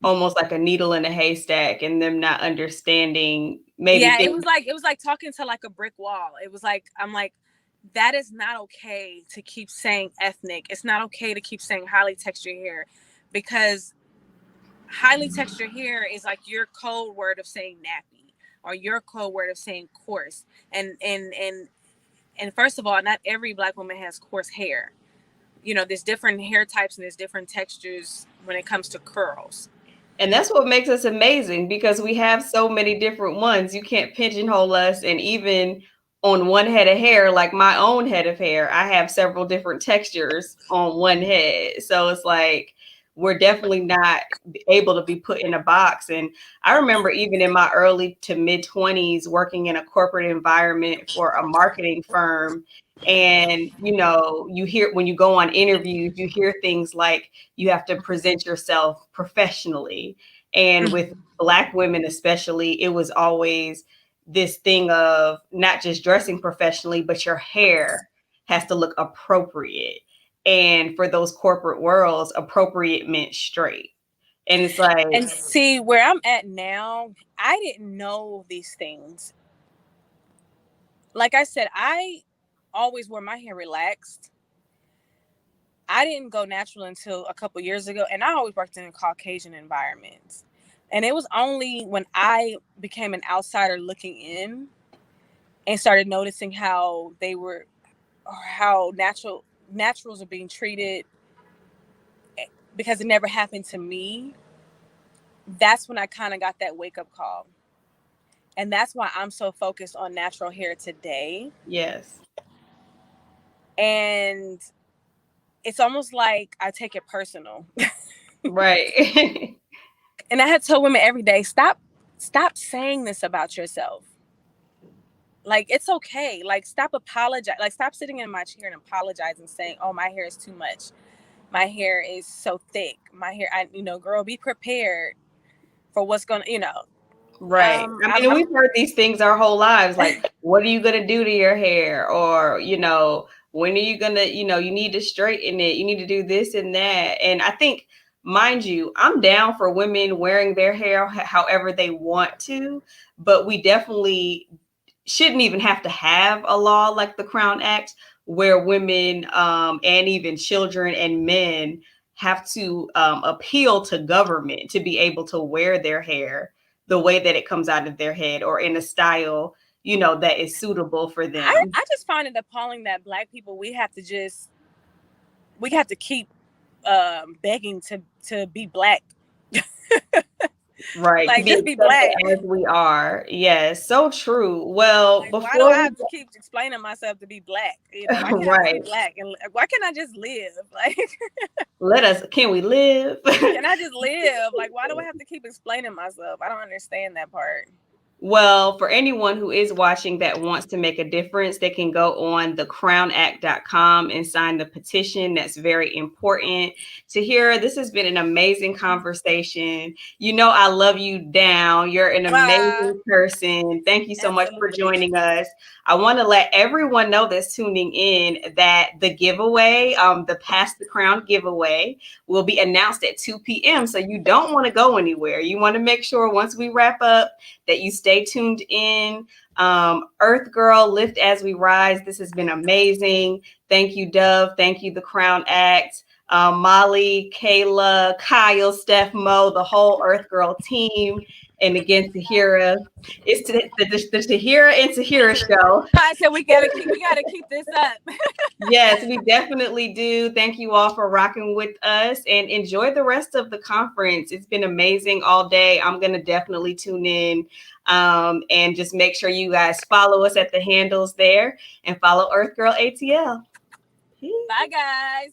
almost like a needle in a haystack, and them not understanding maybe Yeah, things. it was like talking to like a brick wall. It was like, I'm like, that is not okay to keep saying ethnic. It's not okay to keep saying highly textured hair, because highly textured hair is like your code word of saying nappy, or your code word of saying coarse. And first of all, not every Black woman has coarse hair. You know, there's different hair types and there's different textures when it comes to curls. And that's what makes us amazing, because we have so many different ones. You can't pigeonhole us. And even on one head of hair, like my own head of hair, I have several different textures on one head. So it's like we're definitely not able to be put in a box. And I remember even in my early to mid 20s working in a corporate environment for a marketing firm. And, you know, you hear when you go on interviews, you hear things like, you have to present yourself professionally. And with Black women, especially, it was always this thing of not just dressing professionally, but your hair has to look appropriate. And for those corporate worlds, appropriate meant straight. And it's like, And see, where I'm at now, I didn't know these things. Like I said, I always wore my hair relaxed. I didn't go natural until a couple years ago, and I always worked in Caucasian environments. And it was only when I became an outsider looking in and started noticing how they were, or how naturals are being treated, because it never happened to me. That's when I kind of got that wake up call. And that's why I'm so focused on natural hair today. yes. And it's almost like I take it personal. Right. And I had to tell women every day, stop saying this about yourself. Like, it's okay. Like, stop apologize. Like, stop sitting in my chair and apologizing, saying, oh, my hair is too much. My hair is so thick. My hair, girl, be prepared for what's going to, Right. I mean, we've heard these things our whole lives. Like, what are you going to do to your hair? Or, when are you going to, you need to straighten it. You need to do this and that. And I think, mind you, I'm down for women wearing their hair however they want to, but we definitely shouldn't even have to have a law like the Crown Act, where women and even children and men have to appeal to government to be able to wear their hair the way that it comes out of their head, or in a style, that is suitable for them. I just find it appalling that Black people, we have to keep begging to be Black. Right. Like, just be Black. As we are. Yes. So true. Well, like, why do I have to keep explaining myself to be Black? Why can't I be Black? And why can't I just live? Like, can we live? Can I just live? Like, why do I have to keep explaining myself? I don't understand that part. Well, for anyone who is watching that wants to make a difference, they can go on thecrownact.com and sign the petition. That's very important. Tahira, this has been an amazing conversation. I love you down. You're an amazing person. Thank you so much for joining us. I want to let everyone know that's tuning in that the giveaway, the Pass the Crown giveaway, will be announced at 2 p.m. So you don't want to go anywhere. You want to make sure once we wrap up that you stay tuned in. EarthGirl, Lift As We Rise. This has been amazing. Thank you, Dove. Thank you, The Crown Act. Molly, Kayla, Kyle, Steph, Mo, the whole EarthGirl team. And again, Tahira. It's the Tahira and Tahira show. I said we gotta keep this up. Yes, we definitely do. Thank you all for rocking with us, and enjoy the rest of the conference. It's been amazing all day. I'm gonna definitely tune in, and just make sure you guys follow us at the handles there, and follow EarthGirl ATL. Bye, guys.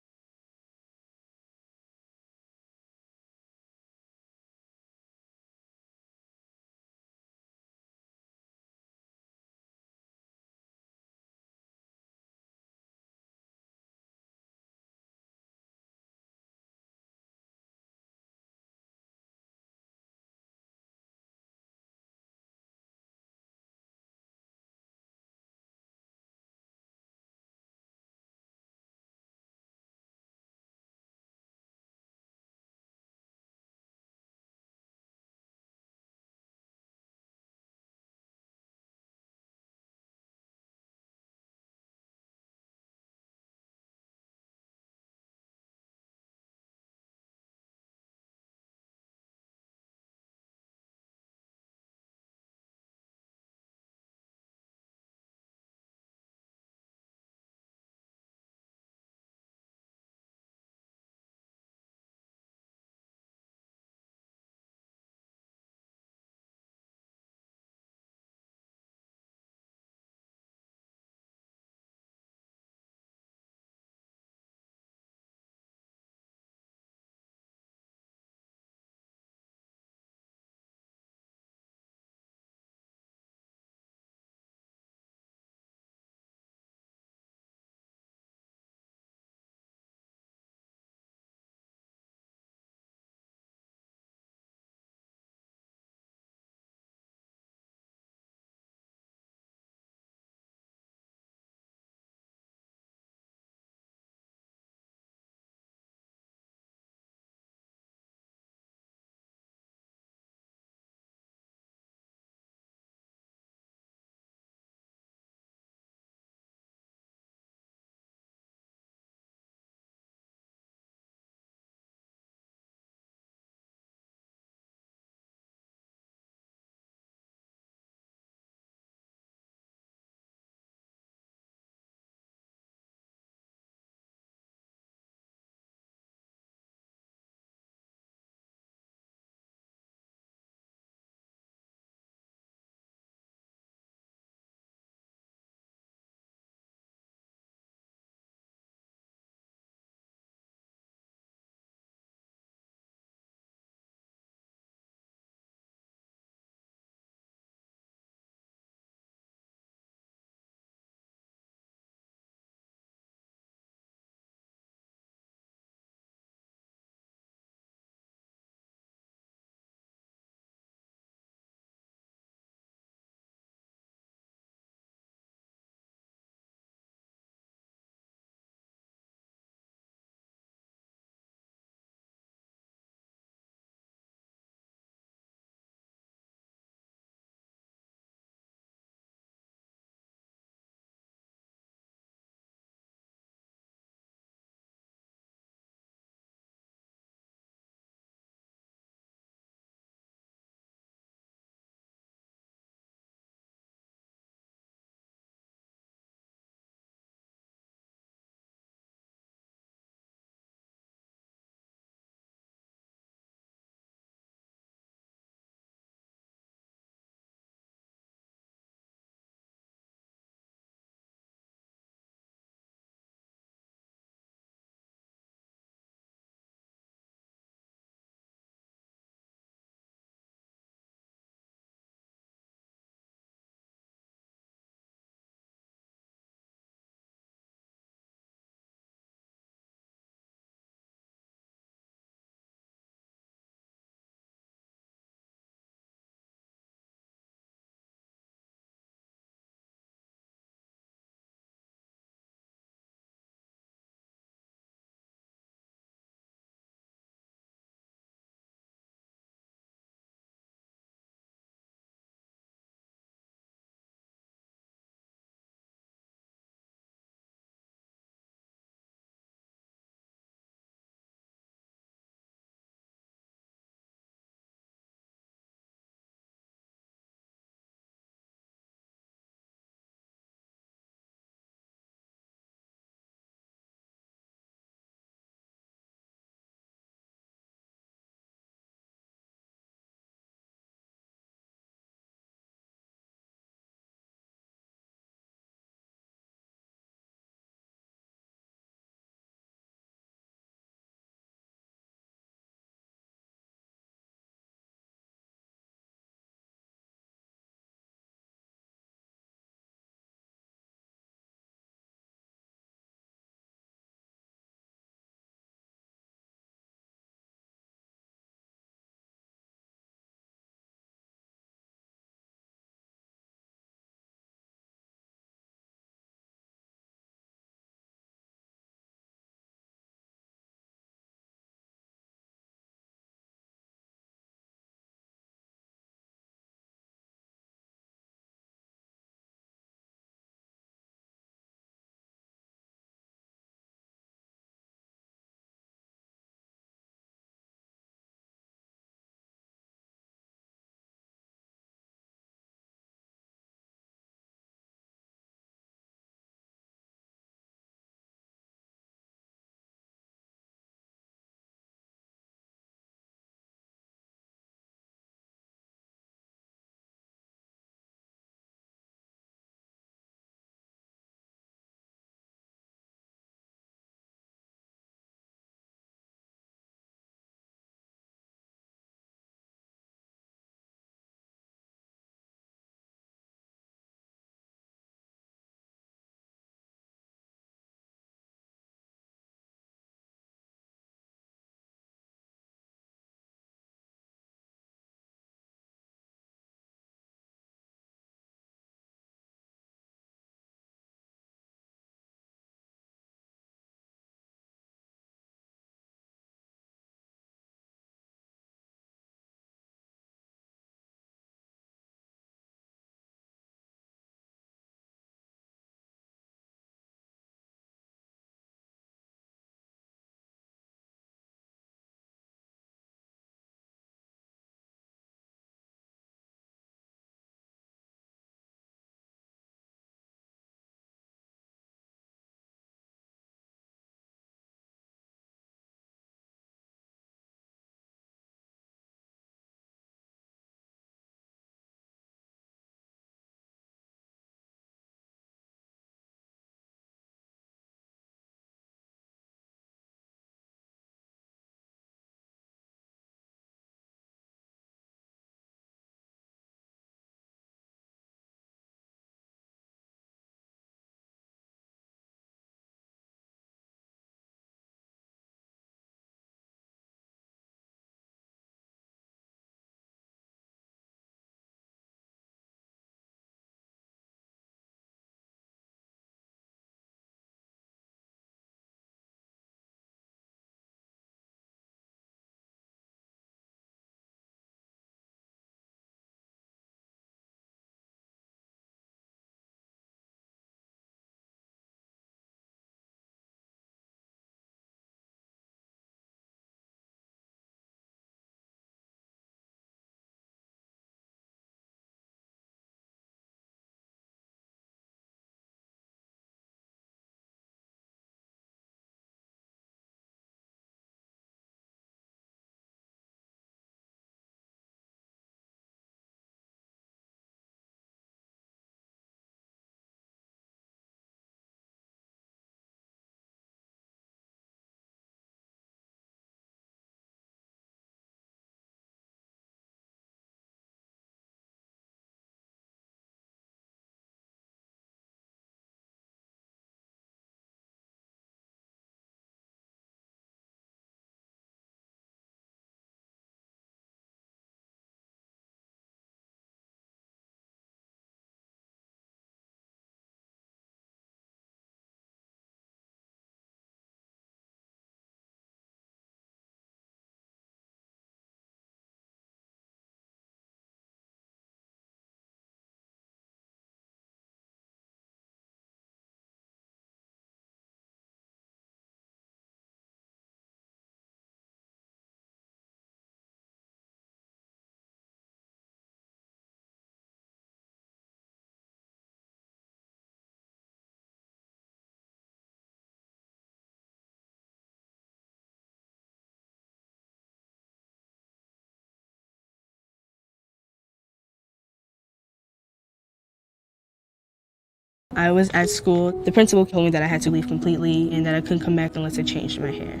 I was at school. The principal told me that I had to leave completely and that I couldn't come back unless I changed my hair.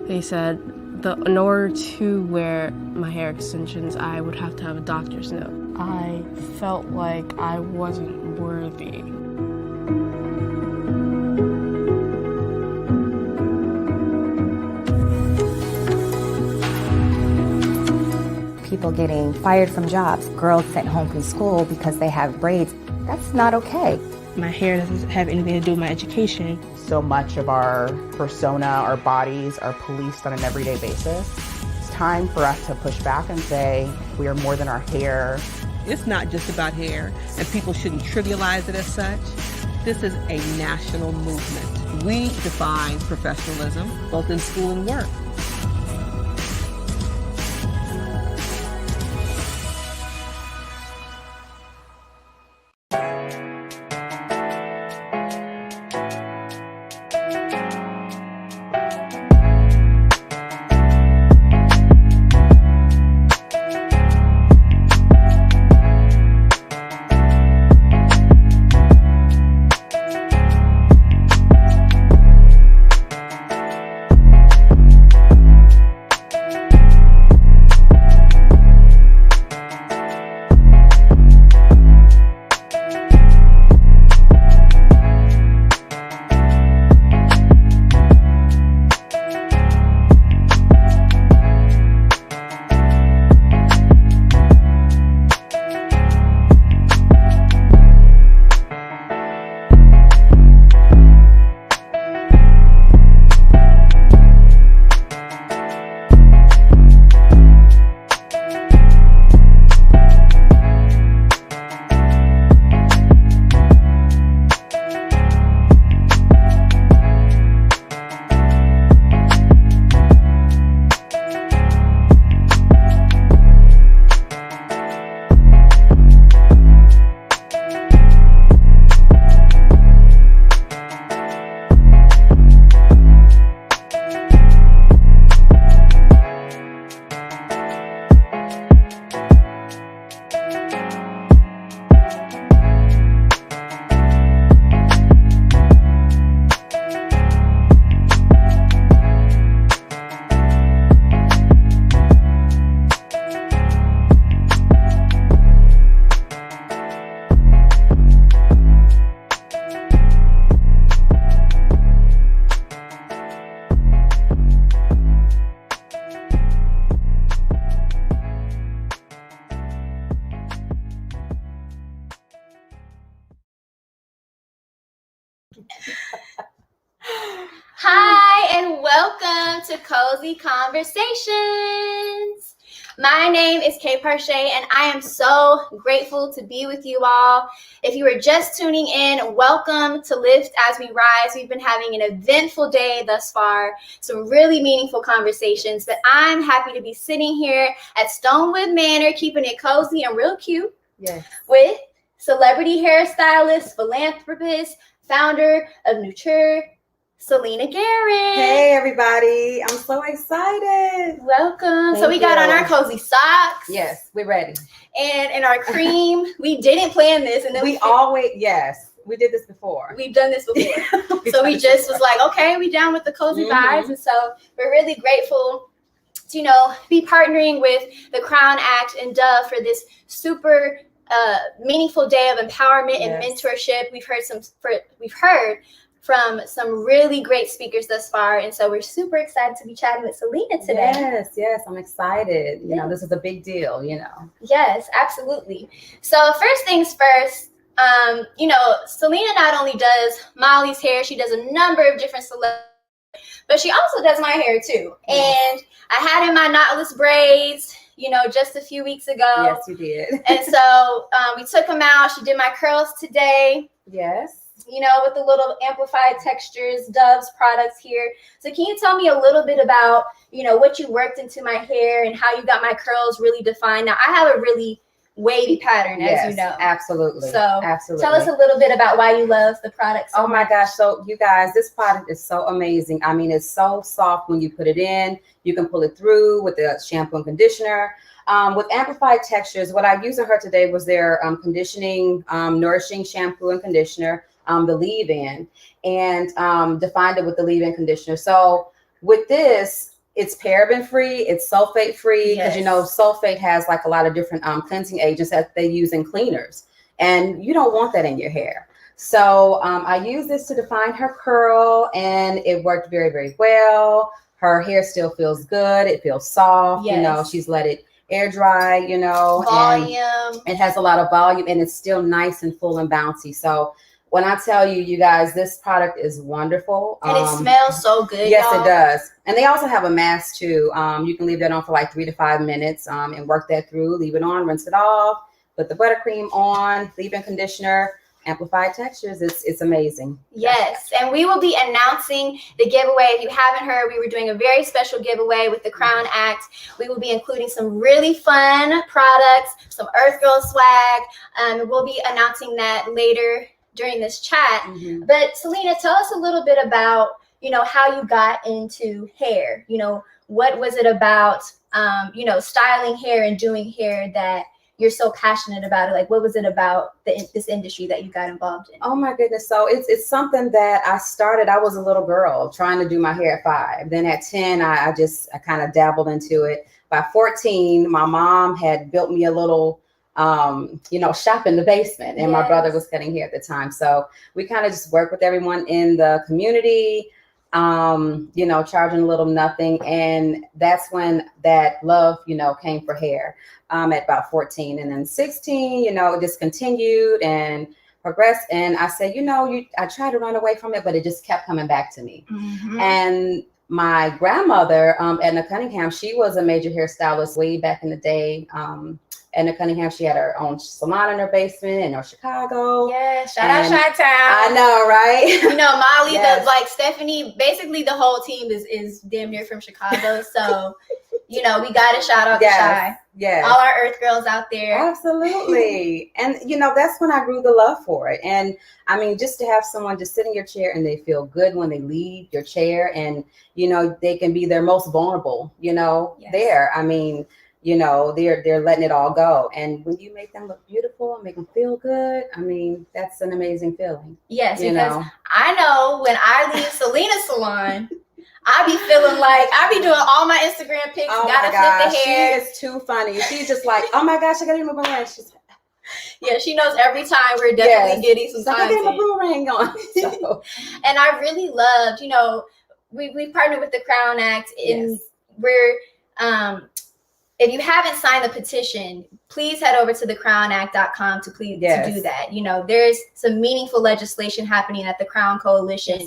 They said in order to wear my hair extensions, I would have to have a doctor's note. I felt like I wasn't worthy. People getting fired from jobs, girls sent home from school because they have braids. That's not okay. My hair doesn't have anything to do with my education. So much of our persona, our bodies, are policed on an everyday basis. It's time for us to push back and say we are more than our hair. It's not just about hair, and people shouldn't trivialize it as such. This is a national movement. We define professionalism, both in school and work. Hi, and welcome to Cozy Conversations. My name is Kay Parche, and I am so grateful to be with you all. If you are just tuning in, welcome to Lift as We Rise. We've been having an eventful day thus far, some really meaningful conversations, but I'm happy to be sitting here at Stonewood Manor, keeping it cozy and real cute, with celebrity hairstylist, philanthropist, founder of Nuture, Selena Garrett. Hey everybody, I'm so excited. Welcome. So we got on our cozy socks. Yes, we're ready. And in our cream. We didn't plan this, and then we always, yes, we did this before. We've done this before. So we just was like, okay, we down with the cozy vibes. And so we're really grateful to, you know, be partnering with the Crown Act and Dove for this super meaningful day of empowerment and mentorship. We've heard from some really great speakers thus far. And so we're super excited to be chatting with Selena today. Yes, I'm excited. You know, this is a big deal, you know. Yes, absolutely. So first things first, you know, Selena not only does Molly's hair, she does a number of different celebrities, but she also does my hair too. And I had in my knotless braids, you know, just a few weeks ago. Yes, you did. And so we took them out. She did my curls today. Yes. You know, with the little amplified textures, Dove's products here. So can you tell me a little bit about, you know, what you worked into my hair and how you got my curls really defined? Now, I have a really wavy pattern, as you know. Absolutely. So tell us a little bit about why you love the product so much. My gosh. So you guys, this product is so amazing. I mean, it's so soft when you put it in. You can pull it through with the shampoo and conditioner. With Amplified Textures, what I used on her today was their conditioning, nourishing shampoo and conditioner, the leave-in, and defined it with the leave-in conditioner. So with this, it's paraben free, it's sulfate free, because you know sulfate has like a lot of different cleansing agents that they use in cleaners, and you don't want that in your hair. So I use this to define her curl, and it worked very, very well. Her hair still feels good. It feels soft. You know, she's let it air dry, you know, Volume. and it has a lot of volume, and it's still nice and full and bouncy. So when I tell you, you guys, this product is wonderful. And it smells so good. Yes, y'all. it does. And they also have a mask too. You can leave that on for like 3 to 5 minutes and work that through. Leave it on, rinse it off, put the buttercream on, leave-in conditioner. Amplified Textures, it's amazing. Yes, and we will be announcing the giveaway. If you haven't heard, we were doing a very special giveaway with the Crown Act. We will be including some really fun products, some EarthGirl swag, and we'll be announcing that later during this chat. But Selena, tell us a little bit about, you know, how you got into hair. You know, what was it about, you know, styling hair and doing hair that you're so passionate about it? Like, what was it about this industry that you got involved in? Oh my goodness. So it's something that I started. I was a little girl trying to do my hair at 5. Then at 10, I kind of dabbled into it. By 14, my mom had built me a little, you know, shop in the basement, and my brother was cutting hair at the time. So we kind of just worked with everyone in the community, you know, charging a little nothing. And that's when that love, you know, came for hair. At about 14, and then 16, you know, it just continued and progressed. And I said, you know, I tried to run away from it, but it just kept coming back to me. And my grandmother, Edna Cunningham, she was a major hairstylist way back in the day. Edna Cunningham, she had her own salon in her basement in North Chicago. Yeah, shout out Chi-Town. I know, right? You know, Molly, like Stephanie, basically the whole team is damn near from Chicago. So, you know, we got to shout out to Chi. Yes. All our Earth girls out there. Absolutely. And, you know, that's when I grew the love for it. And I mean, just to have someone just sit in your chair and they feel good when they leave your chair, and, you know, they can be their most vulnerable, you know, there. I mean, you know, they're letting it all go. And when you make them look beautiful and make them feel good, I mean, that's an amazing feeling. Yes, because I know when I leave Selena's salon, I be feeling like I be doing all my Instagram pics. Oh gotta my gosh, flip the hair. she is too funny. She's just like, oh my gosh, I gotta do my boomerang. She's like, yeah, she knows every time we're definitely getting some so time. I get my boomerang on. So. And I really loved, you know, we partnered with the Crown Act, and we're if you haven't signed the petition, please head over to thecrownact.com to do that. You know, there's some meaningful legislation happening that the Crown Coalition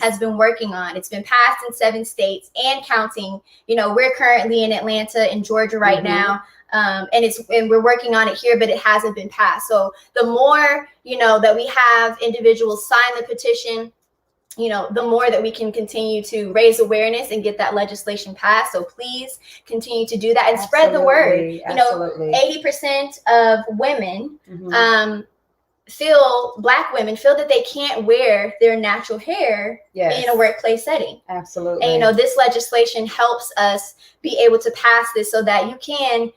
has been working on. It's been passed in 7 states and counting. You know, we're currently in Atlanta and Georgia right now. And we're working on it here, but it hasn't been passed. So the more, you know, that we have individuals sign the petition, you know, the more that we can continue to raise awareness and get that legislation passed. So please continue to do that and spread the word. You know, 80% of women Black women feel that they can't wear their natural hair in a workplace setting. Absolutely. And, you know, this legislation helps us be able to pass this so that you can,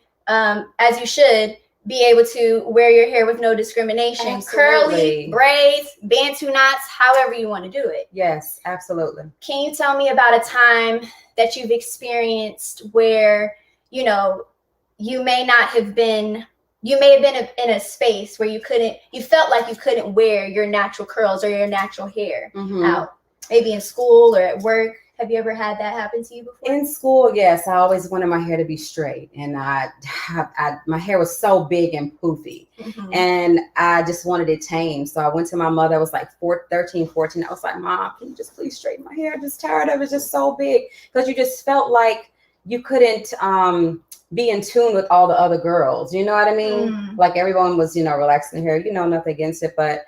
as you should, be able to wear your hair with no discrimination. Absolutely. Curly, braids, bantu knots, however you want to do it. Yes, absolutely. Can you tell me about a time that you've experienced where, you know, you may have been in a space where you felt like you couldn't wear your natural curls or your natural hair out, maybe in school or at work? Have you ever had that happen to you before? In school, yes. I always wanted my hair to be straight, and my hair was so big and poofy, and I just wanted it tame. So I went to my mother. I was like 13, 14. I was like, Mom, can you just please straighten my hair? I'm just tired of it. It's just so big, because you just felt like you couldn't be in tune with all the other girls. You know what I mean? Like everyone was, you know, relaxing their hair. You know, nothing against it, but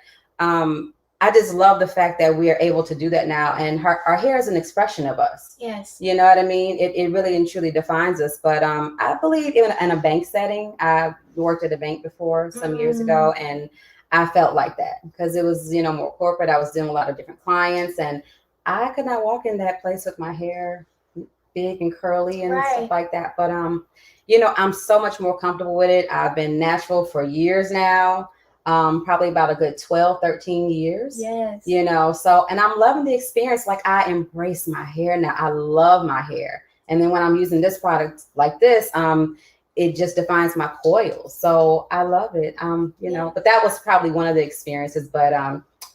I just love the fact that we are able to do that now. And our hair is an expression of us. Yes. You know what I mean? It really and truly defines us. But I believe even in a bank setting, I worked at a bank before some years ago, and I felt like that because it was, you know, more corporate. I was doing a lot of different clients, and I could not walk in that place with my hair big and curly and Right. stuff like that. But you know, I'm so much more comfortable with it. I've been natural for years now. Probably about a good 12, 13 years. Yes. You know, so, and I'm loving the experience. Like, I embrace my hair now. I love my hair. And then when I'm using this product like this, it just defines my coils. So I love it. You know, but that was probably one of the experiences. But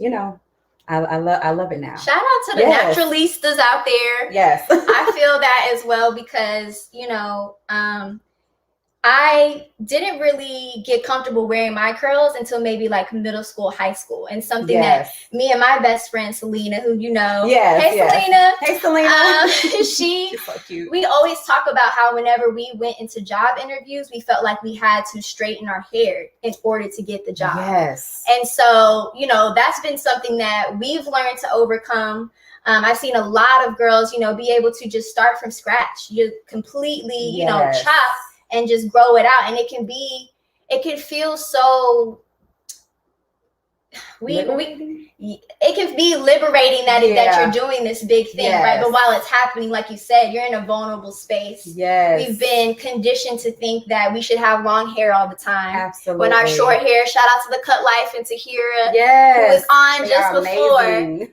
you know, I love it now. Shout out to the Yes. naturalistas out there. Yes. I feel that as well because, you know, I didn't really get comfortable wearing my curls until maybe like middle school, high school, and something Yes. that me and my best friend Selena, who you know, Yes, hey yes. Selena, Hey, Selena. she's so cute. We always talk about how whenever we went into job interviews, we felt like we had to straighten our hair in order to get the job. Yes. And so, you know, that's been something that we've learned to overcome. I've seen a lot of girls, you know, be able to just start from scratch, you completely, you know, Yes. chop and just grow it out. And it can feel so, it can be liberating that you're doing this big thing, right? But while it's happening, like you said, you're in a vulnerable space. Yes. We've been conditioned to think that we should have long hair all the time. Absolutely. When our short hair, shout out to the Cut Life and Tahira, Yes. who was on They just are before. amazing.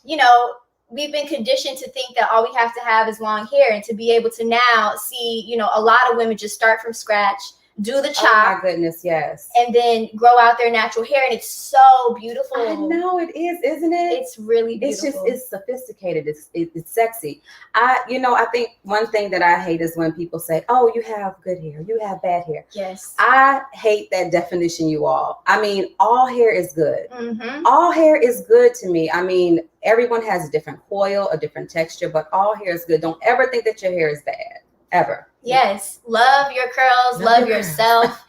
You know, we've been conditioned to think that all we have to have is long hair, and to be able to now see, you know, a lot of women just start from scratch, do the chop. Oh my goodness, yes. And then grow out their natural hair, and it's so beautiful. I know it is, isn't it? It's really beautiful. It's sophisticated. It's sexy. You know, I think one thing that I hate is when people say, "Oh, you have good hair, you have bad hair." Yes. I hate that definition, you all. I mean, all hair is good. Mm-hmm. All hair is good to me. I mean, everyone has a different coil, a different texture, but all hair is good. Don't ever think that your hair is bad, ever. Yes. Love your curls. Love your yourself.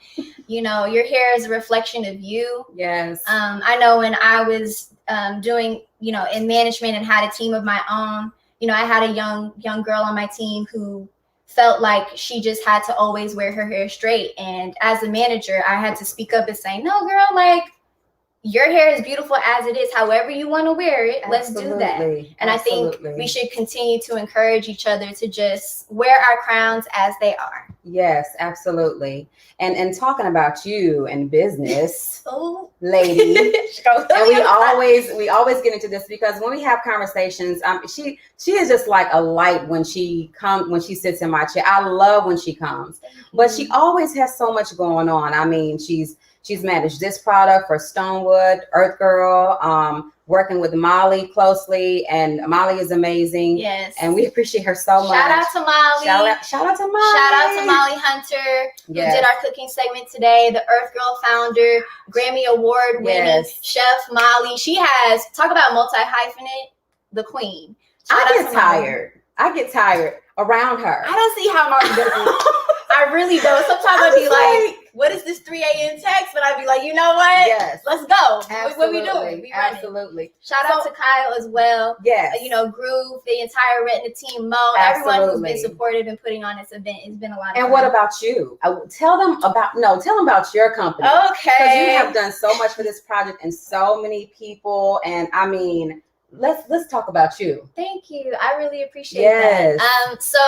You know, your hair is a reflection of you. Yes. I know when I was doing, you know, in management and had a team of my own, you know, I had a young girl on my team who felt like she just had to always wear her hair straight. And as a manager, I had to speak up and say, "No, girl, like, your hair is beautiful as it is. However you want to wear it, let's do that." And I think we should continue to encourage each other to just wear our crowns as they are. Yes, absolutely. And talking about you and business, oh, lady, and we always get into this because when we have conversations, she is just like a light when she sits in my chair. I love when she comes, but she always has so much going on. I mean, she's managed this product for Stonewood, EarthGirl, working with Molly closely, and Molly is amazing. Yes. And we appreciate her so much. Shout out to Molly. Shout out to Molly. Shout out to Molly Hunter, who did our cooking segment today, the EarthGirl founder, Grammy Award winning chef Molly. She has, talk about multi-hyphenate, the queen. I get tired around her. I don't see how Molly does it. I really don't. Sometimes I'd be like, what is this 3 a.m. text? But I'd be like, you know what? Yes. Let's go. Absolutely. What we doing? We running. Absolutely. Shout out to Kyle as well. Yes. You know, Groove, the entire Retina team, Mo, everyone who's been supportive in putting on this event. It's been a lot of fun. And what about you? Tell them about your company. Okay. Because you have done so much for this project and so many people. And I mean, let's talk about you. Thank you. I really appreciate that. So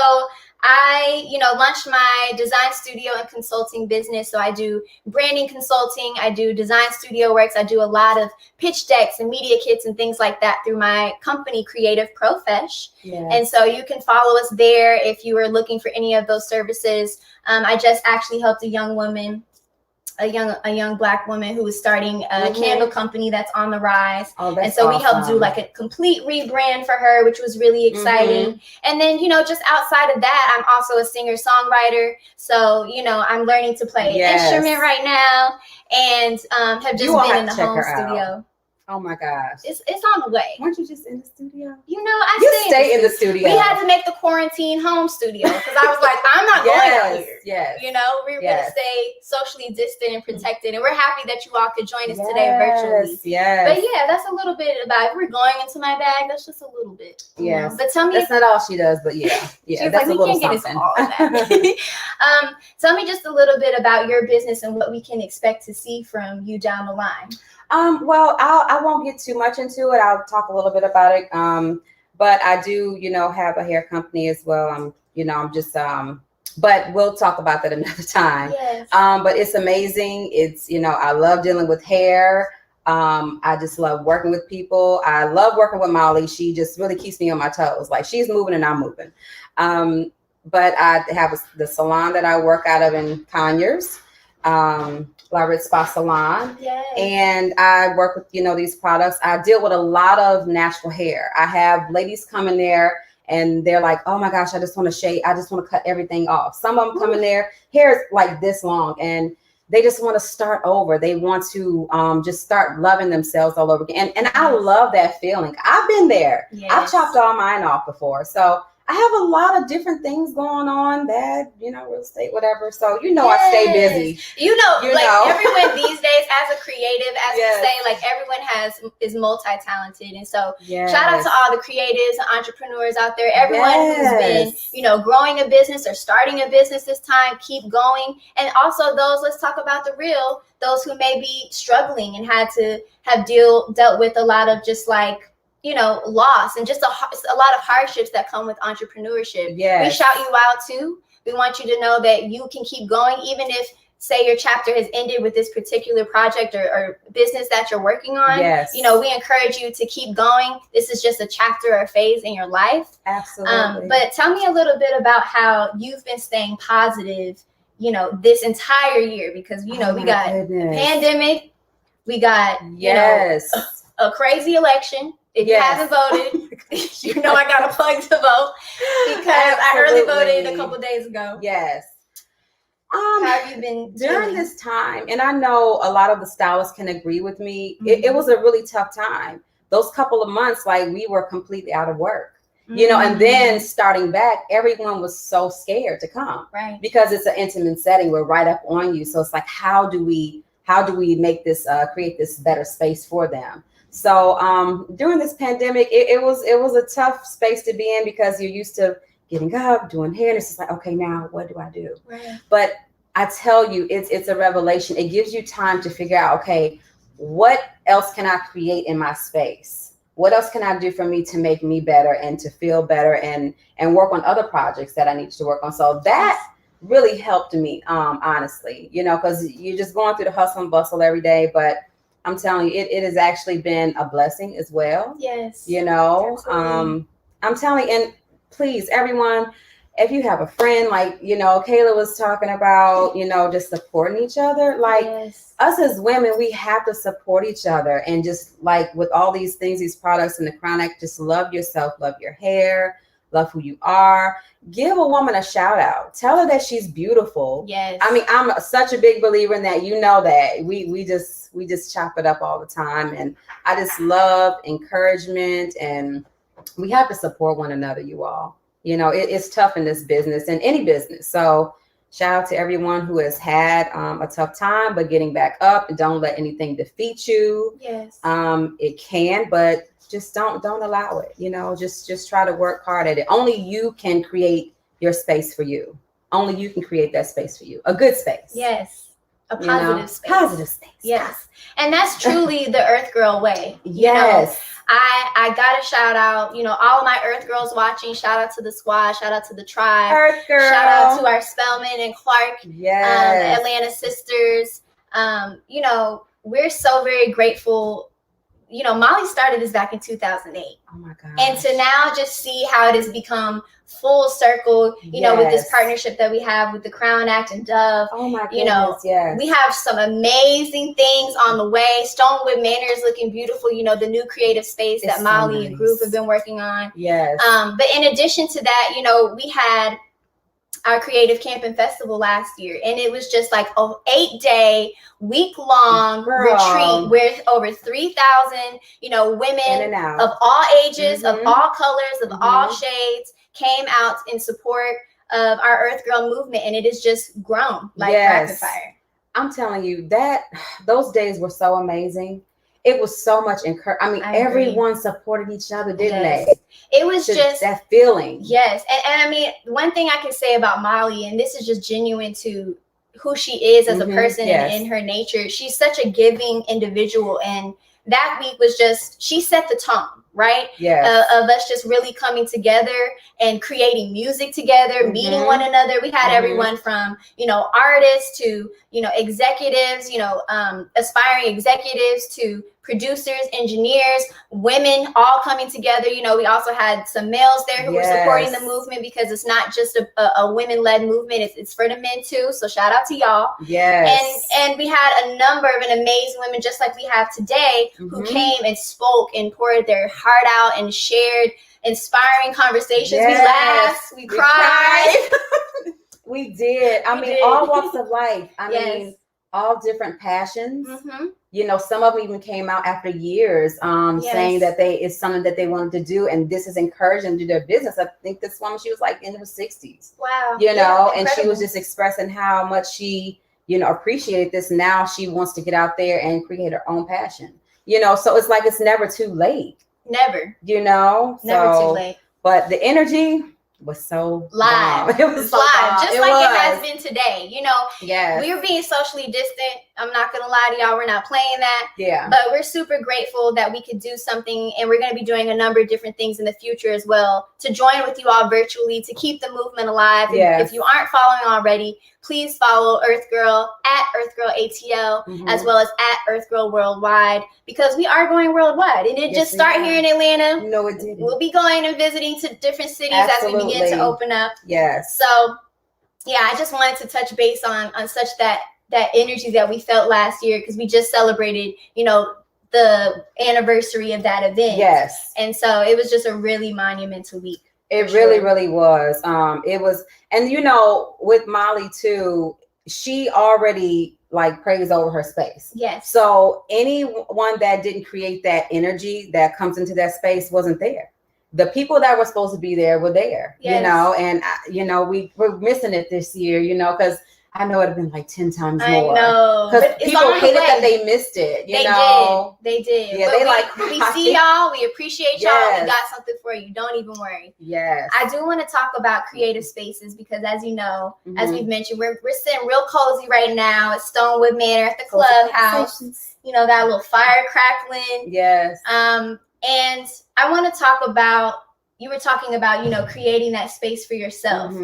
I, you know, launched my design studio and consulting business. So I do branding consulting, I do design studio works, I do a lot of pitch decks and media kits and things like that through my company, Creative Profesh. Yes. And so you can follow us there if you are looking for any of those services. I just actually helped a young woman, a young Black woman who was starting a candle company that's on the rise. And so we helped do like a complete rebrand for her, which was really exciting. And then, you know, just outside of that, I'm also a singer-songwriter. So, you know, I'm learning to play an instrument right now, and have just been in the home studio. Oh my gosh. It's on the way. Weren't you just in the studio? You know, I stay in the studio. We had to make the quarantine home studio because I was like, I'm not going out here. Yes. You know, we're going to stay socially distant and protected. And we're happy that you all could join us today virtually. Yes. But yeah, that's a little bit about, if we're going into my bag, that's just a little bit. Yes. But tell me. That's not all she does, but yeah. Yeah. That's like, a little we can't something. get into all of that. Tell me just a little bit about your business and what we can expect to see from you down the line. Well, I won't get too much into it. I'll talk a little bit about it. but I do, have a hair company as well. I'm just, but we'll talk about that another time. Yes. But it's amazing. It's, I love dealing with hair. I just love working with people. I love working with Molly. She just really keeps me on my toes. Like, she's moving and I'm moving. But I have the salon that I work out of in Conyers, La Rit Spa Salon. Yes. And I work with, these products. I deal with a lot of natural hair. I have ladies come in there and they're like, oh my gosh, I just want to shave. I just want to cut everything off. Some of them come in there, hair is like this long, and they just want to start over. They want to just start loving themselves all over again. And I love that feeling. I've been there. Yes. I've chopped all mine off before. So I have a lot of different things going on, that, real estate, whatever. So, I stay busy. Everyone these days, as a creative, as we say, like, everyone is multi-talented. And so shout out to all the creatives and entrepreneurs out there, everyone who's been, growing a business or starting a business this time, keep going. And also those, let's talk about the real, those who may be struggling and had to have dealt with a lot of just like, loss and just a lot of hardships that come with entrepreneurship. Yes. We shout you out too. We want you to know that you can keep going, even if, say, your chapter has ended with this particular project or business that you're working on. Yes. We encourage you to keep going. This is just a chapter or a phase in your life. Absolutely. But tell me a little bit about how you've been staying positive, this entire year, because, we got a pandemic, we got, a crazy election. If you haven't voted, I got to plug to vote, because I early voted a couple days ago. Yes. How have you been during this time? And I know a lot of the stylists can agree with me. Mm-hmm. It was a really tough time. Those couple of months, like, we were completely out of work, and then starting back, everyone was so scared to come, right? Because it's an intimate setting. We're right up on you. So it's like, how do we make this, create this better space for them? So during this pandemic, it was a tough space to be in, because you're used to getting up, doing hair, and it's just like, okay, now what do I do? Right. But I tell you, it's a revelation. It gives you time to figure out, okay, what else can I create in my space? What else can I do for me to make me better and to feel better, and work on other projects that I need to work on? So that really helped me, honestly, because you're just going through the hustle and bustle every day, but I'm telling you, it has actually been a blessing as well. Yes. I'm telling you, and please, everyone, if you have a friend, like, Kayla was talking about, just supporting each other, like, us as women, we have to support each other. And just like with all these things, these products in the Crown Act, just love yourself, love your hair, love who you are. Give a woman a shout out. Tell her that she's beautiful. Yes. I mean, I'm such a big believer in that. That we just chop it up all the time. And I just love encouragement, and we have to support one another, you all. It's tough in this business and any business. So shout out to everyone who has had a tough time, but getting back up, and don't let anything defeat you. Yes. It can, but just don't allow it. Just try to work hard at it. Only you can create your space for you. Only you can create that space for you. A good space. Yes. A positive space. Positive space. Yes. And that's truly the EarthGirl way. Yes. I got to shout out, all of my Earth Girls watching. Shout out to the squad. Shout out to the tribe. EarthGirl. Shout out to our Spellman and Clark. Yes. Atlanta sisters. We're so very grateful. Molly started this back in 2008. Oh my God. And to now just see how it has become full circle, with this partnership that we have with the Crown Act and Dove. Oh my goodness, yes. We have some amazing things on the way. Stonewood Manor is looking beautiful, the new creative space that Molly and Groove have been working on. Yes. But in addition to that, we had our creative camping festival last year, and it was just like an 8-day week-long retreat with over 3,000 women of all ages, of all colors, of all shades came out in support of our EarthGirl movement, and it has just grown like rapid fire. I'm telling you, that those days were so amazing. It was so much encouragement. I mean, everyone supported each other, didn't they? It was just that feeling. Yes. And I mean, one thing I can say about Molly, and this is just genuine to who she is as a person and in her nature, she's such a giving individual. And that week was just, she set the tone. right? Yes. Of us just really coming together and creating music together, meeting one another. We had everyone from, you know, artists to, you know, executives, you know, aspiring executives to producers, engineers, women, all coming together. You know, we also had some males there who were supporting the movement, because it's not just a women-led movement. It's for the men too. So shout out to y'all. Yes. And we had a number of an amazing women, just like we have today, who came and spoke and poured their heart out and shared inspiring conversations. We laughed, we cried. We did. I mean, all walks of life. I mean, all different passions. You know, some of them even came out after years saying that it's something that they wanted to do, and this is encouraging them to do their business. I think this woman, she was like in her 60s. Wow. You know, and she was just expressing how much she, you know, appreciated this. Now she wants to get out there and create her own passion. You know, so it's like it's never too late. Never. You know? Never too late. But the energy was so live. Bomb. It was so live, bomb. just like it has been today. You know, we were being socially distant. I'm not gonna lie to y'all, we're not playing that. Yeah. But we're super grateful that we could do something, and we're gonna be doing a number of different things in the future as well to join with you all virtually to keep the movement alive. If you aren't following already, please follow EarthGirl at EarthGirlATL as well as at EarthGirl Worldwide, because we are going worldwide. And it didn't just start here in Atlanta. No, it didn't. We'll be going and visiting to different cities as we begin to open up. Yes. So yeah, I just wanted to touch base on such that energy that we felt last year, because we just celebrated, you know, the anniversary of that event. Yes. And so it was just a really monumental week. It really was. It was, and you know, with Molly too, she already like prays over her space. Yes. So anyone that didn't create that energy that comes into that space wasn't there. The people that were supposed to be there were there, you know, and you know, we're missing it this year, you know, because I know it'd have been like 10 times more. I know. Because people hated that they missed it. They did. Yeah, but we see y'all. We appreciate y'all. We got something for you. Don't even worry. Yes. I do want to talk about creative spaces, because as you know, as we've mentioned, we're sitting real cozy right now at Stonewood Manor at the clubhouse. You know, got a little fire crackling. Yes. And I want to talk about, you were talking about, you know, creating that space for yourself.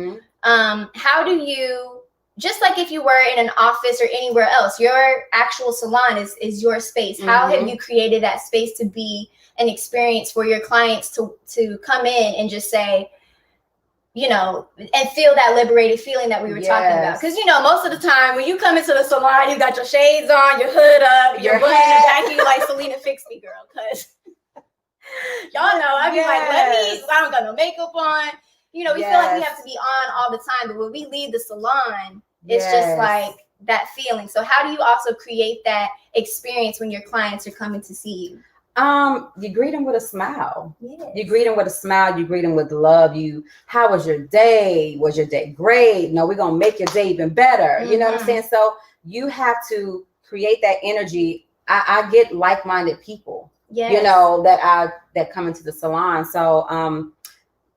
How do you, just like if you were in an office or anywhere else, your actual salon is your space. How have you created that space to be an experience for your clients to come in and just say, you know, and feel that liberated feeling that we were talking about? Because, you know, most of the time when you come into the salon, you got your shades on, your hood up, your bun in the back of you like, Selena, fix me, girl. Because y'all know, I'd be like, I don't got no makeup on. You know, we feel like we have to be on all the time. But when we leave the salon, it's just like that feeling. So how do you also create that experience when your clients are coming to see you? You greet them with a smile. You greet them with a smile. You greet them with love. How was your day? Was your day great? No, we're going to make your day even better. You know what I'm saying? So you have to create that energy. I get like-minded people, you know, that come into the salon. So,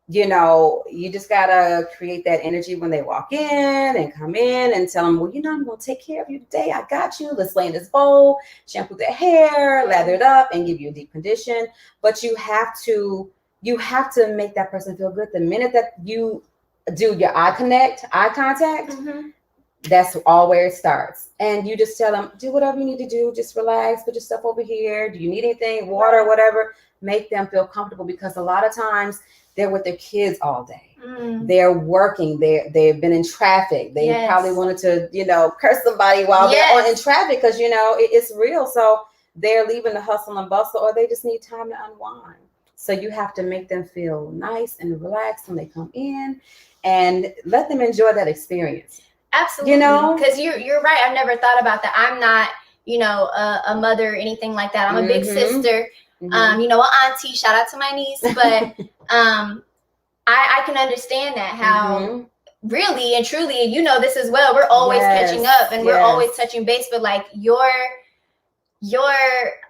you know, you just gotta create that energy when they walk in and come in and tell them, well, you know, I'm gonna take care of you today. I got you. Let's lay in this bowl, shampoo their hair, lather it up, and give you a deep condition. But you have to make that person feel good. The minute that you do your eye contact, that's all where it starts. And you just tell them, do whatever you need to do. Just relax, put your stuff over here. Do you need anything, water, whatever? Make them feel comfortable, because a lot of times they're with their kids all day. They're working. They've been in traffic. They probably wanted to, you know, curse somebody while they're in traffic, because, you know, it's real. So they're leaving the hustle and bustle, or they just need time to unwind. So you have to make them feel nice and relaxed when they come in, and let them enjoy that experience. Absolutely. You know, because you're right. I've never thought about that. I'm not, you know, a mother or anything like that. I'm a big sister. You know, an auntie. Shout out to my niece. But I can understand that, how really and truly, and you know this as well, we're always catching up, and we're always touching base. But like your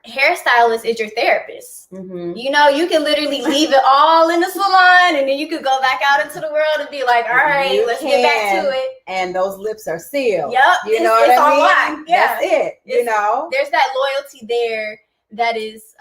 hairstylist is your therapist. You know, you can literally leave it all in the salon, and then you could go back out into the world and be like, all right, let's get back to it. And those lips are sealed. Yep. You know what I mean? Yeah. That's it. You know, there's that loyalty there that is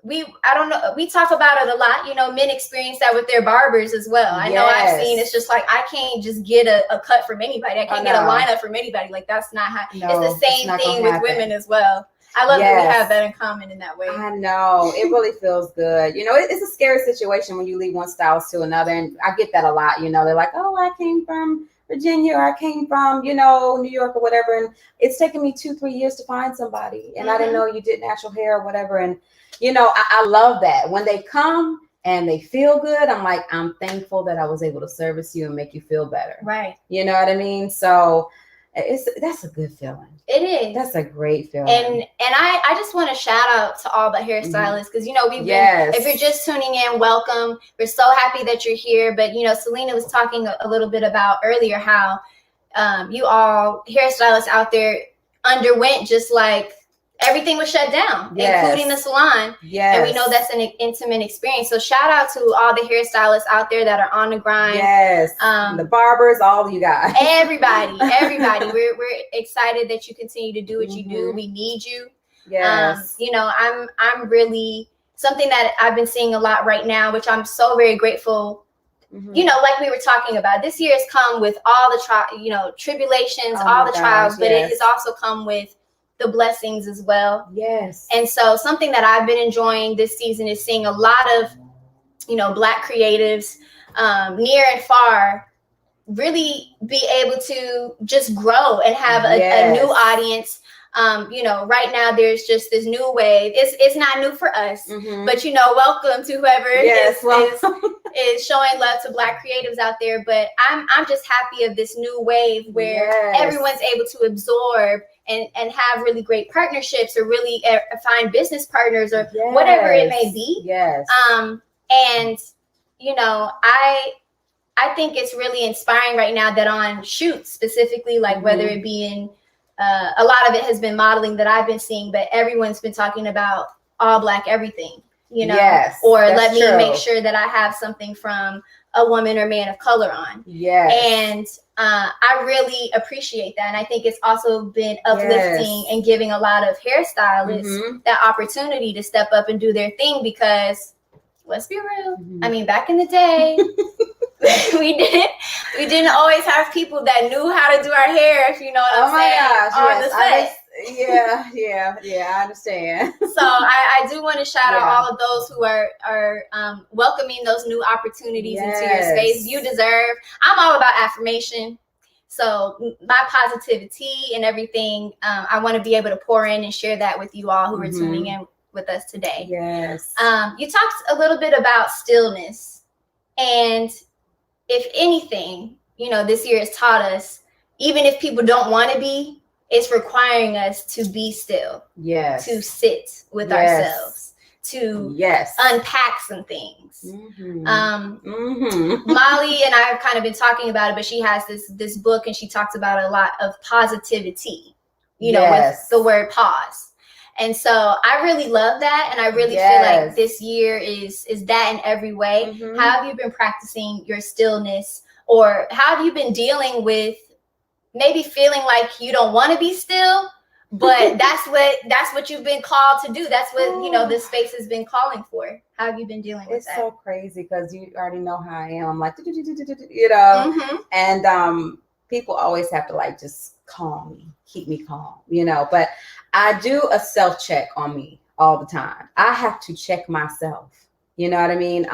I don't know, we talk about it a lot, you know, men experience that with their barbers as well. I know I've seen, it's just like, I can't just get a cut from anybody. I can't get a lineup from anybody. Like, that's not how, it's the same thing with women as well. I love that we have that in common in that way. I know. It really feels good. You know, it's a scary situation when you leave one stylist to another. And I get that a lot. You know, they're like, oh, I came from Virginia, or I came from, you know, New York or whatever. And it's taken me 2-3 years to find somebody. And I didn't know you did natural hair or whatever. And, you know, I love that. When they come and they feel good, I'm like, I'm thankful that I was able to service you and make you feel better. Right. You know what I mean? So that's a good feeling. It is. That's a great feeling. And I just want to shout out to all the hairstylists, because, you know, we've been, if you're just tuning in, welcome. We're so happy that you're here. But, you know, Selena was talking a little bit about earlier how you all hairstylists out there underwent just like everything was shut down, including the salon. And we know that's an intimate experience. So shout out to all the hairstylists out there that are on the grind. The barbers, all you guys. Everybody. We're excited that you continue to do what you do. We need you. You know, I'm really, something that I've been seeing a lot right now, which I'm so very grateful. You know, like we were talking about, this year has come with all the tribulations, all the trials, but it has also come with the blessings as well. And so something that I've been enjoying this season is seeing a lot of, you know, Black creatives near and far really be able to just grow and have a new audience. You know, right now there's just this new wave. It's not new for us, but, you know, welcome to whoever is showing love to Black creatives out there. But I'm just happy of this new wave where everyone's able to absorb and have really great partnerships, or really find business partners, or whatever it may be. And, you know, I think it's really inspiring right now that on shoots specifically, like whether it be in, a lot of it has been modeling that I've been seeing, but everyone's been talking about all Black everything, you know, or let me make sure that I have something from a woman or man of color on. And I really appreciate that. And I think it's also been uplifting and giving a lot of hairstylists that opportunity to step up and do their thing, because let's be real. I mean, back in the day, we didn't always have people that knew how to do our hair, if you know what I'm saying, on the set. I understand. So I do want to shout out all of those who are welcoming those new opportunities into your space. You deserve. I'm all about affirmation. So my positivity and everything, I want to be able to pour in and share that with you all who are tuning in with us today. You talked a little bit about stillness, and if anything, you know, this year has taught us, even if people don't want to be, it's requiring us to be still, to sit with ourselves, to unpack some things. Molly and I have kind of been talking about it, but she has this book, and she talks about a lot of positivity, you know, with the word pause. And so I really love that. And I really feel like this year is that in every way. How have you been practicing your stillness, or how have you been dealing with maybe feeling like you don't want to be still, but that's what you've been called to do. That's what, you know, this space has been calling for. How have you been dealing with that? It's so crazy, because you already know how I am. I'm like, you know, and people always have to like just calm me, keep me calm, you know, but I do a self-check on me all the time. I have to check myself. You know what I mean?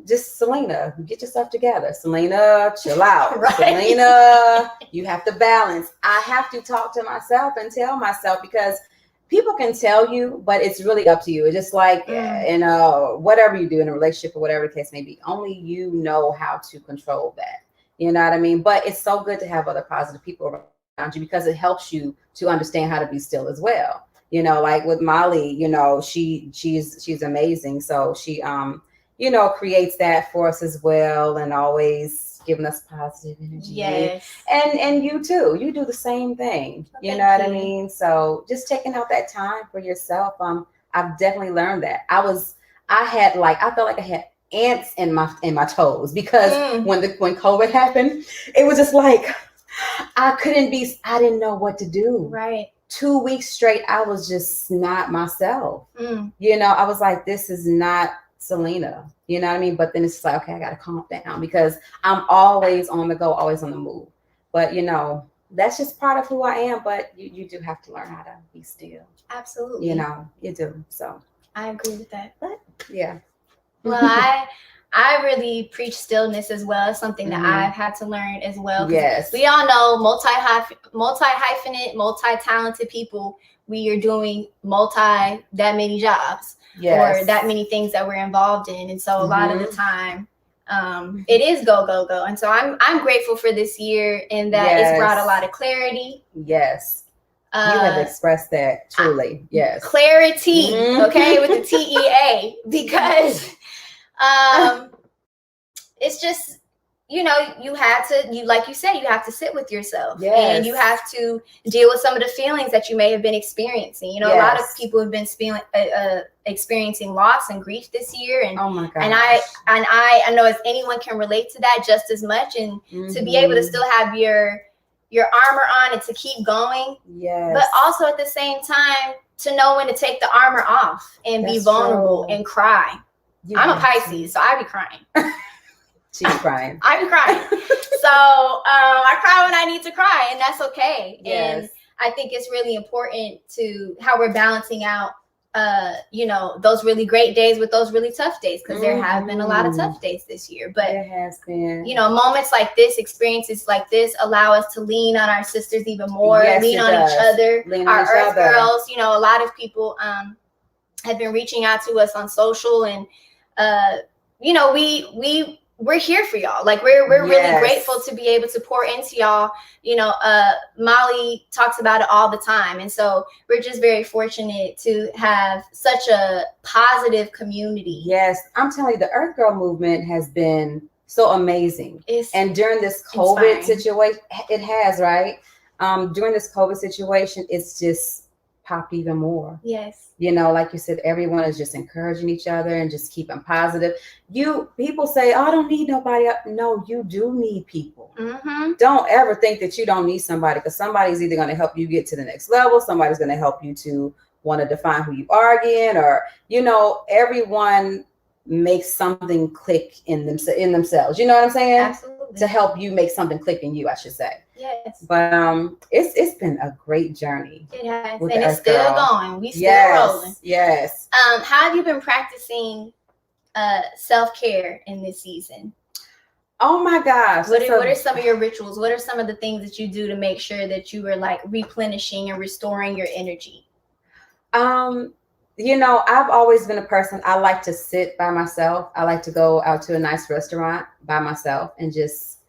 Just Selena, get yourself together. Selena, chill out. Selena, you have to balance. I have to talk to myself and tell myself, because people can tell you, but it's really up to you. It's just like, you know, whatever you do in a relationship or whatever the case may be, only you know how to control that. You know what I mean? But it's so good to have other positive people around you, because it helps you to understand how to be still as well. You know, like with Molly, you know, she's amazing. So she, you know, creates that for us as well, and always giving us positive energy. And you too, you do the same thing. You know what I mean? So just taking out that time for yourself. I've definitely learned that. I felt like I had ants in my toes, because when COVID happened, it was just like I didn't know what to do. 2 weeks straight, I was just not myself. Mm. You know, I was like, this is not Selena. You know what I mean? But then it's like, okay, I got to calm down because I'm always on the go, always on the move. But, you know, that's just part of who I am. But you do have to learn how to be still. Absolutely. You know, you do. So I agree with that. But yeah. well, I really preach stillness as well. It's something that I've had to learn as well. Yes. We all know multi-hyphenate, multi-talented people. We are doing that many jobs or that many things that we're involved in. And so a lot of the time, it is go, go, go. And so I'm grateful for this year in that it's brought a lot of clarity. Yes. You have expressed that truly. Yes. Clarity, okay, with the TEA, because it's just, you know, like you said, you have to sit with yourself and you have to deal with some of the feelings that you may have been experiencing. You know, a lot of people have been experiencing loss and grief this year. And oh my God. And I know as anyone can relate to that just as much. And to be able to still have your armor on and to keep going. Yes. But also at the same time to know when to take the armor off and be vulnerable and cry. I'm a Pisces, so I be crying. She's crying. I be crying. So I cry when I need to cry, and that's okay. Yes. And I think it's really important to how we're balancing out, you know, those really great days with those really tough days, because there have been a lot of tough days this year. But there has been, you know, moments like this, experiences like this allow us to lean on our sisters even more, lean on each other, our Earth Girls. You know, a lot of people have been reaching out to us on social, and you know, we're here for y'all. Like we're really grateful to be able to pour into y'all. You know, Molly talks about it all the time. And so we're just very fortunate to have such a positive community. Yes. I'm telling you, the EarthGirl movement has been so amazing. And during this COVID situation, it has, right? During this COVID situation, it's just popped even more. Yes. You know, like you said, everyone is just encouraging each other and just keeping positive. People say, oh, I don't need nobody. No, you do need people. Don't ever think that you don't need somebody, because somebody's either going to help you get to the next level. Somebody's going to help you to want to define who you are again, or, you know, everyone makes something click in themselves. You know what I'm saying? Absolutely. To help you make something click in you, I should say. Yes. But it's been a great journey. It has, and it's still going. We still rolling. Yes. How have you been practicing self-care in this season? Oh my gosh. What are some of your rituals? What are some of the things that you do to make sure that you are like replenishing and restoring your energy? You know, I've always been a person, I like to sit by myself. I like to go out to a nice restaurant by myself and just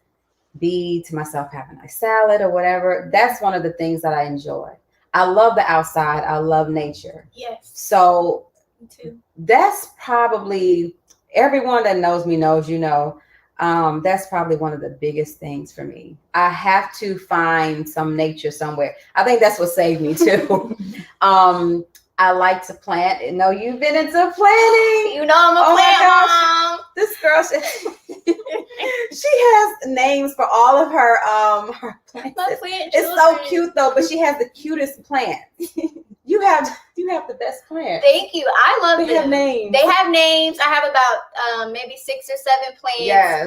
be to myself, have a nice salad or whatever. That's one of the things that I enjoy. I love the outside. I love nature. Yes. So me too. That's probably, everyone that knows me knows, you know, that's probably one of the biggest things for me. I have to find some nature somewhere. I think that's what saved me too. I like to plant. You know, you've been into planting. You know, I'm a plant mom. This girl, she has names for all of her plants. My plant it's so cute though, but she has the cutest plants. You have the best plants. Thank you. I love them. They have names. They have names. I have about maybe 6 or 7 plants. Yes.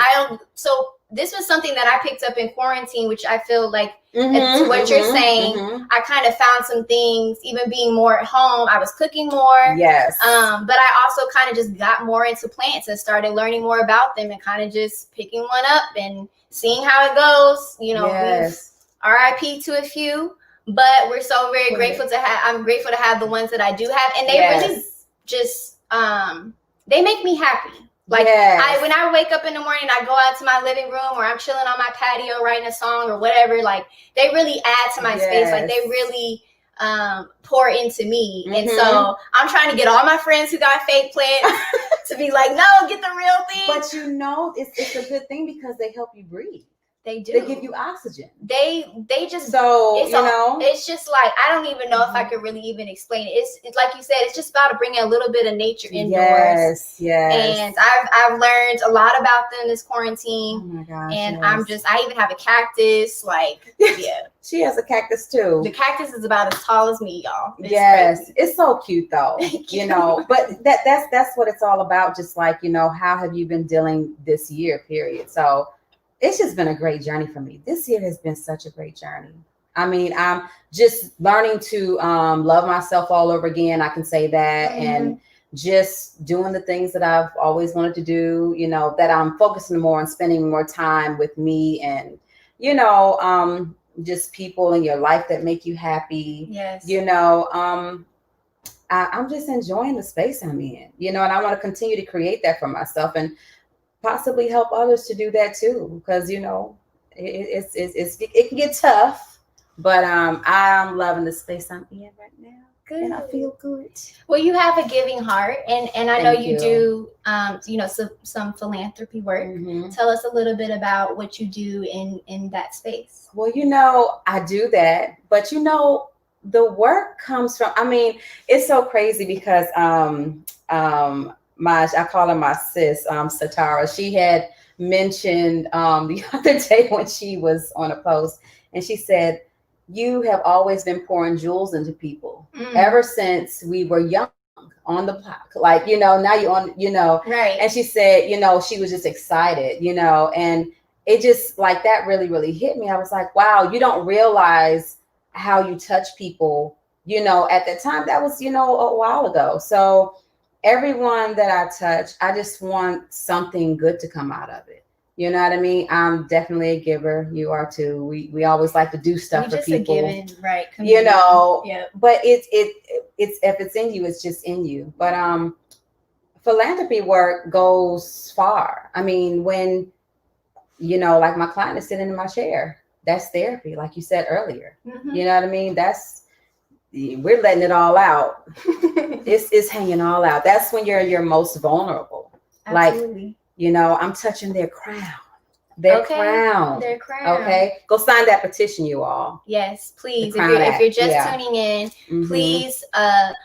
So this was something that I picked up in quarantine, which I feel like to what you're saying, I kind of found some things, even being more at home. I was cooking more. Yes. But I also kind of just got more into plants and started learning more about them and kind of just picking one up and seeing how it goes. You know, yes. RIP to a few, but we're so very grateful to have. I'm grateful to have the ones that I do have, and they really just they make me happy. Like when I wake up in the morning, I go out to my living room or I'm chilling on my patio writing a song or whatever. Like they really add to my space. Like they really pour into me. And so I'm trying to get all my friends who got fake plants to be like, no, get the real thing. But you know, it's a good thing because they help you breathe. They do. They give you oxygen. They just so it's just like I don't even know if I could really even explain it. It's like you said, it's just about bringing a little bit of nature indoors. Yes. And I've learned a lot about them this quarantine. Oh my gosh. And I even have a cactus. Like, yeah. She has a cactus too. The cactus is about as tall as me, y'all. It's crazy. It's so cute though. But that's what it's all about. Just like, how have you been dealing this year, period. So it's just been a great journey for me. This year has been such a great journey. I mean, I'm just learning to love myself all over again. I can say that. And just doing the things that I've always wanted to do, that I'm focusing more on spending more time with me and, just people in your life that make you happy. Yes. I'm just enjoying the space I'm in, and I want to continue to create that for myself and possibly help others to do that too, because it can get tough, but I'm loving the space I'm in right now. Good. And I feel good. Well, you have a giving heart, and I know you do some philanthropy work. Tell us a little bit about what you do in that space. Well, I do that, but the work comes from, it's so crazy because I call her my sis, Satara. She had mentioned the other day when she was on a post, and she said, "You have always been pouring jewels into people ever since we were young on the block. Like, now you're on, Right. And she said, she was just excited, and it just like that really, really hit me. I was like, wow, you don't realize how you touch people, at that time. That was, a while ago. So everyone that I touch, I just want something good to come out of it. You know what I mean? I'm definitely a giver. You are too. We always like to do stuff for people. A given, right? Yeah. But it's if it's in you, it's just in you. But philanthropy work goes far. I mean, when like my client is sitting in my chair, that's therapy, like you said earlier. You know what I mean? We're letting it all out. It's hanging all out. That's when you're most vulnerable. Absolutely. Like, I'm touching their crown. Their crown. Okay. Go sign that petition, you all. Yes, please. If you're just tuning in, please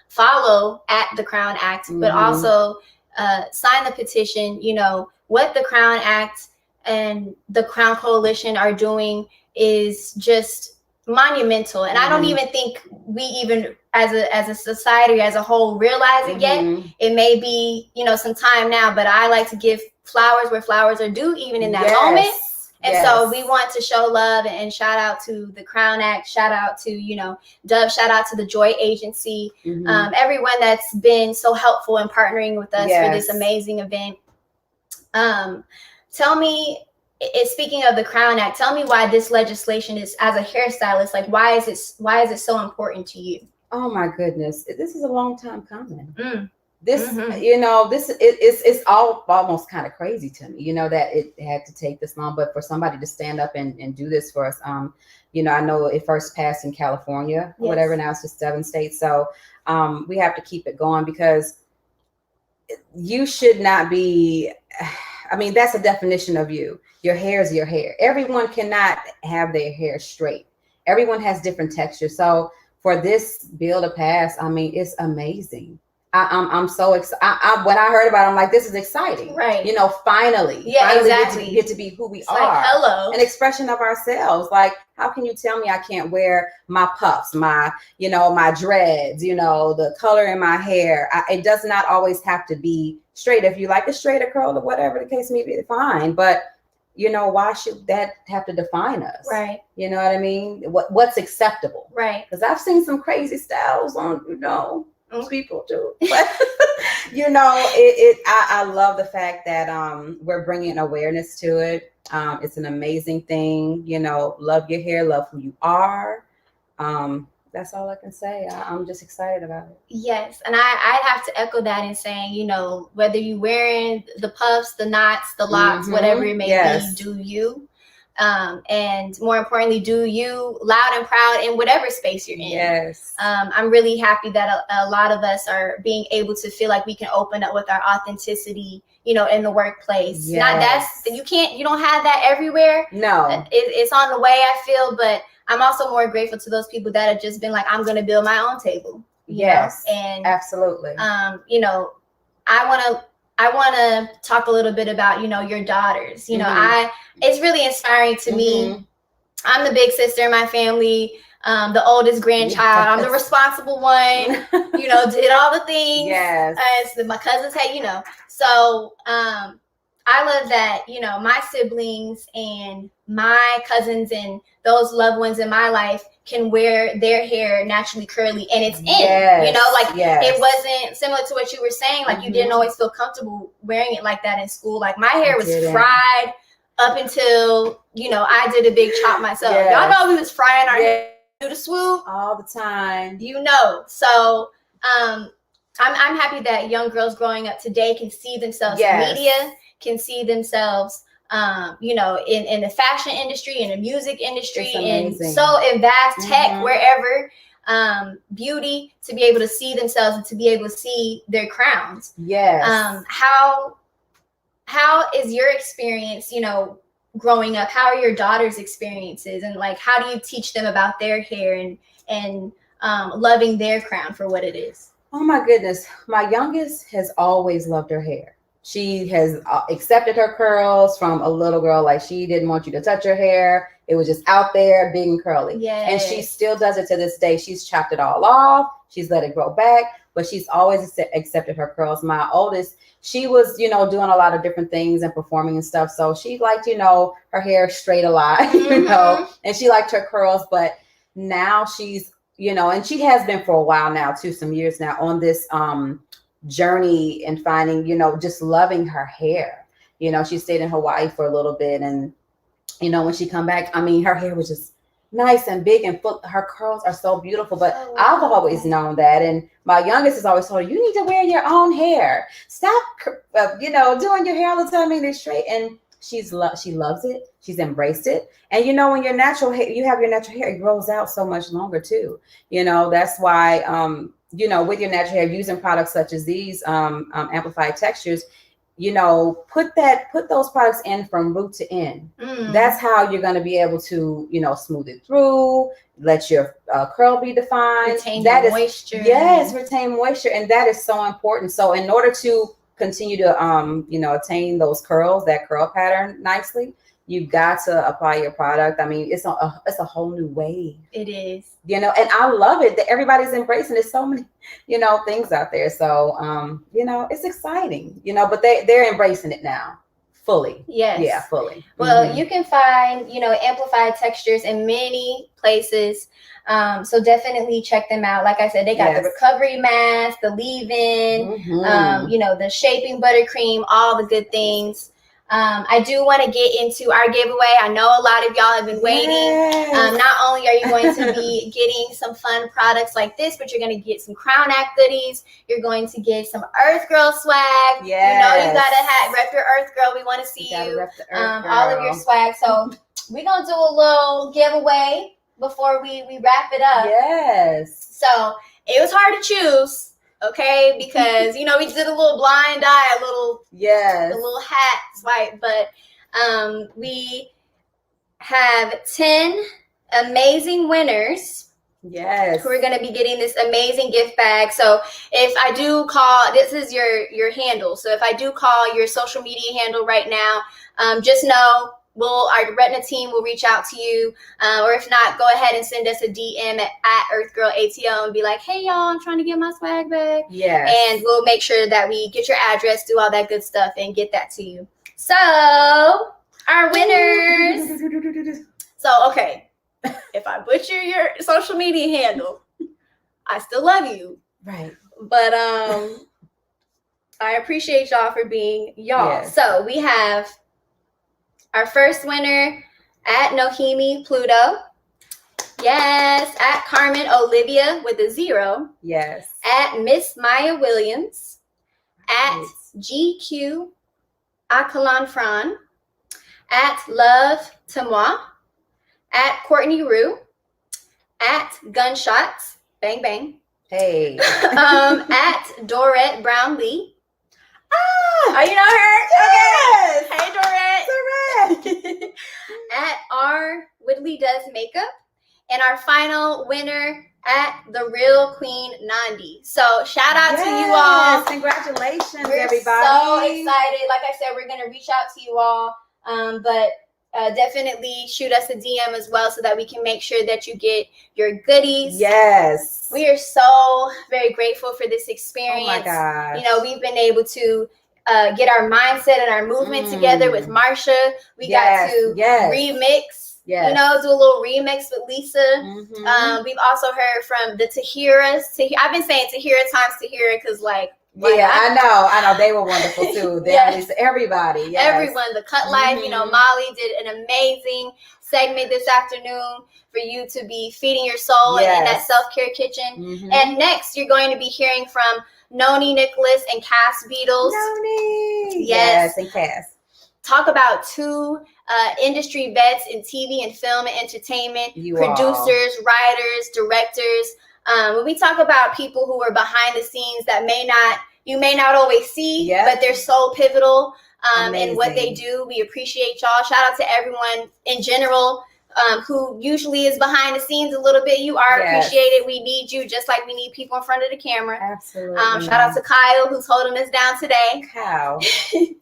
follow at the Crown Act, but also sign the petition. What the Crown Act and the Crown Coalition are doing is just monumental, and I don't even think we even as a society as a whole realize it yet. It may be some time now, but I like to give flowers where flowers are due, even in that moment. And so we want to show love and shout out to the Crown Act, shout out to Dove, shout out to the Joy Agency, everyone that's been so helpful in partnering with us for this amazing event. Tell me, speaking of the Crown Act, tell me why this legislation is, as a hairstylist, like why is it so important to you? Oh my goodness, this is a long time coming. This, it's all almost kind of crazy to me, that it had to take this long, but for somebody to stand up and do this for us, I know it first passed in California, whatever. Now it's just 7 states, so we have to keep it going because you should not be. That's a definition of you. Your hair is your hair. Everyone cannot have their hair straight. Everyone has different textures. So for this bill to pass, it's amazing. I'm so excited. When I heard about it, I'm like, this is exciting. Right. Finally. Yeah, finally exactly. get to be who we are. Like, hello. An expression of ourselves. Like, how can you tell me I can't wear my puffs, my dreads, the color in my hair? It does not always have to be straight. If you like a straight or curl or whatever the case may be, fine. But why should that have to define us? Right. You know what I mean? What's acceptable? Right. Because I've seen some crazy styles on, people do. But I love the fact that we're bringing awareness to it. It's an amazing thing. Love your hair, love who you are. That's all I can say. I'm just excited about it. Yes. And I'd have to echo that in saying, whether you're wearing the puffs, the knots, the locks, whatever it may be, do you. and more importantly, do you loud and proud in whatever space you're in. Yes. I'm really happy that a lot of us are being able to feel like we can open up with our authenticity, you know, in the workplace. Yes. You don't have that everywhere. No. It's on the way, I feel, but I'm also more grateful to those people that have just been like, I'm going to build my own table. Yes. And absolutely. You know, I want to talk a little bit about, you know, your daughters. You know, it's really inspiring to me. I'm the big sister in my family, the oldest grandchild. I'm the responsible one, you know, did all the things. Yes. As my cousins had, you know. So I love that, you know, my siblings and my cousins and those loved ones in my life can wear their hair naturally curly, and it's in, you know, like it wasn't similar to what you were saying. Like you didn't always feel comfortable wearing it like that in school. Like my hair was fried up until, you know, I did a big chop myself. Y'all know we was frying our hair through the swoop all the time, you know. So I'm happy that young girls growing up today can see themselves in media, can see themselves you know, in the fashion industry, in the music industry, and so in vast tech, wherever, beauty, to be able to see themselves and to be able to see their crowns. How is your experience, you know, growing up? How are your daughters' experiences, and like how do you teach them about their hair and loving their crown for what it is? Oh my goodness, my youngest has always loved her hair. She has accepted her curls from a little girl. Like she didn't want you to touch her hair. It was just out there, big and curly. And she still does it to this day. She's chopped it all off. She's let it grow back, but she's always accepted her curls. My oldest, she was, you know, doing a lot of different things and performing and stuff. So she liked, you know, her hair straight a lot, you know, and she liked her curls. But now she's, you know, and she has been for a while now too, some years now, on this journey and finding, you know, just loving her hair. You know, she stayed in Hawaii for a little bit, and you know, when she come back, I mean, her hair was just nice and big and full. Her curls are so beautiful. But I've always known that, and my youngest has always told her, you need to wear your own hair. Stop you know, doing your hair all the time, making it straight. And she loves it. She's embraced it. And you know, when your natural hair, you have your natural hair, it grows out so much longer too. You know, that's why you know, with your natural hair, using products such as these amplified textures, you know, put those products in from root to end. That's how you're going to be able to, you know, smooth it through, let your curl be defined, retain moisture. Yes, retain moisture, and that is so important. So in order to continue to you know, attain those curls, that curl pattern nicely, you've got to apply your product. I mean, it's a whole new wave. It is. You know, and I love it that everybody's embracing. There's so many, you know, things out there. So, you know, it's exciting, you know, but they're embracing it now fully. Yes. Yeah, fully. Well, you can find, you know, amplified textures in many places. So definitely check them out. Like I said, they got the recovery mask, the leave-in, you know, the shaping buttercream, all the good things. I do want to get into our giveaway. I know a lot of y'all have been waiting. Not only are you going to be getting some fun products like this, but you're going to get some Crown Act goodies. You're going to get some EarthGirl swag. You know, you got to rep your EarthGirl. We want to see you. All of your swag. So we're going to do a little giveaway before we wrap it up. Yes. So it was hard to choose. Okay, because you know, we did a little blind eye, a little hat swipe, but we have 10 amazing winners. Yes. Who are going to be getting this amazing gift bag. So if I do call, this is your handle. So if I do call your social media handle right now, just know our Retina team will reach out to you, or if not, go ahead and send us a DM at EarthGirlATO and be like, hey y'all, I'm trying to get my swag back. Yeah. And we'll make sure that we get your address, do all that good stuff, and get that to you. So our winners. So okay, if I butcher your social media handle, I still love you. Right. But I appreciate y'all for being y'all. Yes. So we have our first winner at Nohemi Pluto. Yes. At Carmen Olivia with a 0. Yes. At Miss Maya Williams. At GQ Akalan Fran. at Love to Moi, at Courtney Rue, at Gunshots, bang bang. Hey. At Dorette Brown Lee. Oh, you know her? Yes. Okay. Hey, Dorette. Dorette. At R Whitley Does Makeup. And our final winner at The Real Queen Nandi. So shout out to you all. Congratulations, We're everybody. so excited. Like I said, we're going to reach out to you all. But definitely shoot us a DM as well so that we can make sure that you get your goodies. Yes. We are so very grateful for this experience. Oh my gosh. You know, we've been able to get our mindset and our movement together with Marsha. We got to remix. Yes. You know, do a little remix with Lisa. We've also heard from the Tahiras. I've been saying Tahira times Tahira because, like, yeah, I know. They were wonderful too. Yes. Everybody. Yes. Everyone. The Cut Life. You know, Molly did an amazing segment this afternoon for you to be feeding your soul and in that self-care kitchen. And next, you're going to be hearing from Noni Nicholas and Cass Beatles. Noni. Yes, and Cass. Talk about two industry vets in TV and film and entertainment, producers, writers, directors. When we talk about people who are behind the scenes that you may not always see, but they're so pivotal in what they do. We appreciate y'all. Shout out to everyone in general who usually is behind the scenes a little bit. You are appreciated. We need you just like we need people in front of the camera. Absolutely. Shout out to Kyle who's holding us down today. Kyle.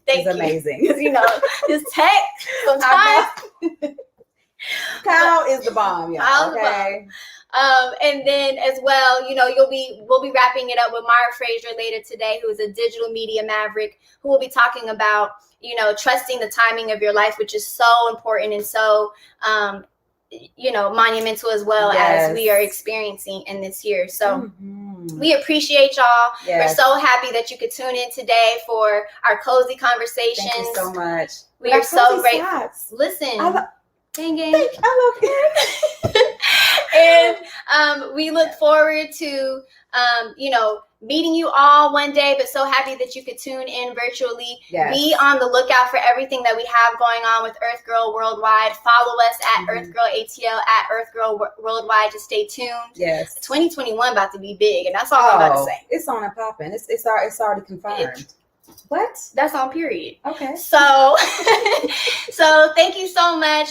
Thank you. Amazing. Because, you know, this tech sometimes. Kyle is the bomb, y'all. Okay. And then as well, you know, we'll be wrapping it up with Mara Frazier later today, who is a digital media maverick, who will be talking about, you know, trusting the timing of your life, which is so important and so, you know, monumental as well as we are experiencing in this year. So we appreciate y'all. We're so happy that you could tune in today for our cozy conversations. Thank you so much. We are so grateful. Listen. Dang it. I love it. And we look forward to, you know, meeting you all one day, but so happy that you could tune in virtually. Be on the lookout for everything that we have going on with EarthGirl Worldwide. Follow us at EarthGirl ATL, at EarthGirl Worldwide to stay tuned. 2021 about to be big, and that's all I'm about to say. It's on and popping. It's already confirmed. What? That's on period. Okay. So, so thank you so much.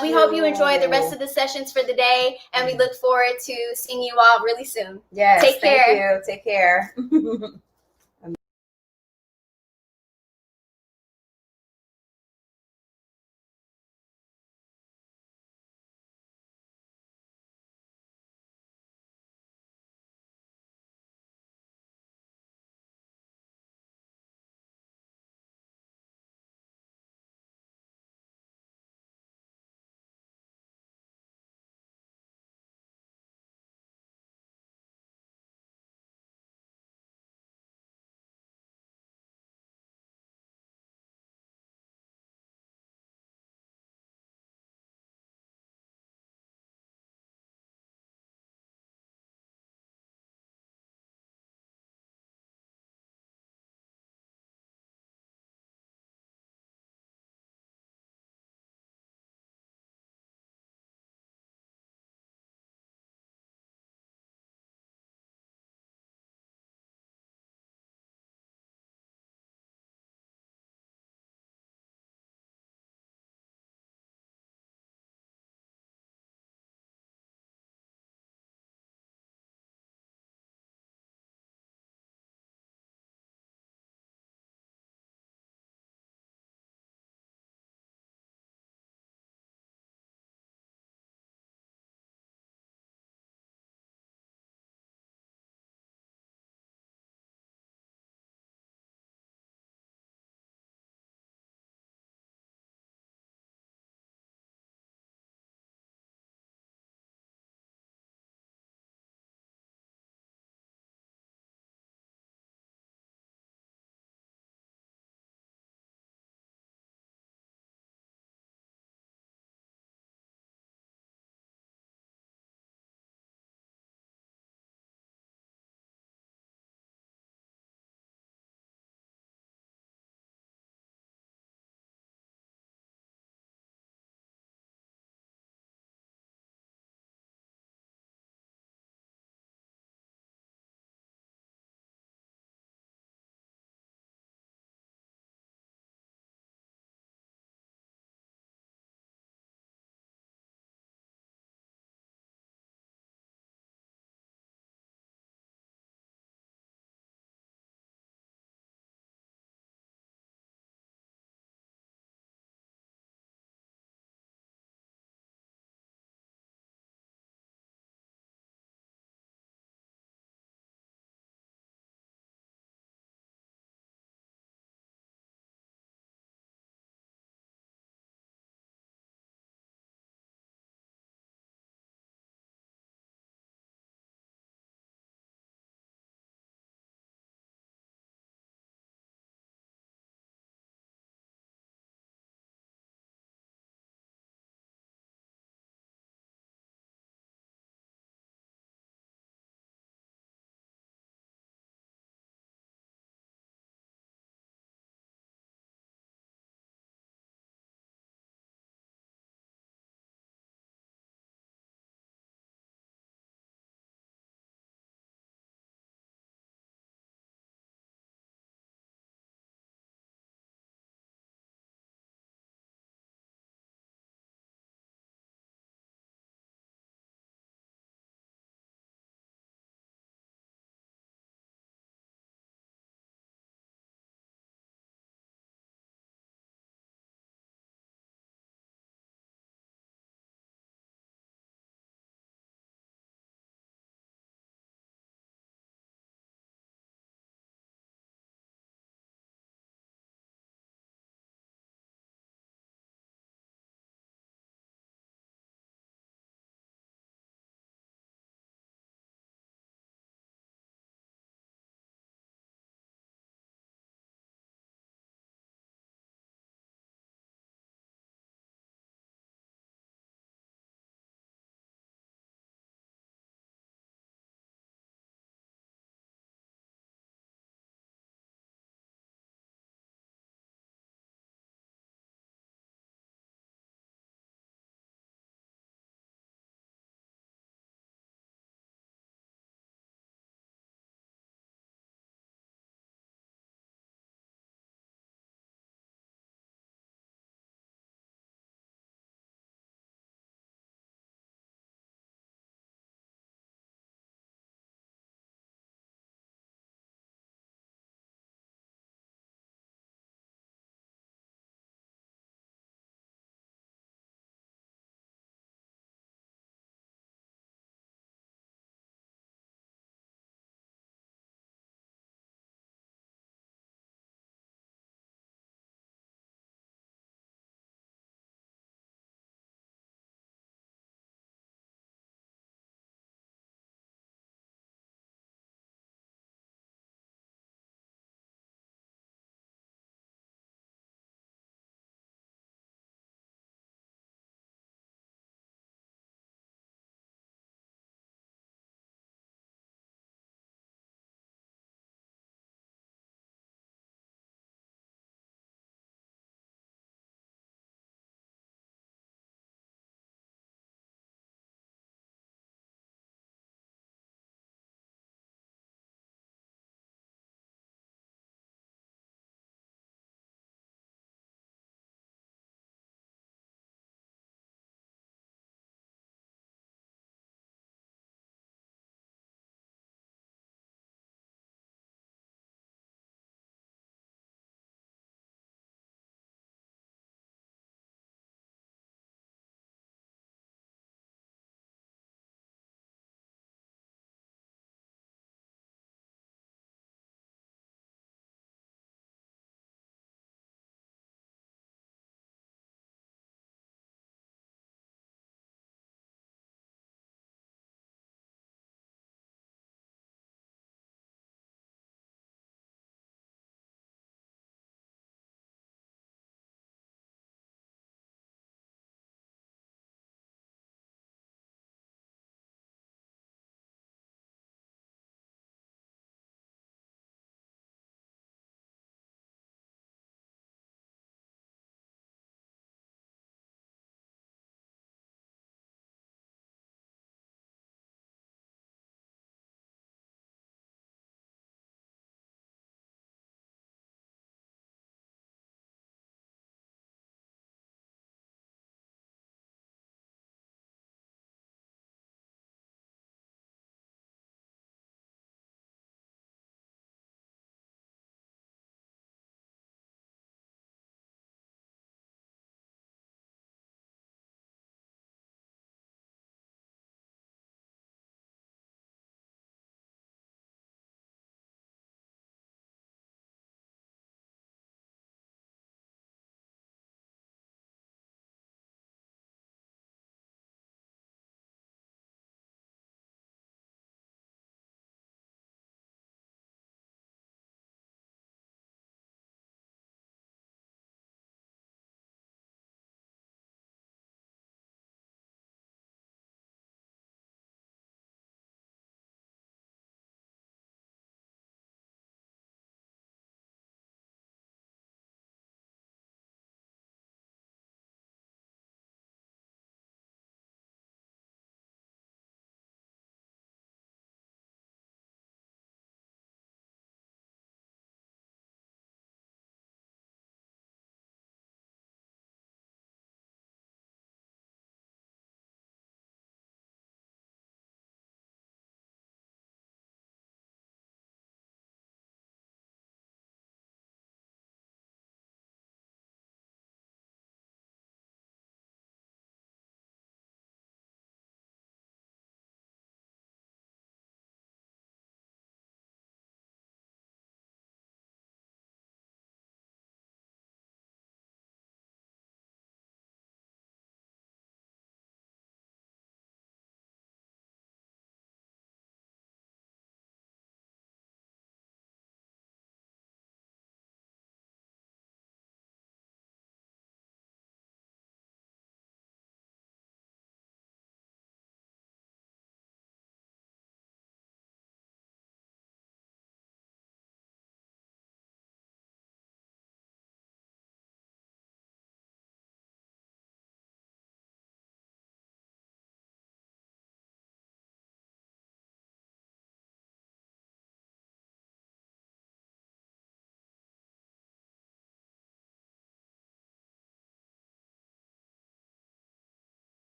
We hope you enjoy the rest of the sessions for the day, and we look forward to seeing you all really soon. Yes. Take care. Thank you. Take care.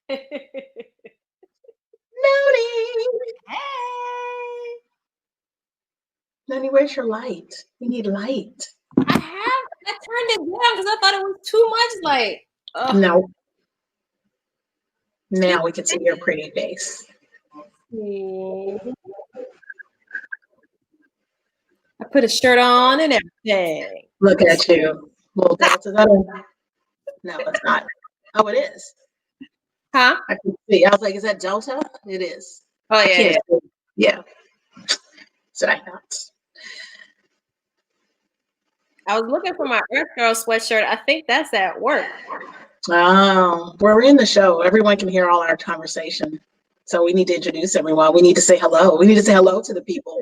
Hey. Noni, where's your light? We need light. I turned it down because I thought it was too much light. Ugh. No. Now we can see your pretty face. I put a shirt on and everything. Look at you. Little delta. No, it's not. Oh, it is. Huh? I can see. I was like, is that delta? It is. Oh, yeah. Yeah. So I thought. I was looking for my EarthGirl sweatshirt. I think that's at work. Oh, we're in the show. Everyone can hear all our conversation. So we need to introduce everyone. We need to say hello. We need to say hello to the people.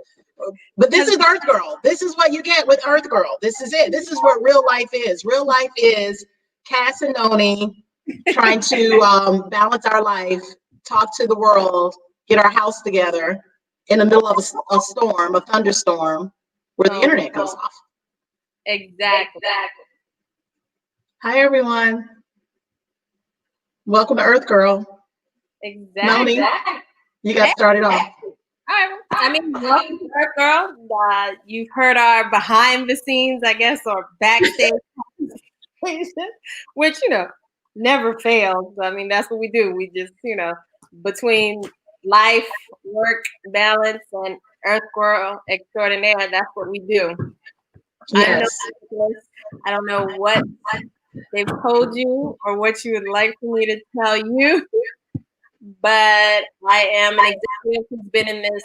But this is EarthGirl. This is what you get with EarthGirl. This is it. This is what real life is. Real life is Cass and Noni trying to balance our life, talk to the world, get our house together in the middle of a storm, a thunderstorm, where the internet goes off. Exactly. Hi, everyone. Welcome to EarthGirl. Exactly. Noni, you got started off. All right. I mean, welcome to EarthGirl. You've heard our behind the scenes, I guess, or backstage conversation, which, never fails. I mean, that's what we do. We just, between life, work, balance, and EarthGirl extraordinaire, that's what we do. Yes. I don't know what they've told you or what you would like for me to tell you, but I am an executive who's been in this,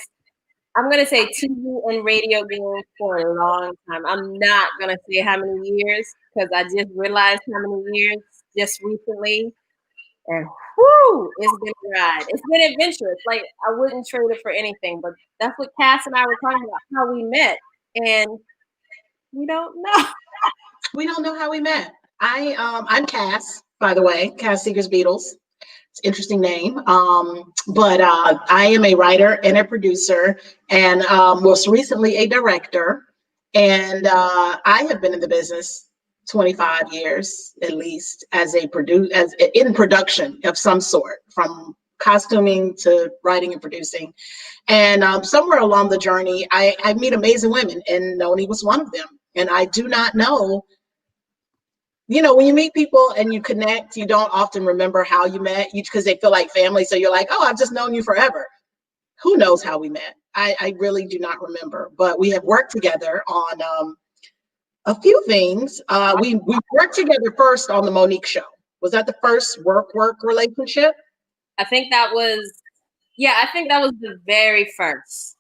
I'm going to say TV and radio game for a long time. I'm not going to say how many years because I just realized how many years just recently. And whoo, it's been a ride. It's been adventurous. Like, I wouldn't trade it for anything, but that's what Cass and I were talking about, how we met. And we don't know. We don't know how we met. I'm Cass, by the way, Cass Seeger's Beatles. It's an interesting name. But I am a writer and a producer and most recently a director. And I have been in the business 25 years at least in production of some sort, from costuming to writing and producing. And somewhere along the journey, I meet amazing women, and Noni was one of them. And I do not know, when you meet people and you connect, you don't often remember how you met because they feel like family. So you're like, oh, I've just known you forever. Who knows how we met? I really do not remember, but we have worked together on a few things. We worked together first on the Monique show. Was that the first work relationship? I think that was the very first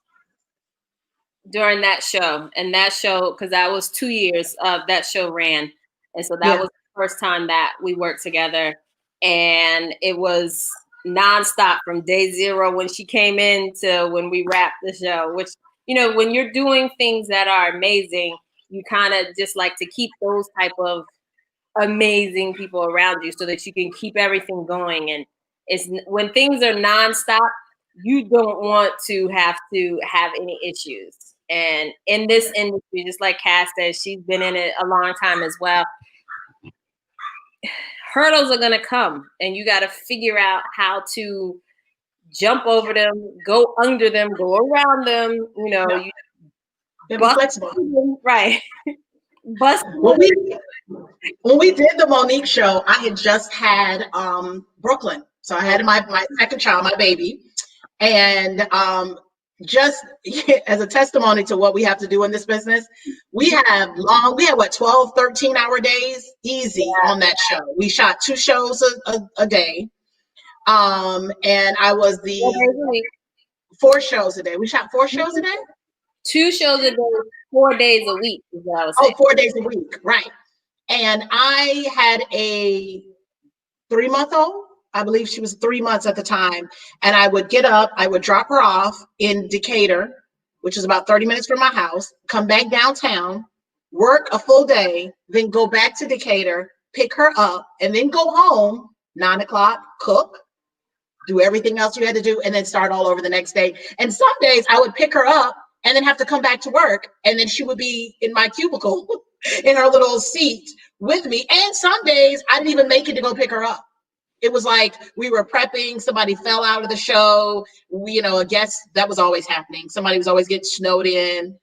during that show. And that show, because that was 2 years that show ran. And so that was the first time that we worked together. And it was nonstop from day zero when she came in to when we wrapped the show, which, when you're doing things that are amazing, you kind of just like to keep those type of amazing people around you so that you can keep everything going. And it's when things are nonstop, you don't want to have any issues. And in this industry, just like Cass says, she's been in it a long time as well. Hurdles are going to come and you got to figure out how to jump over them, go under them, go around them, you be flexible. Right. Bust. When we did the Monique show, I had just had Brooklyn. So I had my second child, my baby. And just as a testimony to what we have to do in this business, we had 12, 13-hour days easy on that show. We shot 2 shows a day. And I was 4 shows a day. We shot 4 shows a day? 2 shows a day, 4 days a week is what I was saying. 4 days a week, right. And I had a 3-month-old. I believe she was 3 months at the time. And I would get up, I would drop her off in Decatur, which is about 30 minutes from my house, come back downtown, work a full day, then go back to Decatur, pick her up, and then go home, 9 o'clock, cook, do everything else you had to do, and then start all over the next day. And some days I would pick her up and then have to come back to work, and then she would be in my cubicle in her little seat with me. And some days I didn't even make it to go pick her up. It was like we were prepping, somebody fell out of the show. We, a guest, that was always happening. Somebody was always getting snowed in.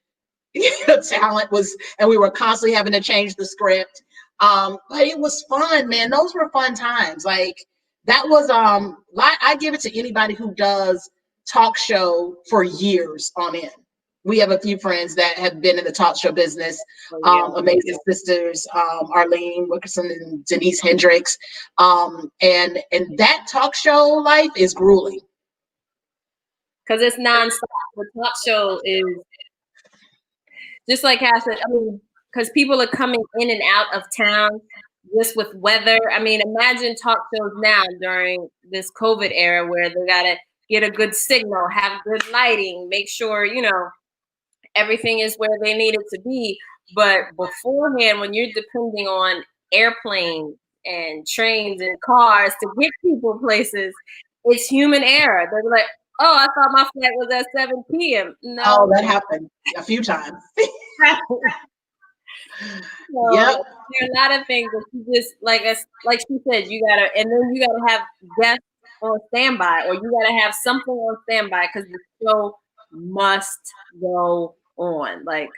Talent was, and we were constantly having to change the script. But it was fun, man. Those were fun times. Like that was, I give it to anybody who does talk show for years on end. We have a few friends that have been in the talk show business. Amazing sisters, Arlene Wilkerson and Denise Hendricks. And that talk show life is grueling. Because it's nonstop. The talk show is just like Cass said, because people are coming in and out of town just with weather. Imagine talk shows now during this COVID era where they gotta get a good signal, have good lighting, make sure, everything is where they need it to be. But beforehand, when you're depending on airplanes and trains and cars to get people places, it's human error. They're like, oh, I thought my flight was at 7 p.m. No. Oh, that happened a few times. So, yep. There are a lot of things that you just, like she said, you gotta have guests on standby, or you gotta have something on standby because the show must go on. Like,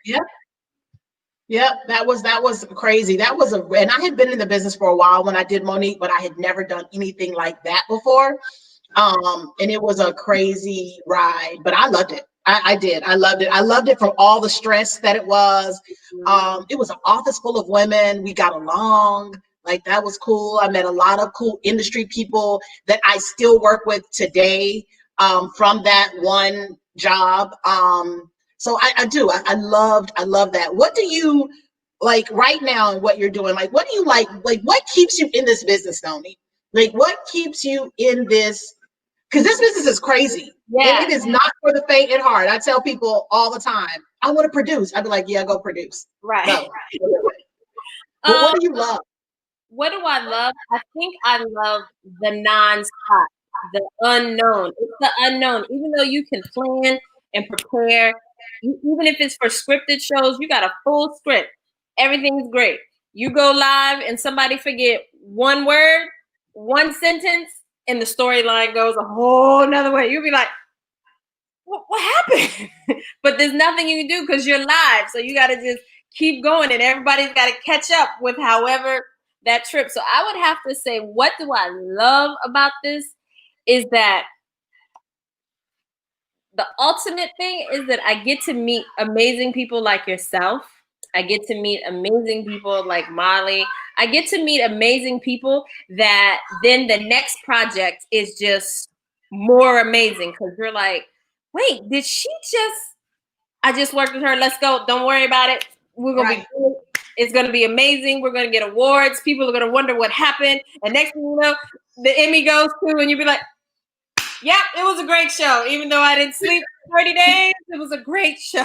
Yep, that was crazy. And I had been in the business for a while when I did Monique, but I had never done anything like that before. And it was a crazy ride, but I loved it. I did. I loved it. I loved it from all the stress that it was. It was an office full of women. We got along. Like, that was cool. I met a lot of cool industry people that I still work with today from that one job. So I do. I love that. What do you like right now and what you're doing? Like, what do you like? Like, what keeps you in this business, Noni? Like, what keeps you in this? Because this business is crazy. Yeah. And it is not for the faint at heart. I tell people all the time, I want to produce. I'd be like, yeah, go produce. Right. Go. But what do you love? What do I love? I think I love the nonstop, the unknown. It's the unknown. Even though you can plan and prepare, even if it's for scripted shows, you got a full script. Everything's great. You go live and somebody forget one word, one sentence, and the storyline goes a whole nother way. You'll be like, what happened? But there's nothing you can do because you're live. So you got to just keep going, and everybody's got to catch up with however that trip. So I would have to say, what do I love about this is that the ultimate thing is that I get to meet amazing people like yourself. I get to meet amazing people like Molly. I get to meet amazing people that then the next project is just more amazing because you're like, wait, I just worked with her. Let's go. Don't worry about it. We're going to be good. It's going to be amazing. We're going to get awards. People are going to wonder what happened. And next thing you know, the Emmy goes through and you'll be like, yeah, it was a great show. Even though I didn't sleep for 30 days, it was a great show.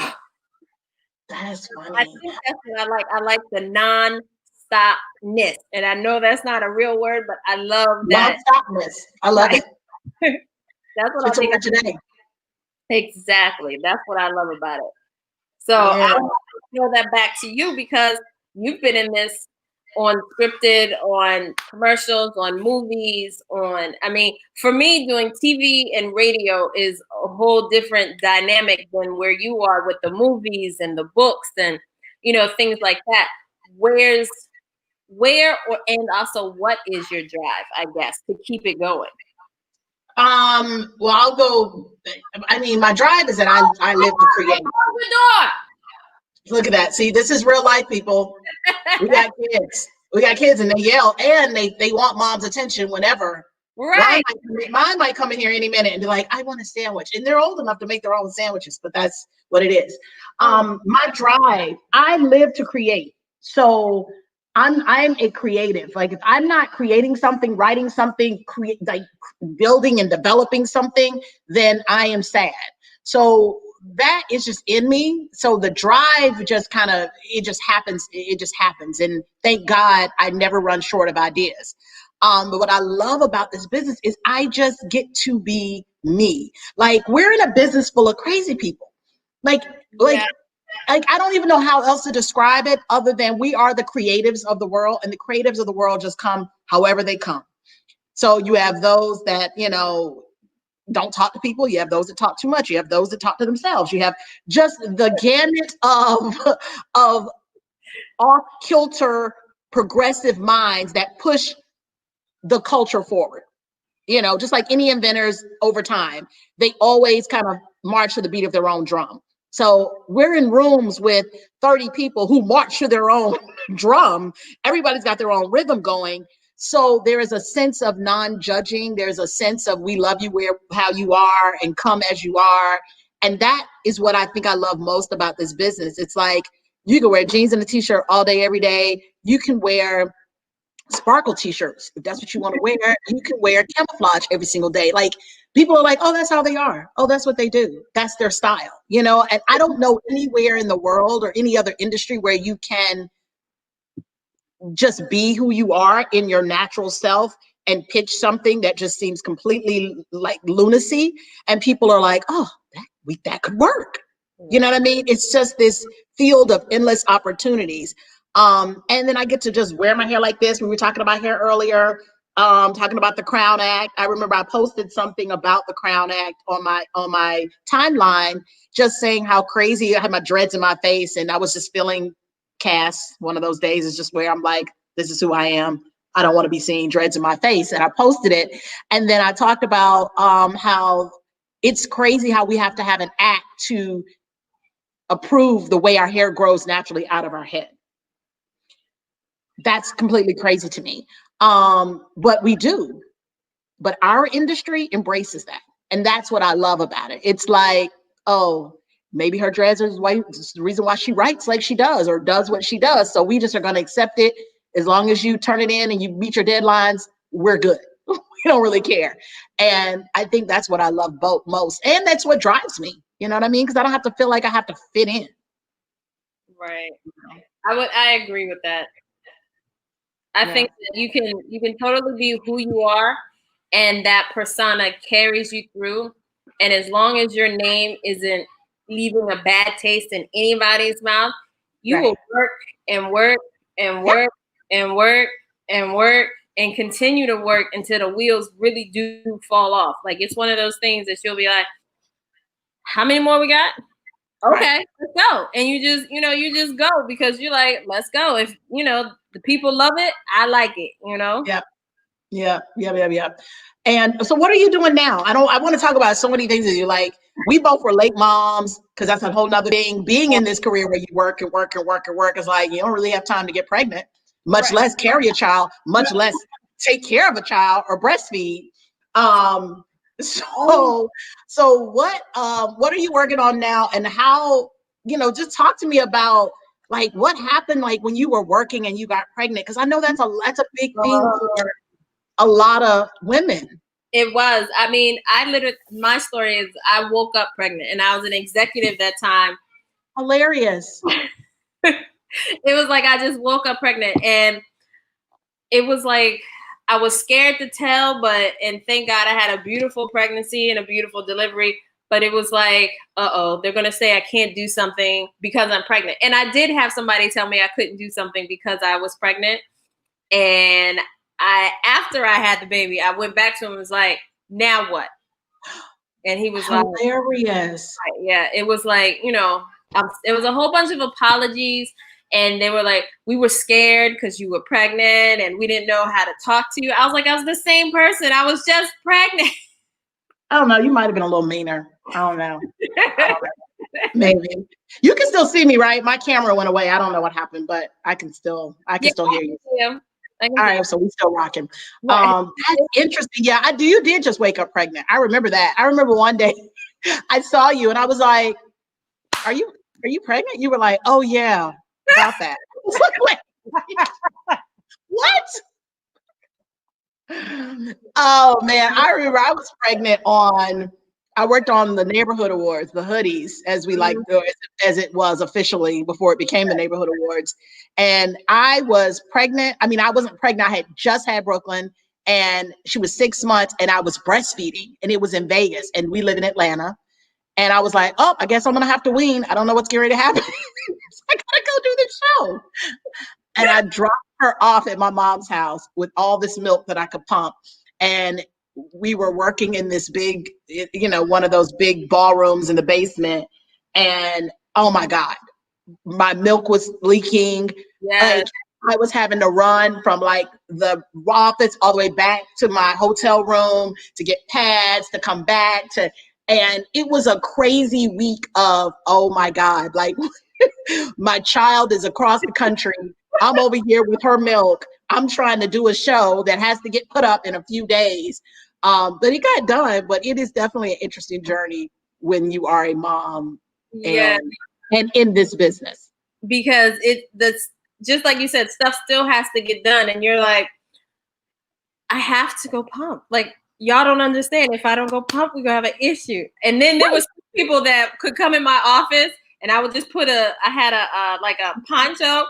That's funny. I think that's what I like. I like the non-stopness. And I know that's not a real word, but I love that. Non-stopness. I love it. That's what I think. Today. Exactly. That's what I love about it. So I want to throw that back to you because you've been in this on scripted, on commercials, on movies, for me, doing TV and radio is a whole different dynamic than where you are with the movies and the books and, things like that. And also what is your drive, I guess, to keep it going? Well, I'll go. My drive is that I live to create. Look at that. See, this is real life, people. We got kids. And they yell and they want mom's attention whenever. Right. Mine might come in here any minute and be like, I want a sandwich. And they're old enough to make their own sandwiches, but that's what it is. My drive, I live to create. So I'm a creative. Like, if I'm not creating something, writing something, building and developing something, then I am sad. So that is just in me. So the drive just it just happens. And thank God I never run short of ideas. But what I love about this business is I just get to be me. Like, we're in a business full of crazy people. Like I don't even know how else to describe it other than we are the creatives of the world, and the creatives of the world just come however they come. So you have those that, you know, don't talk to people. You have those that talk too much. You have those that talk to themselves. You have just the gamut of off kilter progressive minds that push the culture forward. You know, just like any inventors over time, they always kind of march to the beat of their own drum. So we're in rooms with 30 people who march to their own drum. Everybody's got their own rhythm going. So there is a sense of non-judging. There's a sense of we love you how you are and come as you are. And that is what I think I love most about this business. It's like you can wear jeans and a t-shirt all day, every day. You can wear sparkle t-shirts if that's what you want to wear. You can wear camouflage every single day. Like people are like, oh, that's how they are. Oh, that's what they do. That's their style, you know? And I don't know anywhere in the world or any other industry where you can just be who you are in your natural self and pitch something that just seems completely like lunacy. And people are like, oh, that could work. You know what I mean? It's just this field of endless opportunities. And then I get to just wear my hair like this. We were talking about hair earlier, talking about the Crown Act. I remember I posted something about the Crown Act on my timeline, just saying how crazy I had my dreads in my face, and I was just feeling Cass. One of those days is just where I'm like, this is who I am. I don't want to be seeing dreads in my face. And I posted it. And then I talked about how it's crazy how we have to have an act to approve the way our hair grows naturally out of our head. That's completely crazy to me. But we do. But our industry embraces that. And that's what I love about it. It's like, oh, maybe her dreads are white. It's the reason why she writes like she does or does what she does. So we just are going to accept it. As long as you turn it in and you meet your deadlines, we're good. We don't really care. And I think that's what I love most. And that's what drives me. You know what I mean? Because I don't have to feel like I have to fit in. Right. I agree with that. I think that you can totally be who you are, and that persona carries you through. And as long as your name isn't leaving a bad taste in anybody's mouth, you will work and work and work and work and work and continue to work until the wheels really do fall off. Like it's one of those things that you'll be like, how many more we got? Okay, let's go. And you just go because you're like, let's go. If the people love it, I like it, Yeah. And so what are you doing now? I want to talk about so many things that you like. We both were late moms because that's a whole nother thing. Being in this career where you work and work and work and work is like, you don't really have time to get pregnant, much less carry a child, much less take care of a child or breastfeed. So what are you working on now, and how, just talk to me about like what happened like when you were working and you got pregnant, because I know that's a big thing for a lot of women. It was. I mean, my story is I woke up pregnant and I was an executive that time. Hilarious. It was like I just woke up pregnant, and it was like I was scared to tell, and thank God I had a beautiful pregnancy and a beautiful delivery. But it was like, they're going to say I can't do something because I'm pregnant. And I did have somebody tell me I couldn't do something because I was pregnant. And after I had the baby, I went back to him and was like, now what? And he was hilarious. Like, yeah, it was like, it was a whole bunch of apologies. And they were like, we were scared because you were pregnant and we didn't know how to talk to you. I was like, I was the same person. I was just pregnant. I don't know. You might have been a little meaner. I don't know. Maybe. You can still see me, right? My camera went away. I don't know what happened, but I can still hear you. All right, so we still rocking. That's interesting. Yeah, you did just wake up pregnant. I remember that. I remember one day I saw you and I was like, are you pregnant? You were like, oh yeah, about that. What? Oh man, I remember I was pregnant I worked on the neighborhood awards, the hoodies, as we like, as it was officially before it became the neighborhood awards. And I was pregnant. I mean, I wasn't pregnant. I had just had Brooklyn and she was 6 months and I was breastfeeding and it was in Vegas and we live in Atlanta. And I was like, oh, I guess I'm going to have to wean. I don't know what's getting ready to happen. So I got to go do this show. And I dropped her off at my mom's house with all this milk that I could pump. and we were working in this big, one of those big ballrooms in the basement. And oh my God, my milk was leaking. Yes. I was having to run from like the office all the way back to my hotel room to get pads, to come back to, and it was a crazy week of, oh my God, like my child is across the country. I'm over here with her milk. I'm trying to do a show that has to get put up in a few days. But it got done, but it is definitely an interesting journey when you are a mom and in this business. Because just like you said, stuff still has to get done. And you're like, I have to go pump. Like, y'all don't understand. If I don't go pump, we're going to have an issue. And then there was people that could come in my office and I would just I had a poncho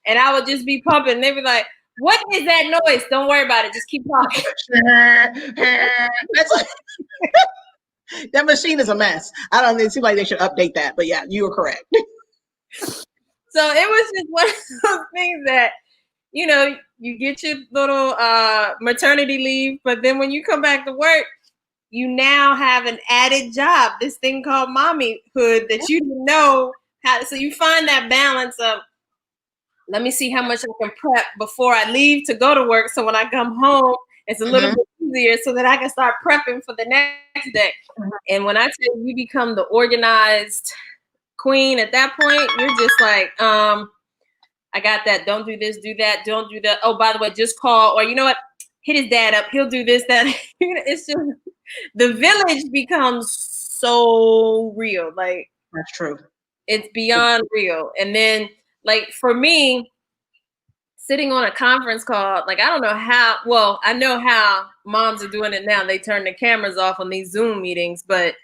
and I would just be pumping. And they'd be like, what is that noise? Don't worry about it. Just keep talking. That machine is a mess. It seems like they should update that. But yeah, you are correct. So it was just one of those things that, you get your little maternity leave, but then when you come back to work, you now have an added job, this thing called mommyhood that you didn't know how. So you find that balance of, let me see how much I can prep before I leave to go to work. So when I come home, it's a little bit easier so that I can start prepping for the next day. And when I say you become the organized queen at that point, you're just like, I got that. Don't do this, do that. Don't do that. Oh, by the way, just call, or you know what? Hit his dad up. He'll do this, that. It's just, the village becomes so real. Like, that's true. It's beyond real. And then, like, for me, sitting on a conference call, like, I don't know how, well, I know how moms are doing it now. They turn the cameras off on these Zoom meetings, but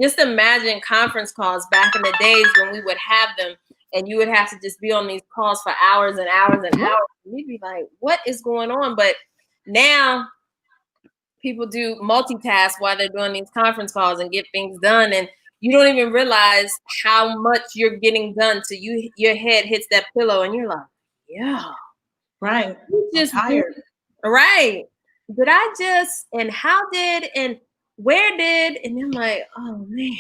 just imagine conference calls back in the days when we would have them and you would have to just be on these calls for hours and hours and hours. We'd be like, what is going on? But now people do multitask while they're doing these conference calls and get things done. And you don't even realize how much you're getting done. So your head hits that pillow and you're like, yeah. Right. I'm tired. Right. Did I just, and how did, and where did, and I'm like, oh man.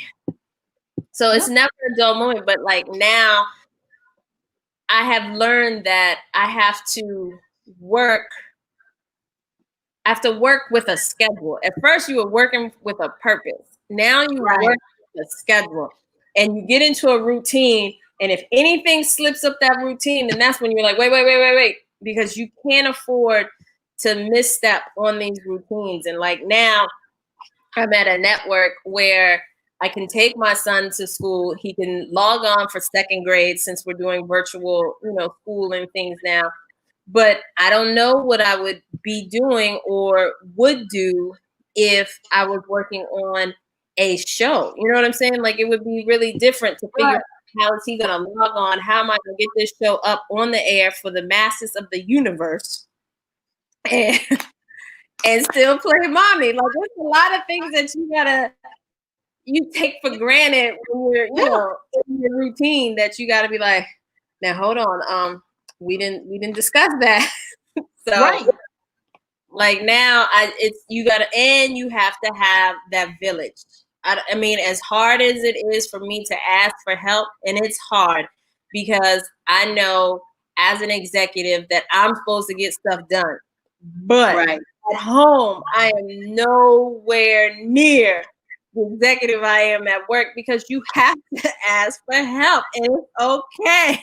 So it's never a dull moment, but like now I have learned that I have to work with a schedule. At first you were working with a purpose. Now you work with a schedule and you get into a routine. And if anything slips up that routine, then that's when you're like, wait, because you can't afford to misstep on these routines. And like now I'm at a network where I can take my son to school. He can log on for second grade since we're doing virtual, school and things now. But I don't know what I would be doing or would do if I was working on a show. You know what I'm saying? Like it would be really different to figure out how is he going to log on? How am I going to get this show up on the air for the masses of the universe and still play mommy? Like there's a lot of things that you take for granted when you're, in your routine that you got to be like, now hold on. We didn't discuss that. So like now you have to have that village. I mean, as hard as it is for me to ask for help, and it's hard because I know as an executive that I'm supposed to get stuff done. But at home, I am nowhere near the executive I am at work because you have to ask for help, and it's okay.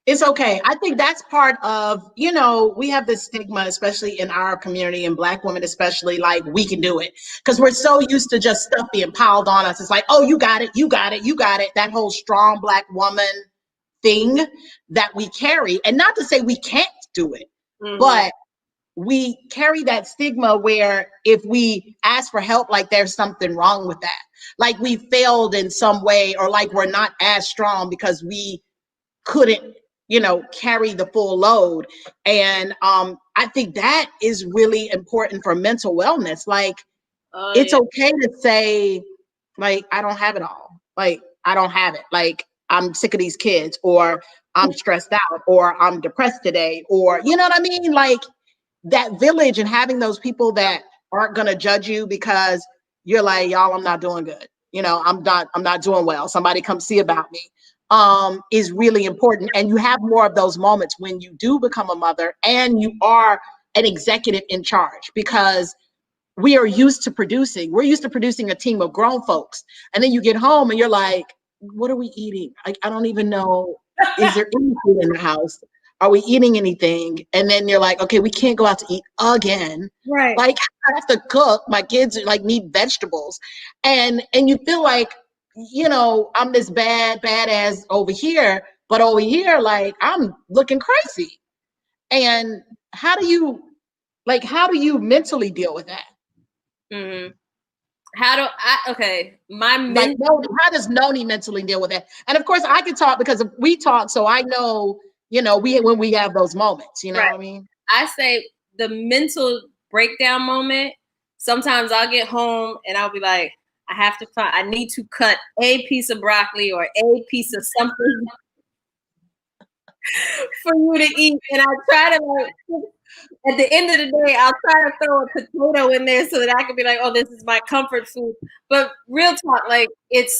It's okay. I think that's part of, we have this stigma, especially in our community and Black women, especially, like we can do it because we're so used to just stuff being piled on us. It's like, oh, you got it. That whole strong Black woman thing that we carry. And not to say we can't do it, but we carry that stigma where if we ask for help, like there's something wrong with that. Like we failed in some way, or like we're not as strong because we couldn't carry the full load. And I think that is really important for mental wellness. Like it's okay to say, like, I don't have it all. Like, I don't have it. Like, I'm sick of these kids, or I'm stressed out, or I'm depressed today, or you know what I mean? Like that village and having those people that aren't going to judge you because you're like, y'all, I'm not doing good. You know, I'm not doing well. Somebody come see about me, is really important. And you have more of those moments when you do become a mother and you are an executive in charge, because we're used to producing a team of grown folks. And then you get home and you're like, what are we eating? I don't even know. Is there any food in the house? Are we eating anything? And then you're like, okay, we can't go out to eat again. Right. Like, I have to cook. My kids like need vegetables. And you feel like, you know, I'm this badass over here, but over here, like, I'm looking crazy. And how do you mentally deal with that? Mm-hmm. How does Noni mentally deal with that? And of course I can talk because we talk, so I know, you know, when we have those moments, you know what I mean? I say the mental breakdown moment, sometimes I'll get home and I'll be like, I need to cut a piece of broccoli or a piece of something for you to eat. And I try to, like, at the end of the day, I'll try to throw a potato in there so that I can be like, oh, this is my comfort food. But real talk, like, it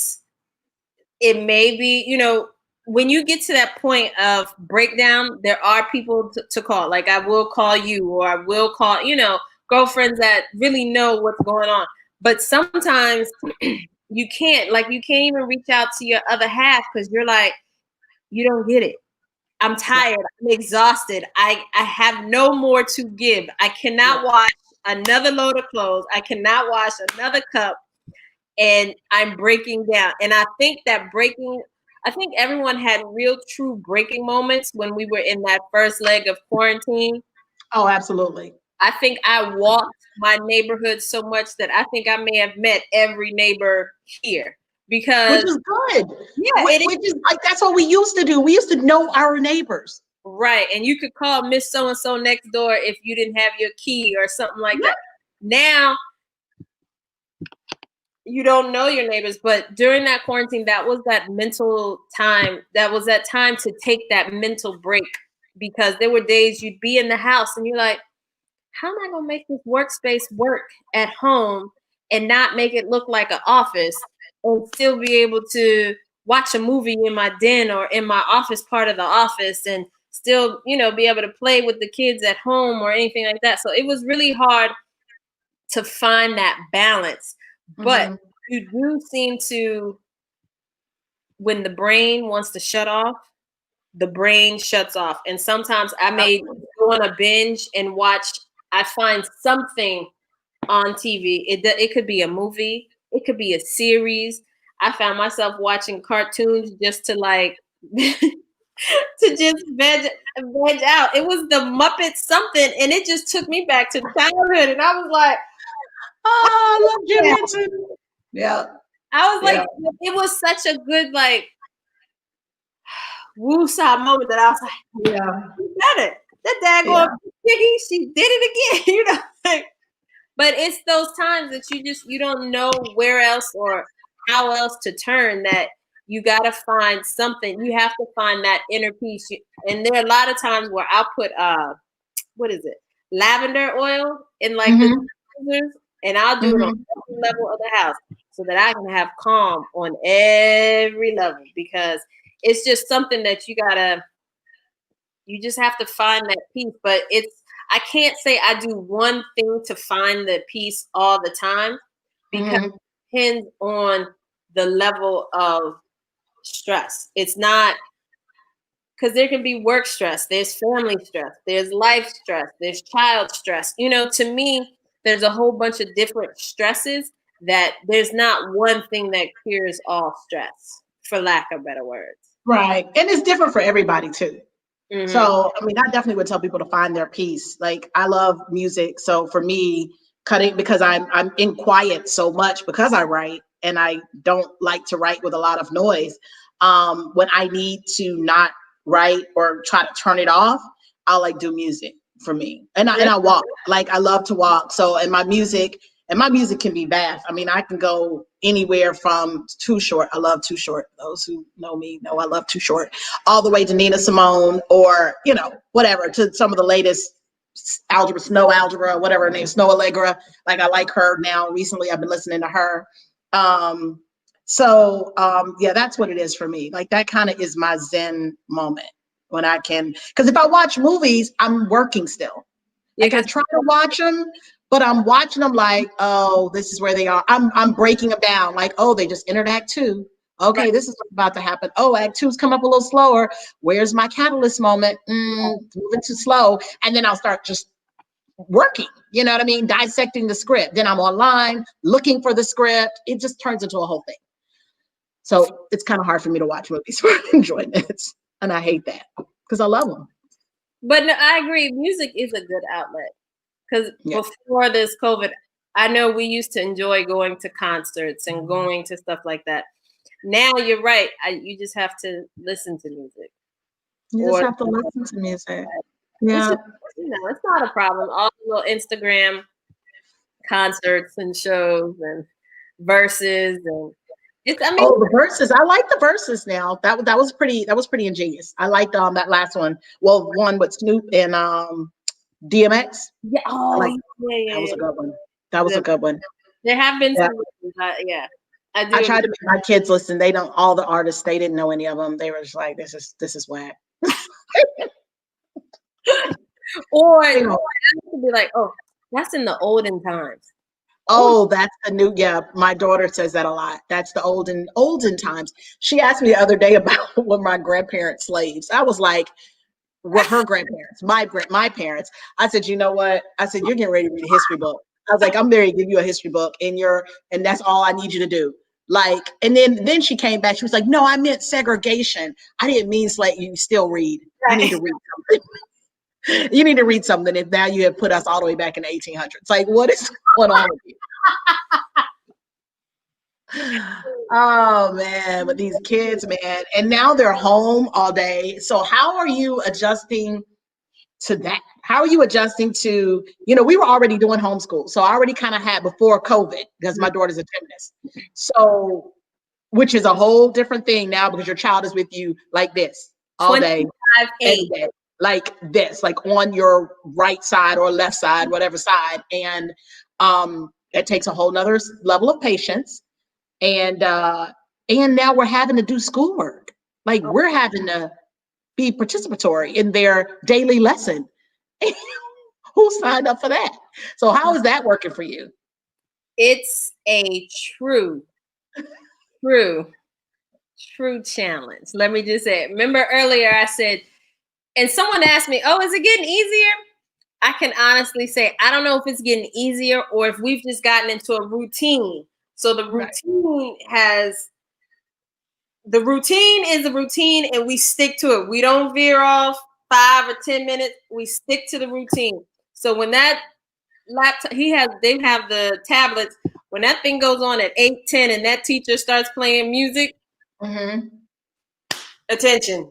may be, you know, when you get to that point of breakdown, there are people to call. Like, I will call you, or I will call, you know, girlfriends that really know what's going on. But sometimes you can't even reach out to your other half because you're like, you don't get it. I'm tired. I'm exhausted. I have no more to give. I cannot wash another load of clothes. I cannot wash another cup. And I'm breaking down. And I think everyone had real true breaking moments when we were in that first leg of quarantine. Oh, absolutely. I think I walked my neighborhood so much that I think I may have met every neighbor here. Because, which is good. Yeah, which is like, that's what we used to do. We used to know our neighbors. Right. And you could call Miss So-and-so next door if you didn't have your key or something like that. Now, you don't know your neighbors, but during that quarantine, that was that mental time. That was that time to take that mental break, because there were days you'd be in the house and you're like, how am I going to make this workspace work at home and not make it look like an office, and still be able to watch a movie in my den or in my office part of the office, and still, you know, be able to play with the kids at home or anything like that. So it was really hard to find that balance. But you do seem to, when the brain wants to shut off, the brain shuts off. And sometimes I may go on a binge and I find something on TV. It could be a movie. It could be a series. I found myself watching cartoons just to like, to just veg out. It was the Muppets something, and it just took me back to childhood. And I was like, oh, I love Jim Henson. Yeah. I was like, it was such a good, like, woo-saw moment that I was like, you got it. That daggone Piggy, she did it again, you know. Like, but it's those times that you don't know where else or how else to turn, that you got to find something. You have to find that inner peace. And there are a lot of times where I'll put, lavender oil in like the diffusers, and I'll do it on every level of the house so that I can have calm on every level, because it's just something that you just have to find that peace. But I can't say I do one thing to find the peace all the time, because it depends on the level of stress. It's not, because there can be work stress, there's family stress, there's life stress, there's child stress. You know, to me, there's a whole bunch of different stresses that there's not one thing that cures all stress, for lack of better words. Right. And it's different for everybody too. So, I mean, I definitely would tell people to find their peace. Like, I love music. So for me, because I'm in quiet so much because I write, and I don't like to write with a lot of noise. When I need to not write or try to turn it off, I'll like do music for me. And I walk. Like, I love to walk. So, and my music can be vast. I mean, I can go anywhere from Too Short. I love Too Short. Those who know me know I love Too Short. All the way to Nina Simone, or, you know, whatever, to some of the latest algebra, Snow Algebra, whatever her name, Snow Allegra. Like I like her now. Recently, I've been listening to her. Yeah, that's what it is for me. Like that kind of is my Zen moment when I can, because if I watch movies, I'm working still. Like I try to watch them, but I'm watching them like, oh, this is where they are. I'm breaking them down. Like, oh, they just entered Act 2. Okay, this is what's about to happen. Oh, Act 2's come up a little slower. Where's my catalyst moment? Moving too slow. And then I'll start just working, you know what I mean? Dissecting the script. Then I'm online looking for the script. It just turns into a whole thing. So it's kind of hard for me to watch movies for enjoyment. And I hate that because I love them. But no, I agree. Music is a good outlet. Because before this COVID, I know we used to enjoy going to concerts and going to stuff like that. Now you're right. You just have to listen to music. You just have to listen to music. Yeah. It's not a problem. All the little Instagram concerts and shows and verses and the verses. I like the verses now. That was pretty ingenious. I liked that last one. Well, one with Snoop and DMX. Yeah. Oh, that was a good one. That was a good one. There have been some. I tried to make my kids listen. They don't. All the artists. They didn't know any of them. They were just like, "This is whack." or I could be like, "Oh, that's in the olden times." Oh, that's the new. Yeah, my daughter says that a lot. That's the olden times. She asked me the other day about when my grandparents slaves. I was like, "What her grandparents? My parents." I said, "You know what?" I said, "You're getting ready to read a history book." I was like, "I'm ready to give you a history book, and that's all I need you to do." Like, and then she came back. She was like, "No, I meant segregation. I didn't mean slave." You still read. You need to read something. You need to read something. If now you have put us all the way back in the 1800s, like what is going on with you? Oh man, but these kids, man, and now they're home all day. So how are you adjusting to that? How are you adjusting to, we were already doing homeschool. So I already kind of had before COVID because my daughter's a gymnast. So, which is a whole different thing now because your child is with you like this all day, every day, like this, like on your right side or left side, whatever side. And it takes a whole nother level of patience. And now we're having to do schoolwork. Like we're having to be participatory in their daily lesson. Who signed up for that? So how is that working for you? It's a true challenge. Let me just say, remember earlier I said, and someone asked me, "Oh, is it getting easier?" I can honestly say, I don't know if it's getting easier or if we've just gotten into a routine. So the routine is a routine and we stick to it. We don't veer off 5 or 10 minutes. We stick to the routine. So when that laptop, they have the tablets. When that thing goes on at 8:10 and that teacher starts playing music, attention,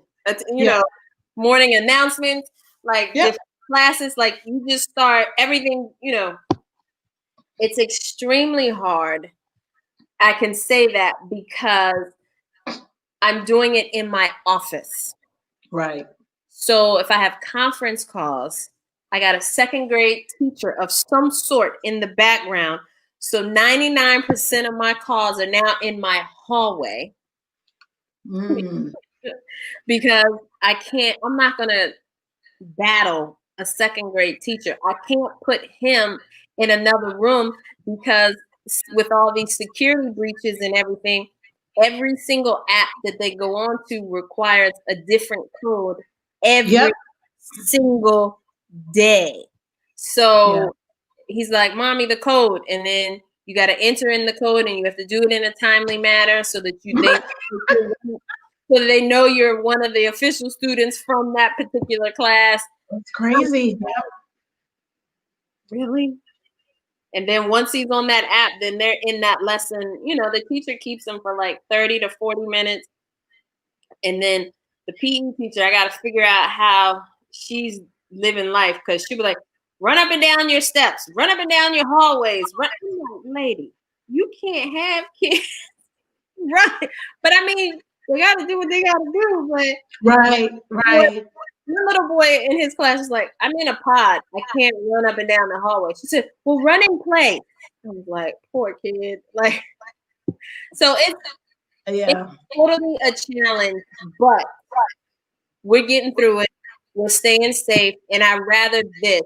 morning announcements, like different classes, like you just start everything, it's extremely hard. I can say that because I'm doing it in my office. Right. So if I have conference calls, I got a second grade teacher of some sort in the background. So 99% of my calls are now in my hallway. Because I'm not going to battle a second grade teacher. I can't put him in another room because with all these security breaches and everything, every single app that they go on to requires a different code every single day. So he's like, "Mommy, the code." And then you got to enter in the code and you have to do it in a timely manner so that so that they know you're one of the official students from that particular class. It's crazy. Really? And then once he's on that app, then they're in that lesson. The teacher keeps them for like 30 to 40 minutes. And then the PE teacher, I got to figure out how she's living life because she'll be like, "Run up and down your steps, run up and down your hallways." Lady, you can't have kids. Right. But I mean, they got to do what they got to do. But right. the little boy in his class was like, I'm in a pod. I can't run up and down the hallway. She said, well, run and play. I was like, poor kid. Like, so it's totally a challenge, but we're getting through it. We're staying safe. And I'd rather this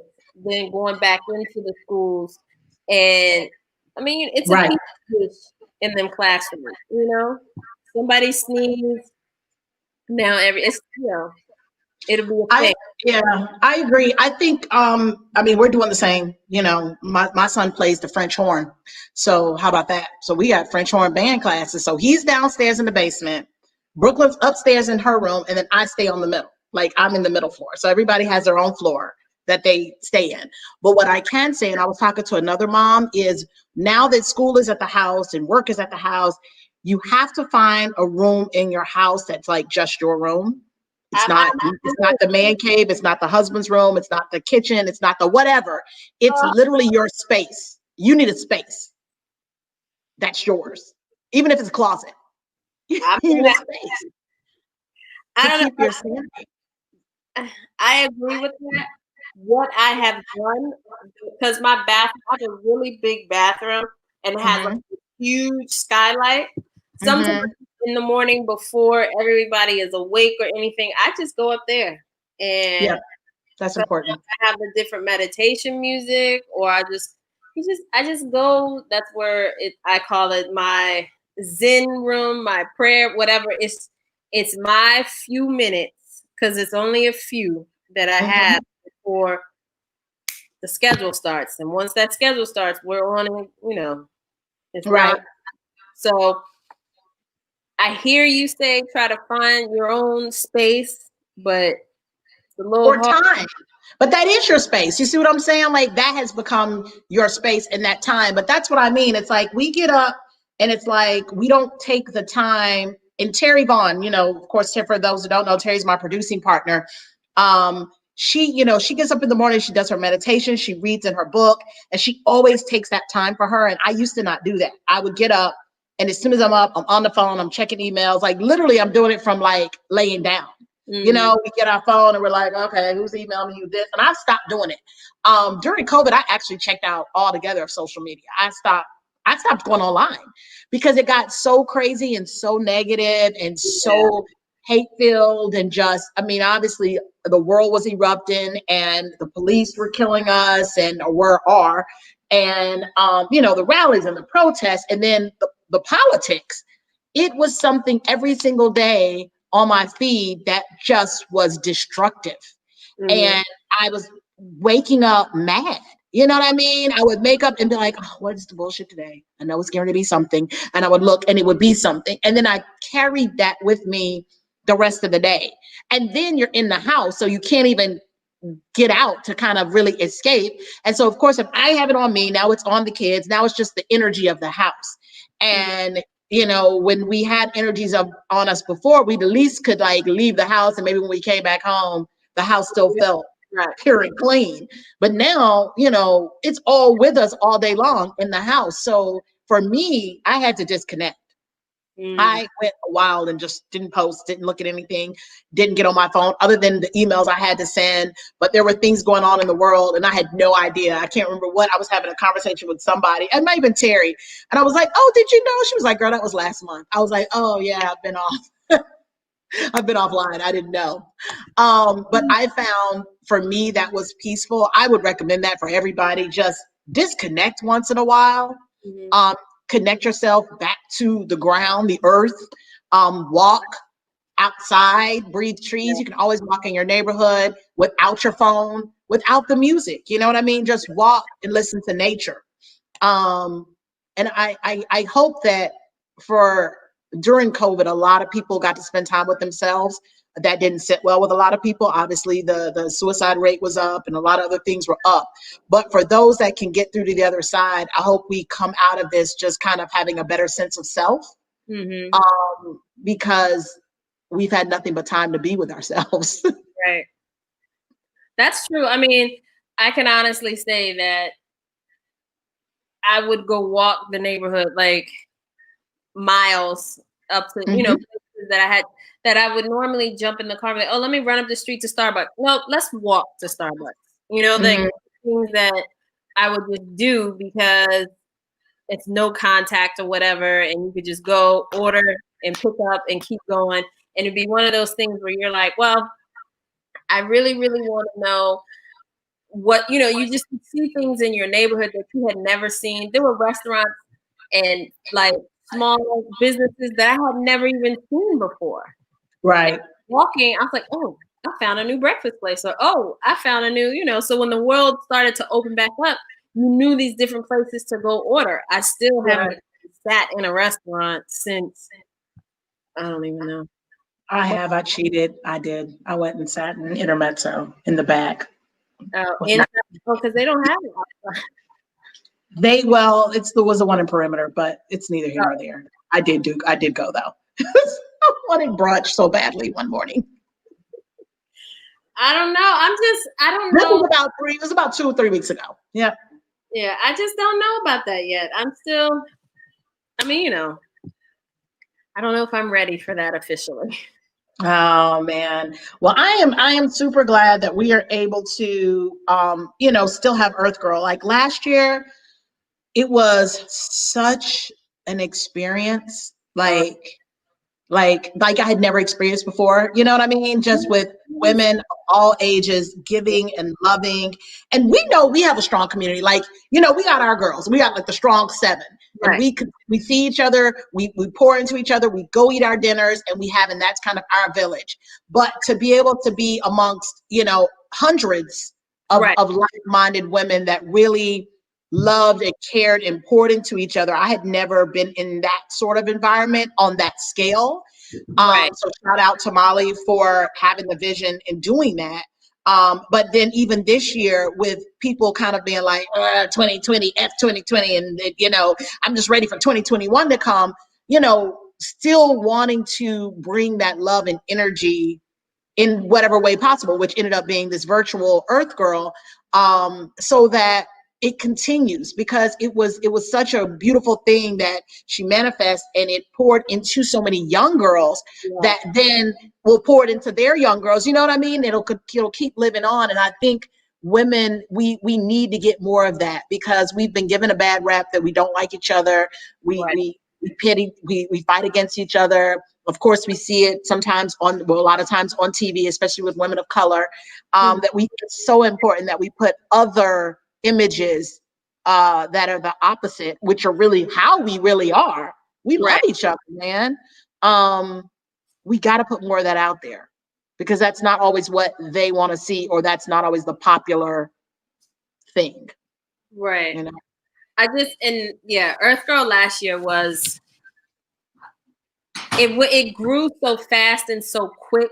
than going back into the schools. And I mean, it's a piece in them classrooms, you know? Somebody sneezes. Now it's, you know, it'll be a thing. I agree. I think I mean, we're doing the same. You know, my son plays the French horn. So how about that? So we got French horn band classes. So he's downstairs in the basement, Brooklyn's upstairs in her room, and then I stay on the middle. Like I'm in the middle floor. So everybody has their own floor that they stay in. But what I can say, and I was talking to another mom, is now that school is at the house and work is at the house, you have to find a room in your house that's like just your room. It's not the man cave. It's not the husband's room. It's not the kitchen. It's not the whatever. It's literally your space. You need a space that's yours, even if it's a closet. You need a space to keep your sanity. I agree with that. What I have done, because my bathroom, I have a really big bathroom and it has a huge skylight. Sometimes in the morning before everybody is awake or anything, I just go up there and that's important. I have the different meditation music, or I just go. That's where I call it my Zen room, my prayer, whatever. It's my few minutes, because it's only a few that I have before the schedule starts. And once that schedule starts, we're on it, you know, it's right. So I hear you say try to find your own space, but it's a little hard. Time. But that is your space. You see what I'm saying? Like that has become your space in that time. But that's what I mean. It's like we get up and it's like we don't take the time. And Terry Vaughn, you know, of course, for those who don't know, Terry's my producing partner. She, you know, she gets up in the morning, she does her meditation, she reads in her book, and she always takes that time for her. And I used to not do that. I would get up, and as soon as I'm up, I'm on the phone, I'm checking emails. Like literally, I'm doing it from like laying down. You know, we get our phone and we're like, okay, who's emailing you this? And I stopped doing it. During COVID, I actually checked out altogether of social media. I stopped going online because it got so crazy and so negative and so hate-filled and just, I mean, obviously the world was erupting and the police were killing us and are. And, you know, the rallies and the protests and then the politics. It was something every single day on my feed that just was destructive. And I was waking up mad. You know what I mean? I would make up and be like, oh, what is the bullshit today? I know it's going to be something. And I would look and it would be something. And then I carried that with me the rest of the day. And then you're in the house, so you can't even get out to kind of really escape. And so, of course, if I have it on me, now it's on the kids. Now it's just the energy of the house. And you know, when we had energies on us before, we at least could like leave the house, and maybe when we came back home, the house still felt pure and clean. But now, you know, it's all with us all day long in the house. So for me, I had to disconnect. I went wild and just didn't post, didn't look at anything, didn't get on my phone other than the emails I had to send. But there were things going on in the world and I had no idea. I can't remember what. I was having a conversation with somebody. It might have been Terry. And I was like, oh, did you know? She was like, girl, that was last month. I was like, oh, yeah, I've been off. I've been offline. I didn't know. But I found for me that was peaceful. I would recommend that for everybody. Just disconnect once in a while. Connect yourself back to the ground, the earth, walk outside, breathe trees. You can always walk in your neighborhood without your phone, without the music. You know what I mean? Just walk and listen to nature. And I hope that during COVID, a lot of people got to spend time with themselves. That didn't sit well with a lot of people. Obviously, the suicide rate was up and a lot of other things were up. But for those that can get through to the other side, I hope we come out of this just kind of having a better sense of self, because we've had nothing but time to be with ourselves. Right. That's true. I mean, I can honestly say that I would go walk the neighborhood like miles up to, you know, that I would normally jump in the car and be like, oh, let me run up the street to Starbucks. No, let's walk to Starbucks. You know, the things that I would just do because it's no contact or whatever, and you could just go order and pick up and keep going. And it'd be one of those things where you're like, well, I really, really want to know what, you know, you just see things in your neighborhood that you had never seen. There were restaurants and like small businesses that I had never even seen before. Right. And walking, I was like, oh, I found a new breakfast place. Or, oh, I found a new, you know, so when the world started to open back up, you knew these different places to go order. I still haven't sat in a restaurant since, I don't even know. I cheated. I did. I went and sat in Intermezzo in the back. Because they don't have it. There was the one in Perimeter, but it's neither here nor there. I did go though. I wanted brunch so badly one morning. I don't know. I don't know. It was about 2 or 3 weeks ago. Yeah. Yeah, I just don't know about that yet. I mean, you know, I don't know if I'm ready for that officially. Oh man. Well, I am super glad that we are able to you know, still have EarthGirl. Like last year, it was such an experience. Like I had never experienced before, you know what I mean? Just with women of all ages giving and loving. And we know we have a strong community. Like, you know, we got our girls, we got like the strong 7. And we see each other, we pour into each other, we go eat our dinners, and that's kind of our village. But to be able to be amongst, you know, hundreds of like-minded women that really loved and cared and poured into each other. I had never been in that sort of environment on that scale. So shout out to Molly for having the vision and doing that. But then even this year with people kind of being like 2020, F 2020, and you know, I'm just ready for 2021 to come, you know, still wanting to bring that love and energy in whatever way possible, which ended up being this virtual EarthGirl, so that it continues, because it was such a beautiful thing that she manifests, and it poured into so many young girls that then will pour it into their young girls. You know what I mean? It'll keep living on. And I think women, we need to get more of that, because we've been given a bad rap that we don't like each other. We pity, we fight against each other. Of course, we see it sometimes a lot of times on TV, especially with women of color, that it's so important that we put other images that are the opposite, which are really how we really are. We love each other, man. We got to put more of that out there, because that's not always what they want to see, or that's not always the popular thing. Right. You know? EarthGirl last year was, it grew so fast and so quick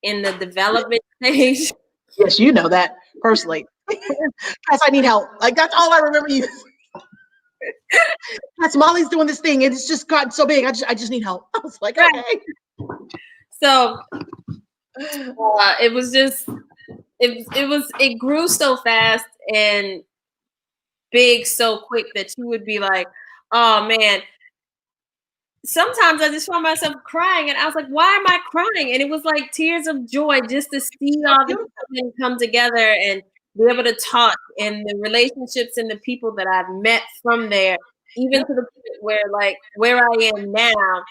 in the development stage. Yes, you know that personally. Guys, I need help. Like, that's all I remember you. That's Molly's doing this thing, and it's just gotten so big. I just need help. I was like, okay. So it was just, it grew so fast and big so quick that you would be like, oh man. Sometimes I just found myself crying, and I was like, why am I crying? And it was like tears of joy just to see all the women come together and be able to talk, and the relationships and the people that I've met from there, even to the point where I am now,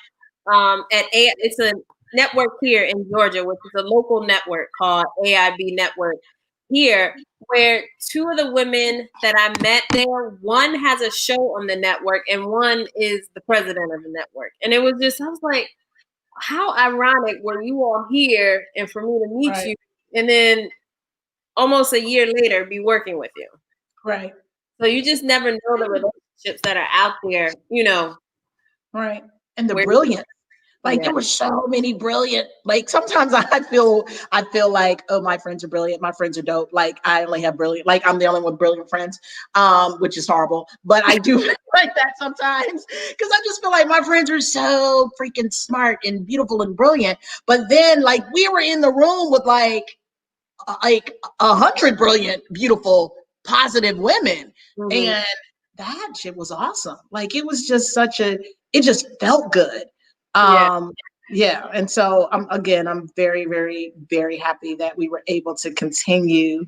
it's a network here in Georgia, which is a local network called AIB Network here, where 2 of the women that I met there, one has a show on the network and one is the president of the network. And it was just, I was like, how ironic were you all here and for me to meet you, and then almost a year later be working with you. Right. So you just never know the relationships that are out there, you know. Right. And the brilliant. Like there were so many brilliant, like sometimes I feel like, oh, my friends are brilliant, my friends are dope. Like I only have brilliant, like I'm the only one with brilliant friends, which is horrible. But I do like that sometimes, because I just feel like my friends are so freaking smart and beautiful and brilliant. But then like we were in the room with like 100 brilliant, beautiful, positive women. And that shit was awesome. Like it was just it just felt good. Yeah. And so I'm very, very, very happy that we were able to continue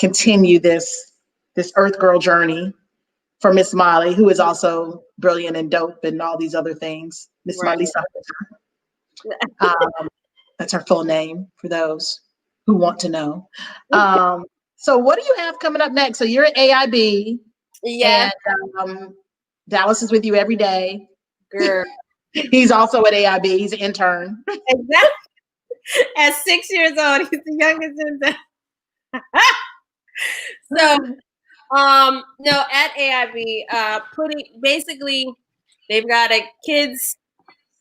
this EarthGirl journey for Miss Molly, who is also brilliant and dope and all these other things. Miss Right. Molly. That's her full name for those who want to know. So what do you have coming up next? So you're at AIB. Yeah. And Dallas is with you every day. Girl. He's also at AIB. He's an intern. Exactly. At 6 years old, he's the youngest intern. So, no, at AIB, basically, they've got a kids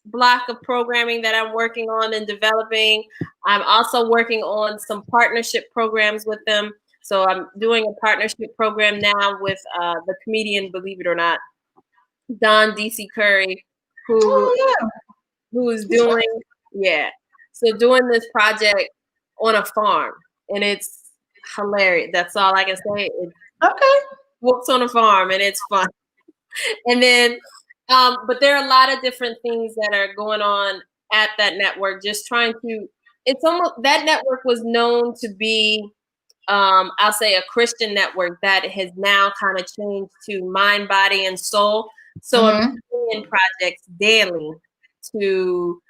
block of programming that I'm working on and developing. I'm also working on some partnership programs with them. So I'm doing a partnership program now with the comedian, believe it or not, Don DC Curry, who is doing doing this project on a farm, and it's hilarious. That's all I can say. It's books on a farm, and it's fun. And then, but there are a lot of different things that are going on at that network. Just trying to, it's almost, that network was known to be, I'll say, a Christian network that has now kind of changed to mind, body, and soul. So I'm doing projects daily to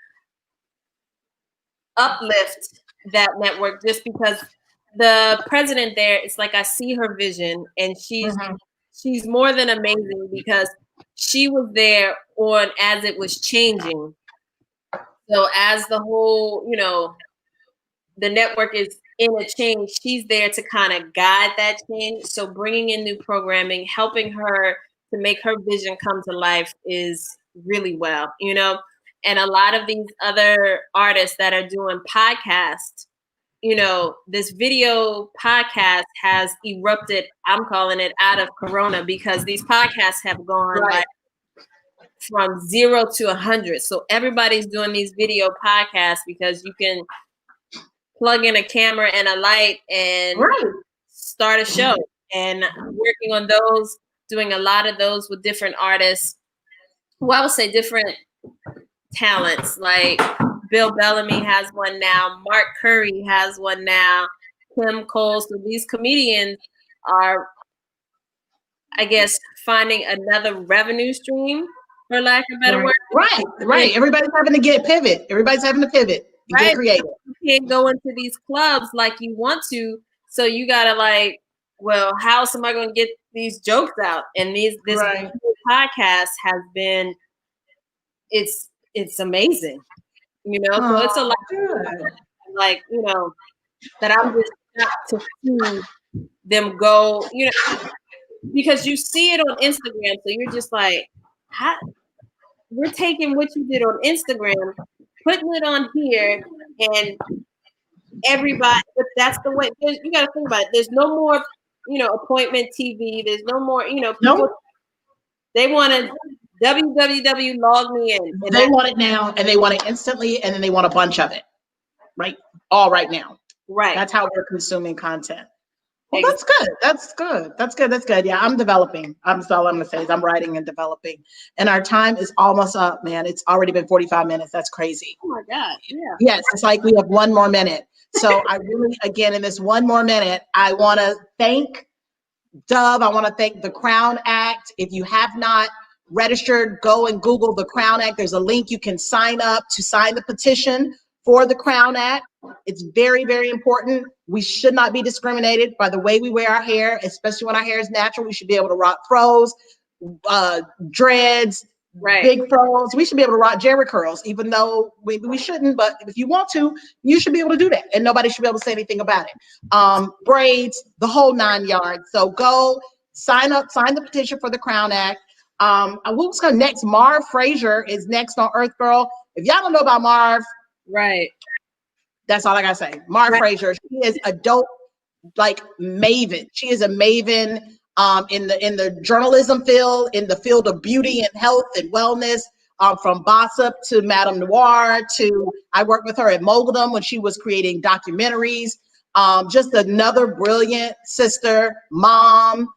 uplift that network, just because the president there, it's like I see her vision, and she's more than amazing, because she was there on as it was changing. So as the whole, the network is in a change, she's there to kind of guide that change. So bringing in new programming, helping her to make her vision come to life is really well, And a lot of these other artists that are doing podcasts, this video podcast has erupted, I'm calling it, out of Corona, because these podcasts have gone like from 0 to 100. So everybody's doing these video podcasts because you can plug in a camera and a light and start a show. And working on those, doing a lot of those with different artists. Well, I would say different talents. Like Bill Bellamy has one now. Mark Curry has one now. Kim Cole. So these comedians are, I guess, finding another revenue stream, for lack of a better word. Right. Everybody's having to pivot. Everybody's having to pivot. Get creative. You can't go into these clubs like you want to. So you gotta how else am I going to get these jokes out? And this podcast has been, it's amazing, So it's a lot, that I'm just not to see them go, because you see it on Instagram, so you're just like, we're taking what you did on Instagram, putting it on here, and everybody, but that's the way, you got to think about it. There's no more, appointment TV. There's no more, people, they want to www log me in. And they want it now, and they want it instantly, and then they want a bunch of it, all right now. Right. That's how we're consuming content. Well, that's good. That's good. Yeah, I'm developing. That's all I'm going to say is I'm writing and developing. And our time is almost up, man. It's already been 45 minutes. That's crazy. Oh, my God. Yeah. Yes, it's like we have one more minute. So I really, again, in this one more minute, I want to thank Dove. I want to thank the Crown Act. If you have not registered, go and Google the Crown Act. There's a link you can sign up to sign the petition for the Crown Act. It's very, very important. We should not be discriminated by the way we wear our hair, especially when our hair is natural. We should be able to rock fros, dreads, big fros. We should be able to rock Jerry curls, even though we shouldn't. But if you want to, you should be able to do that, and nobody should be able to say anything about it. Braids, the whole 9 yards. So go sign up, sign the petition for the Crown Act. Who's coming next? Marv Frazier is next on EarthGirl. If y'all don't know about Marv, that's all I gotta say. Marv Frazier, she is a dope, maven. She is a maven in the journalism field, in the field of beauty and health and wellness. From Gossip to Madame Noir to, I worked with her at Moguldom when she was creating documentaries. Just another brilliant sister, mom,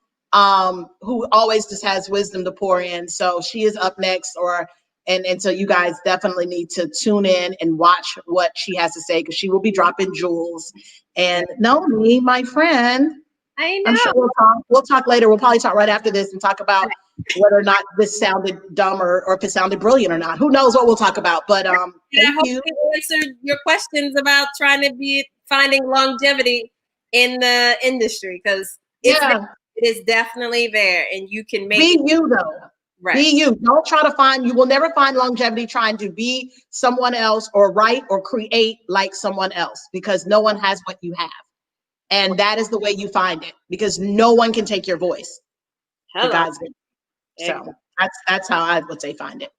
who always just has wisdom to pour in. So she is up next, or And so you guys definitely need to tune in and watch what she has to say, because she will be dropping jewels. And Naomi, my friend, I know. I'm sure we'll talk later. We'll probably talk right after this and talk about whether or not this sounded dumb or if it sounded brilliant or not. Who knows what we'll talk about? But I thank hope you. we answered your questions about trying to be finding longevity in the industry, because it is definitely there, and you can make Be it. you though. Right. Be you. Don't try to find, you will never find longevity trying to be someone else or write or create like someone else, because no one has what you have. And that is the way you find it, because no one can take your voice. Hello. God's gift. So that's how I would say find it.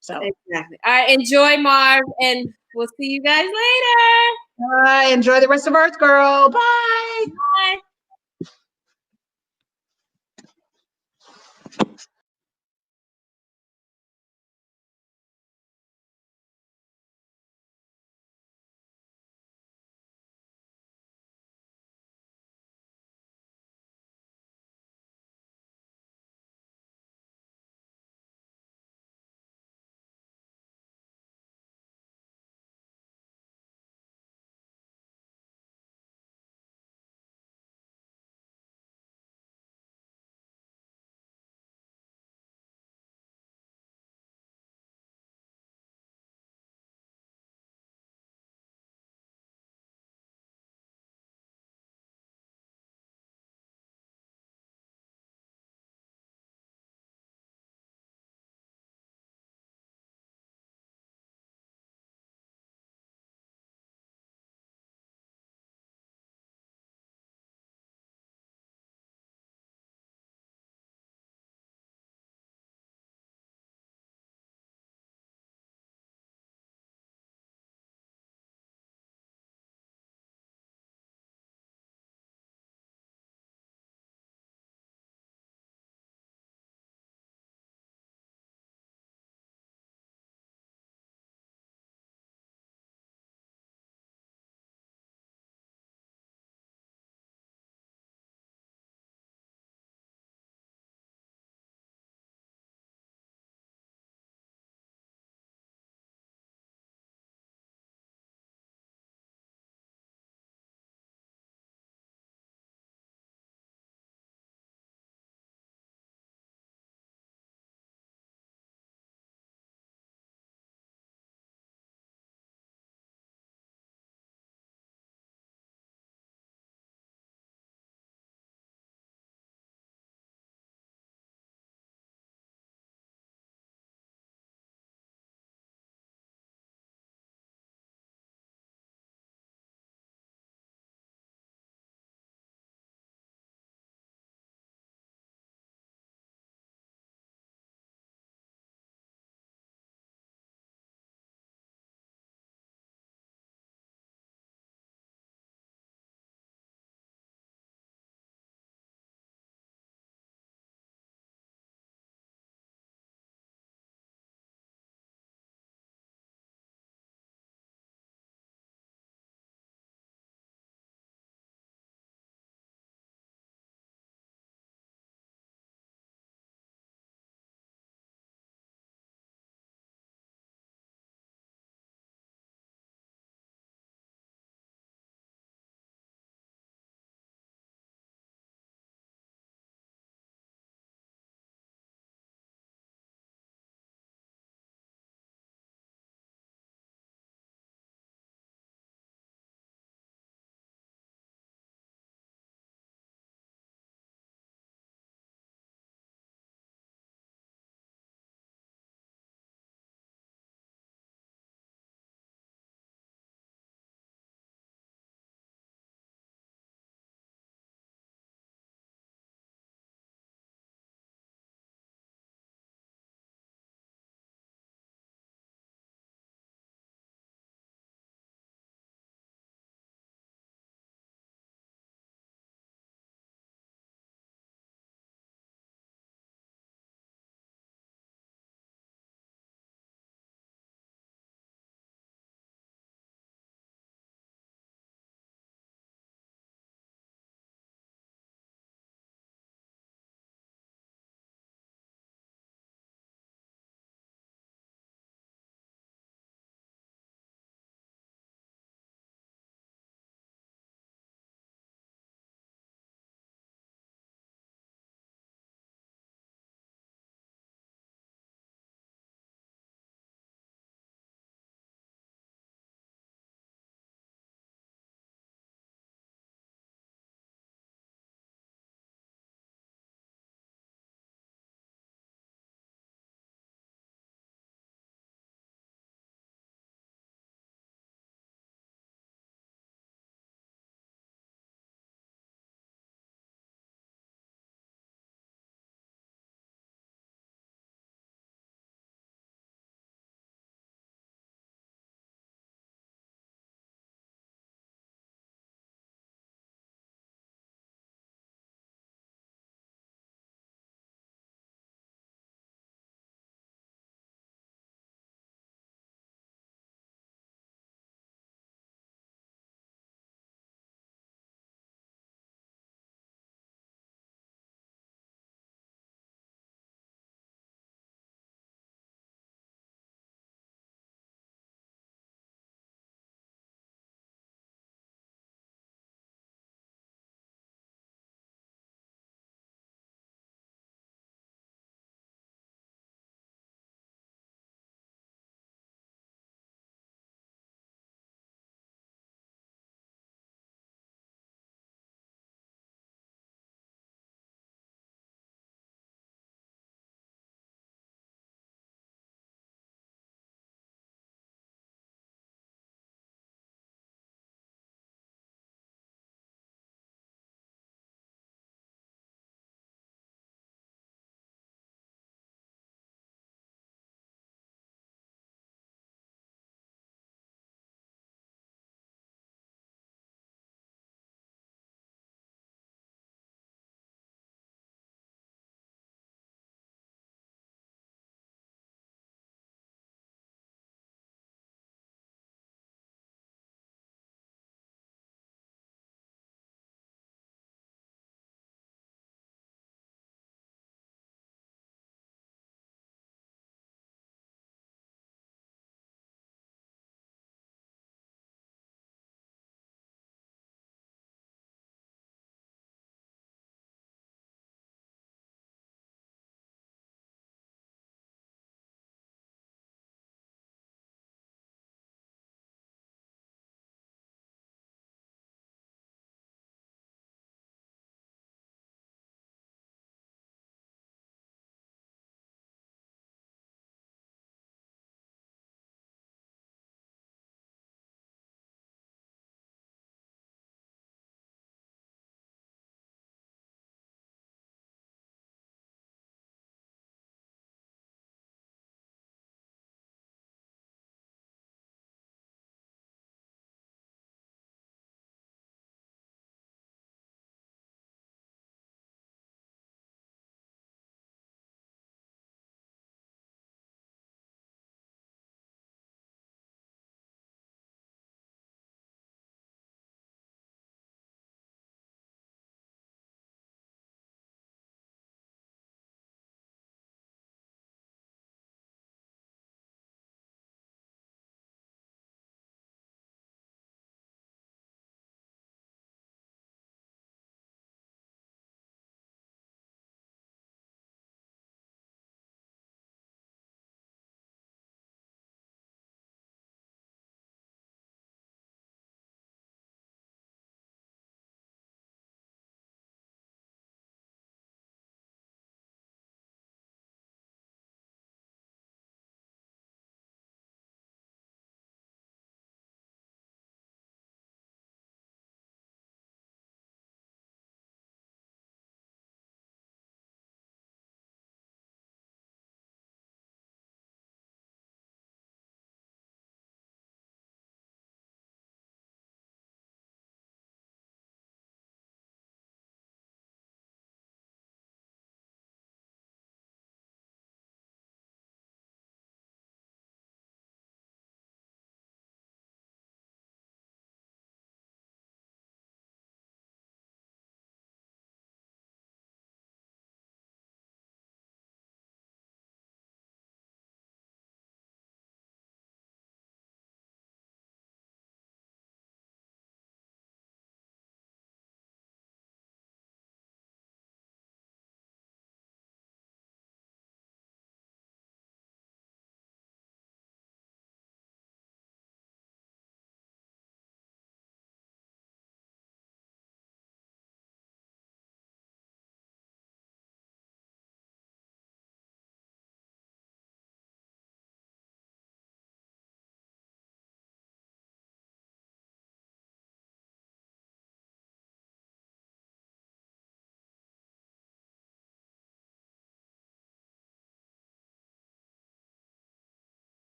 So exactly. All right, enjoy, Marv, and we'll see you guys later. enjoy the rest of Earth Girl. Bye. Bye.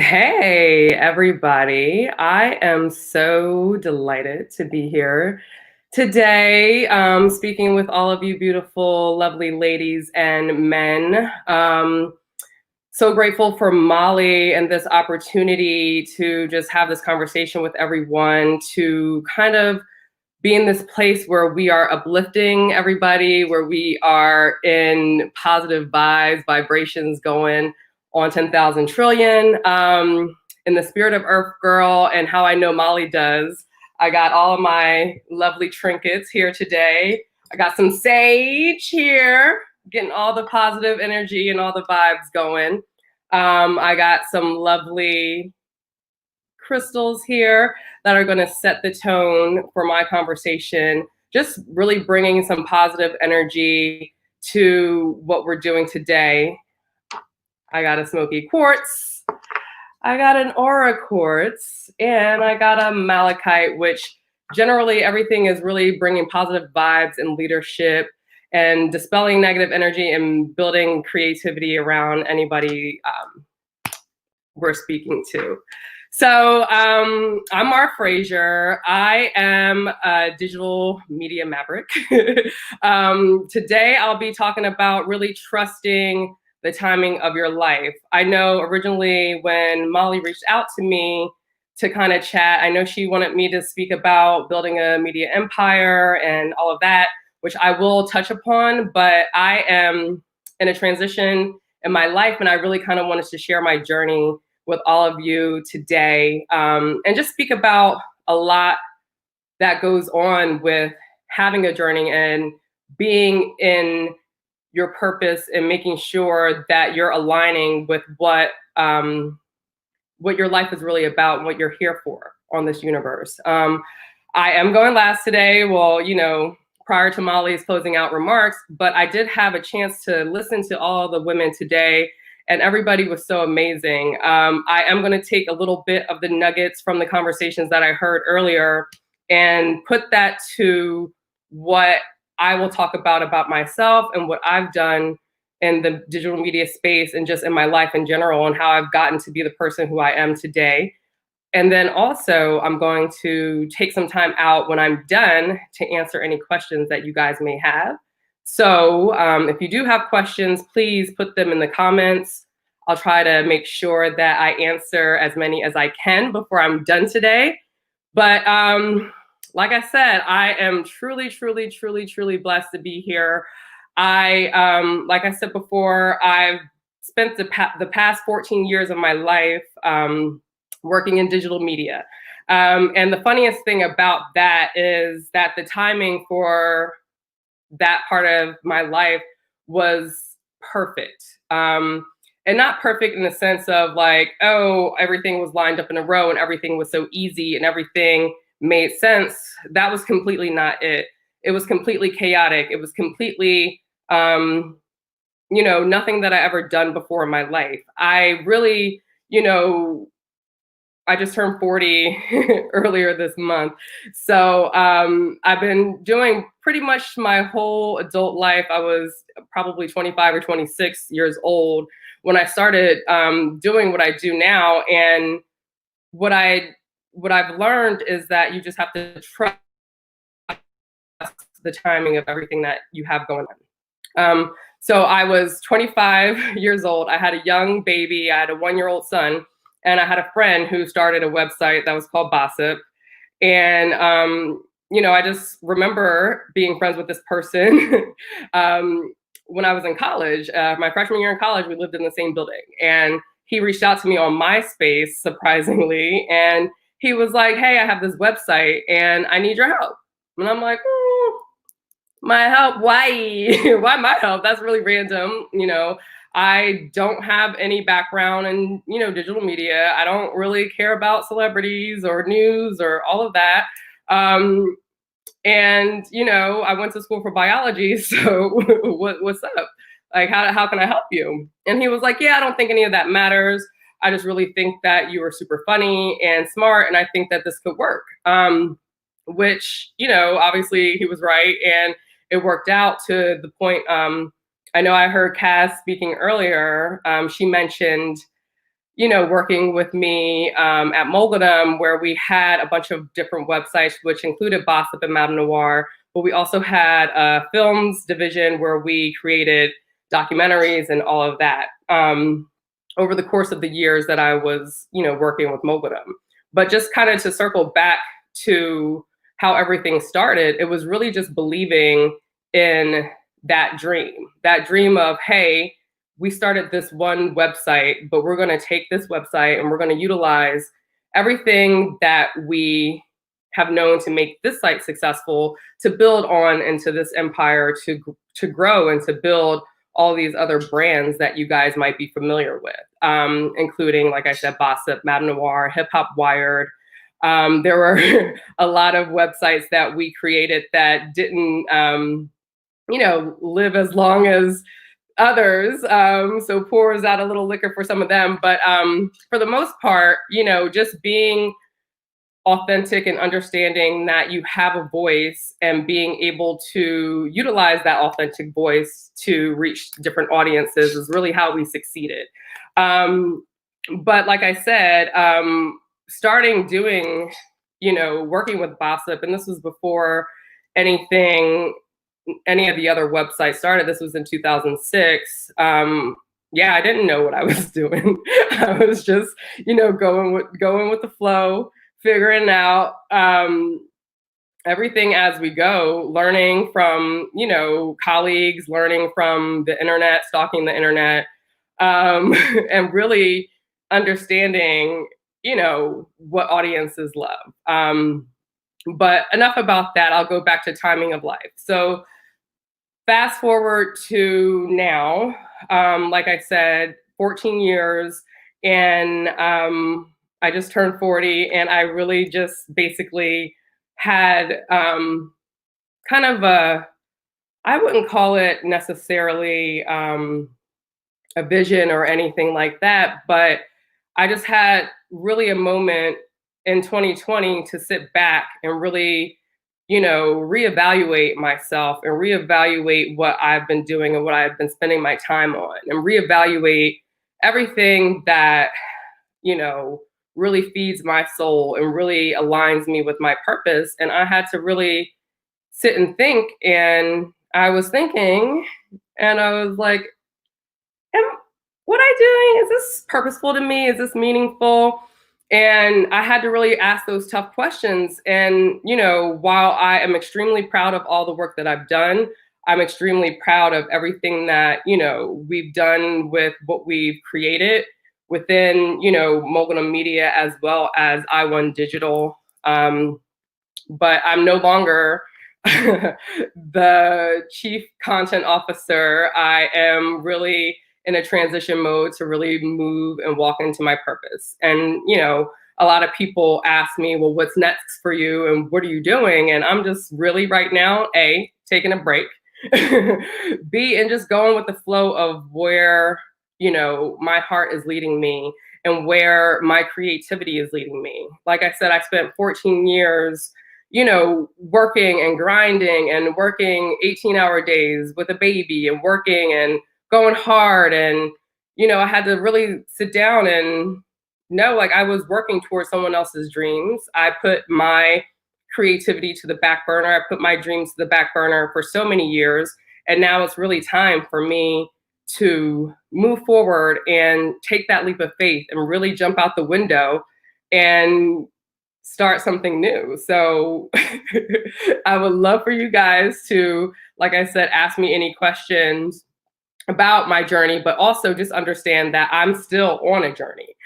Hey, everybody. I am so delighted to be here today, speaking with all of you beautiful, lovely ladies and men. So grateful for Molly and this opportunity to just have this conversation with everyone, to kind of be in this place where we are uplifting everybody, where we are in positive vibes, vibrations going on 10,000 trillion. In the spirit of EarthGirl and how I know Molly does, I got all of my lovely trinkets here today. I got some sage here, getting all the positive energy and all the vibes going. I got some lovely crystals here that are going to set the tone for my conversation, just really bringing some positive energy to what we're doing today. I got a smoky quartz, I got an aura quartz, and I got a malachite, which generally everything is really bringing positive vibes and leadership and dispelling negative energy and building creativity around anybody we're speaking to. So I'm Mar Frazier. I am a digital media maverick. Today I'll be talking about really trusting the timing of your life. I know originally when Molly reached out to me to kind of chat, I know she wanted me to speak about building a media empire and all of that, which I will touch upon, but I am in a transition in my life and I really kind of wanted to share my journey with all of you today, and just speak about a lot that goes on with having a journey and being in your purpose and making sure that you're aligning with what your life is really about and what you're here for on this universe. I am going last today, well, you know, prior to Molly's closing out remarks, but I did have a chance to listen to all the women today and everybody was so amazing. I am going to take a little bit of the nuggets from the conversations that I heard earlier and put that to what I will talk about myself and what I've done in the digital media space and just in my life in general and how I've gotten to be the person who I am today. And then also I'm going to take some time out when I'm done to answer any questions that you guys may have. So if you do have questions, please put them in the comments. I'll try to make sure that I answer as many as I can before I'm done today. But like I said, I am truly, truly, truly, truly blessed to be here. Like I said before, I've spent the past 14 years of my life working in digital media. And the funniest thing about that is that the timing for that part of my life was perfect. And not perfect in the sense of like, oh, everything was lined up in a row and everything was so easy and everything made sense. That was completely not it. It was completely chaotic. It was completely, you know, nothing that I ever done before in my life. I really, you know, I just turned 40 earlier this month. So I've been doing pretty much my whole adult life. I was probably 25 or 26 years old when I started doing what I do now. And what I've learned is that you just have to trust the timing of everything that you have going on. So I was 25 years old. I had a young baby. I had a 1-year-old son. And I had a friend who started a website that was called Gossip. And, you know, I just remember being friends with this person when I was in college. My freshman year in college, we lived in the same building. And he reached out to me on MySpace, surprisingly. And he was like, hey, I have this website and I need your help. And I'm like, my help? Why? Why my help? That's really random, you know. I don't have any background in, you know, digital media. I don't really care about celebrities or news or all of that. And, you know, I went to school for biology. So what's up? Like, how can I help you? And he was like, yeah, I don't think any of that matters. I just really think that you are super funny and smart. And I think that this could work, which, you know, obviously he was right. And it worked out to the point. I know I heard Cass speaking earlier. She mentioned, working with me at Moldedom, where we had a bunch of different websites, which included Gossip and Madame Noir, but we also had a films division where we created documentaries and all of that over the course of the years that I was, working with Moldedom. But just kind of to circle back to how everything started, it was really just believing in that dream of, hey, we started this one website, but we're going to take this website and we're going to utilize everything that we have known to make this site successful to build on into this empire, to grow and to build all these other brands that you guys might be familiar with, including, like I said, Gossip, Madame Noir, Hip Hop Wired. There were a lot of websites that we created that didn't, live as long as others. So pours out a little liquor for some of them. But for the most part, just being authentic and understanding that you have a voice and being able to utilize that authentic voice to reach different audiences is really how we succeeded. But like I said, starting doing, working with Gossip, and this was before any of the other websites started. This was in 2006. I didn't know what I was doing. I was just, going with the flow, figuring out everything as we go, learning from, colleagues, learning from the internet, stalking the internet, and really understanding, what audiences love. But enough about that. I'll go back to timing of life. So fast forward to now, like I said, 14 years, and I just turned 40, and I really just basically had kind of I wouldn't call it necessarily a vision or anything like that, but I just had really a moment in 2020 to sit back and really, reevaluate myself and reevaluate what I've been doing and what I've been spending my time on, and reevaluate everything that, really feeds my soul and really aligns me with my purpose. And I had to really sit and think, and I was thinking, and I was like, what I'm doing, is this purposeful to me? Is this meaningful? And I had to really ask those tough questions. And, while I am extremely proud of all the work that I've done, I'm extremely proud of everything that, we've done with what we've created within, Moldedom Media as well as I1 Digital. But I'm no longer the chief content officer. I am really in a transition mode to really move and walk into my purpose. And, a lot of people ask me, well, what's next for you and what are you doing? And I'm just really right now, A, taking a break, B, and just going with the flow of where, my heart is leading me and where my creativity is leading me. Like I said, I spent 14 years, working and grinding and working 18-hour days with a baby and working and going hard. And, I had to really sit down and know, like, I was working towards someone else's dreams. I put my creativity to the back burner. I put my dreams to the back burner for so many years. And now it's really time for me to move forward and take that leap of faith and really jump out the window and start something new. So I would love for you guys to, like I said, ask me any questions about my journey, but also just understand that I'm still on a journey.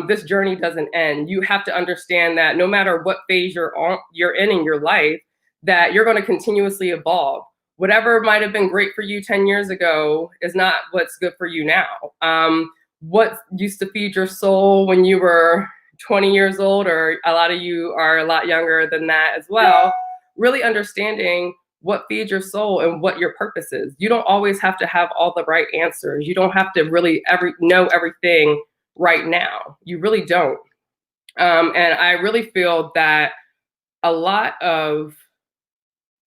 This journey doesn't end. You have to understand that no matter what phase you're in your life, that you're going to continuously evolve. Whatever might have been great for you 10 years ago is not what's good for you now. What used to feed your soul when you were 20 years old, or a lot of you are a lot younger than that as well, really understanding what feeds your soul and what your purpose is. You don't always have to have all the right answers. You don't have to really know everything right now. You really don't. And I really feel that a lot of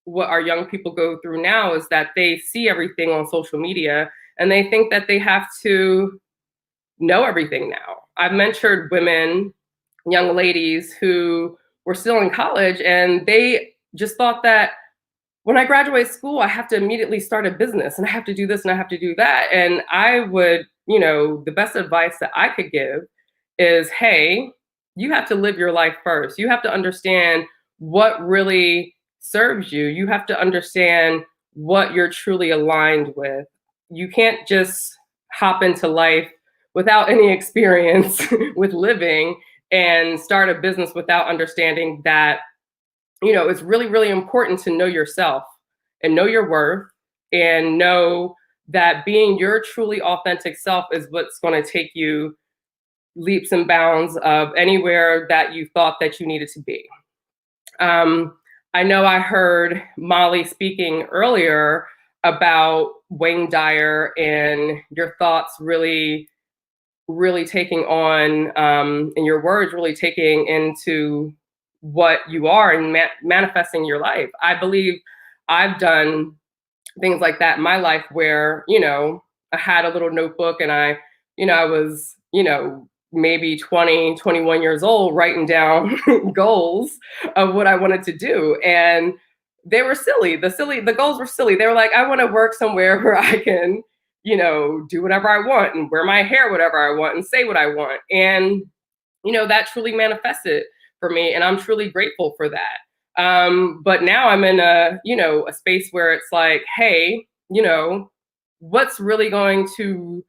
what our young people go through now is that they see everything on social media and they think that they have to know everything now. I've mentored women, young ladies who were still in college, and they just thought that when I graduate school, I have to immediately start a business and I have to do this and I have to do that. And I would, the best advice that I could give is, hey, you have to live your life first. You have to understand what really serves you. You have to understand what you're truly aligned with. You can't just hop into life without any experience with living and start a business without understanding that it's really, really important to know yourself and know your worth and know that being your truly authentic self is what's going to take you leaps and bounds of anywhere that you thought that you needed to be. I know I heard Molly speaking earlier about Wayne Dyer and your thoughts really, really taking on, and your words really taking into what you are and manifesting your life. I believe I've done things like that in my life where, I had a little notebook and I was, maybe 20, 21 years old, writing down goals of what I wanted to do. And they were silly. The goals were silly. They were like, I want to work somewhere where I can, do whatever I want and wear my hair whatever I want and say what I want. And, that truly manifested for me. And I'm truly grateful for that. But now I'm in a space where it's like, hey, what's really going to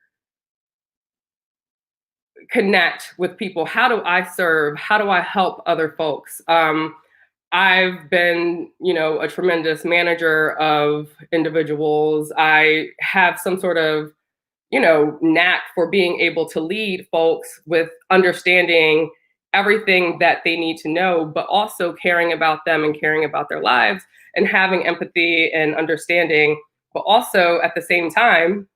connect with people? How do I serve? How do I help other folks? I've been, a tremendous manager of individuals. I have some sort of, knack for being able to lead folks with understanding everything that they need to know, but also caring about them and caring about their lives and having empathy and understanding. But also at the same time,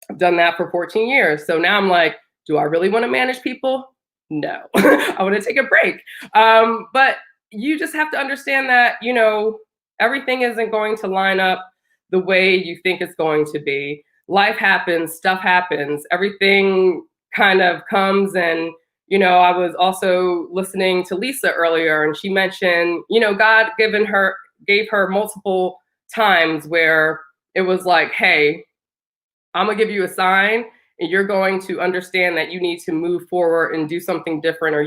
I've done that for 14 years. So now I'm like, do I really want to manage people? No, I want to take a break. But you just have to understand that, everything isn't going to line up the way you think it's going to be. Life happens, stuff happens, everything kind of comes. And, I was also listening to Lisa earlier and she mentioned, God gave her multiple times where it was like, hey, I'm gonna give you a sign and you're going to understand that you need to move forward and do something different, or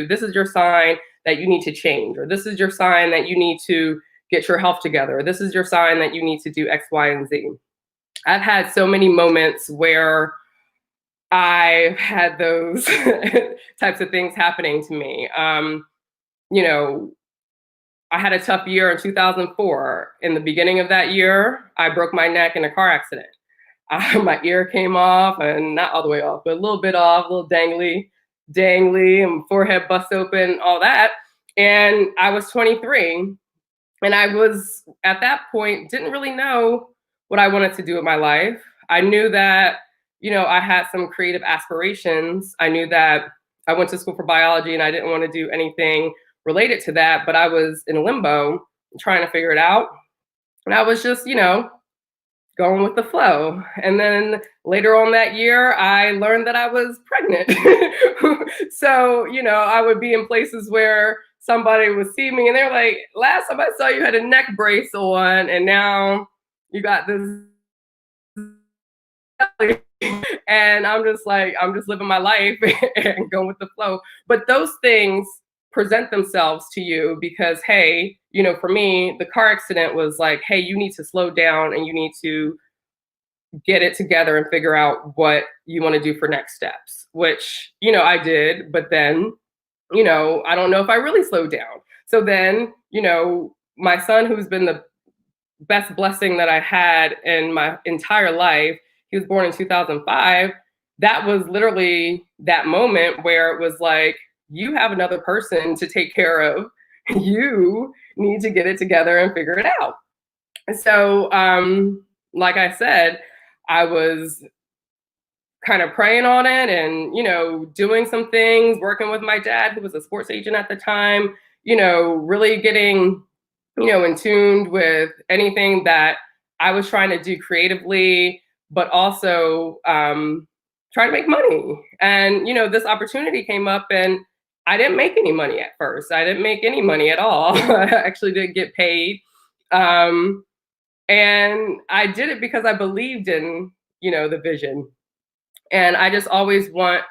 this is your sign that you need to change, or this is your sign that you need to get your health together, or this is your sign that you need to do X, Y, and Z. I've had so many moments where I've had those types of things happening to me. I had a tough year in 2004. In the beginning of that year, I broke my neck in a car accident. My ear came off, and not all the way off, but a little bit off, a little dangly, and forehead bust open, all that. And I was 23. And I was, at that point, didn't really know what I wanted to do with my life. I knew that, I had some creative aspirations. I knew that I went to school for biology and I didn't want to do anything related to that, but I was in limbo trying to figure it out. And I was just, going with the flow. And then later on that year, I learned that I was pregnant. So, I would be in places where somebody would see me and they're like, last time I saw you had a neck brace on and now you got this. And I'm just living my life and going with the flow. But those things present themselves to you because, hey, for me, the car accident was like, hey, you need to slow down and you need to get it together and figure out what you want to do for next steps, which, I did. But then, I don't know if I really slowed down. So then, my son, who's been the best blessing that I had in my entire life, he was born in 2005. That was literally that moment where it was like, you have another person to take care of. You need to get it together and figure it out. So, like I said, I was kind of praying on it and, doing some things, working with my dad, who was a sports agent at the time, really getting, in tune with anything that I was trying to do creatively, but also try to make money. And, this opportunity came up and I didn't make any money at first. I didn't make any money at all. I actually didn't get paid. And I did it because I believed in, the vision. And I just always want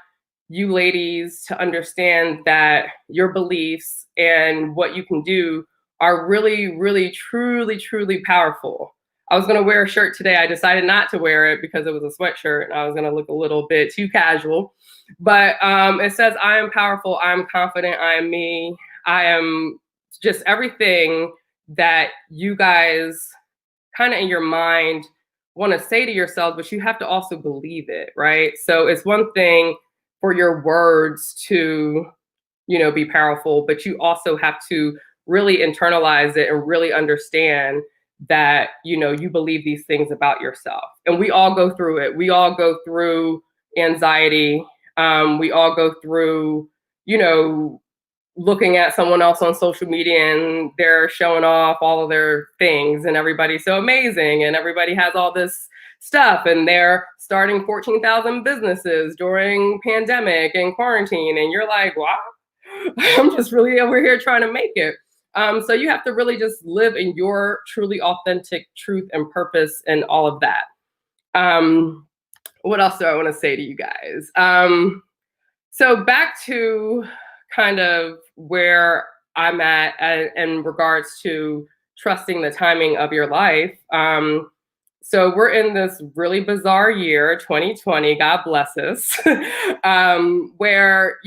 you ladies to understand that your beliefs and what you can do are really, really, truly, truly powerful. I was going to wear a shirt today. I decided not to wear it because it was a sweatshirt and I was going to look a little bit too casual. But it says, I am powerful. I am confident. I am me. I am just everything that you guys kind of in your mind want to say to yourself, but you have to also believe it, right? So it's one thing for your words to, be powerful, but you also have to really internalize it and really understand that, you believe these things about yourself. And we all go through it. We all go through anxiety. We all go through, looking at someone else on social media and they're showing off all of their things and everybody's so amazing and everybody has all this stuff and they're starting 14,000 businesses during pandemic and quarantine. And you're like, wow, I'm just really over here trying to make it. So you have to really just live in your truly authentic truth and purpose and all of that. What else do I want to say to you guys? So back to kind of where I'm at in regards to trusting the timing of your life. So we're in this really bizarre year, 2020, God bless us, where,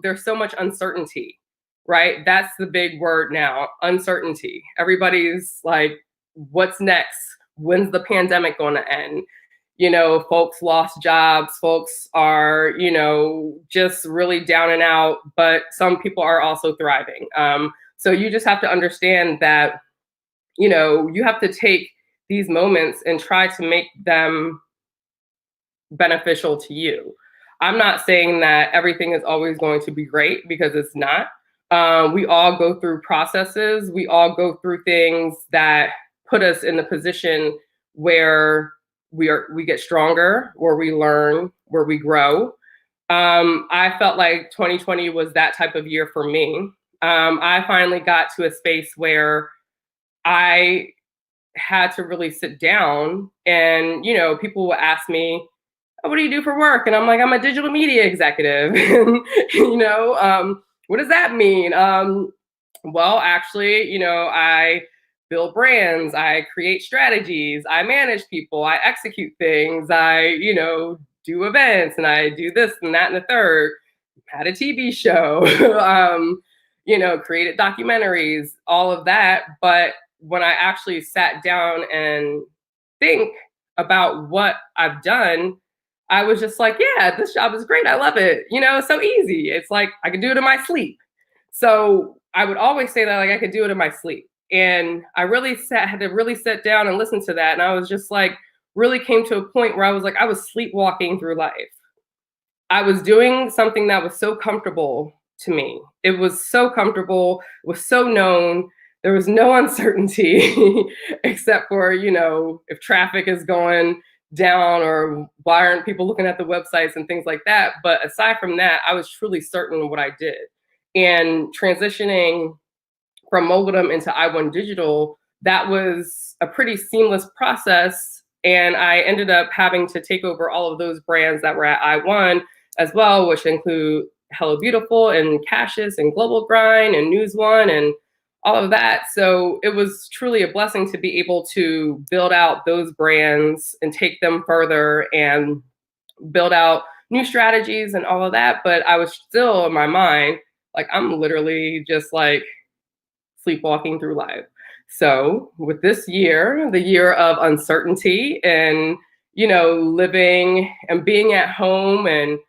there's so much uncertainty, right? That's the big word now, uncertainty. Everybody's like, what's next? When's the pandemic going to end? Folks lost jobs, folks are, just really down and out, but some people are also thriving. So you just have to understand that, you have to take these moments and try to make them beneficial to you. I'm not saying that everything is always going to be great because it's not. We all go through processes. We all go through things that put us in the position where we get stronger, where we learn, where we grow. I felt like 2020 was that type of year for me. I finally got to a space where I had to really sit down and, people will ask me, oh, what do you do for work? And I'm like, I'm a digital media executive. What does that mean? Well, actually, I build brands, I create strategies, I manage people, I execute things, I, do events and I do this and that and the third, had a TV show, created documentaries, all of that. But when I actually sat down and think about what I've done, I was just like, yeah, this job is great. I love it. It's so easy. It's like I can do it in my sleep. So I would always say that like I could do it in my sleep. And I really had to really sit down and listen to that. And I was just like, really came to a point where I was like, I was sleepwalking through life. I was doing something that was so comfortable to me. It was so comfortable, was so known. There was no uncertainty except for, if traffic is going down or why aren't people looking at the websites and things like that. But aside from that, I was truly certain of what I did. And transitioning from Moguldom into I1 Digital, that was a pretty seamless process. And I ended up having to take over all of those brands that were at I1 as well, which include Hello Beautiful and Cassius and Global Grind and News One and all of that. So it was truly a blessing to be able to build out those brands and take them further and build out new strategies and all of that. But I was still in my mind, like I'm literally just like sleepwalking through life. So with this year, the year of uncertainty and, living and being at home and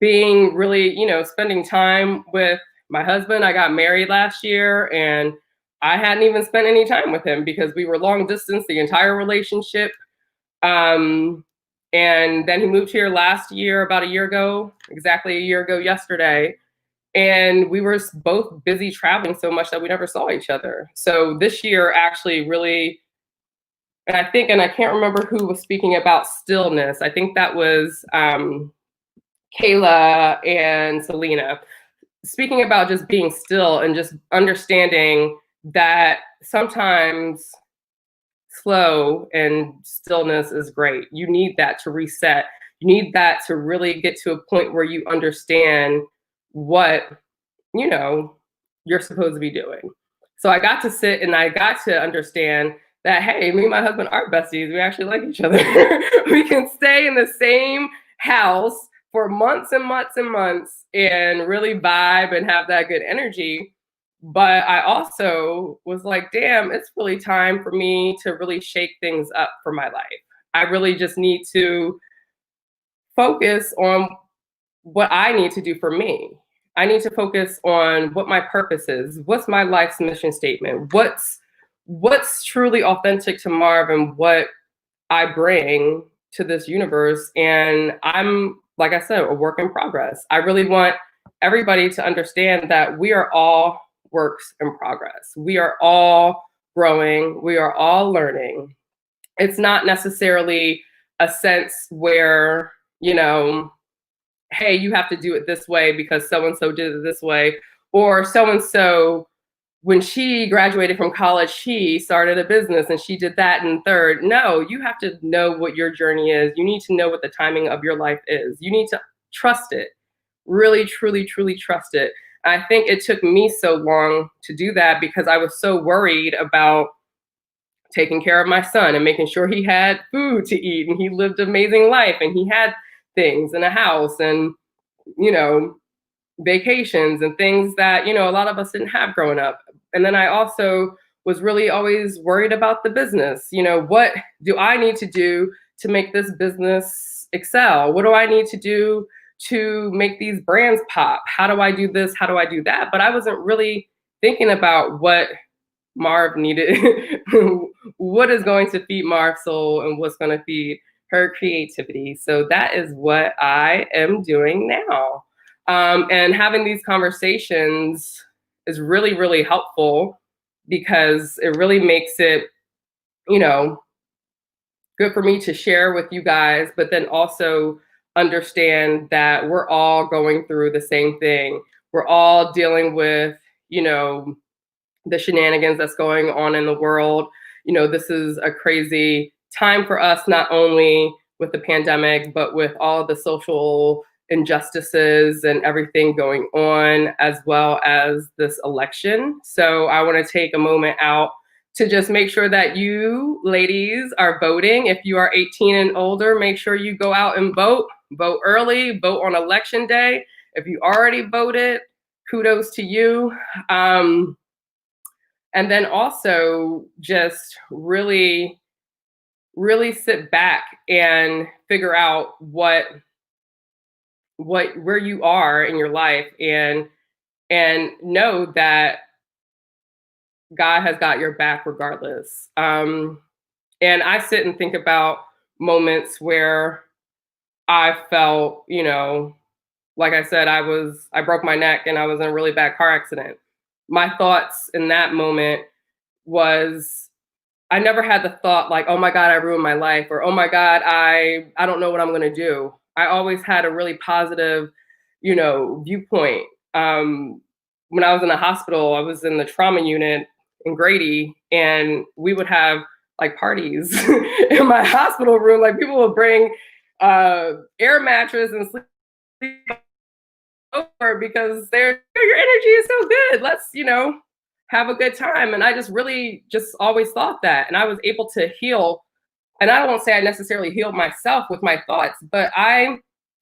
being really, spending time with my husband. I got married last year and I hadn't even spent any time with him because we were long distance the entire relationship. And then he moved here last year, about a year ago, exactly a year ago yesterday. And we were both busy traveling so much that we never saw each other. So this year actually really and I can't remember who was speaking about stillness. I think that was Kayla and Selena, speaking about just being still and just understanding that sometimes slow and stillness is great. You need that to reset. You need that to really get to a point where you understand what, you know, you're supposed to be doing. So I got to sit and I got to understand that, hey, me and my husband are besties. We actually like each other. We can stay in the same house for months and months and months and really vibe and have that good energy. But I also was like, damn, it's really time for me to really shake things up for my life. I really just need to focus on what I need to do for me. I need to focus on what my purpose is. What's my life's mission statement? What's truly authentic to Marv and what I bring to this universe. And I'm, like I said, a work in progress. I really want everybody to understand that we are all works in progress. We are all growing. We are all learning. It's not necessarily a sense where, you know, hey, you have to do it this way because so-and-so did it this way, or so-and-so, when she graduated from college, she started a business and she did that in third. No, you have to know what your journey is. You need to know what the timing of your life is. You need to trust it, really, truly, truly trust it. I think it took me so long to do that because I was so worried about taking care of my son and making sure he had food to eat and he lived an amazing life and he had things in a house and, you know, vacations and things that, you know, a lot of us didn't have growing up. And then I also was really always worried about the business. You know, what do I need to do to make this business excel? What do I need to do to make these brands pop? How do I do this? How do I do that? But I wasn't really thinking about what Marv needed, what is going to feed Marv's soul and what's going to feed her creativity. So that is what I am doing now. And having these conversations is really, really helpful because it really makes it, you know, good for me to share with you guys, but then also understand that we're all going through the same thing. We're all dealing with, you know, the shenanigans that's going on in the world. You know, this is a crazy time for us, not only with the pandemic, but with all the social injustices and everything going on, as well as this election. So I want to take a moment out to just make sure that you ladies are voting. If you are 18 and older, make sure you go out and vote. Vote early, vote on election day. If you already voted, kudos to you. And then also just really, really sit back and figure out where you are in your life and know that God has got your back regardless. And I sit and think about moments where I felt, you know, like I said, I broke my neck and I was in a really bad car accident. My thoughts in that moment was, I never had the thought like, oh my God, I ruined my life, or oh my God, I don't know what I'm gonna do. I always had a really positive, you know, viewpoint. When I was in the hospital, I was in the trauma unit in Grady, and we would have like parties in my hospital room. Like people would bring air mattress and sleep over because your energy is so good. Let's, you know, have a good time. And I just really just always thought that. And I was able to heal. And I won't say I necessarily healed myself with my thoughts, but I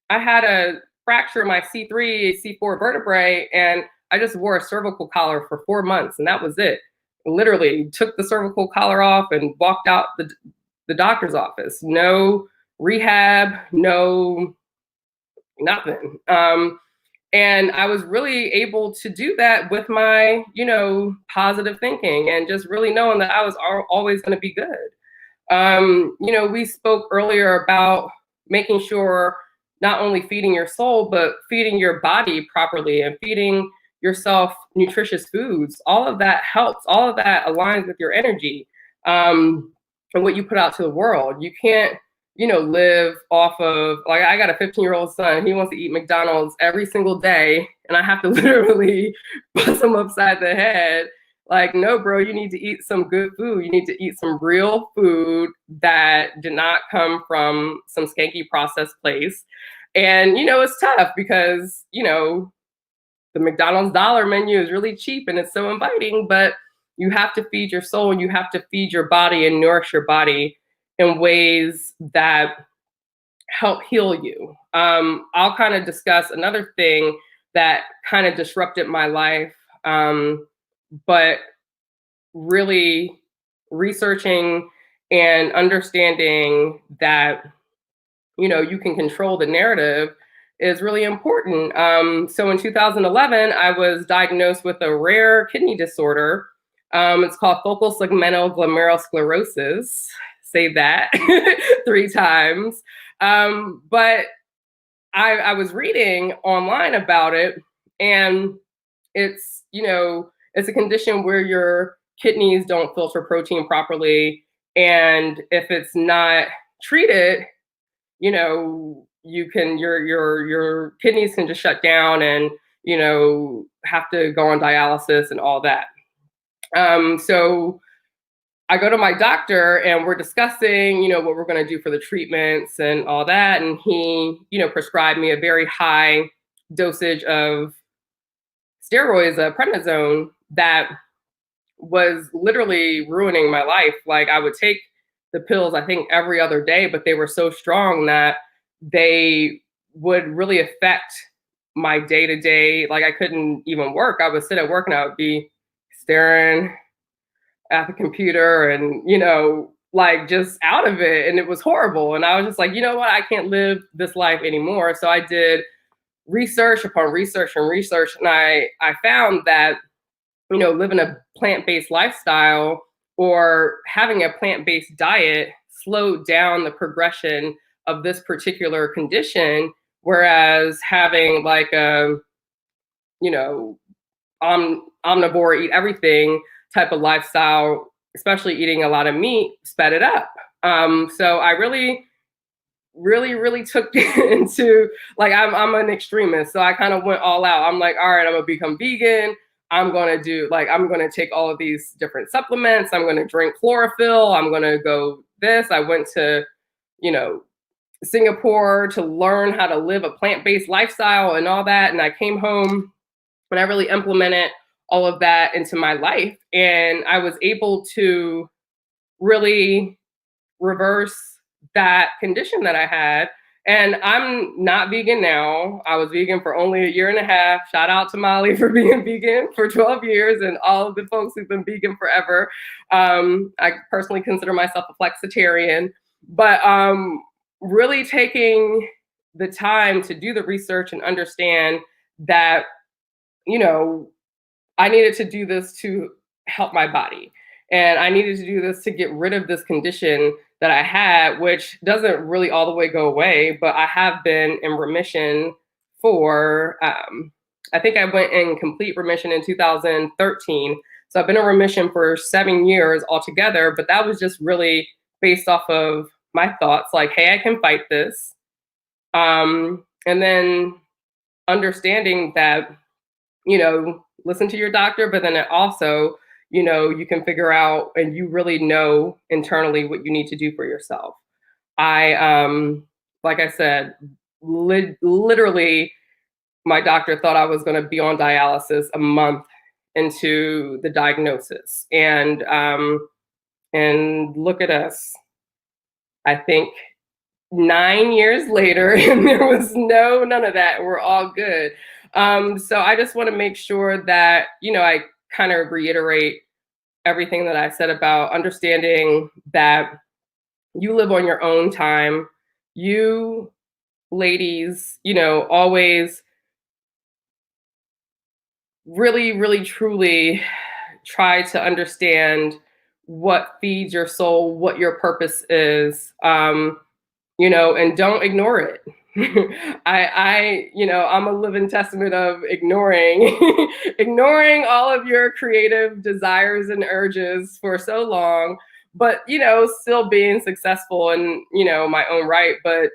had a fracture in my C3, C4 vertebrae, and I just wore a cervical collar for 4 months, and that was it. Literally took the cervical collar off and walked out the doctor's office. No rehab, no nothing. And I was really able to do that with my, you know, positive thinking and just really knowing that I was always going to be good. You know, we spoke earlier about making sure not only feeding your soul, but feeding your body properly and feeding yourself nutritious foods. All of that helps. All of that aligns with your energy. and what you put out to the world. You can't, live off of, like, I got a 15-year-old son. He wants to eat McDonald's every single day, and I have to literally bust him upside the head. Like, no, bro, you need to eat some good food. You need to eat some real food that did not come from some skanky processed place. And, it's tough because, the McDonald's dollar menu is really cheap and it's so inviting, but you have to feed your soul and you have to feed your body and nourish your body in ways that help heal you. I'll kind of discuss another thing that kind of disrupted my life, but really researching and understanding that, you can control the narrative is really important. So in 2011, I was diagnosed with a rare kidney disorder. It's called focal segmental glomerulosclerosis. Say that 3 times. But I was reading online about it, and it's, it's a condition where your kidneys don't filter protein properly. And if it's not treated, you can, your kidneys can just shut down and, have to go on dialysis and all that. So I go to my doctor and we're discussing, what we're going to do for the treatments and all that. And he, prescribed me a very high dosage of steroids, prednisone, that was literally ruining my life. Like, I would take the pills, I think, every other day, but they were so strong that they would really affect my day-to-day. Like, I couldn't even work. I would sit at work and I would be staring at the computer and, like, just out of it. And it was horrible. And I was just like, you know what? I can't live this life anymore. So I did research upon research and research. And I found that, living a plant-based lifestyle or having a plant-based diet slowed down the progression of this particular condition. Whereas having like a, omnivore, eat everything type of lifestyle, especially eating a lot of meat, sped it up. So I really took into, like, I'm an extremist. So I kind of went all out. I'm like, all right, I'm gonna become vegan. I'm gonna take all of these different supplements. I'm gonna drink chlorophyll. I'm gonna go this. I went to, Singapore to learn how to live a plant-based lifestyle and all that. And I came home and I really implemented all of that into my life. And I was able to really reverse that condition that I had. And I'm not vegan now. I was vegan for only 1.5 years. Shout out to Molly for being vegan for 12 years and all of the folks who've been vegan forever. I personally consider myself a flexitarian, but really taking the time to do the research and understand that, I needed to do this to help my body. And I needed to do this to get rid of this condition that I had, which doesn't really all the way go away, but I have been in remission for, I think I went in complete remission in 2013. So I've been in remission for 7 years altogether, but that was just really based off of my thoughts, like, hey, I can fight this. And then understanding that, listen to your doctor, but then it also, you can figure out and you really know internally what you need to do for yourself. I, like I said, literally, my doctor thought I was going to be on dialysis a month into the diagnosis. And look at us. I think 9 years later, and there was none of that. We're all good. So I just want to make sure that, I kind of reiterate everything that I said about understanding that you live on your own time. You ladies, always really, really, truly try to understand what feeds your soul, what your purpose is, and don't ignore it. I'm a living testament of ignoring all of your creative desires and urges for so long. but, you know, still being successful in, you know, my own right. But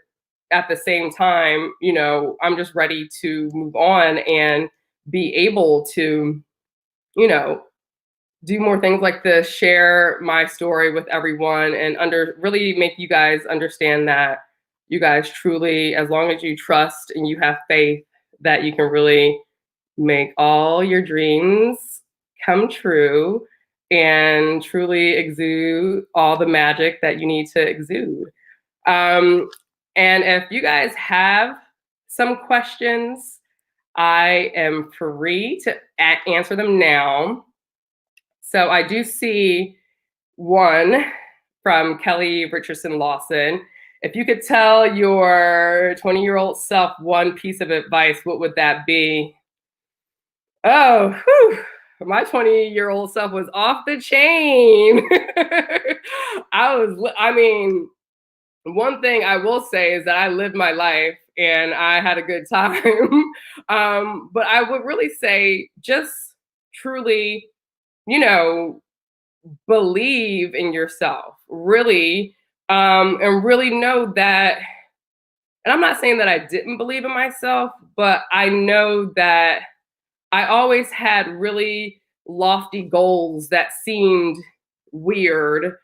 at the same time, you know, I'm just ready to move on and be able to, you know, do more things like this, share my story with everyone, and really make you guys understand that you guys truly, as long as you trust and you have faith, that you can really make all your dreams come true and truly exude all the magic that you need to exude. And if you guys have some questions, I am free to answer them now. So I do see one from Kelly Richardson Lawson. If you could tell your 20-year-old self one piece of advice, what would that be? Oh, whew. My 20-year-old self was off the chain. I mean, one thing I will say is that I lived my life and I had a good time. But I would really say just truly, you know, believe in yourself, really, and really know that, and I'm not saying that I didn't believe in myself, but I know that I always had really lofty goals that seemed weird.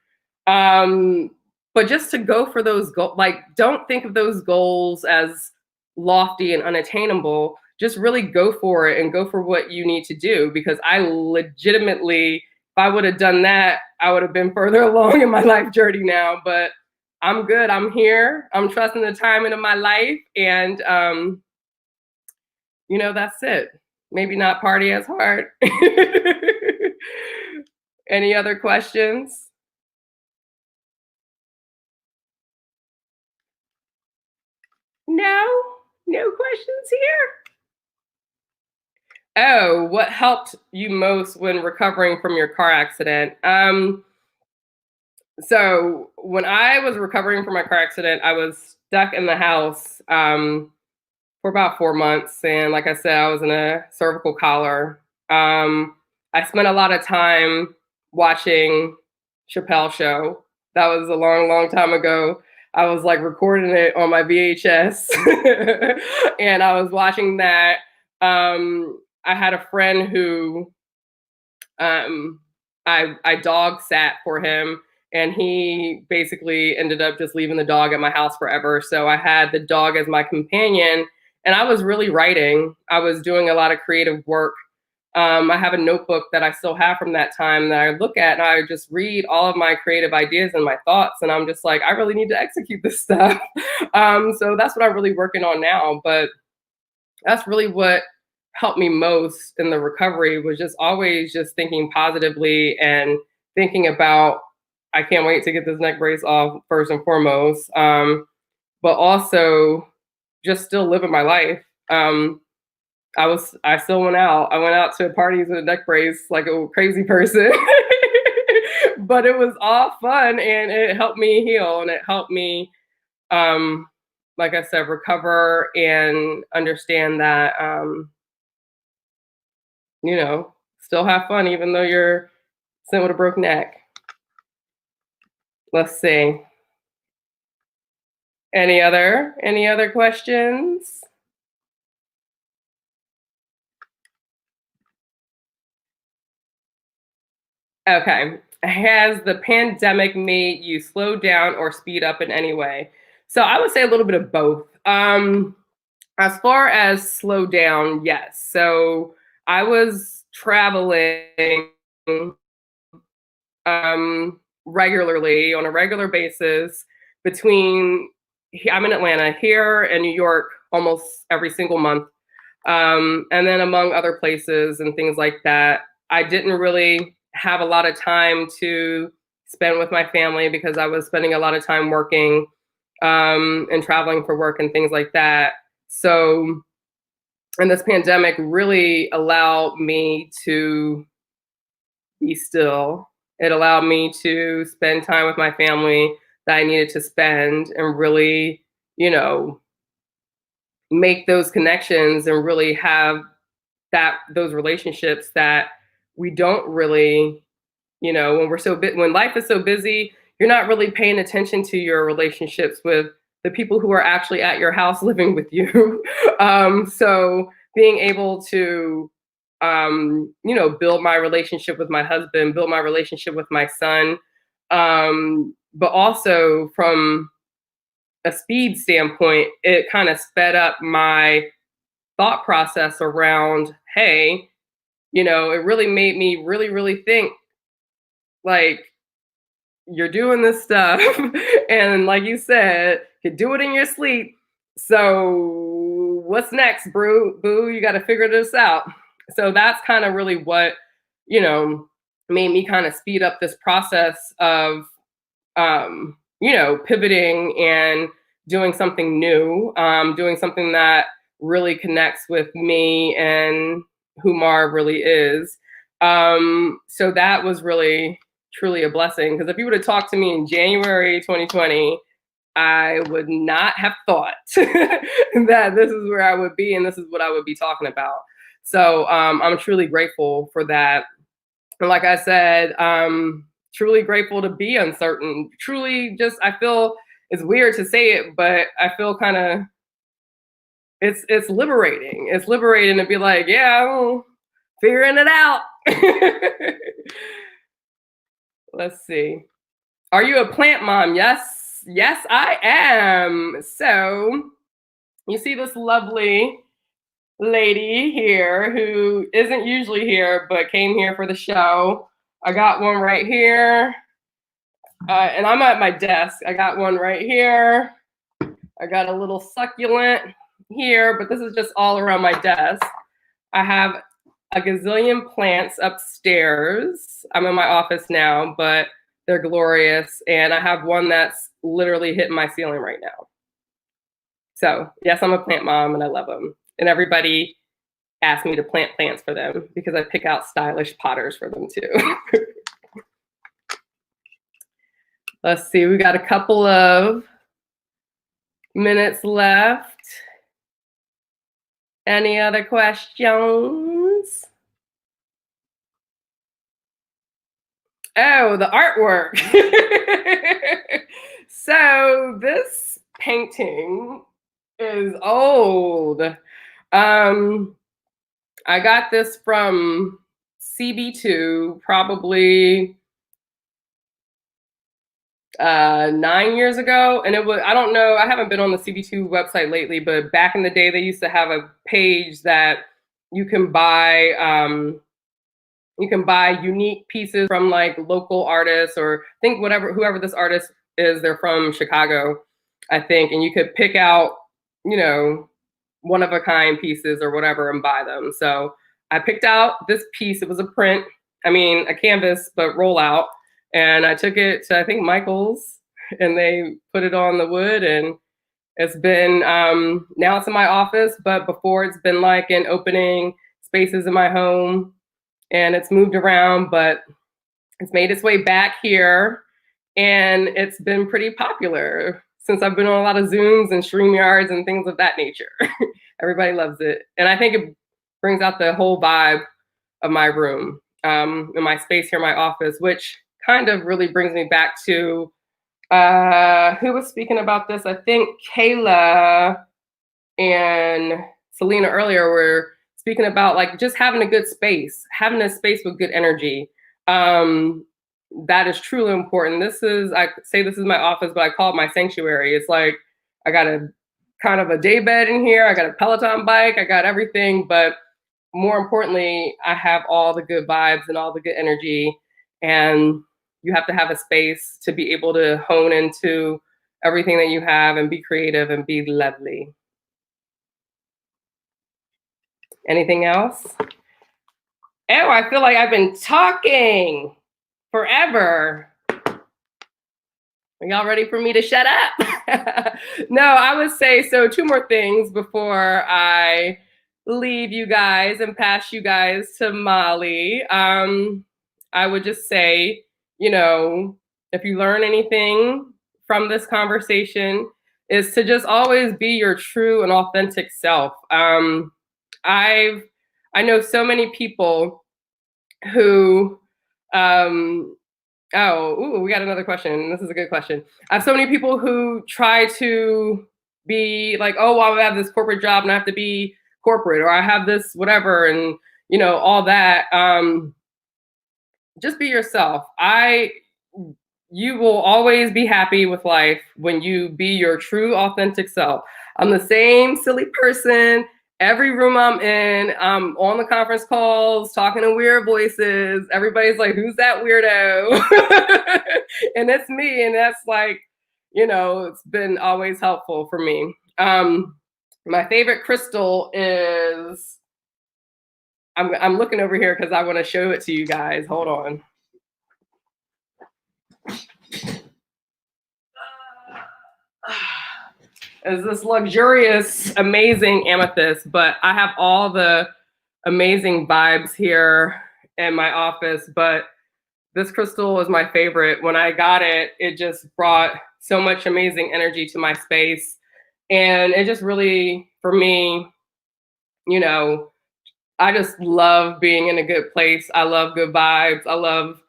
But just to go for those goals, like, don't think of those goals as lofty and unattainable. Just really go for it and go for what you need to do. Because I legitimately, if I would have done that, I would have been further along in my life journey now. But I'm good. I'm here. I'm trusting the timing of my life. And, you know, that's it. Maybe not party as hard. Any other questions? No questions here. Oh, what helped you most when recovering from your car accident? So when I was recovering from my car accident, I was stuck in the house for about 4 months. And like I said, I was in a cervical collar. I spent a lot of time watching Chappelle Show. That was a long time ago. I was like recording it on my VHS and I was watching that. I had a friend who I dog sat for him, and he basically ended up just leaving the dog at my house forever. So I had the dog as my companion, and I was really writing. I was doing a lot of creative work. I have a notebook that I still have from that time that I look at, and I just read all of my creative ideas and my thoughts, and I'm just like, I really need to execute this stuff. So that's what I'm really working on now. But that's really what helped me most in the recovery, was just always just thinking positively and thinking about, I can't wait to get this neck brace off first and foremost, but also just still living my life. I still went out. I went out to parties with a neck brace like a crazy person, but it was all fun and it helped me heal and it helped me, like I said, recover and understand that, you know, still have fun even though you're sitting with a broke neck. Let's see. Any other questions? Okay. Has the pandemic made you slow down or speed up in any way? So I would say a little bit of both. As far as slow down, yes. So I was traveling regularly, on a regular basis, between, I'm in Atlanta, here and New York almost every single month. And then among other places and things like that. I didn't really have a lot of time to spend with my family because I was spending a lot of time working and traveling for work and things like that. So, and this pandemic really allowed me to be still. It allowed me to spend time with my family that I needed to spend and really, you know, make those connections and really have those relationships that we don't really You know, when life is so busy, you're not really paying attention to your relationships with the people who are actually at your house living with you. So being able to, build my relationship with my husband, build my relationship with my son, but also from a speed standpoint, it kind of sped up my thought process around, hey, it really made me really, really think, like, you're doing this stuff. And like you said, you do it in your sleep. So what's next, boo? You got to figure this out. So that's kind of really what, made me kind of speed up this process of, pivoting and doing something new, doing something that really connects with me and who Mar really is. So that was really, truly a blessing, because if you would have talked to me in January 2020, I would not have thought that this is where I would be and this is what I would be talking about. So I'm truly grateful for that. And like I said, truly grateful to be uncertain. Truly just, I feel it's weird to say it, but I feel kind of, it's liberating. It's liberating to be like, yeah, I'm figuring it out. Let's see. Are you a plant mom? Yes, I am. So you see this lovely lady here who isn't usually here, but came here for the show. I got one right here. And I'm at my desk. I got one right here. I got a little succulent here, but this is just all around my desk. I have a gazillion plants upstairs. I'm in my office now, but they're glorious. And I have one that's literally hitting my ceiling right now. So yes, I'm a plant mom and I love them. And everybody asks me to plant plants for them because I pick out stylish potters for them too. Let's see, we got a couple of minutes left. Any other questions? Oh, the artwork. So this painting is old. I got this from CB2 probably 9 years ago. And it was, I don't know, I haven't been on the CB2 website lately, but back in the day, they used to have a page that you can buy unique pieces from like local artists, or I think whoever this artist is, they're from Chicago, I think. And you could pick out, one of a kind pieces or whatever and buy them. So I picked out this piece. It was a a canvas, but roll out. And I took it to, I think, Michael's, and they put it on the wood. And it's been, now it's in my office, but before it's been like in opening spaces in my home. And it's moved around, but it's made its way back here. And it's been pretty popular since I've been on a lot of Zooms and StreamYards and things of that nature. Everybody loves it. And I think it brings out the whole vibe of my room, in my space here in my office, which kind of really brings me back to, who was speaking about this? I think Kayla and Selena earlier were speaking about like just having a good space, having a space with good energy. That is truly important. I say this is my office, but I call it my sanctuary. It's like, I got a kind of a day bed in here. I got a Peloton bike. I got everything. But more importantly, I have all the good vibes and all the good energy. And you have to have a space to be able to hone into everything that you have and be creative and be lovely. Anything else? Oh, I feel like I've been talking forever. Are y'all ready for me to shut up? No, I would say, so 2 more things before I leave you guys and pass you guys to Molly. I would just say, if you learn anything from this conversation, is to just always be your true and authentic self. I know so many people who We got another question. This is a good question. I have so many people who try to be like, oh, well, I have this corporate job and I have to be corporate, or I have this whatever, and all that. Just be yourself. You will always be happy with life when you be your true, authentic self. I'm the same silly person every room I'm in. I'm on the conference calls, talking in weird voices. Everybody's like, who's that weirdo? And it's me. And that's like, it's been always helpful for me. My favorite crystal is, I'm looking over here because I want to show it to you guys. Hold on. Is this luxurious, amazing amethyst, but I have all the amazing vibes here in my office, but this crystal is my favorite. When I got it, it just brought so much amazing energy to my space. And it just really, for me, I just love being in a good place. I love good vibes. I love,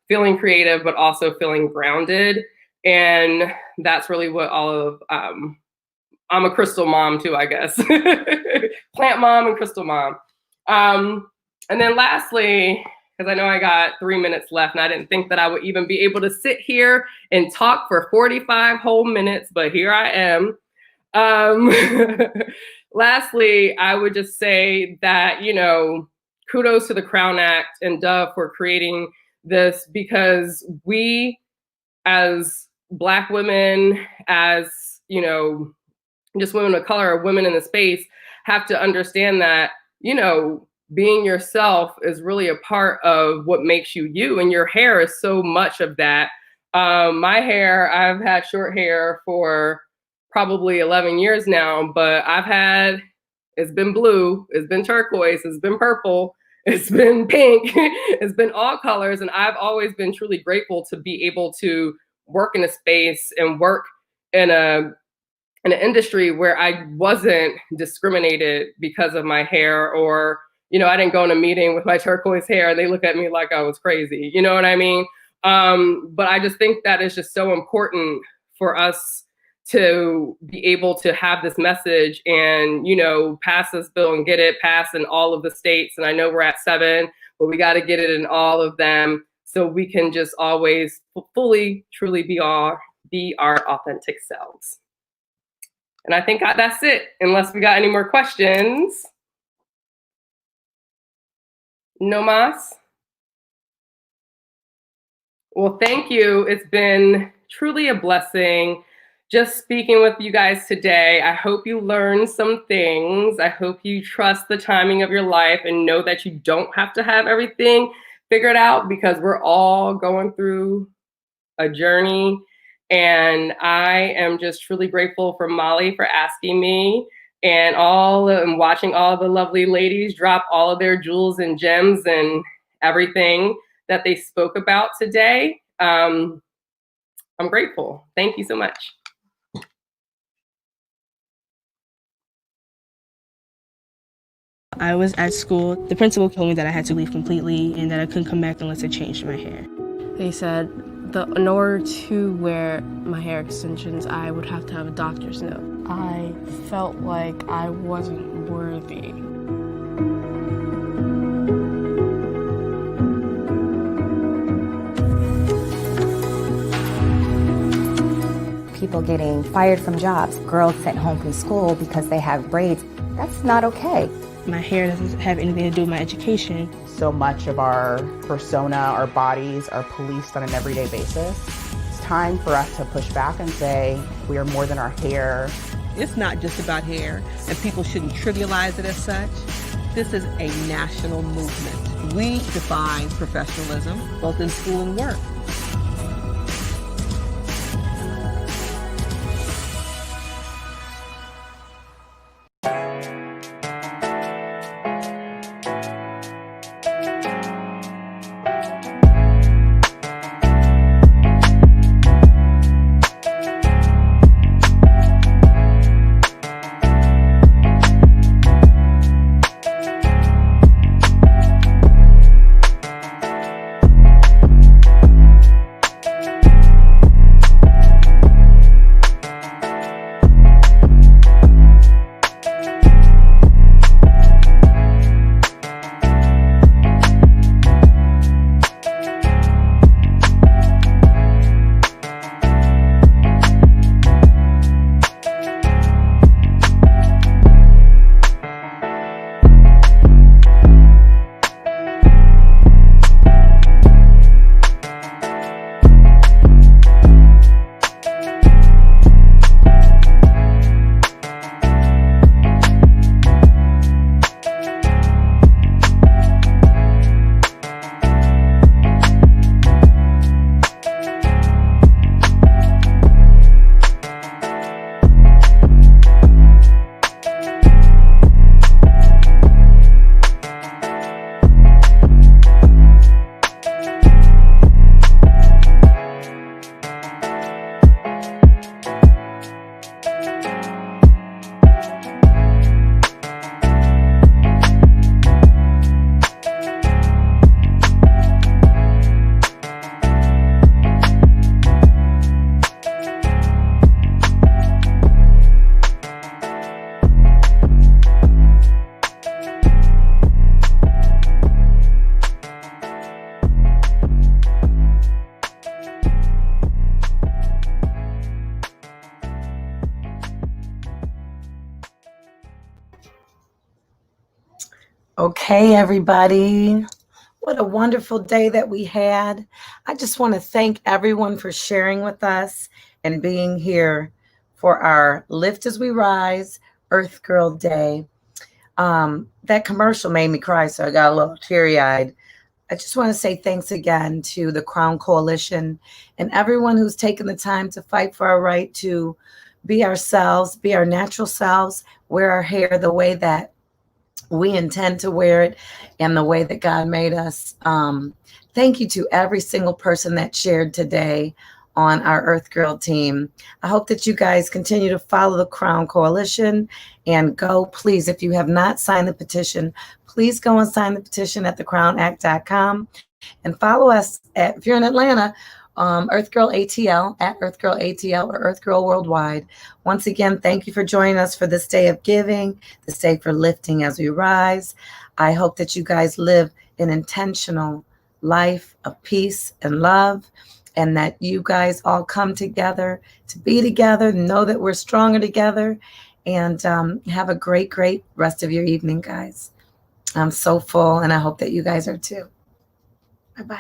feeling creative, but also feeling grounded. And that's really what all of, I'm a crystal mom too, I guess. Plant mom and crystal mom. And then lastly, because I know I got 3 minutes left and I didn't think that I would even be able to sit here and talk for 45 whole minutes, but here I am. Lastly, I would just say that, kudos to the Crown Act and Dove for creating this, because we as Black women, as, just women of color, or women in the space, have to understand that, being yourself is really a part of what makes you you, and your hair is so much of that. My hair, I've had short hair for probably 11 years now, but it's been blue, it's been turquoise, it's been purple, it's been pink, it's been all colors. And I've always been truly grateful to be able to work in a space and work in an industry where I wasn't discriminated because of my hair, or, I didn't go in a meeting with my turquoise hair and they look at me like I was crazy. You know what I mean? But I just think that is just so important for us to be able to have this message and, pass this bill and get it passed in all of the states. And I know we're at 7, but we got to get it in all of them so we can just always fully, truly be our authentic selves. And I think that's it, unless we got any more questions. No mas? Well, thank you. It's been truly a blessing just speaking with you guys today. I hope you learned some things. I hope you trust the timing of your life and know that you don't have to have everything figured out, because we're all going through a journey. And I am just truly grateful for Molly for asking me, and watching all the lovely ladies drop all of their jewels and gems and everything that they spoke about today. I'm grateful. Thank you so much. I was at school. The principal told me that I had to leave completely and that I couldn't come back unless I changed my hair. They said in order to wear my hair extensions, I would have to have a doctor's note. I felt like I wasn't worthy. People getting fired from jobs, girls sent home from school because they have braids. That's not okay. My hair doesn't have anything to do with my education. So much of our persona, our bodies, are policed on an everyday basis. It's time for us to push back and say we are more than our hair. It's not just about hair, and people shouldn't trivialize it as such. This is a national movement. We define professionalism, both in school and work. Okay, everybody. What a wonderful day that we had. I just want to thank everyone for sharing with us and being here for our Lift as We Rise Earth Girl Day. That commercial made me cry, so I got a little teary-eyed. I just want to say thanks again to the Crown Coalition and everyone who's taken the time to fight for our right to be ourselves, be our natural selves, wear our hair the way that we intend to wear it and the way that God made us. Thank you to every single person that shared today on our Earth Girl team. I hope that you guys continue to follow the Crown Coalition and go, please, if you have not signed the petition, please go and sign the petition at thecrownact.com and follow us if you're in Atlanta, EarthGirl ATL at EarthGirl ATL or EarthGirl Worldwide. Once again, thank you for joining us for this day of giving, this day for lifting as we rise. I hope that you guys live an intentional life of peace and love, and that you guys all come together to be together, know that we're stronger together, and have a great, great rest of your evening, guys. I'm so full, and I hope that you guys are too. Bye-bye.